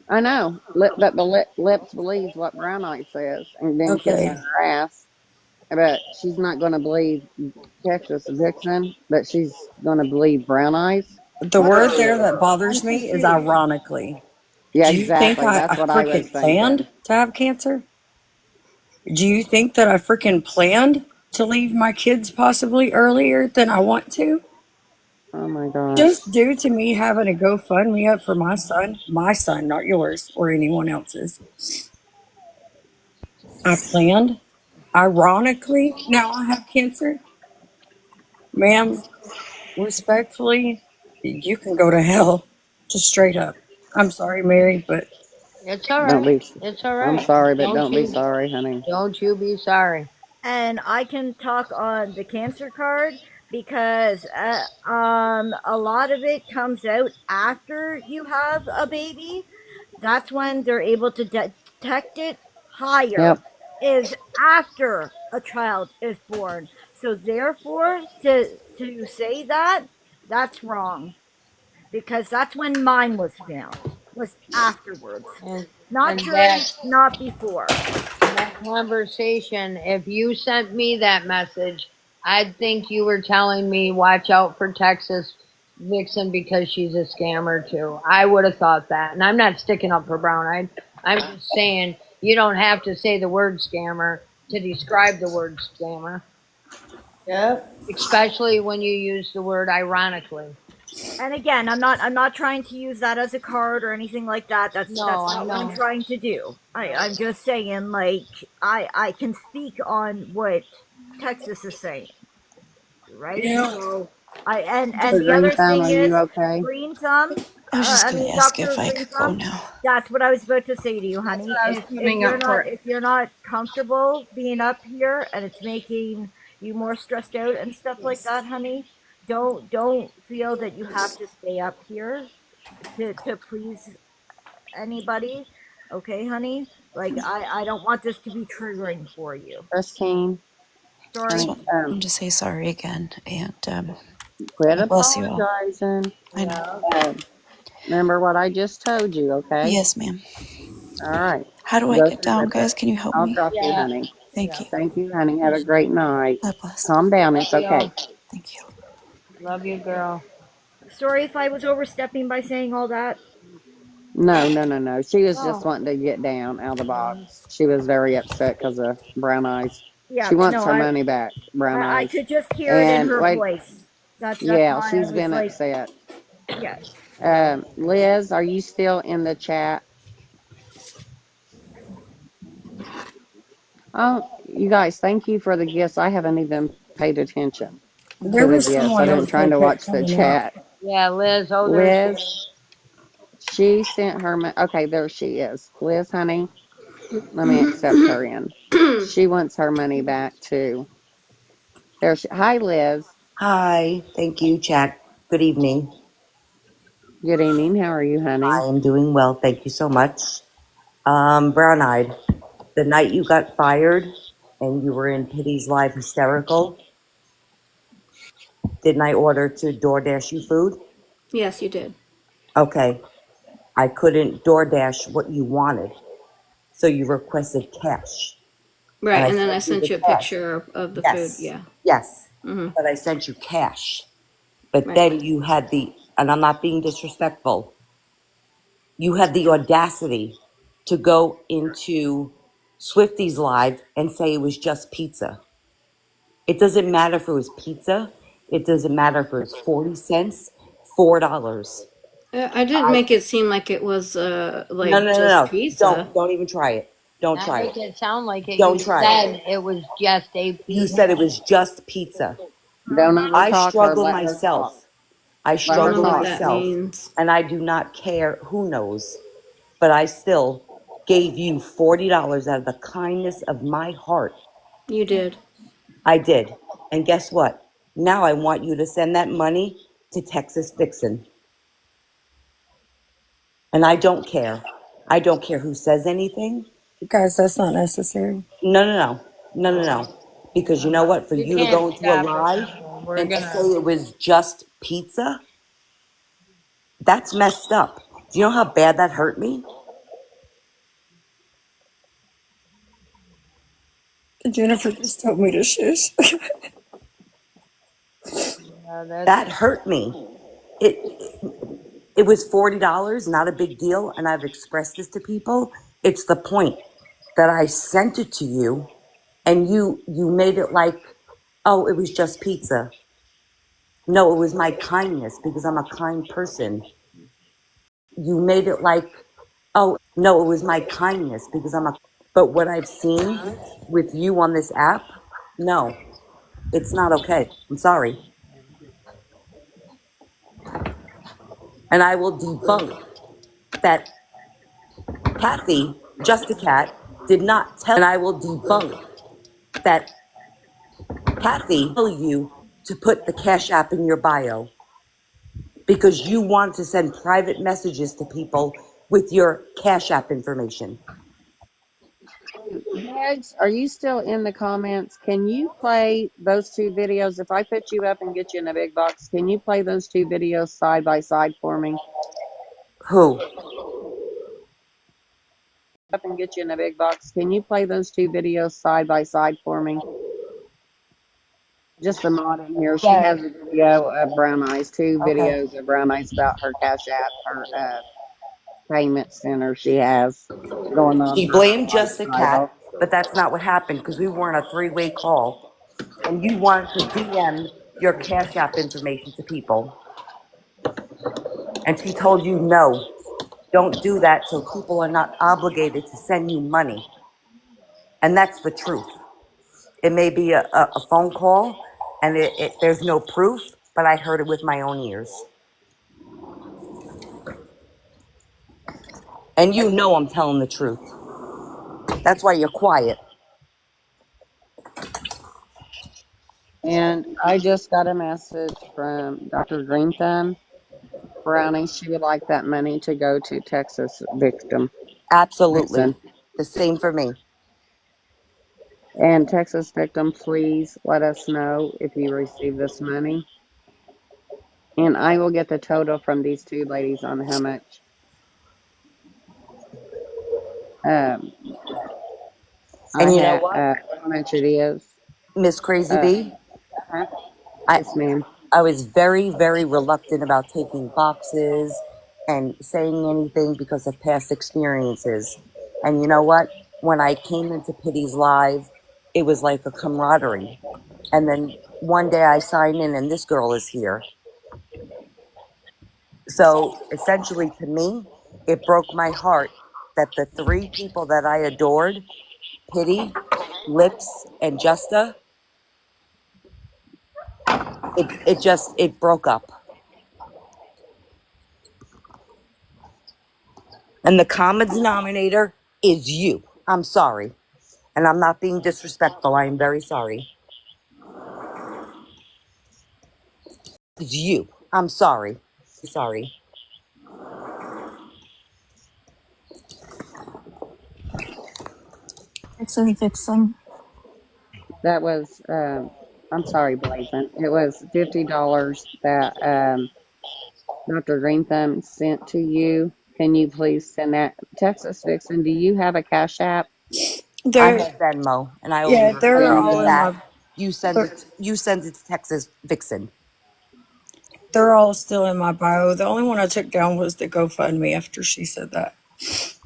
I know, but Lips believes what Brown Eyes says and then kissing okay. her ass. But she's not going to believe Texas Vixen, but she's going to believe Brown Eyes. The What? word there that I'm bothers me is confused. ironically. Yeah, Do you think exactly. I That's what I was freaking planned thinking. to have cancer? Do you think that I freaking planned to leave my kids possibly earlier than I want to? Oh my gosh. Just due to me having a GoFundMe up for my son, not yours or anyone else's. I planned. Ironically, now I have cancer. Ma'am, respectfully, you can go to hell. Just straight up. I'm sorry, Mary, but It's all Don't right. be. It's all I'm right. sorry, but don't be sorry, honey. Don't you be sorry. And I can talk on the cancer card because a lot of it comes out after you have a baby. That's when they're able to detect it. Higher Yep. is after a child is born. So therefore, to say that, that's wrong, because that's when mine was found, was afterwards, And not and that during, not before. that conversation, if you sent me that message, I'd think you were telling me watch out for Texas Vixen because she's a scammer too. I would have thought that. And I'm not sticking up for Brown Eyed. I'm just saying you don't have to say the word scammer to describe the word scammer, Yep. especially when you use the word ironically. And again, I'm not trying to use that as a card or anything like that. That's No, I not what I'm know. trying to do. I'm just saying, like, I can speak on what Texas is saying, right? you know, So and So the Green other Thumb, thing are you is okay? green thumb. I was just I going to mean, ask if Doctor I Green could go Thumb. now. That's what I was about to say to you, That's honey. what I was If coming you're up not for. if you're not comfortable being up here and it's making you more stressed out and stuff like Yes. that, honey, don't feel that you have to stay up here to please anybody. Okay, honey? Like I don't want this to be triggering for you. Christine, Just Story. honey, wanted to say sorry again, and quit God bless you all. apologizing. I know. Yeah. Um, Remember what I just told you, okay? Yes, ma'am. All right. How do I Go get through down, with it. guys? Can you help I'll me? drop you, Yeah. honey. Thank Yeah. you. Thank you, honey. Have a great night. God bless. Calm down. Love It's you. okay. Thank you. Love you, girl. Sorry if I was overstepping by saying all that. No. She was just Oh, wanting to get down out of the box. She was very upset because of Brown Eyes. yeah. She wants No, her money back, Brown I Eyes. could just hear it in And her wait, voice. That's yeah, why I she's was been like, upset. yeah. Liz, are you still in the chat? Oh, you guys, thank you for the gifts. I haven't even paid attention There to the was gifts. someone I've been else trying that to kept watch the coming up. chat. Yeah, Liz. Oh, there she Liz, is. she sent her. Okay, there she is. Liz, honey, let me accept her in. She wants her money back too. Hi, Liz. Hi, thank you, Jack. Good evening. Good evening. How are you, honey? I am doing well, thank you so much. Brown Eyed, the night you got fired and you were in Pitty's Live hysterical, didn't I order to DoorDash you food? Yes, you did. Okay, I couldn't DoorDash what you wanted, so you requested cash. And Right, I and then I sent you the sent you a cash. picture of the food. Yes, Yeah. yes, Mm-hmm. but I sent you cash. But Right. then you had and I'm not being disrespectful, you had the audacity to go into Swifty's live and say it was just pizza. It doesn't matter if it was pizza. It doesn't matter if it was 40 cents, $4. I didn't make it seem like it was No, like no, no, just no. pizza. Don't even try it. Don't Not try make it. it sound like it. Don't You try it. said it was just a You said it pizza. was just pizza. Don't I overtalk her. struggle Let her talk. myself. I Let Don't her know struggle what talk. that myself, means. and I do not care who knows. But I still gave you $40 out of the kindness of my heart. You did. I did. And guess what? Now I want you to send that money to Texas Vixen. And I don't care. I don't care who says anything. Guys, that's not necessary. No, no, no. No, no, no. Because you know what? For You you to can't go into a stop her, live Crystal. We're and to say gonna. it was just pizza, that's messed up. Do you know how bad that hurt me? Jennifer just told me to shush. That's. That hurt me. It was $40, not a big deal, and I've expressed this to people. It's the point that I sent it to you and you made it like, oh, it was just pizza. No, it was my kindness because I'm a kind person. You made it like, oh, no, it was my kindness because but what I've seen with you on this app, no, it's not okay. I'm sorry. And I will debunk that Kathy, just a cat, did not tell, and I will debunk that Kathy tell you to put the Cash App in your bio because you want to send private messages to people with your Cash App information. Megs, are you still in the comments? Can you play those two videos? If I put you up and get you in a big box, can you play those two videos side by side for me? Who? Up and get you in a big box. Can you play those two videos side by side for me? Just the mod in here. She Yes. has a video of Brown Eyes, two Okay. videos of Brown Eyes about her Cash App, her payment center she has going on She her blamed just a lifestyle. cat, but that's not what happened because we were in a three-way call and you wanted to DM your Cash App information to people. And she told you, no, don't do that so people are not obligated to send you money. And that's the truth. It may be a phone call and there's no proof, but I heard it with my own ears. And you know I'm telling the truth. That's why you're quiet. And I just got a message from Dr. Green Thumb Brownie. She would like that money to go to Texas Absolutely. Vixen. The same for me. And Texas Victim, please let us know if you receive this money. And I will get the total from these two ladies on how much um I And you know had what, how much it is. Miss Crazy Uh B? huh. I Yes, ma'am. I was very, very reluctant about taking boxes and saying anything because of past experiences. And you know what? When I came into Pity's Live, it was like a camaraderie. And then one day I sign in and this girl is here. So essentially to me, it broke my heart that the three people that I adored, Pity, Lips, and Justa, it broke up. And the common denominator is you. I'm sorry. And I'm not being disrespectful. I am very sorry. It's you. I'm sorry. Sorry. Fixing. That was I'm sorry, Blazing. It was $50 that Dr. Green Thumb sent to you. Can you please send that? Texas Vixen, do you have a Cash App? I They're have Venmo and I will yeah, leave it for they're you in all the in Venmo. chat. my You send they're, it to Texas Vixen. they're all still in my bio. The only one I took down was the GoFundMe after she said that.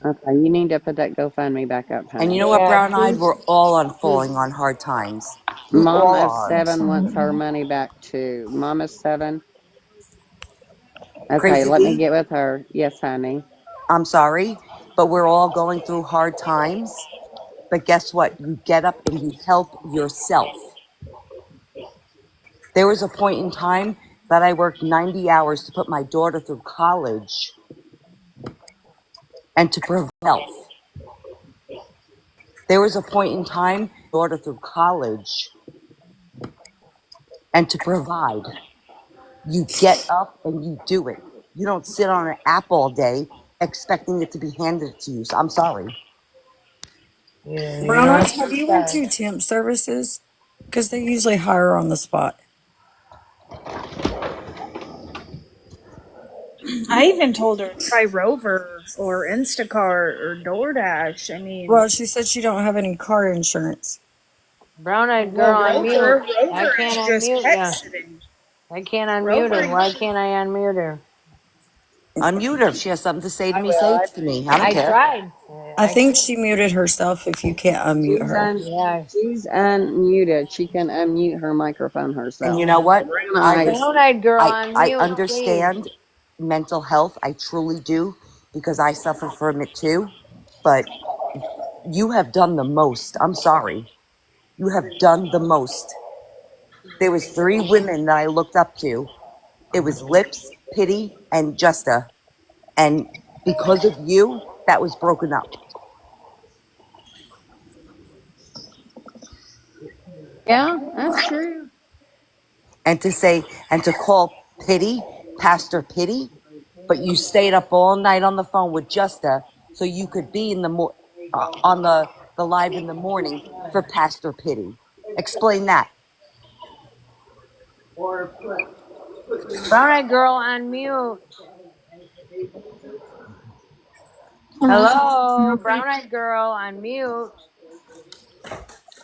Okay, you need to put that GoFundMe back up, And you honey. know what, Yeah, Brown Eyed? she's We're all on she's falling on hard times. We Mom all of are. Seven wants her money back too. Mom of Seven. Okay, Crazy let me B, get with her. Yes, honey. I'm sorry, but we're all going through hard times. But guess what? You get up and you help yourself. There was a point in time that I worked 90 hours to put my daughter through college and to provide health. There was a point in time, daughter through college and to provide. You get up and you do it. You don't sit on an app all day expecting it to be handed to you. So I'm sorry. yeah, you Brown know Eyes, what have she you went said. to temp services? Because they usually hire on the spot. I even told her try Rover or Instacart or DoorDash. I mean, Well, she said she don't have any car insurance. Brown eyed well, girl on mute. I Rover can't is just unmute pet you. sitting. I can't unmute her. Rover, Why can't I unmute her? Unmute her. If she has something to say to me, say it to me. I don't I care. tried. I I think couldn't. she muted herself if you can't unmute She's her. un Yeah. she's unmuted. She can unmute her microphone And you herself. know what? Brown I eyes. Brown eyed girl on I mute, please. understand mental health. I truly do because I suffer from it too. But you have done the most. I'm sorry. You have done the most. There was three women that I looked up to. It was Lips, Pity, and Justa. And because of you, that was broken up. Yeah, that's true. And to say and to call Pity Pastor Pity, but you stayed up all night on the phone with Justa so you could be in the on the live in the morning for Pastor Pity. Explain that. Brown eyed girl on mute. Can I say something Hello, real brown quick? eyed girl on mute.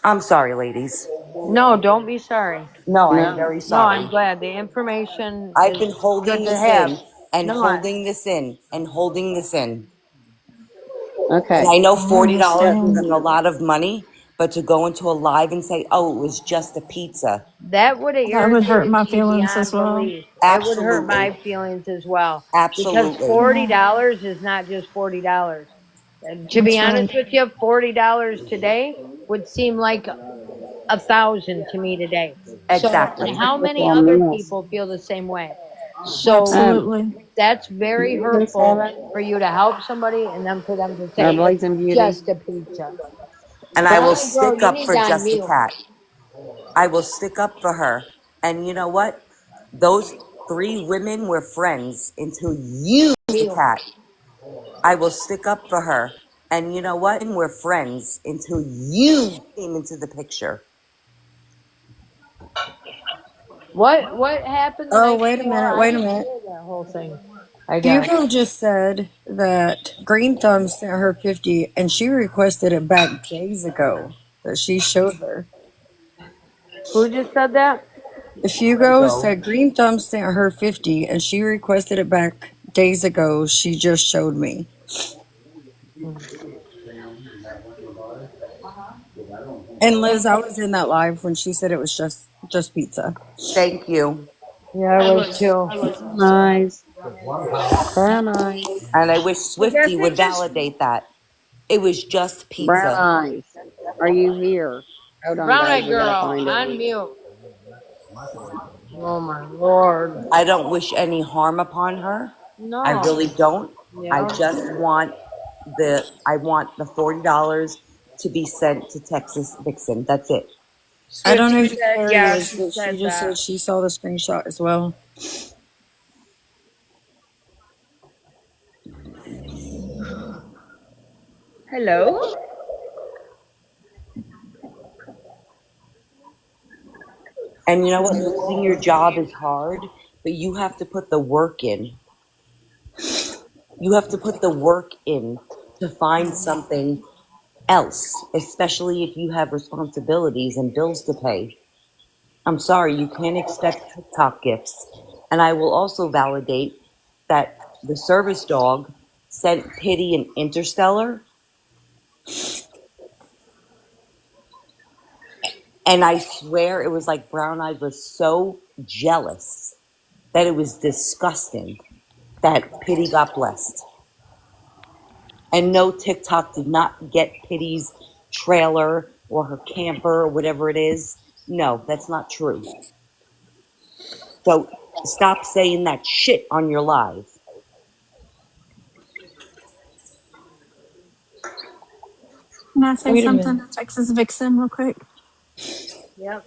I'm sorry, ladies. No, don't be sorry. No, I'm No. very No, I'm sorry. glad. The information I've is been holding good to this have. in and No, holding this in and holding this in. And Okay. I know I $40 understand. isn't a lot of money, but to go into a live and say, oh, it was just a pizza. that would have That would hurt irritated my me feelings as beyond well. belief. It would hurt Absolutely. my feelings as well because Absolutely. Yeah, $40 is not just $40. To be that's honest right. with you, $40 today would seem like 1,000 to me today. So, and Exactly. how With many our other meals. people feel the same way? So Um, Absolutely. that's very User hurtful seven for you to help somebody and then for them to or say it's Blazing Beauty. just a pizza. And I Brown will eyed girl, stick you up need for to Just a unmute. Cat. I will stick up for her. And you know what? Those three women were friends until you, Just a Mute. Cat. I will stick up for her. And you know what? We're friends until you came into the picture. What happened the Oh, night wait a before? minute. I Wait a didn't minute. hear that whole thing. I guess. Hugo just said that Green Thumb sent her 50 and she requested it back days ago that she showed her. Who just said that? If Hugo said Green Thumb sent her 50 and she requested it back days ago, she just showed me. And Liz, I was in that live when she said it was just pizza. Thank you. Yeah, I was too. I was also. Nice. Brown eyes. And I wish I guess Swifty it would just validate that. It was just Brown pizza. eyes. Are you here? Hold on, Brown guys. eyed We gotta girl, find her. unmute. Oh my lord. I don't wish any harm upon her. I No. really don't. I Yeah. just want the $40 to be sent to Texas Vixen. That's it. I don't know Swifty who said, Carrie yeah, is, she but she said just said that. she saw the screenshot as well. Hello? And you know what? Losing your job is hard, but you have to put the work in. You have to put the work in to find something else, especially if you have responsibilities and bills to pay. I'm sorry, you can't expect TikTok gifts. And I will also validate that the service dog sent Pity an Interstellar, and I swear it was like Brown Eyes was so jealous that it was disgusting that Pity got blessed. And no, TikTok did not get Pity's trailer or her camper or whatever it is. No, that's not true. So stop saying that shit on your live. Can I say Wait a something minute. to Texas Vixen real quick? Yep.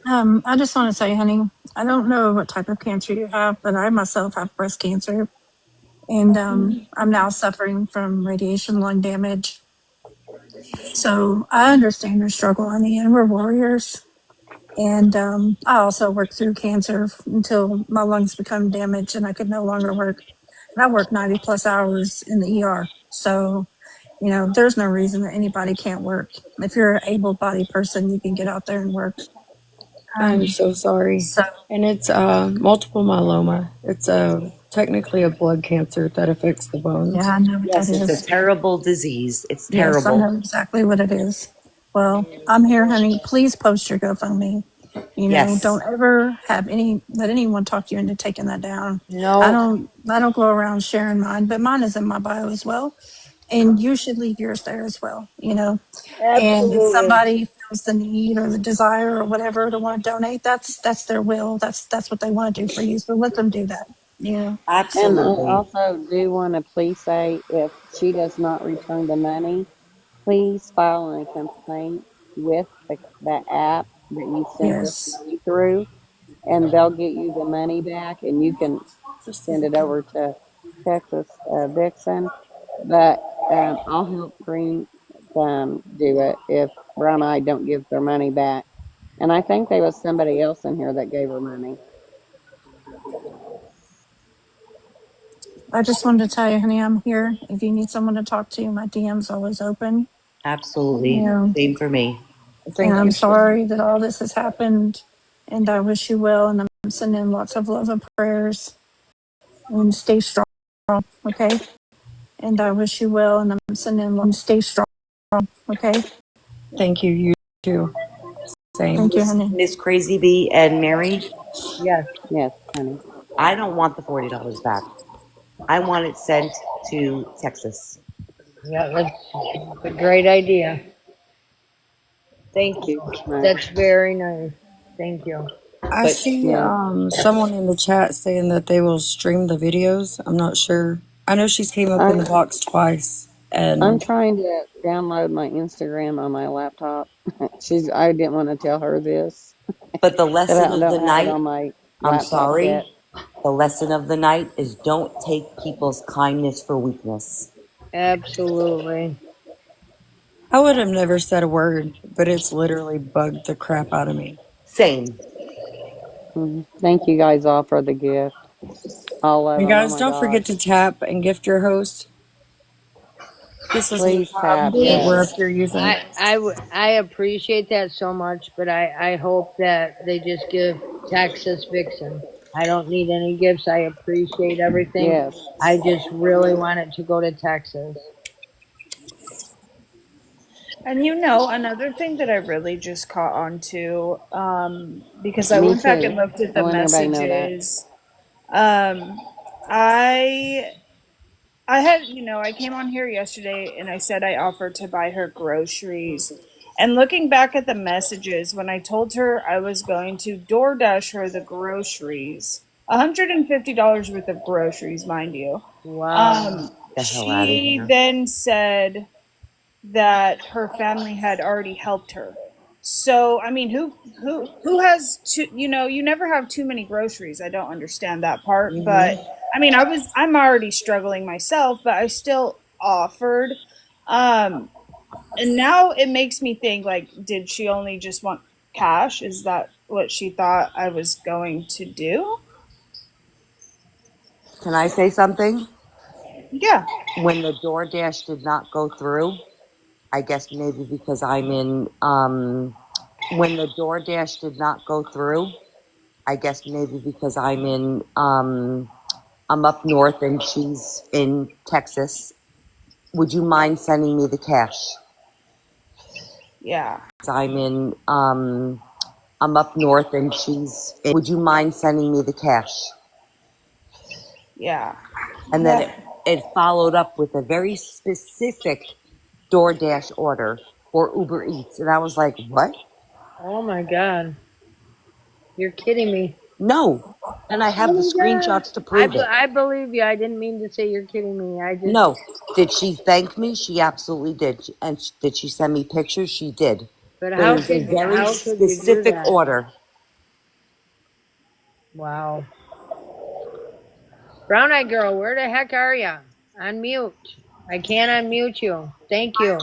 I just want to say, honey, I don't know what type of cancer you have, but I myself have breast cancer, and I'm now suffering from radiation lung damage. So I understand your struggle, honey, and we're warriors. And I also worked through cancer until my lungs become damaged and I could no longer work. And I worked 90 plus hours in the ER. So, you know, there's no reason that anybody can't work. If you're an able bodied person, you can get out there and work. I'm so sorry. So, And it's multiple myeloma. It's technically a blood cancer that affects the yeah, bones. I know what that Yes, it's a is. terrible disease. It's Yes, I terrible. know exactly what it is. Well, I'm here, honey. Please post your GoFundMe. You know, Yes, don't ever let anyone talk you into taking that down. No. I don't go around sharing mine, but mine is in my bio as well. And you should leave yours there as well, you know. And if Absolutely. somebody feels the need or the desire or whatever to want to donate, that's their will. That's what they want to do for you. So let them do that, you know. And I absolutely. also do want to please say if she does not return the money, please file a complaint with the app that you sent this Yes. money through, and they'll get you the money back, and you can Just the send it booking. over to Texas Vixen. But I'll help Green do it if Brown Eye don't give their money back. And I think there was somebody else in here that gave her money. I just wanted to tell you, honey, I'm here. If you need someone to talk to, my DM's always open. You Absolutely. know, Same for me. and Thank I'm you. sorry that all this has happened. And I wish you well. And I'm sending lots of love and prayers. And stay strong, okay? And I wish you well. And I'm sending love. Stay strong, okay? Thank you. You too. Same. Thank you, honey. Miss Crazy Bee and Mary, Yes. Yes, honey. I don't want the $40 back. I want it sent to Texas. Yeah, that's a great idea. Thank Thank you you. so much. That's very nice. Thank you. I But see Yeah, someone in the chat saying that they will stream the videos. I'm not sure. I know she's came up in the I'm box twice, I'm and trying to download my Instagram on my laptop. I didn't want to tell her this the that lesson I of the don't have it night, on my I'm laptop sorry, yet. the lesson of the night is don't take people's kindness for weakness. Absolutely. I would have never said a word, but it's literally bugged the crap out of me. Same. Thank you guys all for the gift. All of And them. Oh guys, my don't forget gosh. to tap and gift your host. This is the Please tap. tab that See, we're Yes. up here using. I appreciate that so much, but I hope that they just give Texas Vixen. I don't need any gifts. I appreciate everything. Yes. I just really want it to go to Texas. And another thing that I really just caught on to, because I Me went back too. and looked at I the want everybody to know that. messages. I I had, I came on here yesterday and I said I offered to buy her groceries. And looking back at the messages, when I told her I was going to DoorDash her the groceries, $150 worth of groceries, mind you. Wow. The hell out of She here. then said that her family had already helped her. So, I mean, who has you never have too many groceries. I don't understand that part, but I mean, I'm already struggling myself, but I still offered. And now it makes me think, like, did she only just want cash? Is that what she thought I was going to do? Can I say something? Yeah. When the DoorDash did not go through, I guess maybe because I'm in, when the DoorDash did not go through, I guess maybe because I'm up north and she's in Texas. Would you mind sending me the cash? Yeah. I'm up north and she's in, would you mind sending me the cash? Yeah. And then it followed up with a very specific DoorDash order or Uber Eats. And I was like, what? Oh my God. You're kidding me. No. And I have the Oh my God. screenshots to prove it. I believe you. I didn't mean to say you're kidding me. I just. No. Did she thank me? She absolutely did. And did she send me pictures? She did. But But it was a very how could you do specific that? order. Wow. Brown Eyed Girl, where the heck are you? Unmute. I can't unmute you. Thank you.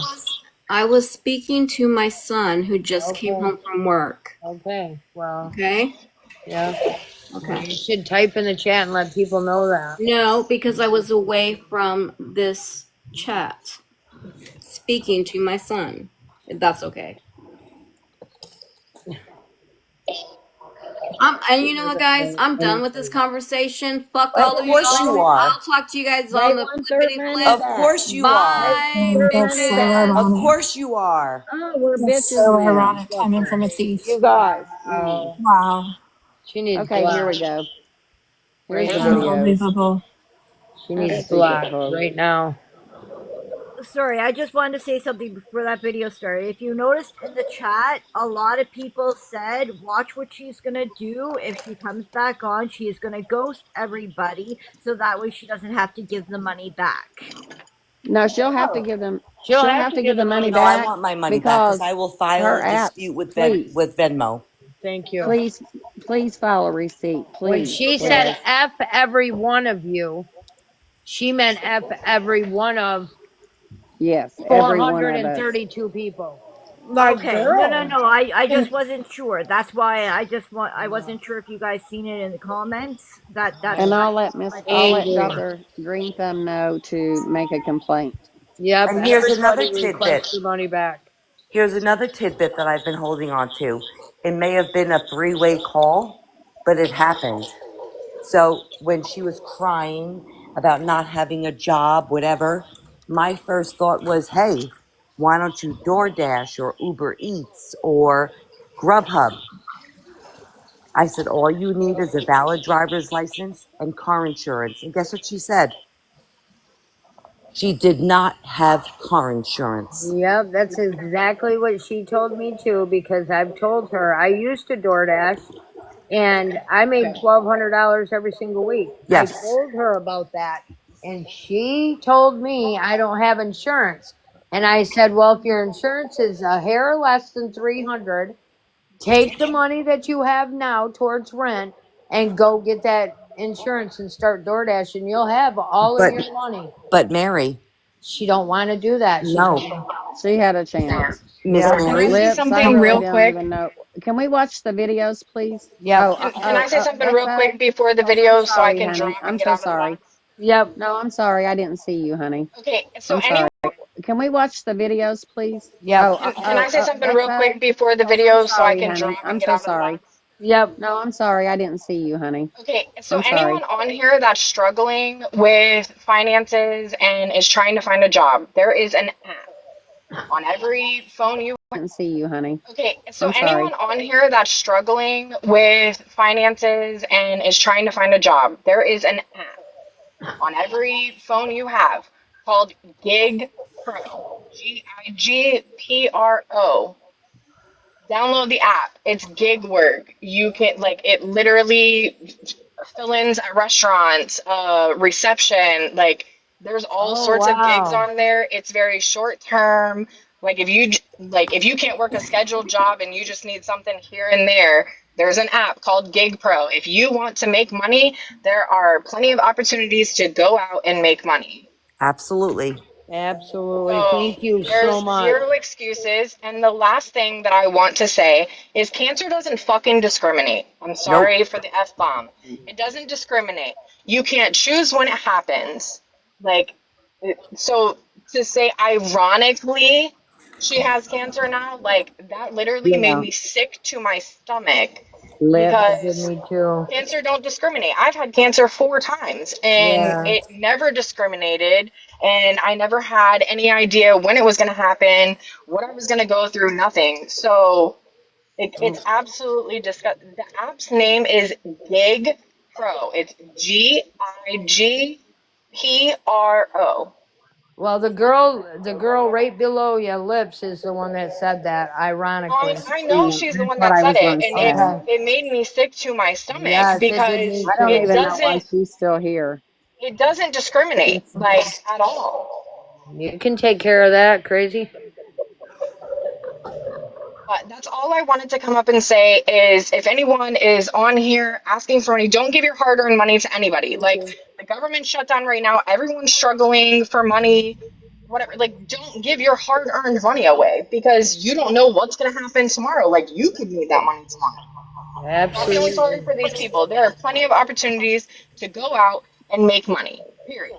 I was speaking to my son who just came Okay. home from work. Okay. Well. Okay? Yeah. Okay. Well, you should type in the chat and let people know that. No, because I was away from this chat speaking to my son. If that's okay. And you know what, guys? I'm done with this conversation. Fuck Of all of course y'all. you are. I'll talk to you guys They on the want their flippity money flip. Of back. course you are. They want Bye. their That's money so back. Of ironic. course you are. Oh, we're That's bitches so now. ironic Look coming her. from a thief. You guys. Wow. Wow. She needs Okay, here we blocked go. Here's right the now. video. Unbelievable. She How needs stupid, blocked huh? right now. Sorry, I just wanted to say something before that video started. If you noticed in the chat, a lot of people said, watch what she's going to do. If she comes back on, she is going to ghost everybody so that way she doesn't have to give the money back. No, she'll have to Oh, give them. she'll She'll have have to to give give the the money money No, I back. back want my money back because because I will file her a dispute apps. with Please, with Venmo. Thank you. please file a receipt, When please, she said Liz. F every one of you, she meant F every one of Yes, every one of us. 432 people. Like, Okay, no, girl. no. I just wasn't sure. That's why I wasn't sure if you guys seen it in the comments. That's And why. I'll let Angry. Dr. Green Thumb know to make a complaint. Yep, And here's another everybody tidbit. requests their money back. Here's another tidbit that I've been holding on to. It may have been a three-way call, but it happened. So when she was crying about not having a job, whatever, my first thought was, hey, why don't you DoorDash or Uber Eats or Grubhub? I said, all you need is a valid driver's license and car insurance. And guess what she said? She did not have car insurance. Yep, that's exactly what she told me too, because I've told her I used to DoorDash and I made $1,200 every single week. I Yes. told her about that and she told me I don't have insurance. And I said, well, if your insurance is a hair less than 300, take the money that you have now towards rent and go get that insurance and start DoorDash and you'll have all of But your money. but Mary, she don't want to do that. She's No, She had a chance. Miss yep, Can I Mary. say Lips, I something really real don't quick? even know. Can we watch the videos, please? yep, Can I say something real Okay. quick before the Oh, I'm video so I sorry, can honey. drop and I'm get so out of the sorry. box? yep. No, I'm sorry. I didn't see you, honey. Okay, so I'm sorry. Can we watch the videos, please? Yep. can I say something real quick Okay. before the Oh, I'm video so I sorry, can honey. drop and I'm get so out of the sorry. box? Yep. No, I'm sorry. I didn't see you, honey. Okay, so I'm sorry. anyone on here that's struggling with finances and is trying to find a job, there is an app on every phone you I didn't see you, honey. Okay, so I'm sorry. anyone on here that's struggling with finances and is trying to find a job, there is an app on every phone you have called Gig Pro. Gigpro. Download the app. It's gig work. You can like it literally fill-ins at restaurants, reception, like there's all Oh sorts of gigs wow. on there. It's very short term. Like if you can't work a scheduled job and you just need something here and there, there's an app called Gig Pro. If you want to make money, there are plenty of opportunities to go out and make money. Absolutely. Absolutely. So Thank you so there's much. zero excuses. And the last thing that I want to say is cancer doesn't fucking discriminate. I'm Nope. sorry for the F bomb. It doesn't discriminate. You can't choose when it happens. Like, so to say ironically she has cancer now, like that literally made Yeah. me sick to my stomach Lips. It did because me too. cancer don't discriminate. I've had cancer 4 times and Yeah. it never discriminated. And I never had any idea when it was going to happen, what I was going to go through, nothing. So it's absolutely disgusting. The app's name is Gig Pro. It's Gigpro. Well, the girl right below you, Lips, is the one that said that, ironically. I know she's the That's one what that I said was it, going to and say. Okay. it made me sick to my stomach Yes, it did because me I don't too. even know why she's still here. it doesn't discriminate like at all. You can take care of that, crazy. But that's all I wanted to come up and say is if anyone is on here asking for money, don't give your hard earned money to anybody. Like the government shut down right now, everyone's struggling for money, whatever. Like, don't give your hard earned money away because you don't know what's going to happen tomorrow. Like, you could need that money tomorrow. I'm feeling sorry Absolutely. for these people. There are plenty of opportunities to go out and make money, period.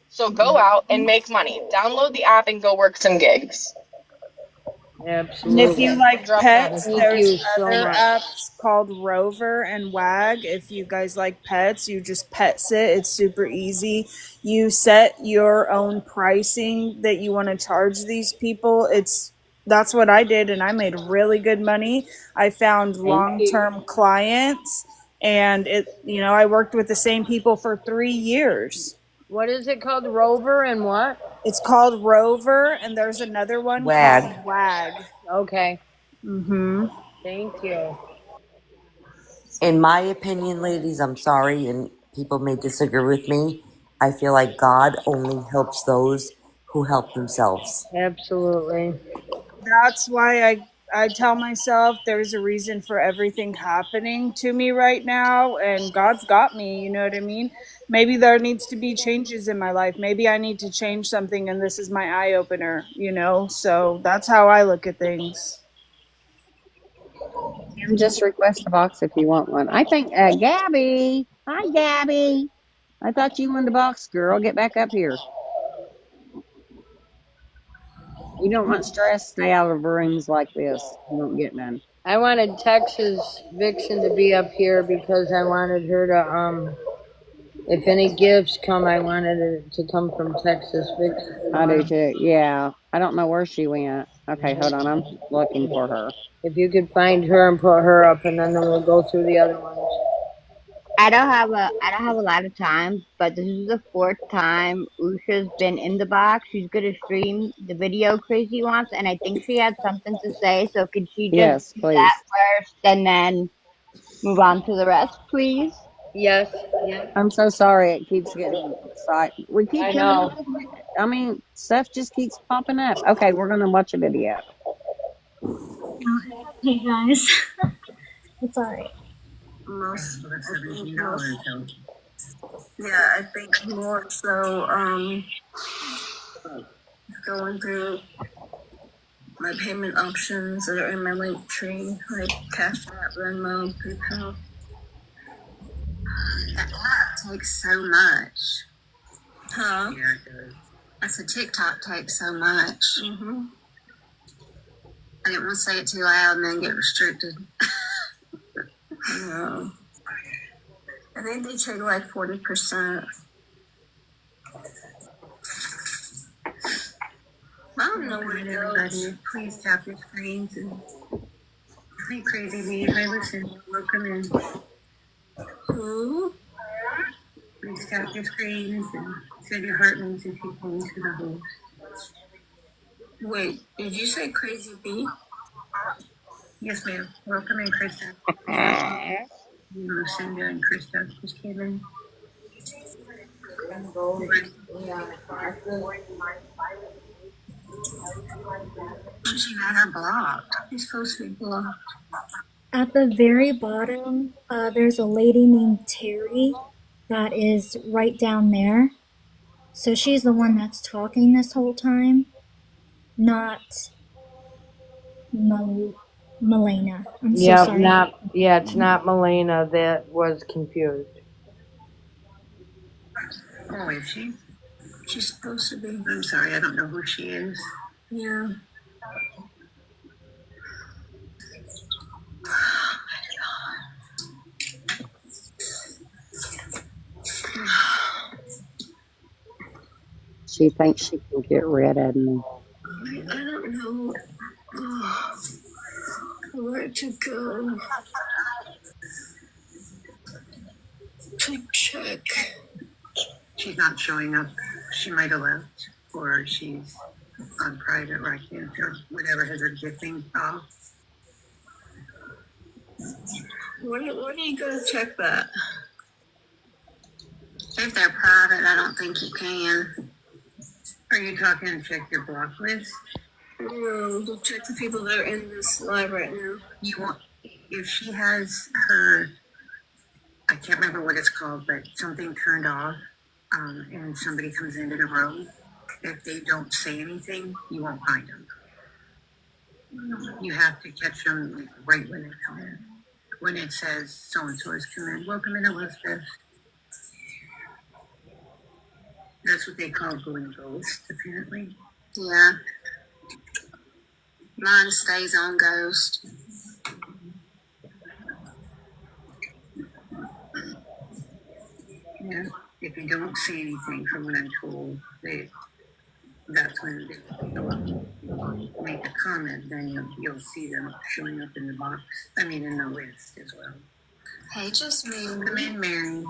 So go out and make money. Download the app and go work some gigs. And if you Absolutely. I'm like dropping out. pets, Thank there's you so other much. apps called Rover and Wag. If you guys like pets, you just pet sit. It's super easy. You set your own pricing that you want to charge these people. That's what I did, and I made really good money. I found Thank you. long-term clients, and I worked with the same people for 3 years. What is it called? Rover and what? It's called Rover, and there's another one WAG. called Wag. Okay. Mm-hmm. Thank you. In my opinion, ladies, I'm sorry, and people may disagree with me. I feel like God only helps those who help themselves. Absolutely. That's why I tell myself there's a reason for everything happening to me right now, and God's got me, you know what I mean? Maybe there needs to be changes in my life. Maybe I need to change something, and this is my eye opener, So that's how I look at things. Kim, just request a box if you want one. I think, Gabby. Hi, Gabby. I thought you wanted a box, girl. Get back up here. You don't want stress. Stay out of rooms like this. You won't get none. I wanted Texas Vixen to be up here because I wanted her to if any gifts come, I wanted it to come from Texas Vixen. I do too. Yeah. I don't know where she went. Okay, hold on. I'm looking for her. If you could find her and put her up, and then we'll go through the other ones. I don't have a lot of time, but this is the fourth time Usha's been in the box. She's gonna stream the video Crazy wants, and I think she had something to say. So could she just Yes, do that please. first and then move on to the rest, please? Yes. I'm so sorry it keeps getting side. We keep I coming know. up. I mean, stuff just keeps popping up. Okay, we're gonna watch a video. No, it's okay, guys. It's alright. Yeah, I think more so, going through my payment options that are in my link tree, like Cash App, Venmo, PayPal. That app takes so much. Huh? Yeah, it does. I said TikTok takes so much. Mm-hmm. I didn't want to say it too loud and then get restricted. No. I think they take like 40%. I don't know where it goes. Please tap your screens and hi crazy me. Hi listen. Welcome in. Who? Please tap your screens and send your heart means if you can to the host. Wait, did you say crazy bee? Yes, ma'am. Welcome in, Krista. Lucinda and Krista just came in. She had her blocked. She's supposed to be blocked. At the very bottom, there's a lady named Terry that is right down there. So she's the one that's talking this whole time, not Milena. I'm so Yep, sorry. it's not Melena that was confused. Oh, is she? She's supposed to be. I'm sorry, I don't know who she is. Yeah. She thinks she can get rid of me. I don't know where to go to check. She's not showing up. She might have left, or she's on private right now, or whatever has her gifting off. What are you going to check that? If they're private, I don't think you can. Are you talking to check your block list? No, to check the people that are in this live right now. You want, if she has her, I can't remember what it's called, but something turned off, and somebody comes into the room, if they don't say anything, you won't find them. You have to catch them right when they come in. When it says so-and-so has come in, welcome in, Elizabeth. That's what they call going ghost, apparently. Yeah. Mine stays on ghost. Yeah. If you don't see anything from what I'm told, that's when they go up and make a comment, then you'll see them showing up in the box. I mean, in the list as well. Hey, JustMary. Come in, Mary.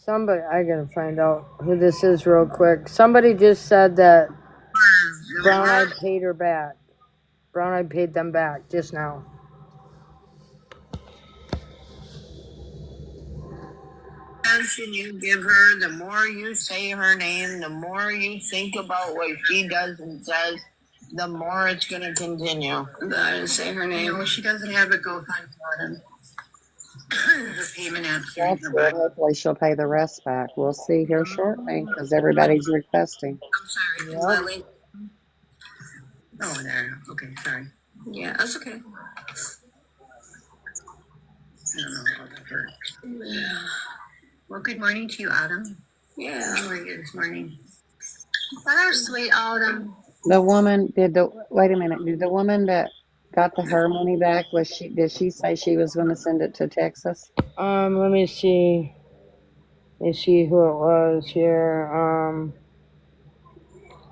Somebody, I gotta find out who this is real quick. Somebody just said that Brown Eyed paid her back. Brown Eyed paid them back just now. Attention you give her, the more you say her name, the more you think about what she does and says, the more it's going to continue. I didn't say her name. No, she doesn't have a GoFundMe for him. Her payment app. That's good. Hopefully she'll pay the rest back. We'll see here shortly because everybody's requesting. I'm sorry. Yep. Lily. Oh, there. Okay, sorry. Yeah, that's okay. I don't know how that hurt. Yeah. Well, good morning to you, Autumn. Yeah. How are you this morning? Hello, sweet Autumn. The woman wait a minute, did the woman that got her money back, did she say she was going to send it to Texas? Let me see. Let me see who it was here.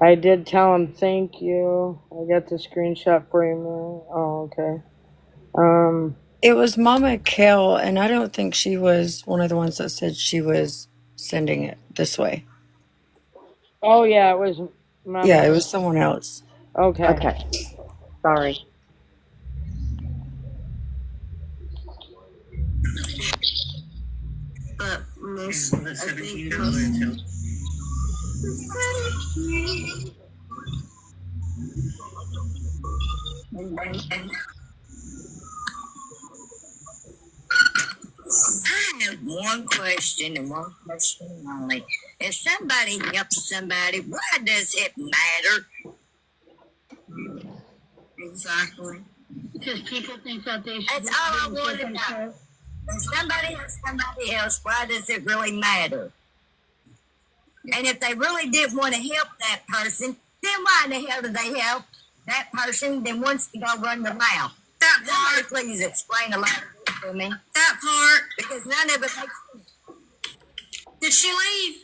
I did tell him thank you. I got the screenshot for you, man. Oh, okay. It was Mama Kel, and I don't think she was one of the ones that said she was sending it this way. Oh, yeah, it was Mama. Yeah, it was someone else. Okay. Sorry. But most, I think most. And I have one question and one question only. If somebody helps somebody, why does it matter? Exactly. Because people think that they should. That's all I want to know. If somebody helps somebody else, why does it really matter? And if they really didn't want to help that person, then why in the hell do they help that person that wants to go run their mouth? That part. Somebody please explain a lot of this to me. That part. Because none of it makes sense. Did she leave?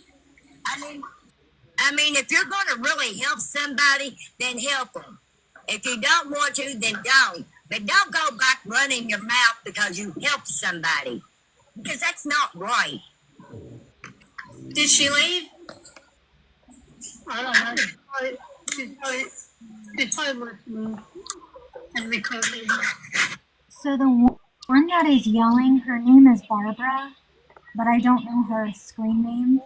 I mean, if you're going to really help somebody, then help them. If you don't want to, then don't. But don't go back running your mouth because you helped somebody. Because that's not right. Did she leave? I don't know. She's probably listening and recording. So the one that is yelling, her name is Barbara, but I don't know her screen name.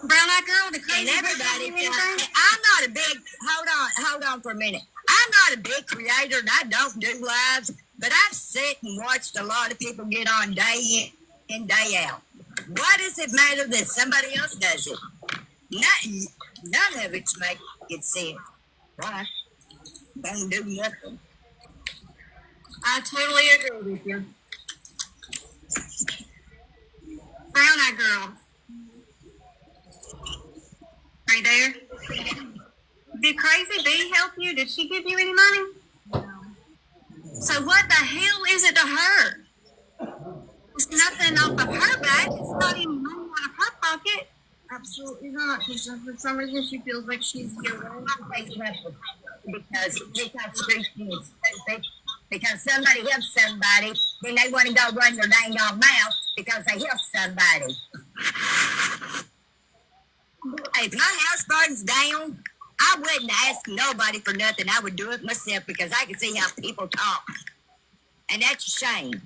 Brown-eyed girl, the crazy. And everybody, I'm not a big, hold on for a minute. I'm not a big creator and I don't do lives, but I've sat and watched a lot of people get on day in and day out. Why does it matter that somebody else does it? None of it's making sense. Why? Don't do nothing. I totally agree with you. Brown-eyed girl. Are you there? Did Crazy Bee help you? Did she give you any money? No. So what the hell is it to her? It's nothing off of her back. It's not even money out of her pocket. Absolutely not. Because for some reason she feels like she's guilty. Because somebody helps somebody, then they want to go run their dang on mouth because they helped somebody. If my house burns down, I wouldn't ask nobody for nothing. I would do it myself because I can see how people talk. And that's a shame.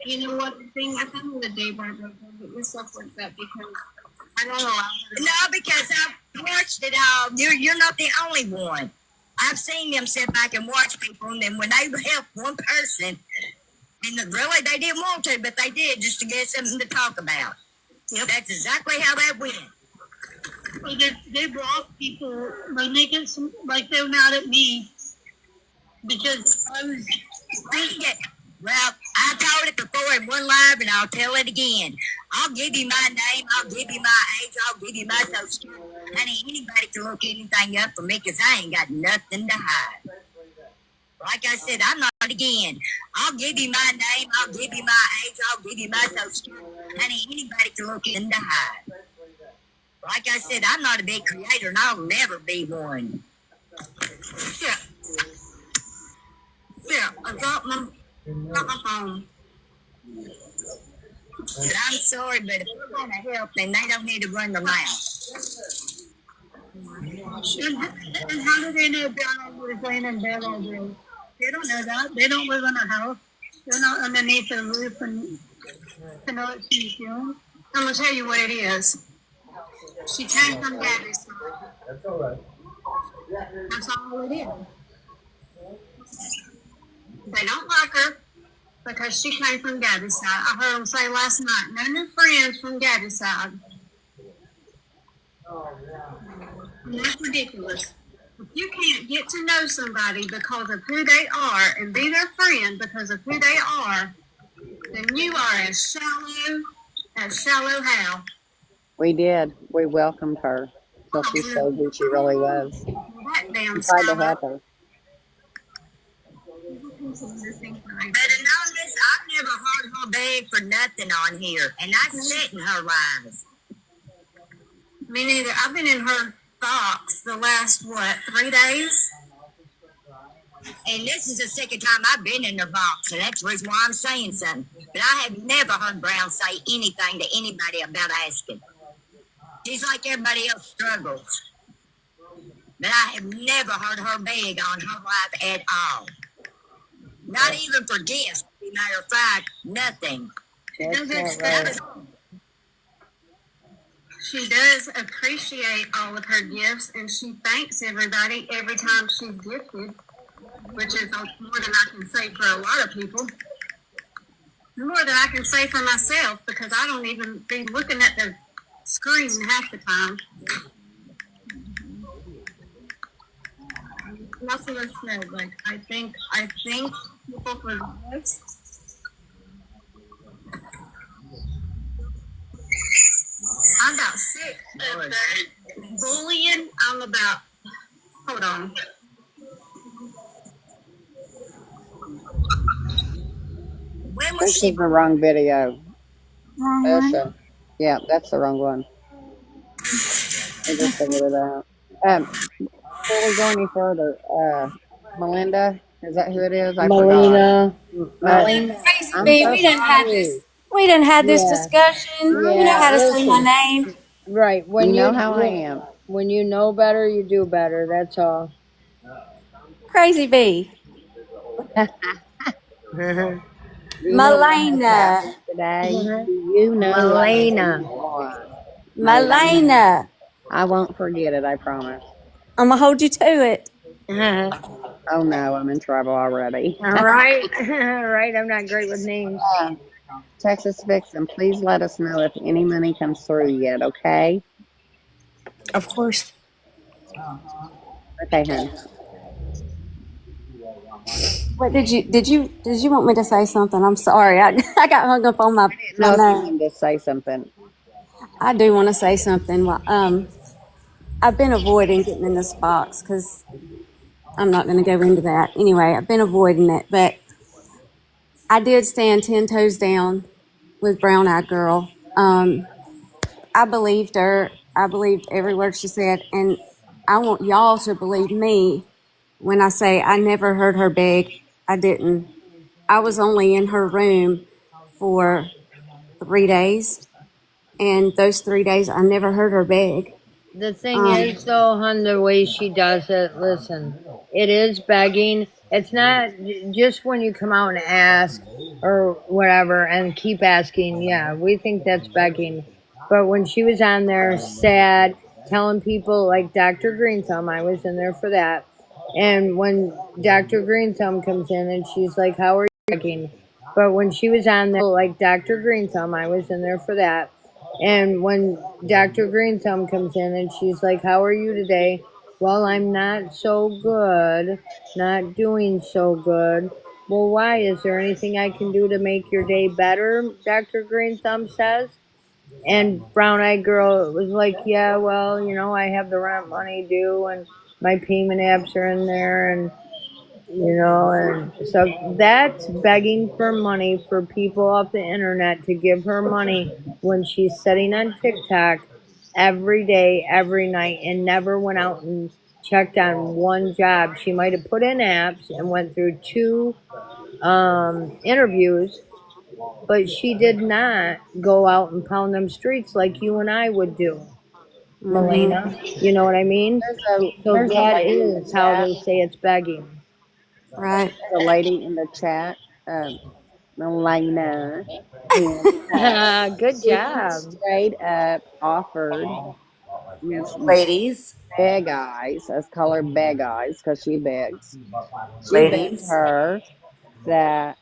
You know what, the thing, I think of the day, Barbara, but yourself like that because I don't know. No, because I've watched it all. You're not the only one. I've seen them sit back and watch people, and then when they help one person, and really they didn't want to, but they did just to get something to talk about. Yep. That's exactly how that went. Well, they block people by making some, like they're mad at me because I was. Well, I told it before in one live, and I'll tell it again. I'll give you my name, I'll give you my age, I'll give you my social security. Honey, anybody can look anything up for me because I ain't got nothing to hide. Like I said, I'm not again. I'll give you my name, I'll give you my age, I'll give you my social security. Honey, anybody can look in to hide. Like I said, I'm not a big creator, and I'll never be one. Yeah. Yeah, I got my phone. But I'm sorry, but if we're going to help, then they don't need to run their mouth. And how do they know Browneyes was laying in bed all day? They don't know that. They don't live in a house. They're not underneath the roof and to know what she's doing. I'm going to tell you what it is. She came from Gabby's side. That's all right. That's all it is. They don't like her because she came from Gabby's side. I heard them say last night, no new friends from Gabby's side. And that's ridiculous. If you can't get to know somebody because of who they are and be their friend because of who they are, then you are as shallow how. We did. We welcomed her till she showed who she really was. That damn We tried to shallow. help her. But in all this, I've never heard her beg for nothing on here, and I sit in her lives. Me neither. I've been in her box the last, 3 days? And this is the second time I've been in her box, and that's the reason why I'm saying something. But I have never heard Brown say anything to anybody about asking. She's like everybody else struggles. But I have never heard her beg on her life at all. Not even for gifts, as a matter of fact, nothing. She doesn't. Right. She does appreciate all of her gifts, and she thanks everybody every time she's gifted, which is more than I can say for a lot of people. More than I can say for myself, because I don't even be looking at the screen half the time. That's what I said. Like I think people for this. I'm about sick of the bullying. I'm about. Hold on. When was This she? is the wrong video. Wrong one. Usha. Yeah, that's the wrong one. I just This figured one. it out. Before we go any further, Melinda, is that who it is? I forgot. Melina. Melina, Crazy I'm B, so we didn't have sorry. this. We didn't have this Yeah. discussion. You know Yeah. how to say my Listen. name. Right. You know how I am. When you know better, you do better. That's all. Crazy B. Do you know what has Malena. happened today? Do you know what has Melina. gone on? Melina. Malena. I won't forget it, I promise. I'm gonna hold you to it. Oh no, I'm in trouble already. All right. All right. I'm not great with names. Texas Vixen, please let us know if any money comes through yet, okay? Of course. Okay, hun. What did you want me to say something? I'm sorry. I got hung up on I didn't my know if you name. wanted to say something. I do want to say something. Well, I've been avoiding getting in this box because I'm not going to go into that. Anyway, I've been avoiding it, but I did stand 10 toes down with Brown Eyed Girl. I believed her. I believed every word she said. And I want y'all to believe me when I say I never heard her beg. I didn't. I was only in her room for 3 days. And those 3 days, I never heard her beg. The thing Um, is, though, hon, the way she does it, listen, it is begging. It's not just when you come out and ask or whatever and keep asking. Yeah, we think that's begging. But when she was on there sad, telling people, like Dr. Green Thumb, I was in there for that. And when Dr. Green Thumb comes in and she's like, how are you begging? But when she was on there, like Dr. Green Thumb, I was in there for that. And when Dr. Green Thumb comes in and she's like, how are you today? Well, I'm not so good, not doing so good. Well, why? Is there anything I can do to make your day better? Dr. Green Thumb says. And Brown Eyed Girl was like, yeah, well, I have the rent money due and my payment apps are in there and so that's begging for money for people off the internet to give her money when she's sitting on TikTok every day, every night, and never went out and checked on one job. She might have put in apps and went through two interviews, but she did not go out and pound them streets like you and I would do, Melina. You know what I mean? So There's a that lady in the is how chat. they say it's begging. right. There's a lady in the chat, Melina, and Good she job. straight up offered Miss Ladies, Beg Eyes, let's call her Beg Eyes because she begs. She begged ladies, her that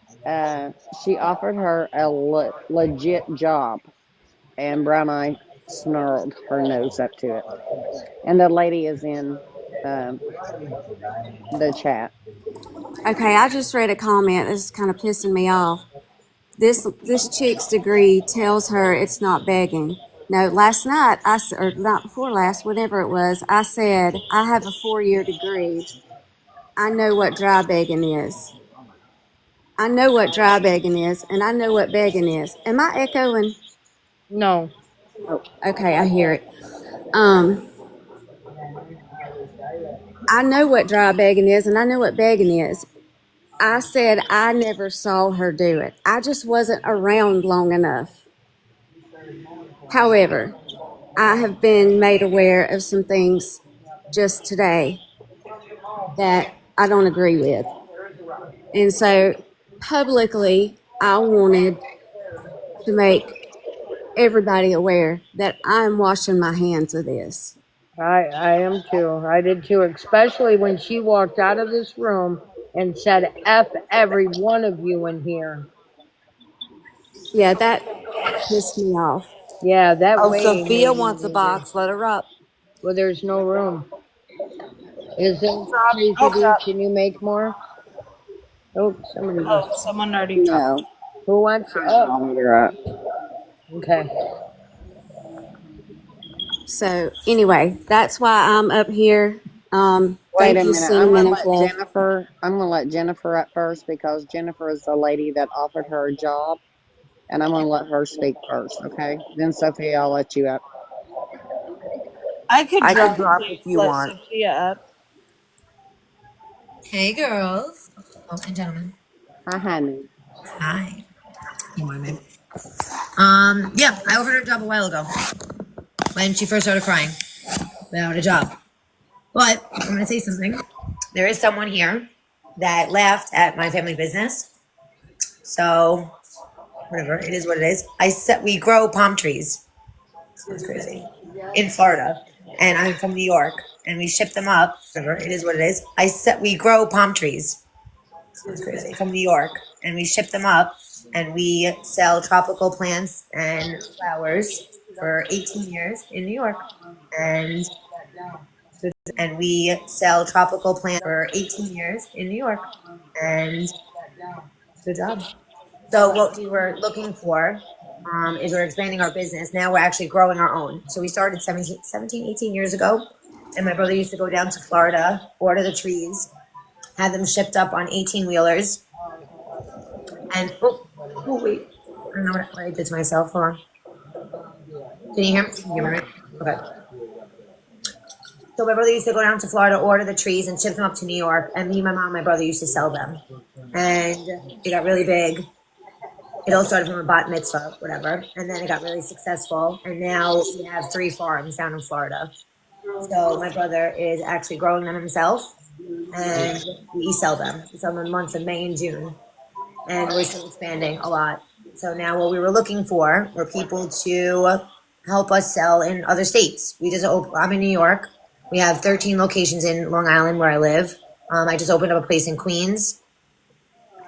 she offered her a legit job, and Brown Eye snarled her nose up to it. And the lady is in the chat. Okay, I just read a comment that's kind of pissing me off. This chick's degree tells her it's not begging. No, last night or not before last, whenever it was, I said I have a 4-year degree. I know what dry begging is. I know what dry begging is, and I know what begging is. Am I echoing? No. Oh, Okay, I hear it. Um, I know what dry begging is, and I know what begging is. I said I never saw her do it. I just wasn't around long enough. However, I have been made aware of some things just today that I don't agree with. And so publicly, I wanted to make everybody aware that I'm washing my hands of this. I am too. I did too, especially when she walked out of this room and said F every one of you in here. Yeah, that pissed me off. Yeah, that Oh, way Sophia made me wants a angry. box. Let her up. Well, there's no room. Is there Crazy Oh, D? crap. Can you make more? Oh, somebody Oh, just. someone already dropped. No, Who wants? Oh, I'll let her up. okay. So anyway, that's why I'm up here. Wait Thank a you, minute. I'm Cinnamon gonna and let Fluff. Jennifer. I'm gonna let Jennifer up first because Jennifer is the lady that offered her a job, and I'm gonna let her speak first. Okay. Then Sophia, I'll let you up. I could I could drop drop to if you let want. Sophia up. Hey, girls. Oh, and gentlemen. Hi, honey. Hi. Good morning. Yeah, I offered her a job a while ago when she first started crying about a job. But I'm going to say something. There is someone here that laughed at my family business. So, whatever. It is what it is. We grow palm trees. Sounds crazy. In Florida. And I'm from New York. And we ship them up. Whatever. It is what it is. We grow palm trees. Sounds crazy. From New York. And we ship them up. And we sell tropical plants and flowers for 18 years in New York. And we sell tropical plants for 18 years in New York. And good job. So what we were looking for is we're expanding our business. Now we're actually growing our own. So we started 18 years ago. And my brother used to go down to Florida, order the trees, have them shipped up on 18-wheelers. And, wait. I don't know what I did to myself. Hold on. Can you hear me? Can you hear me right? Okay. So my brother used to go down to Florida, order the trees, and ship them up to New York. And me, my mom, and my brother used to sell them. And it got really big. It all started from a bat mitzvah, whatever. And then it got really successful. And now we have 3 farms down in Florida. So my brother is actually growing them himself. And we sell them. We sell them in months of May and June. And we're still expanding a lot. So now what we were looking for were people to help us sell in other states. I'm in New York. We have 13 locations in Long Island where I live. I just opened up a place in Queens.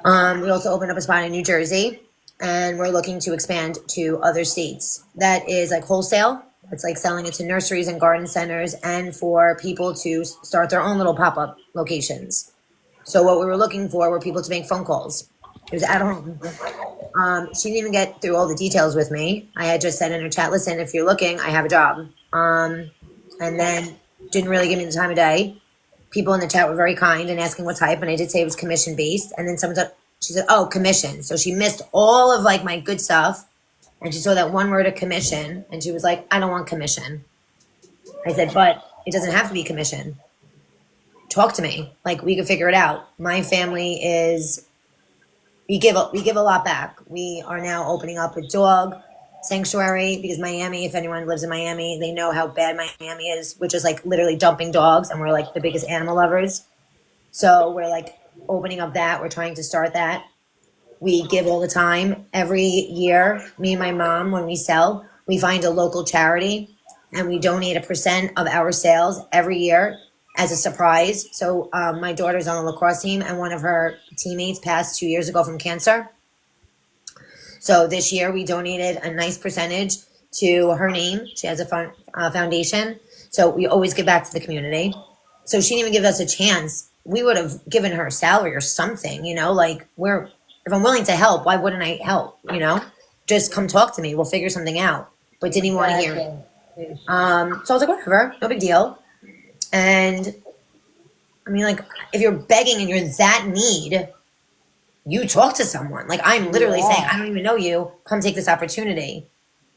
We also opened up a spot in New Jersey, and we're looking to expand to other states. That is like wholesale. It's like selling it to nurseries and garden centers and for people to start their own little pop-up locations. So what we were looking for were people to make phone calls. It was at home. She didn't even get through all the details with me. I had just said in her chat, listen, if you're looking, I have a job. And then didn't really give me the time of day. People in the chat were very kind and asking what type, and I did say it was commission based. And then she said, oh, commission. So she missed all of like my good stuff, and she saw that one word of commission, and she was like, I don't want commission. I said, but it doesn't have to be commission. Talk to me. Like, we could figure it out. My family is, we give a lot back. We are now opening up a dog sanctuary because Miami, if anyone lives in Miami, they know how bad Miami is, which is like literally dumping dogs, and we're like the biggest animal lovers. So we're like opening up that. We're trying to start that. We give all the time. Every year, me and my mom, when we sell, we find a local charity and we donate 1% of our sales every year as a surprise. So my daughter's on the lacrosse team, and one of her teammates passed 2 years ago from cancer. So this year we donated a nice percentage to her name. She has a foundation. So we always give back to the community. So she didn't even give us a chance. We would have given her a salary or something, like if I'm willing to help, why wouldn't I help? Just come talk to me. We'll figure something out. But didn't even want to hear it. So I was like, whatever, no big deal. And I mean, like, if you're begging and you're that need, you talk to someone. Like, I'm literally saying, I don't even know you. Come take this opportunity.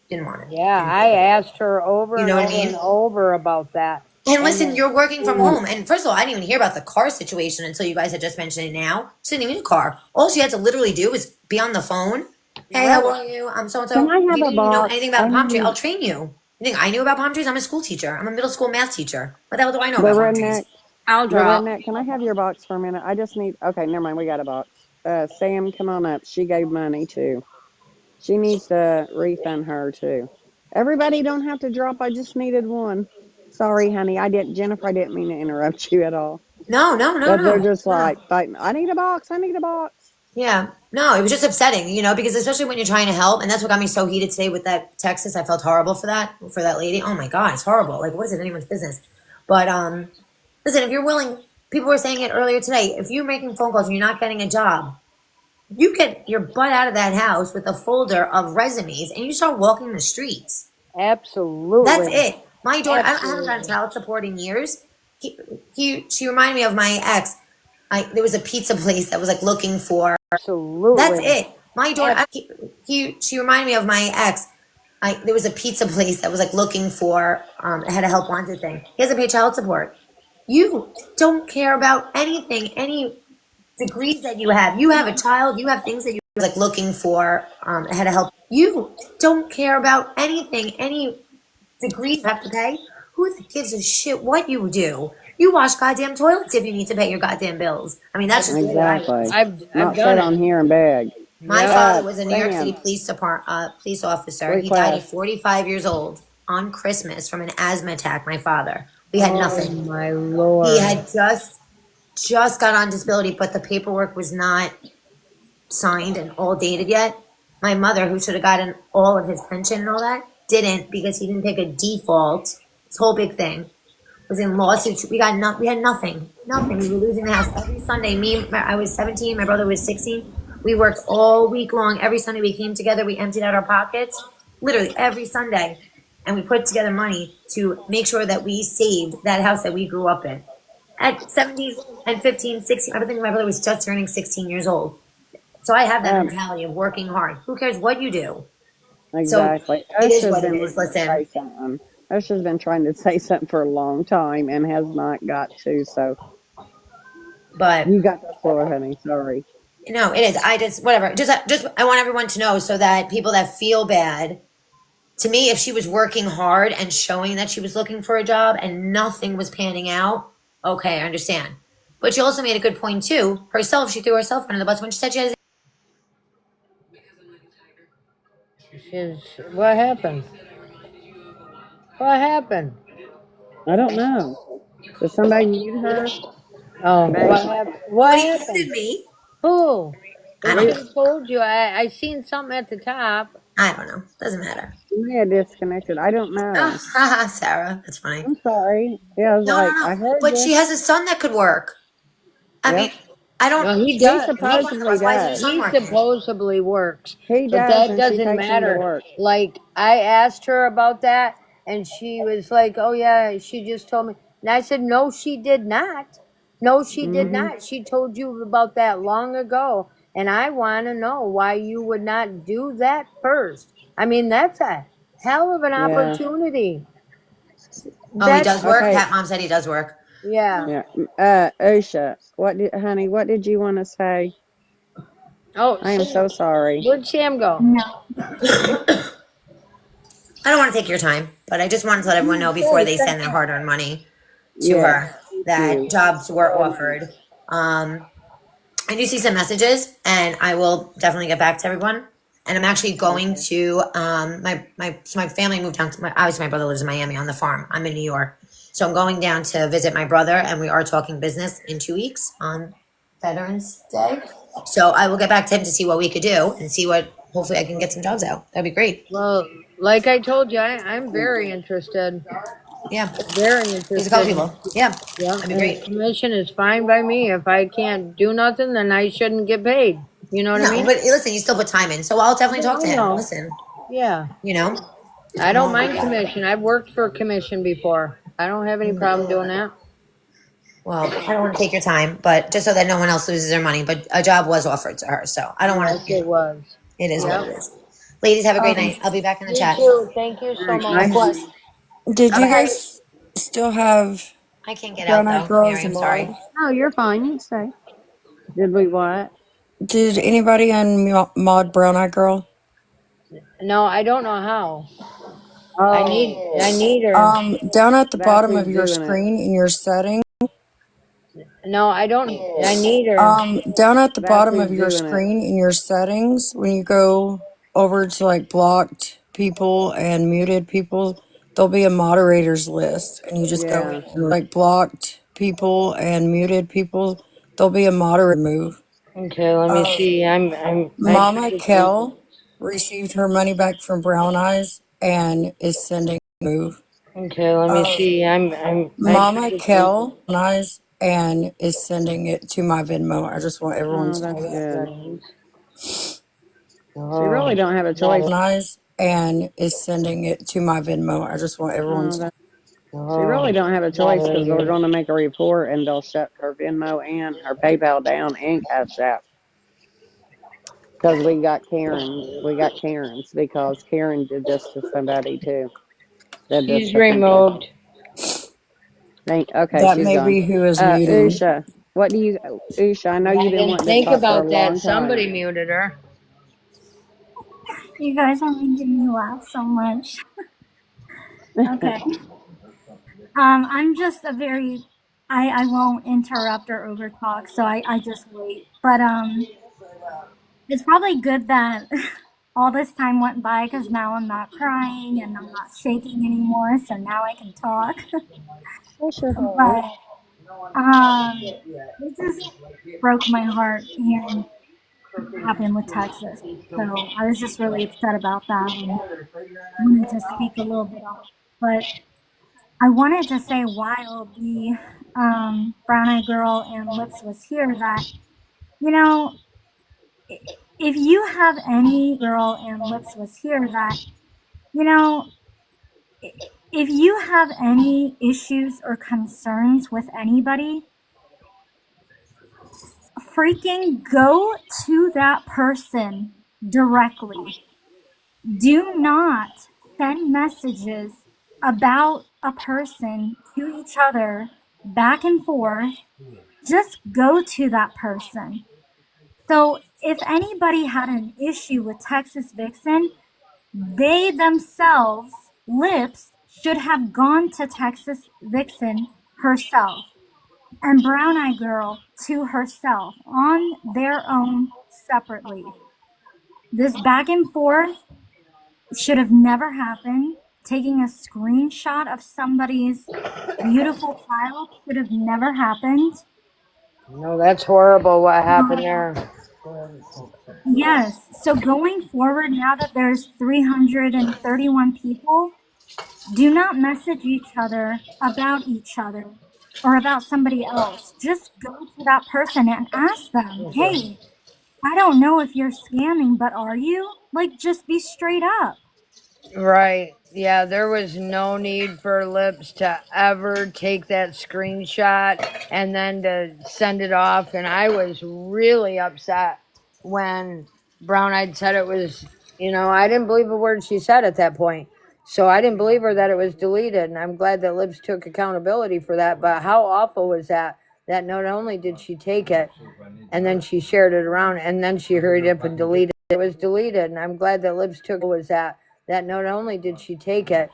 Didn't want it. Yeah, I asked her over You know and what I over mean? and over about that. And listen, you're working from home. And first of all, I didn't even hear about the car situation until you guys had just mentioned it now. She didn't even need a car. All she had to literally do was be on the phone. Hey, how are you? I'm so-and-so. Can I If have you a didn't even know box? anything about a palm tree, I'll train you. You think I knew about palm trees? I'm a school teacher. I'm a middle school math teacher. What the hell do I know The about palm trees? redneck, I'll the drop. redneck. Can I have your box for a minute? I just need. Okay, never mind. We got a box. Sam, come on up. She gave money too. She needs to refund her too. Everybody don't have to drop. I just needed one. Sorry, honey. I didn't, Jennifer. I didn't mean to interrupt you at all. No, no, no, But they're no, just no, no. like fighting. I need a box. I need a box. Yeah, no, it was just upsetting, because especially when you're trying to help, and that's what got me so heated today with that Texas. I felt horrible for that lady. Oh my God, it's horrible. Like, what is it anyone's business? But listen, if you're willing, people were saying it earlier today. If you're making phone calls and you're not getting a job, you get your butt out of that house with a folder of resumes and you start walking the streets. That's Absolutely. it. My daughter, I haven't gotten Absolutely. child support in years. She reminded me of my ex. There was a pizza place that was like looking for. That's Absolutely. it. My daughter, she reminded me of my ex. There was a pizza place that was like looking for, had a help wanted thing. He hasn't paid child support. You don't care about anything, any degrees that you have. You have a child, you have things that you like looking for, had a help. You don't care about anything, any degrees you have to pay. Who gives a shit what you do? You wash goddamn toilets if you need to pay your goddamn bills. I mean, that's just the way that I was. Exactly. I've Not done sit it. on here and beg. My Yep. father was a New York City Sam, police officer. He died at request. 45 years old on Christmas from an asthma attack. My father. We had Oh nothing. my He lord. had just got on disability, but the paperwork was not signed and all dated yet. My mother, who should have gotten all of his pension and all that, didn't because he didn't pick a default. This whole big thing was in lawsuits. We had nothing. We were losing the house every Sunday. I was 17. My brother was 16. We worked all week long. Every Sunday we came together. We emptied out our pockets, literally every Sunday, and we put together money to make sure that we saved that house that we grew up in. At 17 and 15, 16, I think my brother was just turning 16 years old. So I have that Um, mentality of working hard. Who cares what you do? So exactly. it is Usha's what it been is. wanting to Listen, say something. Usha's been trying to say something for a long time and has not got to. So but you got the floor, honey. Sorry. no, it is. I just whatever. Just I want everyone to know so that people that feel bad. To me, if she was working hard and showing that she was looking for a job and nothing was panning out, okay, I understand. But she also made a good point too. Herself, she threw herself under the bus when she said she has. What happened? What happened? I don't know. Did somebody mute her? Oh, Babe, what happened? What Somebody muted happened? me. Who? I They don't should we, know. have told you. I seen something at the top. I don't know. Doesn't matter. she may have disconnected. I don't know. Ah, haha, Sarah. That's funny. I'm sorry. Yeah, I was No, no, like, no. I heard But you. she has a son that could work. I mean, Yep. I don't. No, he He does. He was under the supposedly bus. Why isn't her does. son He working? supposedly works, He but does, that and she doesn't takes him to matter. work. Like I asked her about that, and she was like, "Oh yeah," she just told me, and I said, "No, she did not. No, she did Hmm. not. She told you about that long ago, and I want to know why you would not do that first. I mean, that's a hell of an Yeah. opportunity. Oh, he That's does work. Okay. Pat mom said he does work. yeah. Yeah. Osha, honey, what did you want to say? Oh, I am Sam, so sorry. where'd Sam go? No. I don't want to take your time, but I just wanted to let everyone know before Okay, they thank send their you. hard-earned money to Yes. her Thank that you. jobs were offered. I do see some messages, and I will definitely get back to everyone. And I'm actually going Okay. to my family moved down to obviously my brother lives in Miami on the farm. I'm in New York, so I'm going down to visit my brother, and we are talking business in 2 weeks on Veterans Day. So I will get back to him to see what we could do and see what hopefully I can get some jobs out. That'd be great. Well, like I told you, I'm very interested. Yeah, Very there's a couple interested. people. Yeah, Yeah, that'd be and the great. commission is fine by me. If I can't do nothing, then I shouldn't get paid. You know what I No, mean? but listen, you still put time in, so I'll definitely Yeah, talk I to him. know. Listen, Yeah, you know, I I'm don't all mind about it. commission. I've worked for commission before. I don't have any problem doing that. Well, I don't want to take your time, but just so that no one else loses their money. But a job was offered to her, so I don't want Yes, to. it was. It is what Yep. it is. Ladies, have a great Um, night. I'll be back in the You chat. too. Thank you All so right. Bye, Of much. course. honey. Did you Okay. guys still have I can't get out Brown Eyed though, Girl Mary. as a I'm mod? sorry. No, you're fine. You stay. Did we what? Did anybody mod Brown Eyed Girl? No, I don't know how. I need her. Down at the bottom of your screen in your settings. No, I don't. I need her. Down at the bottom of your screen in your settings, when you go over to like blocked people and muted people, there'll be a moderators list, and you just go in and like blocked people and muted people. There'll be a moderator move. Okay, let me see. I Mama tried to. Kel received her money back from Browneyes and is sending move. Okay, let me see. I tried Mama to take Kel Browneyes and is sending it to my Venmo. I just want everyone to know that. it. Oh, Browneyes and is sending it to my Venmo. I just want everyone to know. she really don't have a choice because they're going to make A report and they'll shut her Venmo and her PayPal down and Cash App. Because we got Karen's because Karen did this to somebody too. Did this She's to people. removed. Okay, that she's may gone. Be who is muting. Usha, Usha, I know I you've been didn't wanting to think talk for a about that. long time. Somebody muted her. You guys are making me laugh so much. Okay. I'm just a very I won't interrupt or overtalk, so I just wait. But it's probably good that all this time went by because now I'm not crying and I'm not shaking anymore, so now I can talk. Bless your heart. But it just broke my heart hearing what happened with Texas. So I was just really upset about that and wanted to speak a little bit on it. But I wanted to say while the brown eyed girl and Lips was here that, you know, if you have any girl and Lips was here that, you know, if you have any issues or concerns with anybody, freaking go to that person directly. Do not send messages about a person to each other back and forth. Just go to that person. So if anybody had an issue with Texas Vixen, they themselves, Lips, should have gone to Texas Vixen herself and Brown Eye Girl to herself on their own separately. This back and forth should have never happened. Taking a screenshot of somebody's beautiful child should have never happened. No, that's horrible what happened there. Yes. So going forward, now that there's 331 people, do not message each other about each other or about somebody else. Just go to that person and ask them, hey, I don't know if you're scamming, but are you? Like, just be straight up. Right. Yeah, there was no need for Lips to ever take that screenshot and then to send it off. And I was really upset when Brown Eyed said it was, I didn't believe a word she said at that point. So I didn't believe her that it was deleted. And I'm glad that Lips took accountability for that. But how awful was that? That not only did she take it and then she shared it around and then she hurried up and deleted it. It was deleted. And I'm glad that Lips took that not only did she take it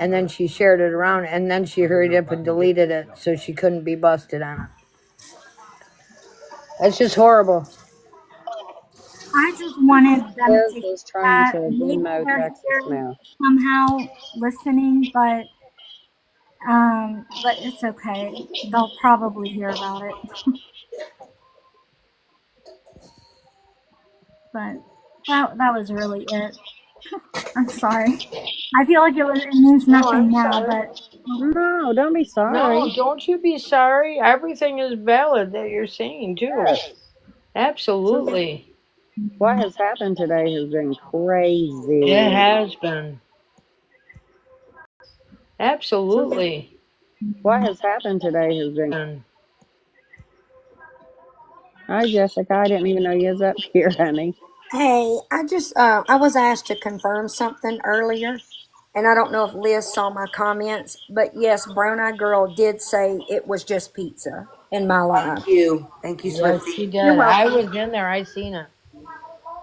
and then she shared it around and then she hurried up and deleted it so she couldn't be busted on it. That's just horrible. I just wanted them Liz to hear was trying that. to Maybe Venmo they're Texas here now. somehow listening, but it's okay. They'll probably hear about it. But that was really it. I'm sorry. I feel like it means No, nothing I'm now, sorry. but No, don't be No, sorry. don't you be sorry. Everything is valid that you're saying, too. Yes. Absolutely. What has happened today has been It crazy. has been. Absolutely. What has happened today has been. Hi, Jessica. I didn't even know you was up here, honey. Hey, I just I was asked to confirm something earlier, and I don't know if Liz saw my comments, but yes, Brown Eye Girl did say it was just pizza in my live. Thank you. Thank you, Yes, Swifty. she You're did. I welcome. was in there. I seen it.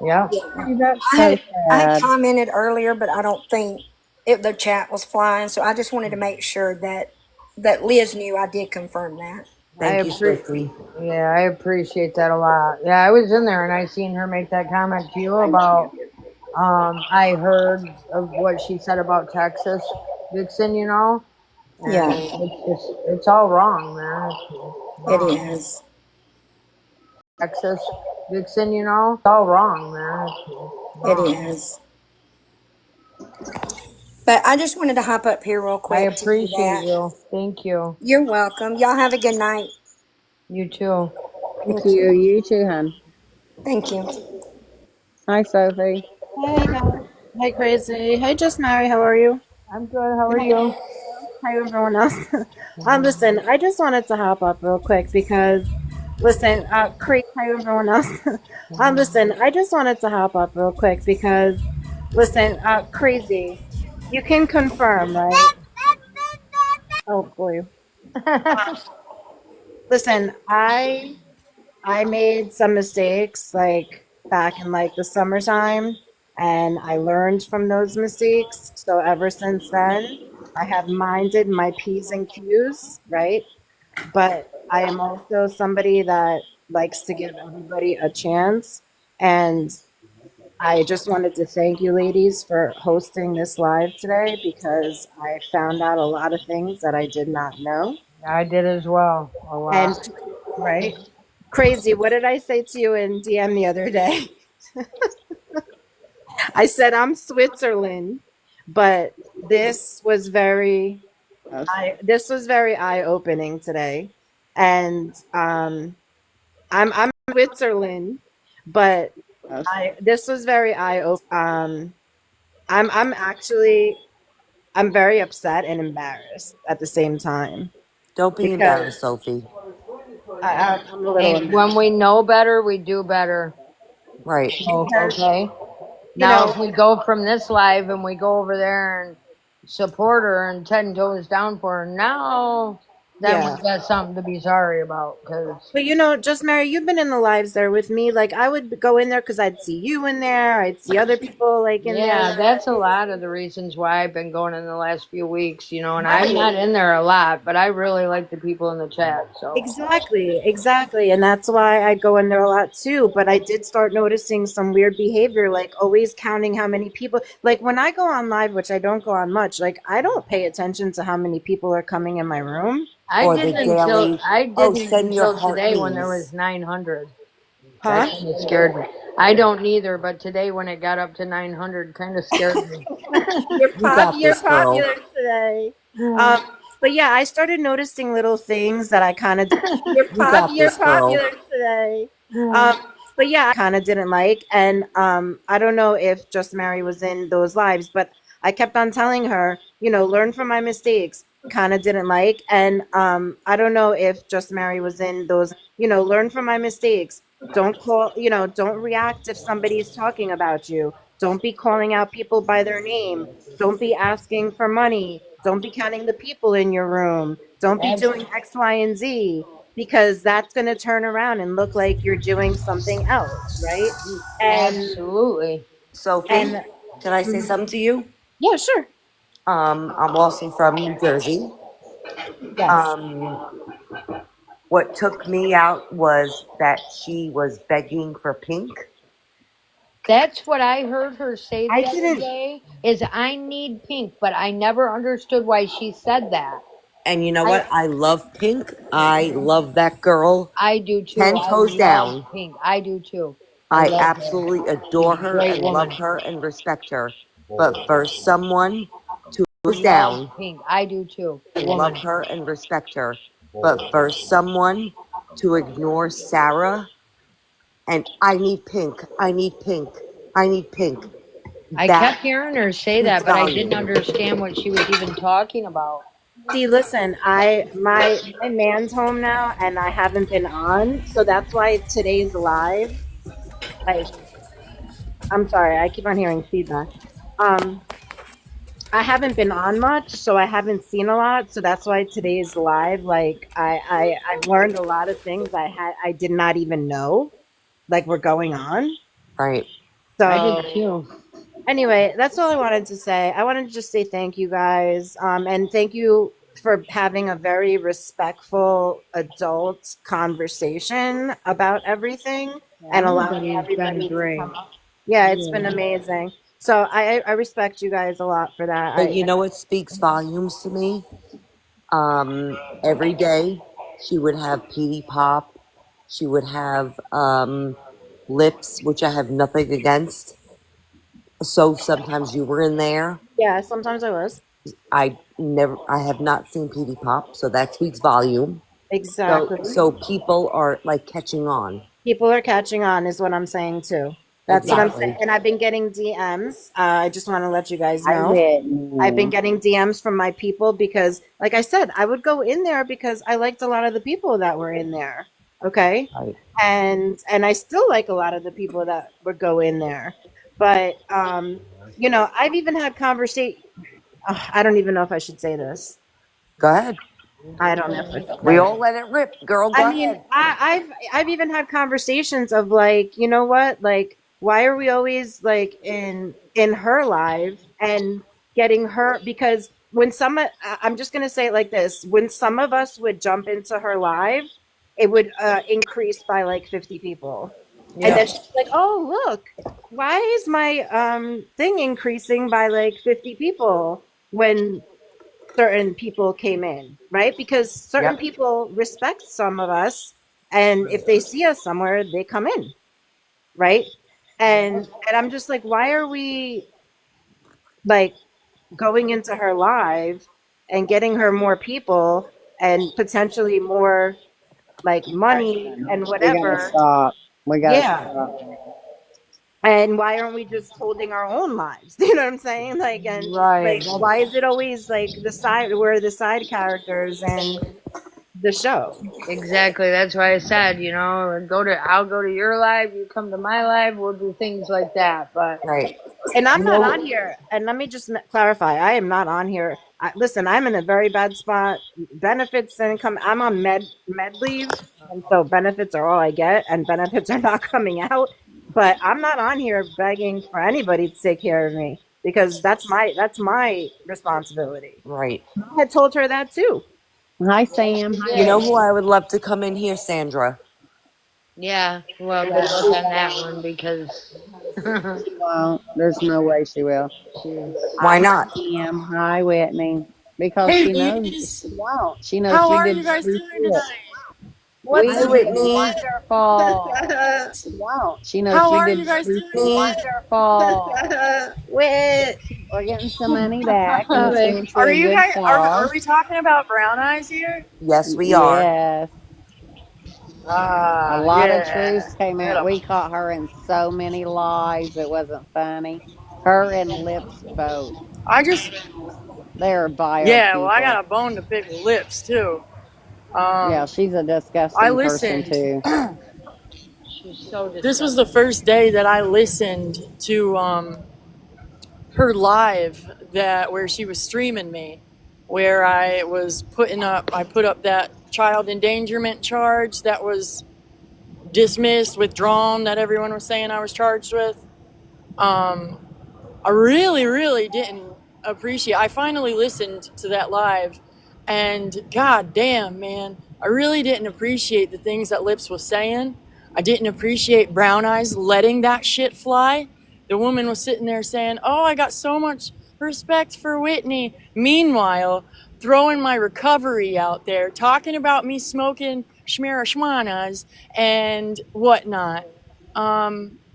Yeah. Yeah, Hey, that's I so had I had sad. commented earlier, but I don't think the chat was flying. So I just wanted to make sure that Liz knew I did confirm that. Thank you, Swifty. Yeah, I appreciate that a lot. Yeah, I was in there and I seen her make that comment to you about I heard of what she said about Texas, Vixen, you know, Yeah, and it's all wrong, man. It's it wrong. is. Texas, Vixen, you know, it's all wrong, man. It's It wrong. is. But I just wanted to hop up here real I quick to do appreciate that. you. Thank you. You're welcome. Y'all have a good night. You too. Thank Thank you. you. You too, hon. Thank you. Hi, Sophie. Hey guys. Hi Crazy. Hey JustMary, how are you? I'm good. How are Hi, you? hi everyone else. Listen, I just wanted to hop up real quick because listen, Crazy, hi everyone else. Listen, I just wanted to hop up real quick because listen, Crazy, you can confirm, right? Oh boy. Listen, I made some mistakes like back in like the summertime and I learned from those mistakes. So ever since then, I have minded my P's and Q's, right? But I am also somebody that likes to give everybody a chance. And I just wanted to thank you ladies for hosting this live today because I found out a lot of things that I did not know. I did as well. A And lot. right? Crazy. What did I say to you in DM the other day? I said I'm Switzerland, but this was very Us. this was very eye opening today, and I'm Switzerland, but Us. this was very eye opening. I'm actually I'm very upset and embarrassed at the same time Don't be because embarrassed, Sophie. I'm a little Hey, when embarrassed we know better, we do better. Right. Oh, because okay. you Now, know if we go from this live and we go over there and support her and 10 toes down for her, now then we yeah. got something to be sorry about. Cause But Just Mary, you've been in the lives there with me. Like I would go in there because I'd see you in there. I'd see other people like in there. yeah, that's a lot of the reasons why I've been going in the last few weeks, you know, and I'm Right. not in there a lot, but I really like the people in the chat. So Exactly, exactly. And that's why I go in there a lot too. But I did start noticing some weird behavior, like always counting how many people. Like when I go on live, which I don't go on much, like I don't pay attention to how many people are coming in my room. Or the daily, I oh, didn't send your until heart today when there was me's. 900. That Huh? kind of scared me. I don't either, but today when it got up to 900, kind of scared me. You got You're this, girl. popular today. Um, but yeah, I started noticing little things that I kind of You got you're this, girl. popular today. But yeah, I kind of didn't like, and I don't know if Just Mary was in those lives, but I kept on telling her, learn from my mistakes. Kind of didn't like, and I don't know if Just Mary was in those, learn from my mistakes. Don't call, don't react if somebody's talking about you. Don't be calling out people by their name. Don't be asking for money. Don't be counting the people in your room. Don't be Abs- doing X, Y, and Z because that's going to turn around and look like you're doing something else, right? And Absolutely. Sophie, and can I say mhm. something to you? Yeah, sure. I'm also from New Jersey. Yes. Um, what took me out was that she was begging for pink. That's what I heard her say I the other didn't. day is I need pink, but I never understood why she said that. And you know I what? I love pink. I love that girl. I do too. 10 I toes love down. pink. I do too. I I love her. absolutely She's adore a her great and love woman. her and respect her. But for someone to toes Love down, pink. I do too. I Woman. love her and respect her. But for someone to ignore Sarah and I need pink, I need pink, I need pink, I that kept hearing her say speaks that, but I didn't volume. understand what she was even talking about. See, listen, my man's home now and I haven't been on, so that's why today's live. Like, I'm sorry, I keep on hearing feedback. Um, I haven't been on much, so I haven't seen a lot. So that's why today's live. Like I've learned a lot of things I did not even know like were going on. Right. I did So too. Anyway, that's all I wanted to say. I wanted to just say thank you guys, and thank you for having a very respectful adult conversation about everything and allowing Everybody's been everybody to come great. up. Yeah, it's been Yeah. amazing. So I respect you guys a lot for that. But you know what speaks volumes to me? Every day she would have PD Pop. She would have lips, which I have nothing against. So sometimes you were in there. Yeah, sometimes I was. I have not seen PD Pop, so that speaks volume. Exactly. So people are like catching on. People are catching on, is what I'm saying too. That's what I'm saying. Exactly. And I've been getting DMs. I just want to let you guys I know. I've been Whitney. getting DMs from my people because, like I said, I would go in there because I liked a lot of the people that were in there. Okay. Right. And I still like a lot of the people that would go in there. But you know, I've even had conversation. I don't even know if I should say this. Go ahead. I don't know if I should We say it. all let it rip, girl. Go I mean, ahead. I've even had conversations of like, you know what, like, why are we always like in her live and getting her? Because when I'm just gonna say it like this: when some of us would jump into her live, it would increase by like 50 people, and then she's like, "Oh, look, why is my thing increasing by like 50 people when certain people came in, right? Because certain Yep. people respect some of us, and if they see us somewhere, they come in, right? And I'm just like, why are we like going into her live and getting her more people and potentially more like money and We gotta whatever? stop. We gotta Yeah. stop. And why aren't we just holding our own lives? You know what I'm saying? Like, and Right. like, why is it always like we're the side characters and the show? Exactly. That's why I said, I'll go to your live, you come to my live, we'll do things like that. But Right. And I'm You not know. on here. And let me just clarify: I am not on here. Listen, I'm in a very bad spot. Benefits and income. I'm on med leave, and so benefits are all I get, and benefits are not coming out. But I'm not on here begging for anybody to take care of me because that's my responsibility. Right. I had told her that too. Hi, Sam. she Hi, You know did. who Whitney. I would love to come in here, Sandra? Yeah. Well, good luck on that one because She won't. There's no way she will. she's Why Hi, not? Sam. Hi, Whitney. Because Hey, she knows ladies. she won't. She knows How she are did you guys better doing to it. tonight? What's Hi, up? We did Whitney. wonderful. Won't. She knows How she are did you guys better doing to Whitney. tonight? wonderful. Wait. We're getting some money back and Anyway, sending to Are a you good guys are cause. we talking about brown eyes here? Yes, we are. Yes. A Ah, lot of yeah. truths came Get out. 'em. We caught her in so many lies. It wasn't funny. Her and Lips both. I just They're vile yeah, well I people. got a bone to pick with lips too. Yeah, Um she's a I disgusting person listened. too. she's so This was the disgusting. first day that I listened to her live that where she was streaming me, where I put up that child endangerment charge that was dismissed, withdrawn, that everyone was saying I was charged with. Um, I really, really didn't appreciate. I finally listened to that live, and god damn, man, I really didn't appreciate the things that Lips was saying. I didn't appreciate Brown Eyes letting that shit fly. The woman was sitting there saying, "Oh, I got so much respect for Whitney." Meanwhile, throwing my recovery out there, talking about me smoking schmarishmanas and whatnot.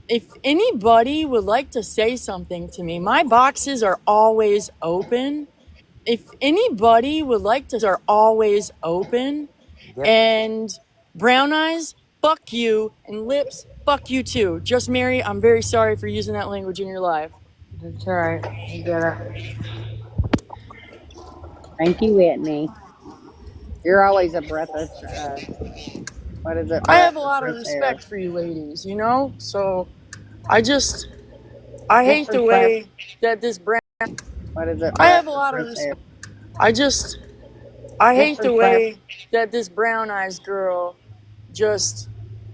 If anybody would like to say something to me, my boxes are always open. If anybody would like to, are always open. Yep. And Brown Eyes, fuck you, and Lips, fuck you too. JustMary, I'm very sorry for using that language in your life. That's all right. I get it. Thank you, Whitney. You're always a breath of what is it? I have Breath a of lot of fresh air. respect for you ladies, you know? So I just, I hate the Disrespect. way that this brand, What is it? I Breath have a of lot of fresh air. respect. I hate the Disrespect. way that this Brown Eyes girl just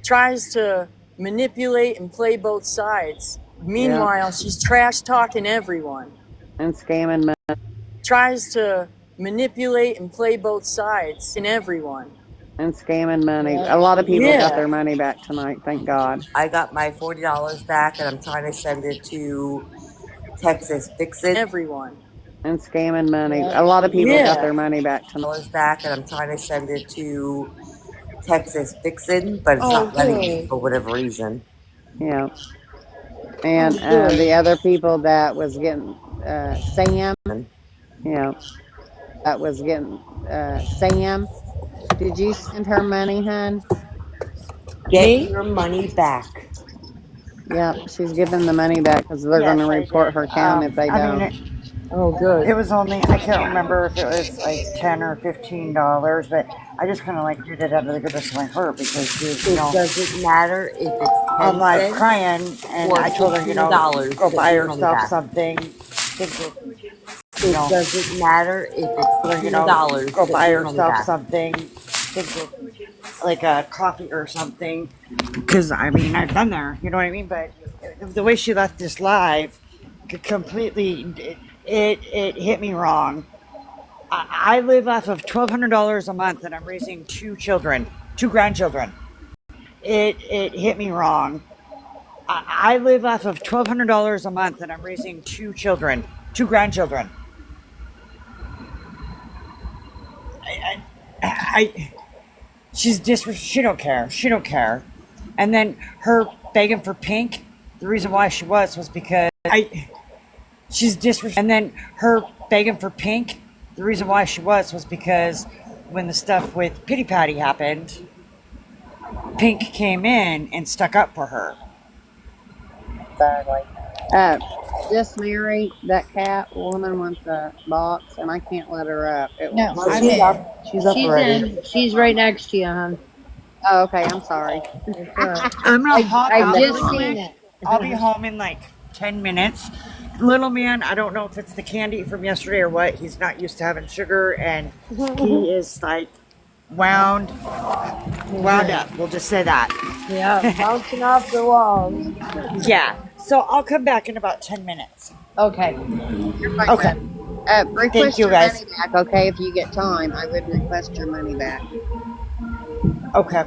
tries to manipulate and play both sides. Meanwhile, she's trash talking everyone. And scamming money. Tries to manipulate and play both sides in everyone. And scamming money. A lot of people got Yeah. their money back tonight, thank God. I got my $40 back, and I'm trying to send it to Texas Fix It. Everyone. And scamming money. A lot of people got Yeah. their money back tonight. $40 back, and I'm trying to send it to Texas Fix It, but it's Oh, not letting me good. for whatever reason. Yeah. And Oh, good. the other people that was getting Sam. Yeah. That was getting Sam. Did you send her money, hun? Get Me? your money back. Yeah, she's giving the money back because they're going to Yes, I report did. her account if they I mean, don't. Oh, good. it was only, I can't remember if it was like $10 or $15, but I just kind of like did it out of the goodness of my heart because she, It doesn't matter if it's I'm 10 like cents crying, and or I told her, $15. go Get buy your money herself back. something. Thinking, It doesn't matter if it's $15. go Get buy your money herself back. something. Thinking like a coffee or something. Because, I mean, I've been there, you know what I mean? But the way she left this live completely, it hit me wrong. I live off of $1,200 a month, and I'm raising two grandchildren. It hit me wrong. I live off of $1,200 a month, and I'm raising two grandchildren. She don't care. She don't care. And then her begging for pink. The reason why she was because she's disrespectful. And then her begging for pink. The reason why she was because when the stuff with Pity Patty happened, Pink came in and stuck up for her. Exactly. JustMary, that cat woman wants a box, and I can't let her up. No, Well, I'm she's in. up. She's up She's already. in. She's right next to you, hon. Oh, okay. I'm sorry. It's all right. I'm gonna hop I out just really seen quick. it. I'll be home in like 10 minutes. Little man, I don't know if it's the candy from yesterday or what. He's not used to having sugar, and he is like wound up. We'll just say that. Yeah, bouncing off the walls. Yeah. So I'll come back in about 10 minutes. Okay. You're fine. Okay. Request Thank you, your guys. money back, okay? If you get time, I would request your money back, Okay.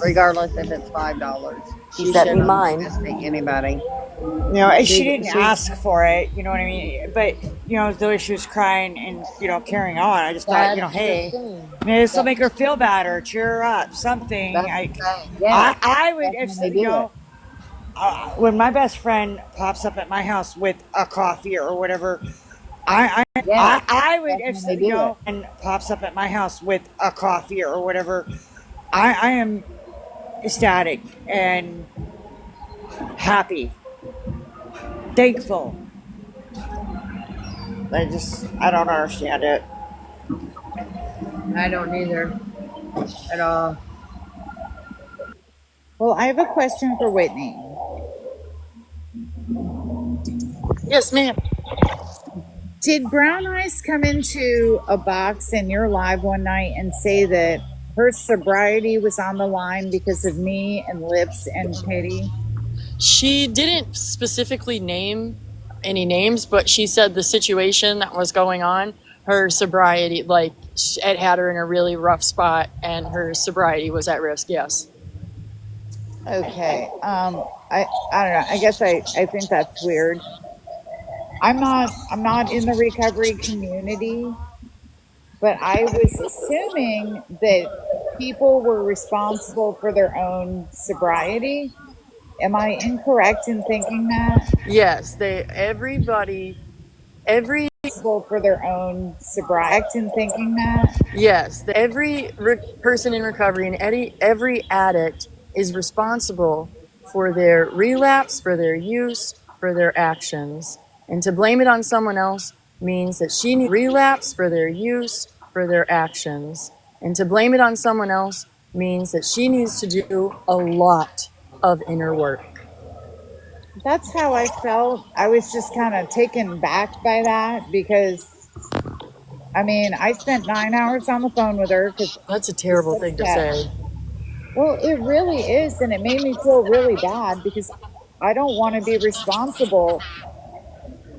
regardless if it's $5. She sent me shouldn't mine. mistake anybody. You know, she didn't ask for it, you know what I mean? But, you know, the way she was crying and, you know, carrying on, I just thought, you know, hey, maybe this will make her feel better, cheer her up, something. I would, if, you know, when my best friend pops up at my house with a coffee or whatever, I would, if, you know, and pops up at my house with a coffee or whatever, I am ecstatic and happy. Thankful. I don't understand it. I don't either. At all. Well, I have a question for Whitney. Yes, ma'am. Did Browneyes come into a box in your live one night and say that her sobriety was on the line because of me and Lips and Pity? She didn't specifically name any names, but she said the situation that was going on, her sobriety, like it had her in a really rough spot, and her sobriety was at risk. Yes. Okay. I don't know. I guess I think that's weird. I'm not in the recovery community, but I was assuming that people were responsible for their own sobriety. Am I incorrect in thinking that? Yes, everybody for their own sobriety in thinking that? Yes, every person in recovery and every addict is responsible for their relapse, for their use, for their actions. And to blame it on someone else means that she needs relapse for their use, for their actions. And to blame it on someone else means that she needs to do a lot of inner work. That's how I felt. I was just kind of taken back by that because, I mean, I spent 9 hours on the phone with her because that's a terrible thing to say. Well, it really is, and it made me feel really bad because I don't want to be responsible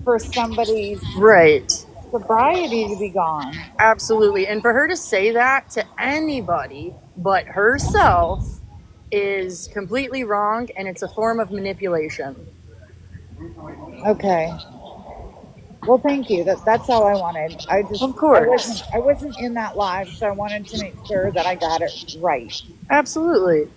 for somebody's Right. sobriety to be gone. Absolutely. And for her to say that to anybody but herself is completely wrong, and it's a form of manipulation. Okay. Well, thank you. That's all I wanted. Of I course. wasn't in that live, so I wanted to make sure that I got it right. Absolutely.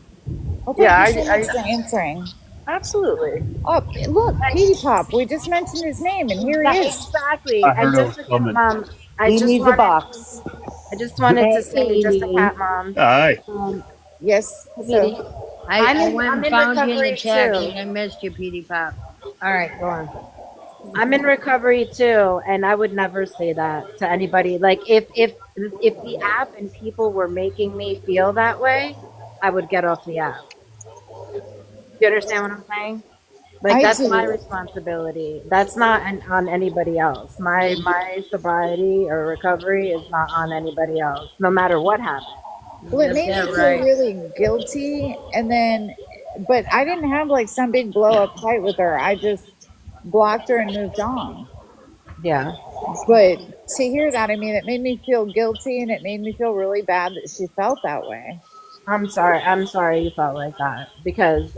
Well, Yeah, thank you so much for answering. absolutely. Oh, look, Petey Pop. We just mentioned his name, and here he is. Exactly. I And heard it just was to get coming. mom, He needs a box. I just wanted to Hey, say, just to Petey. pat mom. Aye. Um, Yes. hey, So, Petey. I went I'm and in found you in the recovery chat too. because I missed you, Petey Pop. All right, go on. I'm in recovery too, and I would never say that to anybody. Like if the app and people were making me feel that way, I would get off the app. You understand what I'm saying? Like I that's my do. responsibility. That's not on anybody else. My sobriety or recovery is not on anybody else, no matter what happened. Well, it Get made me that feel right. really guilty, and then, but I didn't have like some big blow up fight with her. I just blocked her and moved on. Yeah. But to hear that, I mean, it made me feel guilty, and it made me feel really bad that she felt that way. I'm sorry. I'm sorry you felt like that because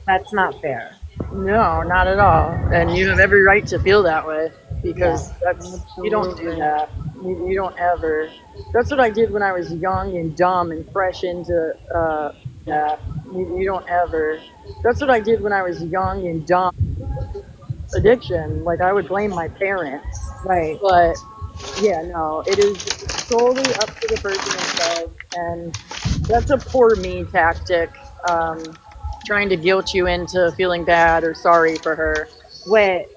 that's not fair. No, not at all. And you have every right to feel that way Yeah. because you don't do Absolutely. that. You don't ever. That's what I did when I was young and dumb and fresh into. You don't ever. That's what I did when I was young and dumb. Addiction. Like I would blame my parents, Right. but yeah, no, it is solely up to the person themselves, and that's a poor me tactic. Trying to guilt you into feeling bad or sorry for her. Wait.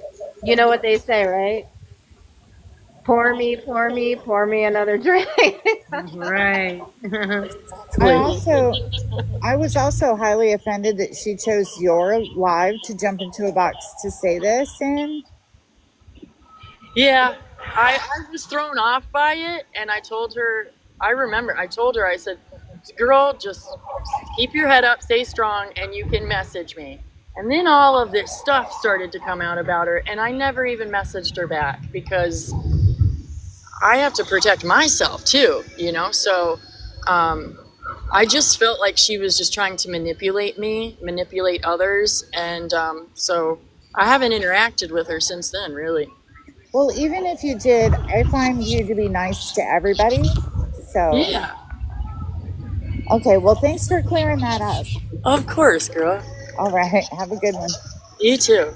You know what they say, right? Pour me another drink. Right. I Exactly. also, I was also highly offended that she chose your live to jump into a box to say this in. Yeah, I was thrown off by it, and I told her. I remember I told her, I said, "Girl, just keep your head up, stay strong, and you can message me." And then all of this stuff started to come out about her, and I never even messaged her back because I have to protect myself too, you know? So um, I just felt like she was just trying to manipulate me, manipulate others. And so I haven't interacted with her since then, really. Well, even if you did, I find you to be nice to everybody. So, Yeah, okay. Well, thanks for clearing that up. of course, girl. All right. Have a good one. You too.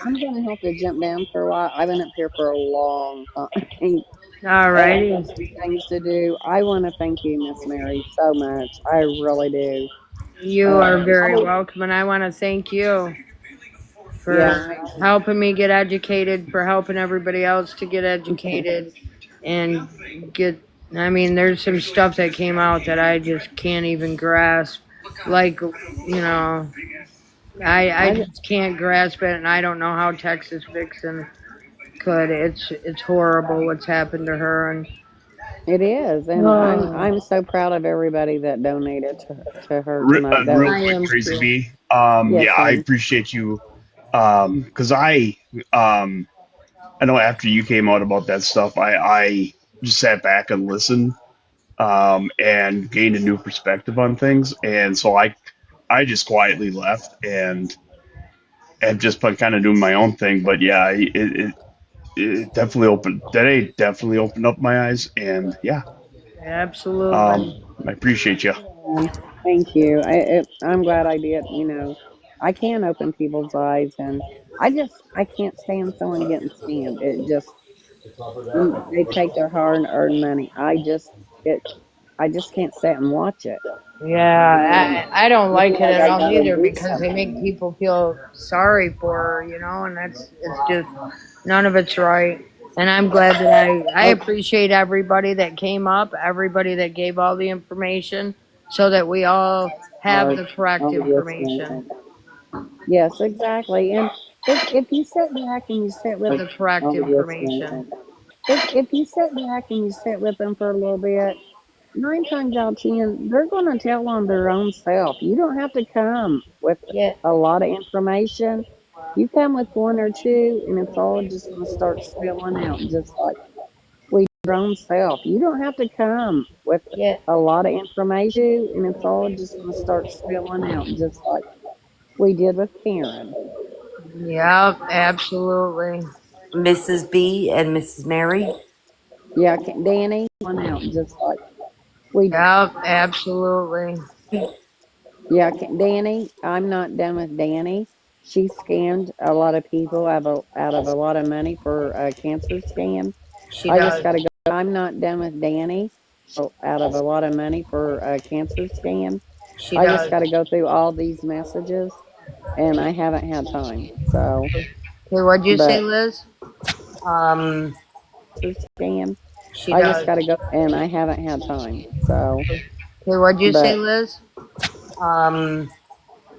I'm going to have to jump down for a while. I've been up here for a long time, All and I got righty. some things to do. I want to thank you, Miss Mary, so much. I really do. You are I very mean, welcome, and I want to thank you yeah, for helping me get educated, for helping everybody else to get educated, and get. I mean, there's some stuff that came out that I just can't even grasp. Like, you know, I I, just can't grasp it, and I don't know how Texas Vixen could. It's horrible what's happened to her, and it is, and oh, I'm so proud of everybody that donated to her tonight. That Real was I quick, am Crazy too. B. yes, Yeah, I sir. appreciate you. Because I know after you came out about that stuff, I just sat back and listened, and gained a new perspective on things, and so I just quietly left and just kind of doing my own thing. But yeah, it definitely opened today. Definitely opened up my eyes, and yeah, Absolutely. I appreciate you. And thank you. I'm glad I did. You know, I can open people's eyes, and I can't stand someone getting scammed. It just they take their hard-earned money. It I just can't sit and watch it. And I don't I like feel it like at I all gotta either do because they make something. people feel sorry for her, you know, and it's just none of it's right. And I'm glad that I Oh, appreciate everybody that came up, everybody that gave all the information so that we all have Lord. the correct Oh yes, information. ma'am. Yes, exactly. And if you sit back and you sit with The correct oh yes, information. ma'am. if you sit back and you sit with them for a little bit, 9 times out of 10, they're going to tell on their own self. You don't have to come with Yeah. a lot of information. You come with one or two, and it's all just going to start spilling out, just like we do our own self. You don't have to come with Yeah. a lot of information, and it's all just going to start spilling out, just like we did with Karen. Yep, absolutely. Mrs. B and Mrs. Mary. Yeah, Danny, one out, just like we. Yep, absolutely. Yeah, Danny, I'm not done with Danny. She scammed a lot of people out of a lot of money for a cancer scam. She I just does. got to go. I'm not done with Danny. Out of a lot of money for a cancer scam. She I just does. got to go through all these messages, and I haven't had time. So, Okay, what'd you say, but Liz? Um, scam. She I just does. got to go, and I haven't had time. So, Okay, what'd you say, but Liz? um,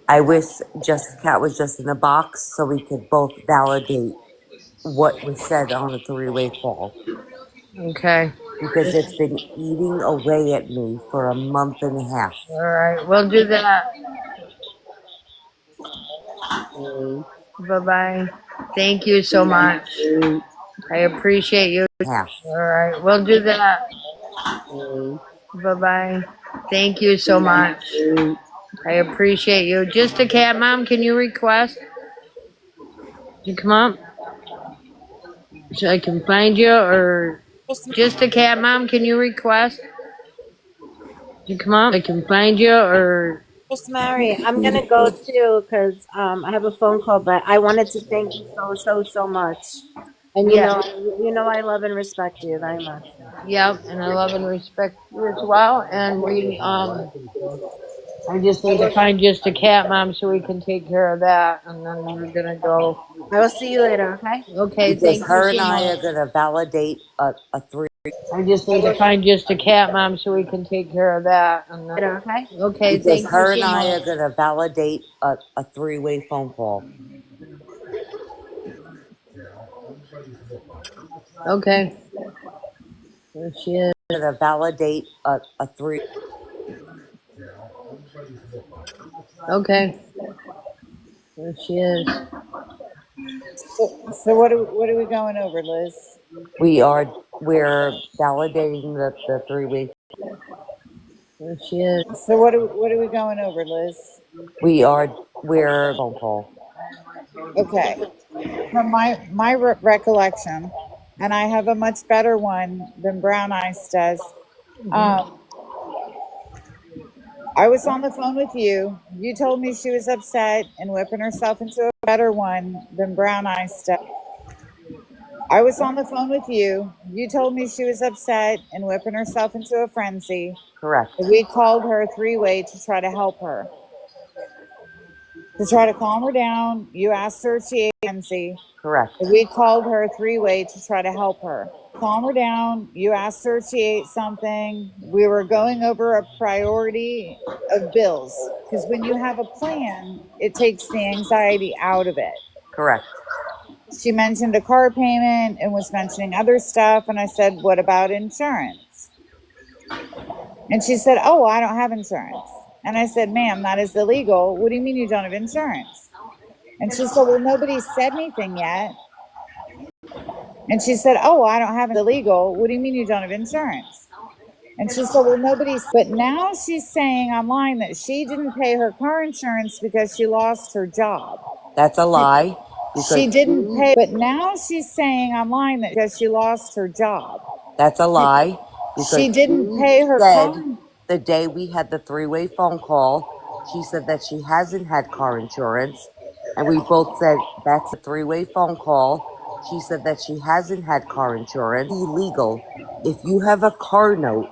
I wish Just Cat was just in the box so we could both validate what was said on the three-way call Okay. because it's been eating away at me for a month and a half. All right, we'll do that. Bye bye. Thank you so much. I appreciate you. Half. All right, we'll do that. Bye bye. Thank you so much. I appreciate you. Just a cat, Mom. Can you request to come up so I can find you, or just a cat, Mom? Can you request to come up? I can find you, or JustMary, I'm gonna go too because I have a phone call, but I wanted to thank you so much. And yeah. you know I love and respect you very much. Yep, and I love and respect you as well. And I just need to find just a cat, Mom, so we can take care of that, and then we're gonna go. I will see you later, okay? Okay, Because thank you her and so I much. are going to validate a three. I just need to find just a cat, Mom, so we can take care of that, and then. Later, okay? Okay, Because thank you her and so I much. are going to validate a three-way phone call. Okay, there she is. Going to validate a three. Okay, there she is. So what are we going over, Liz? We're validating the three-way. There she is. So what are we going over, Liz? We're phone call. Okay. From my recollection, and I have a much better one than Browneyes does. Um, I was on the phone with you. You told me she was upset and whipping herself into a better one than Browneyes does. I was on the phone with you. You told me she was upset and whipping herself into a frenzy. Correct. We called her three-way to try to help her, to try to calm her down. You asked her if she ate frenzy. Correct. We called her three-way to try to help her. Calm her down. You asked her if she ate something. We were going over a priority of bills because when you have a plan, it takes the anxiety out of it. Correct. She mentioned a car payment and was mentioning other stuff. And I said, what about insurance? And she said, oh, I don't have insurance. And I said, ma'am, that is illegal. What do you mean you don't have insurance? And she said, well, nobody said anything yet. And she said, oh, I don't have it illegal. What do you mean you don't have insurance? And she said, well, nobody's, but now she's saying online that she didn't pay her car insurance because she lost her job. That's a lie. She didn't pay, but now she's saying online that because she lost her job. That's a lie. She didn't pay her car. The day we had the three-way phone call, she said that she hasn't had car insurance. And we both said, that's a three-way phone call. She said that she hasn't had car insurance. Illegal. If you have a car note,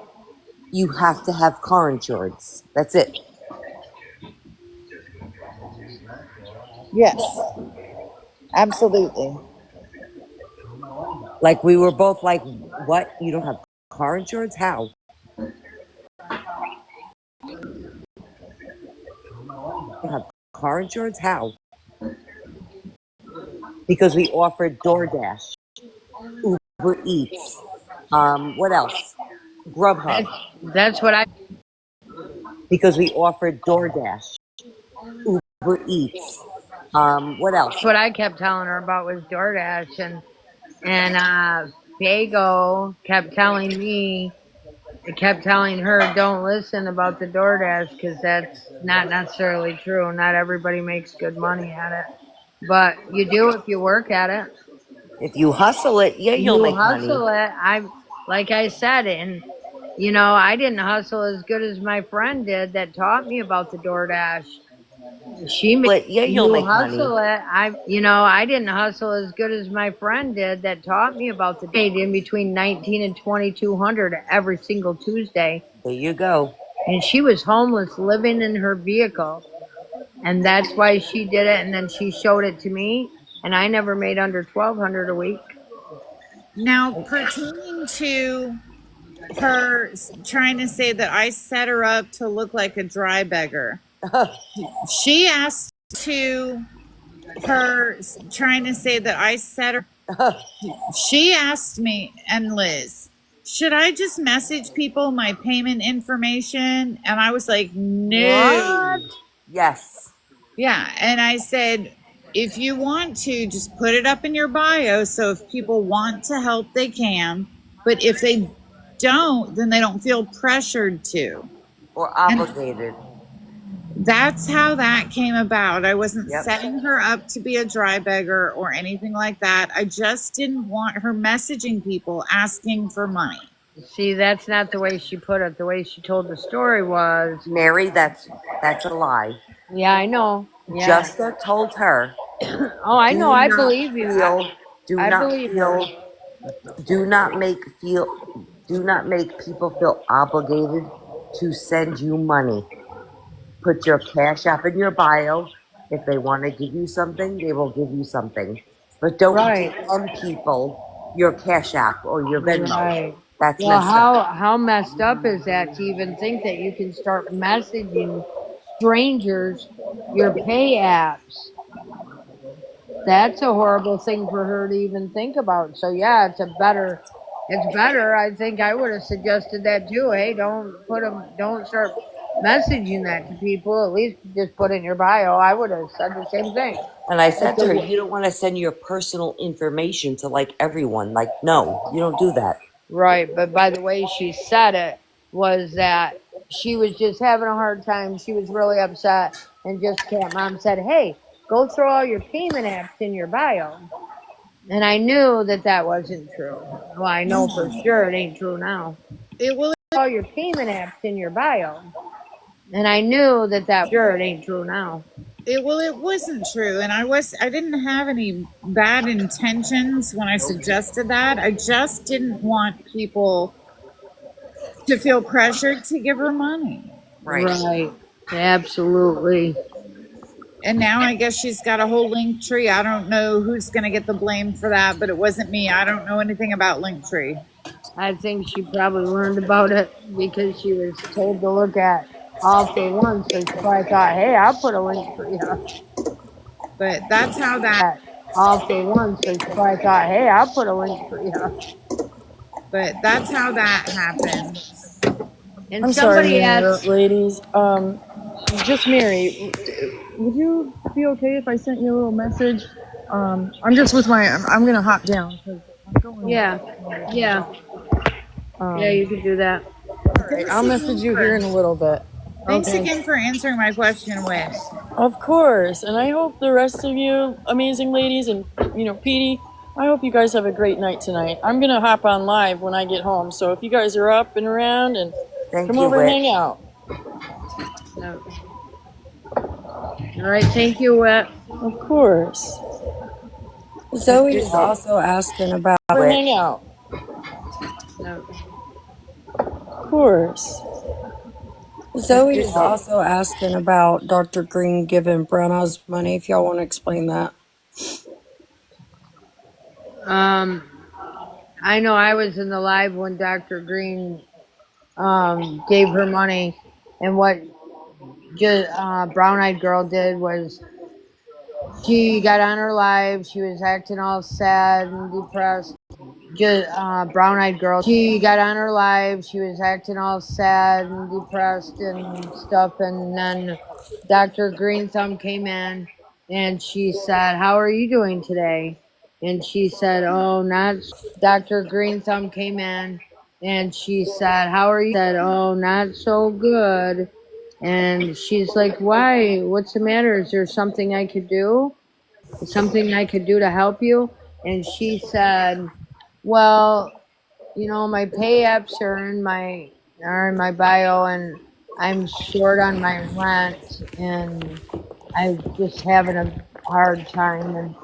you have to have car insurance. That's it. Yes, absolutely. Like we were both like, what? You don't have car insurance? How? You have car insurance? How? Because we offered DoorDash, Uber Uber Eats. What else? Grubhub. That's what I Because we offered DoorDash, Uber Eats. What else? what I kept telling her about was DoorDash, and Fago kept telling her, don't listen about the DoorDash because that's not necessarily true. Not everybody makes good money at it, but you do if you work at it. If you hustle it, yeah, you'll You make money. hustle it. Like I said, and I didn't hustle as good as my friend did that taught me about the DoorDash. But yeah, you'll You make money. hustle it. I didn't hustle as good as my friend did that taught me about the date in between 19 and 2200 every single Tuesday. There you go. And she was homeless living in her vehicle. And that's why she did it. And then she showed it to me. And I never made under 1200 a week. Now, pertaining to her trying to say that I set her up to look like a dry beggar, she asked to her trying to say that I set her. She asked me and Liz, should I just message people my payment information? And I was like, no. What? Yes. Yeah. And I said, if you want to, just put it up in your bio. So if people want to help, they can. But if they don't, then they don't feel pressured to. Or obligated. That's how that came about. I wasn't setting her up to be a dry beggar or anything like that. I just didn't want her messaging people asking for money. See, that's not the way she put it. The way she told the story was, Mary, that's a lie. yeah, I know. Yeah. Justa told her. Oh, I know. I believe you. Do not make people feel obligated to send you money. Put your Cash App in your bio. If they want to give you something, they will give you something. But don't DM people your Cash App or your Venmo. Right. That's well, messed up. how messed up is that to even think that you can start messaging strangers your pay apps? That's a horrible thing for her to even think about. So yeah, it's better. I think I would have suggested that too. Hey, don't start messaging that to people. At least just put it in your bio. I would have said the same thing. And I said to her, you don't want to send your personal information to like everyone. Like, no, you don't do that. Right, but by the way she said it was that she was just having a hard time. She was really upset, and just Mom said, "Hey, go throw all your payment apps in your bio." And I knew that wasn't true. Well, I know for sure it ain't true now. It will all your payment apps in your bio, and I knew that sure it ain't true now. It wasn't true, and I didn't have any bad intentions when I suggested that. I just didn't want people to feel pressured to give her money. Right. Absolutely. And now I guess she's got a whole Linktree. I don't know who's going to get the blame for that, but it wasn't me. I don't know anything about Linktree. I think she probably learned about it because she was told to look at All for One, so she probably thought, hey, I'll put a link for you. But that's how that All for One, so she probably thought, hey, I'll put a link for you. But that's how that happened. And I'm somebody sorry, asked, ladies. JustMary, would you be okay if I sent you a little message? I'm just with I'm gonna hop down because I'm going. Yeah, yeah, you can do that. All right, I'll message you here in a little bit. Thanks again for answering my question, Wish. Of course, and I hope the rest of you amazing ladies and Petey, I hope you guys have a great night tonight. I'm gonna hop on live when I get home, so if you guys are up and around and come over and hang out. No. All right, thank you, Wet. Of course. Zoe is also asking about hang out. No. Of course. Zoe is also asking about Dr. Green giving Browneyes money, if y'all want to explain that. I know I was in the live when Dr. Green gave her money, and what Brown-Eyed Girl did was she got on her live. She was acting all sad and depressed, just brown eyed girl. She got on her live. She was acting all sad and depressed and stuff. And then Dr. Green Thumb came in and she said, "How are you doing today?" And she said, "Oh, not." Dr. Green Thumb came in and she said, "How are you?" Said, "Oh, not so good." And she's like, "Why? What's the matter? Is there something I could do? Something I could do to help you?" And she said, "Well, my pay apps are in my bio, and I'm short on my rent, and I'm just having a hard time." And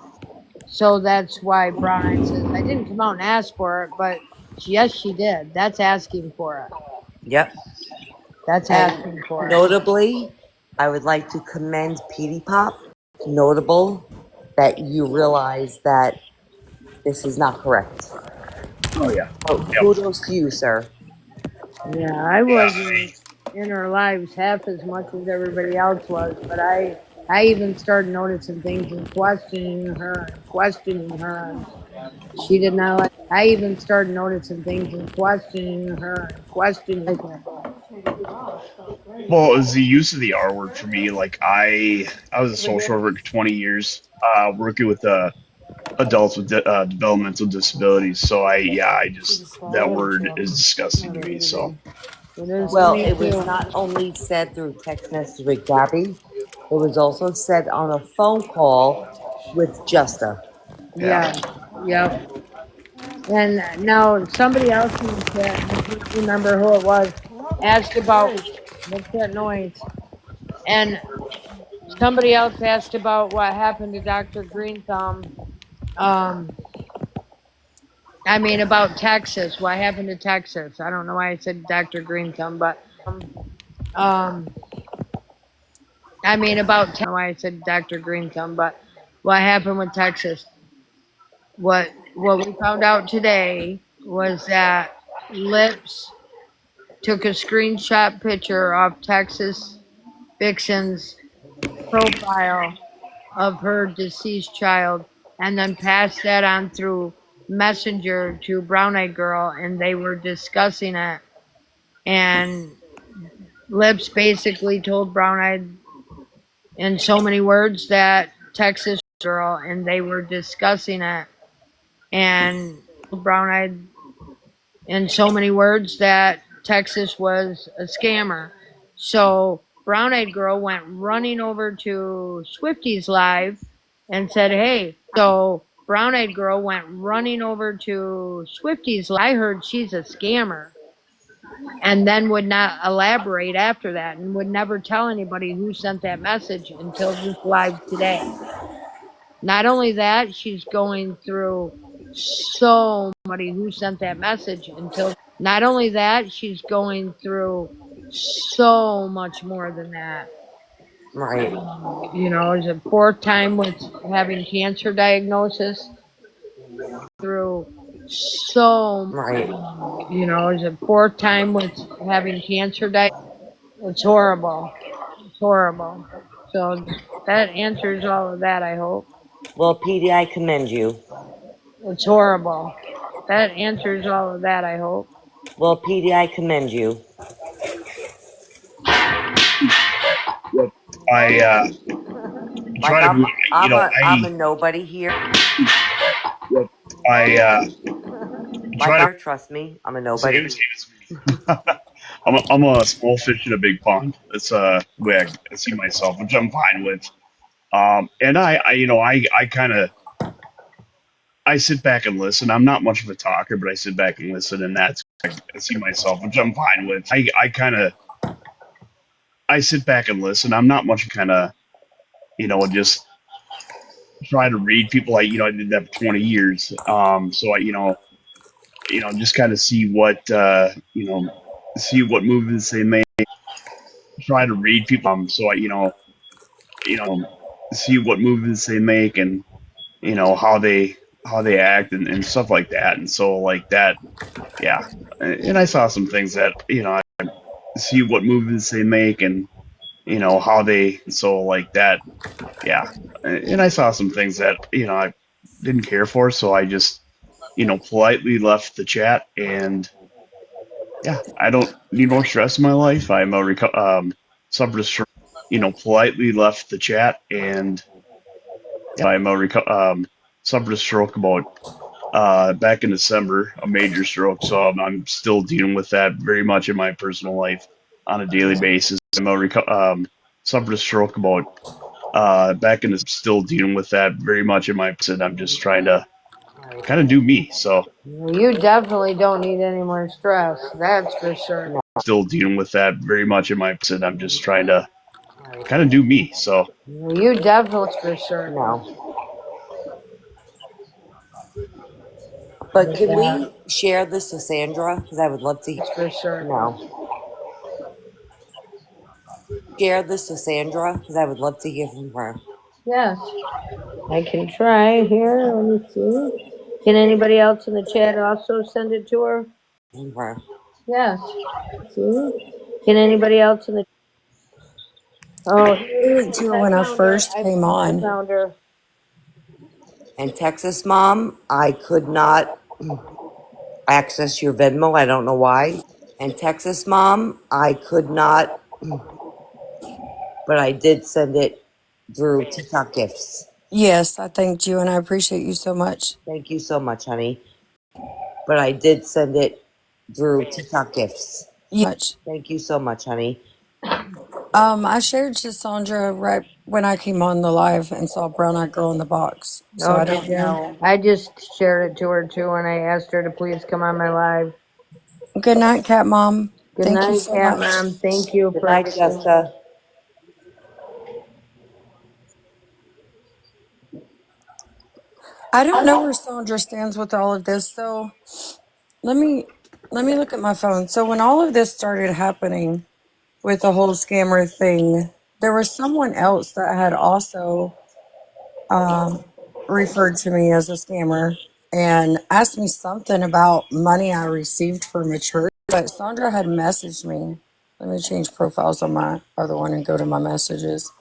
so that's why Brown Eyed says, "I didn't come out and ask for it, but yes, she did. That's asking for it. Yep. That's And asking for it." notably, I would like to commend Petey Pop. Notable that you realize that this is not correct. Oh yeah. So Yep. kudos to you, sir. Yeah, I Yeah. wasn't in her lives half as much as everybody else was, but I even started noticing things and questioning her, and she did not like. I even started noticing things and questioning her and questioning like it. Well, it was the use of the R word for me. Like I was a social worker 20 years, working with adults with developmental disabilities. So I just that word is disgusting to me. So It is to Well, me it was too. not only said through text message with Gabby, it was also said on a phone call with Justa. yeah. Yeah, yep. And now somebody else in the chat, and I can't remember who it was, asked about what's that noise, and somebody else asked about what happened to Dr. Green Thumb. Um, I mean about Texas. What happened to Texas? I don't know why I said Dr. Green Thumb, but um, I mean about why I said Dr. Green Thumb, but what happened with Texas? What we found out today was that Lips took a screenshot picture of Texas Vixen's profile of her deceased child and then passed that on through Messenger to Brown Eyed Girl, and they were discussing it. And Lips basically told Brown Eyed in so many words that Texas girl, and they were discussing it. And Brown Eyed in so many words that Texas was a scammer. So Brown Eyed Girl went running over to Swifty's live and said, "Hey." So Brown Eyed Girl went running over to Swifty's live. I heard she's a scammer. And then would not elaborate after that and would never tell anybody who sent that message until this live today. Not only that, she's going through so many who sent that message until not only that, she's going through so much more than that. Right. It's a fourth time with having cancer diagnosis through so Right. it's a fourth time with having cancer diagnosis. It's horrible. It's horrible. So that answers all of that, I hope. Well, Petey, I commend you. It's horrible. That answers all of that, I hope. Well, Petey, I commend you. Look, I Like try to be. I'm a nobody here. Look, I try to. Trust me, I'm a nobody. I'm a small fish in a big pond. That's the way I see myself, which I'm fine with. And I kind of I sit back and listen. I'm not much of a talker, but I sit back and listen, and that's I see myself, which I'm fine with. I kind of I sit back and listen. I'm not much kind of just try to read people. I did that for 20 years. So I just kind of see what see what movements they make. Try to read people. So see what movements they make and how they act and stuff like that. And so like that, yeah. And I saw some things that I see what movements they make and how they so like that, yeah. And I saw some things that I didn't care for, so I just politely left the chat, and yeah, I don't need more stress in my life. I'm a suffered a stroke, politely left the chat, and yeah, suffered a stroke about back in December, a major stroke. So I'm still dealing with that very much in my personal life on a daily basis. Suffered a stroke about back in still dealing with that very much in my and I'm just trying to kind of do me. So You definitely don't need any more stress. That's for sure. still dealing with that very much in my and I'm just trying to kind of do me. So You definitely for sure. No. But can we share this to Sandra? Because I would love to. For sure. No. Share this to Sandra because I would love to hear from her. Yes. I can try here. Let me see. Can anybody else in the chat also send it to her? From her. Yes. See? Can anybody else in the Oh, I found her. I found her. And Texas Mom, I could not access your Venmo. I don't know why. And Texas Mom, I could not, but I did send it through TikTok gifts. Yes, I thanked you and I appreciate you so much. Thank you so much, honey. But I did send it through TikTok gifts. Thank you so much, honey. I shared to Sandra right when I came on the live and saw Brown Eyed Girl in the box. So I don't know. I just shared it to her too, and I asked her to please come on my live. Good night, Cat Mom. Good Thank you night, so Cat much. Mom. Thank you Good for night, Jessica. I don't know where Sandra stands with all of this, so let me look at my phone. So when all of this started happening with the whole scammer thing, there was someone else that had also referred to me as a scammer and asked me something about money I received from a church. But Sandra had messaged me. Let me change profiles on my other one and go to my messages.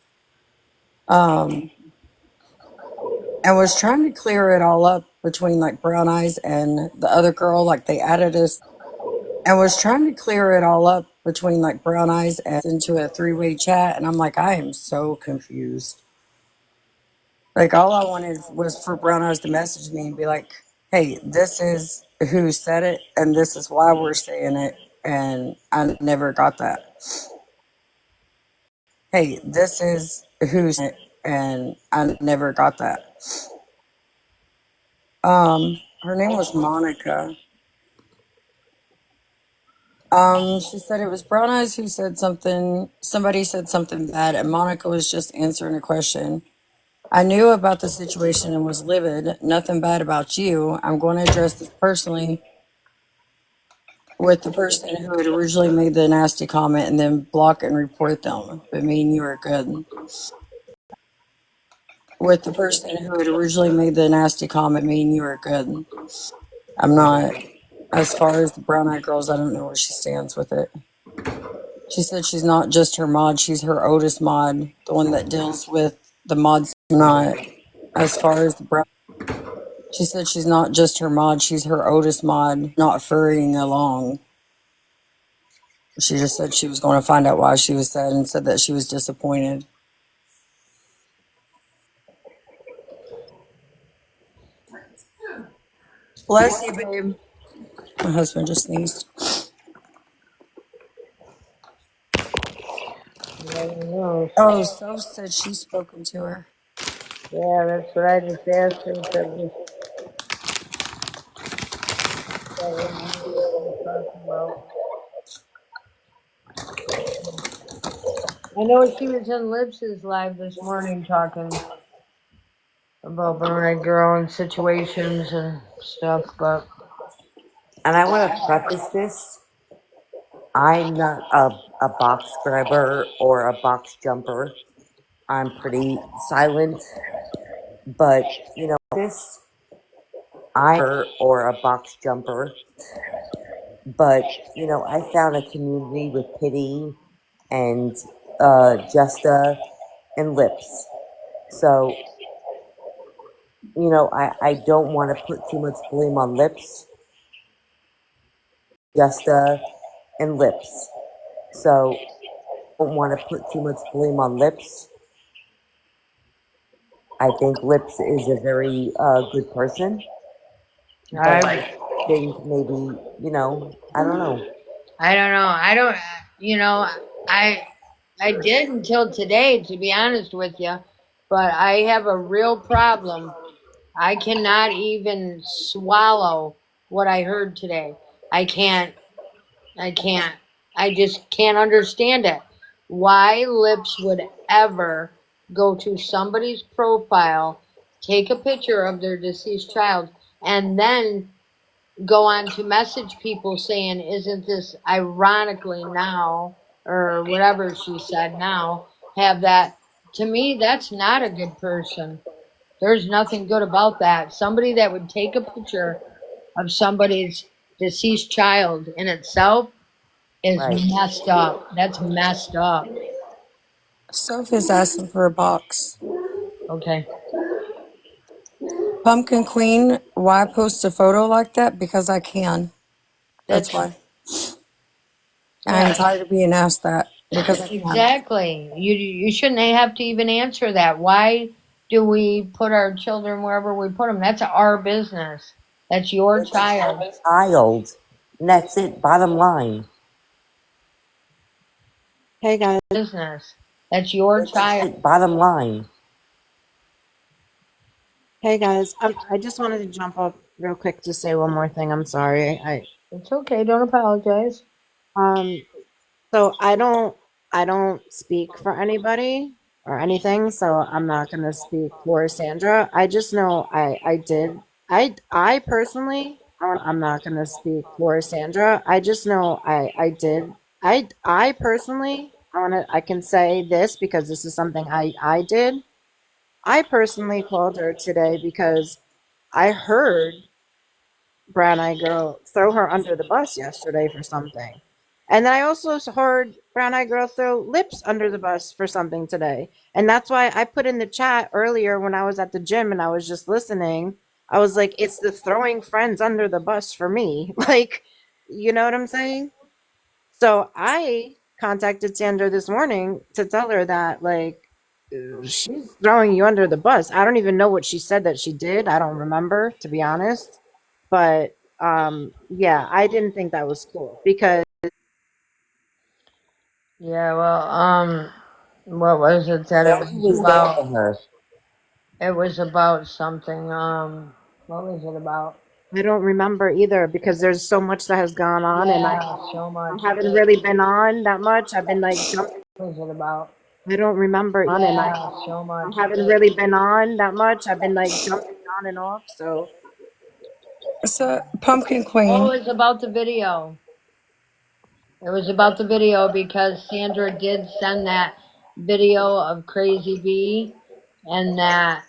And was trying to clear it all up between like Brown Eyes and the other girl. Like they added us and was trying to clear it all up between like Brown Eyes and into a three-way chat. And I'm like, I am so confused. Like all I wanted was for Brown Eyes to message me and be like, hey, this is who said it and this is why we're saying it. And I never got that. Hey, this is who said it and I never got that. Her name was Monica. She said it was Brown Eyes who said something, somebody said something bad, and Monica was just answering a question. I knew about the situation and was livid. Nothing bad about you. I'm going to address this personally with the person who had originally made the nasty comment and then block and report them. But me and you are good. With the person who had originally made the nasty comment, me and you are good. I'm not. As far as the Brown Eyed Girls, I don't know where she stands with it. She said she's not just her mod, she's her oldest mod, the one that deals with the mods. Not as far as the Brown. She said she's not just her mod, she's her oldest mod, not furrying along. She just said she was going to find out why she was sad and said that she was disappointed. Bless you, babe. My husband just sneezed. Oh, Soph said she's spoken to her. Yeah, that's what I just asked her. I know she was in Libs's live this morning talking about Brown-Eyed Girl and situations and stuff, but... And I want to preface this. I'm not a box grabber or a box jumper. I'm pretty silent. But, this, or a box jumper. But, I found a community with pity and Justa and Lips. So, I don't want to put too much blame on Lips, Justa, and Lips. So I don't want to put too much blame on Lips. I think Lips is a very good person. But I think maybe, I don't know. I don't know. I did until today, to be honest with you, but I have a real problem. I cannot even swallow what I heard today. I can't. I can't. I just can't understand it. Why Lips would ever go to somebody's profile, take a picture of their deceased child, and then go on to message people saying, isn't this ironically now, or whatever she said now, have that. To me, that's not a good person. There's nothing good about that. Somebody that would take a picture of somebody's deceased child in itself is messed up. That's messed up. Sophie's asking for a box. Okay. Pumpkin Queen, why post a photo like that? Because I can. That's why. I'm tired of being asked that. Because I can. Exactly. You shouldn't have to even answer that. Why do we put our children wherever we put them? That's our business. That's your child. Child. And that's it. Bottom line. Hey guys. Business. That's your child. Bottom line. Hey guys. I just wanted to jump up real quick to say one more thing. I'm sorry. It's okay. Don't apologize. So I don't speak for anybody or anything, so I'm not gonna speak for Sandra. I just know I did. I personally, I'm not gonna speak for Sandra. I just know I did. I personally, I can say this because this is something I did. I personally called her today because I heard Brown Eye Girl throw her under the bus yesterday for something. And then I also heard Brown Eye Girl throw Lips under the bus for something today. And that's why I put in the chat earlier when I was at the gym and I was just listening. I was like, it's the throwing friends under the bus for me. Like, you know what I'm saying? So I contacted Sandra this morning to tell her that, like, she's throwing you under the bus. I don't even know what she said that she did. I don't remember, to be honest. But yeah, I didn't think that was cool because Yeah, well, what was it that it Sandy was was there about? for her. It was about something. What was it about? I don't remember either because there's so much that has gone on and So much. I haven't really been on that much. I've been like jumping. What was it about? I don't remember on and So much. I haven't really been on that much. I've been like jumping on and off. So Pumpkin Queen. Oh, it's about the video. It was about the video because Sandra did send that video of Crazy B, and that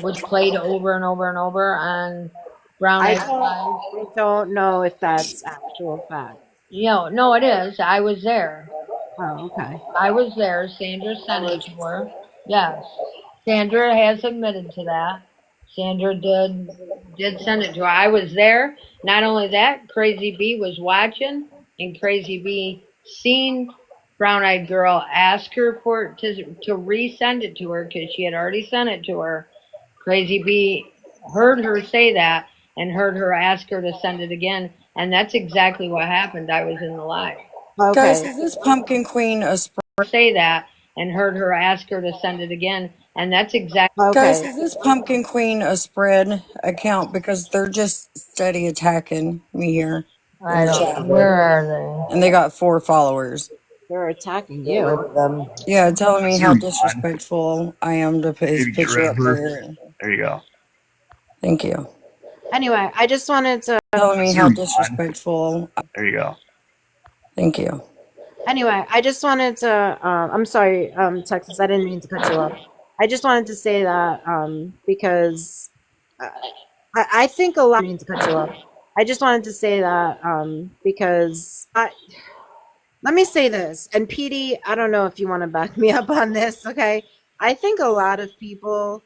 was played over and over and over on Brown Eyed Live. I don't know if that's actual fact. No, it is. I was there. Oh, okay. I was there. Sandra sent it to her. Yes. Sandra has admitted to that. Sandra did send it to her. I was there. Not only that, Crazy B was watching, and Crazy B seen Brown Eyed Girl ask her to resend it to her because she had already sent it to her. Crazy B heard her say that and heard her ask her to send it again, and that's exactly what happened. I was in the live. Okay. Guys, is this Pumpkin Queen a spread? Say that and heard her ask her to send it again, and that's exactly. Guys, is this Pumpkin Queen a spread account? Because they're just steady attacking me here. I don't. Where are they? And they got 4 followers. They're attacking you. Yeah, telling me how disrespectful I am to put his picture up there. There you go. Thank you. Anyway, I just wanted to telling me how disrespectful. There you go. Thank you. Anyway, I just wanted to I'm sorry, Texas, I didn't mean to cut you off. I just wanted to say that because I think a lot mean to cut you off. I just wanted to say that because let me say this, and PD, I don't know if you want to back me up on this, okay? I think a lot of people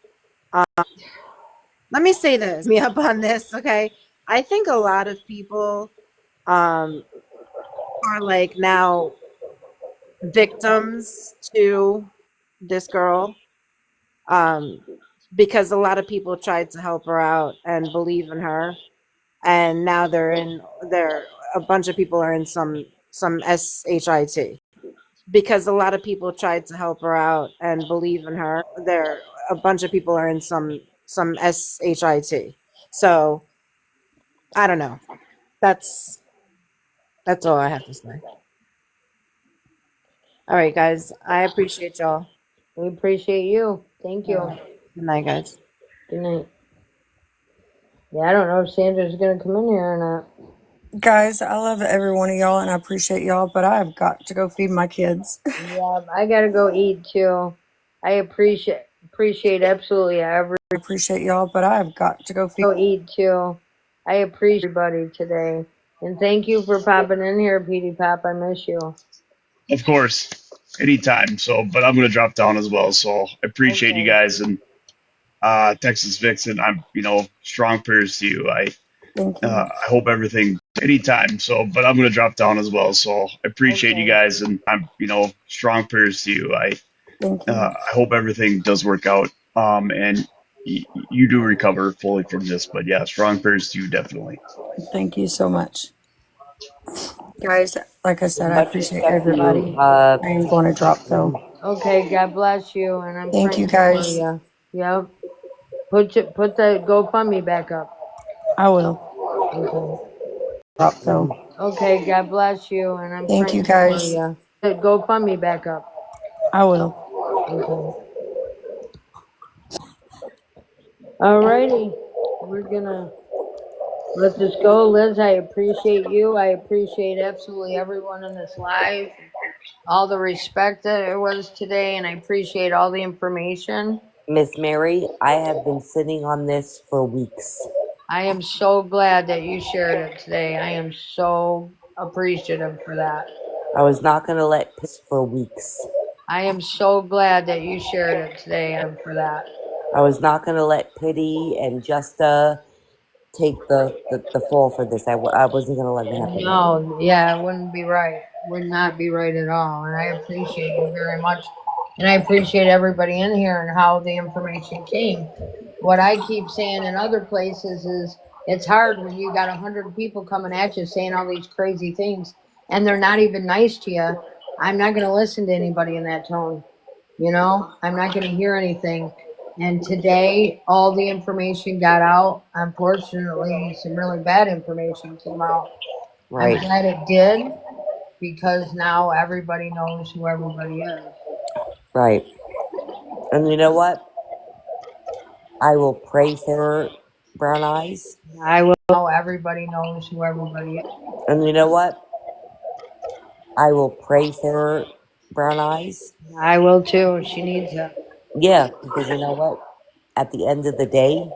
let me say this, me up on this, okay? I think a lot of people are like now victims to this girl because a lot of people tried to help her out and believe in her, and now they're a bunch of people are in some shit because a lot of people tried to help her out and believe in her. There, a bunch of people are in some shit. So I don't know. That's all I have to say. All right, guys. I appreciate y'all. We appreciate you. Thank you. Good night, guys. Good night. Yeah, I don't know if Sandra's gonna come in here or not. Guys, I love every one of y'all and I appreciate y'all, but I've got to go feed my kids. Yeah, I gotta go eat too. I appreciate absolutely every. I appreciate y'all, but I've got to go feed. Go eat too. I appreciate everybody today, and thank you for popping in here, Petey Pop. I miss you. Of course, anytime. So, but I'm gonna drop down as well. So I appreciate you guys and Texas Vixen. I'm strong prayers to you. Thank you. I hope everything anytime. So, but I'm gonna drop down as well. So I appreciate you guys and I'm strong prayers to you. Thank you. I hope everything does work out. And you do recover fully from this. But yeah, strong prayers to you definitely. Thank you so much. Guys, like I said, I appreciate everybody. I am going to drop though. Okay, God bless you, and I'm Thank you praying for guys. you. Yep. Put the GoFundMe back up. I will. Okay. Drop though. Okay, God bless you, and I'm Thank you praying guys. for you. The GoFundMe back up. I will. Okay. Alrighty, we're gonna let this go. Liz, I appreciate you. I appreciate absolutely everyone in this live. All the respect that it was today, and I appreciate all the information. Miss Mary, I have been sitting on this for weeks. I am so glad that you shared it today. I am so appreciative for that. I was not going to let piss for weeks. I am so glad that you shared it today for that. I was not going to let pity and Justa take the fall for this. I wasn't going to let it happen. No, yeah, it wouldn't be right. Would not be right at all. And I appreciate you very much. And I appreciate everybody in here and how the information came. What I keep saying in other places is it's hard when you got 100 people coming at you saying all these crazy things and they're not even nice to you. I'm not going to listen to anybody in that tone. I'm not going to hear anything. And today, all the information got out. Unfortunately, some really bad information came out. Right. I'm glad it did because now everybody knows who everybody is. Right. And you know what? I will pray for Browneyes. I will. Now everybody knows who everybody is. And you know what? I will pray for Browneyes. I will too. She needs it. Yeah, because you know what? At the end of the day,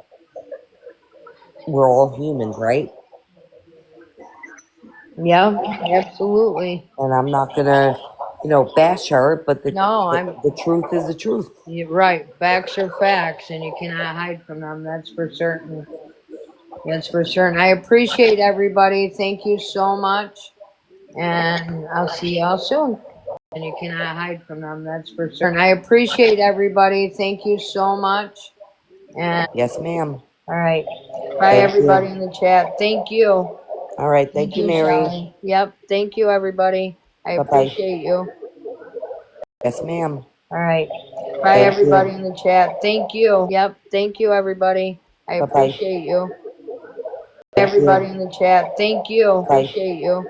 we're all humans, right? Yeah, absolutely. And I'm not gonna, bash her, but the truth is the truth. You're right. Facts are facts, and you cannot hide from them. That's for certain. That's for certain. I appreciate everybody. Thank you so much, and I'll see y'all soon. And you cannot hide from them. That's for certain. I appreciate everybody. Thank you so much. And yes, ma'am. All right. Bye, everybody in the chat. Thank you. All right. Thank you, Mary. Sally. Yep. Thank you, everybody. I appreciate you. Yes, ma'am. All right. Bye, everybody in the chat. Thank you. Yep. Thank you, everybody. I appreciate you. Everybody in the chat. Thank you. Appreciate you.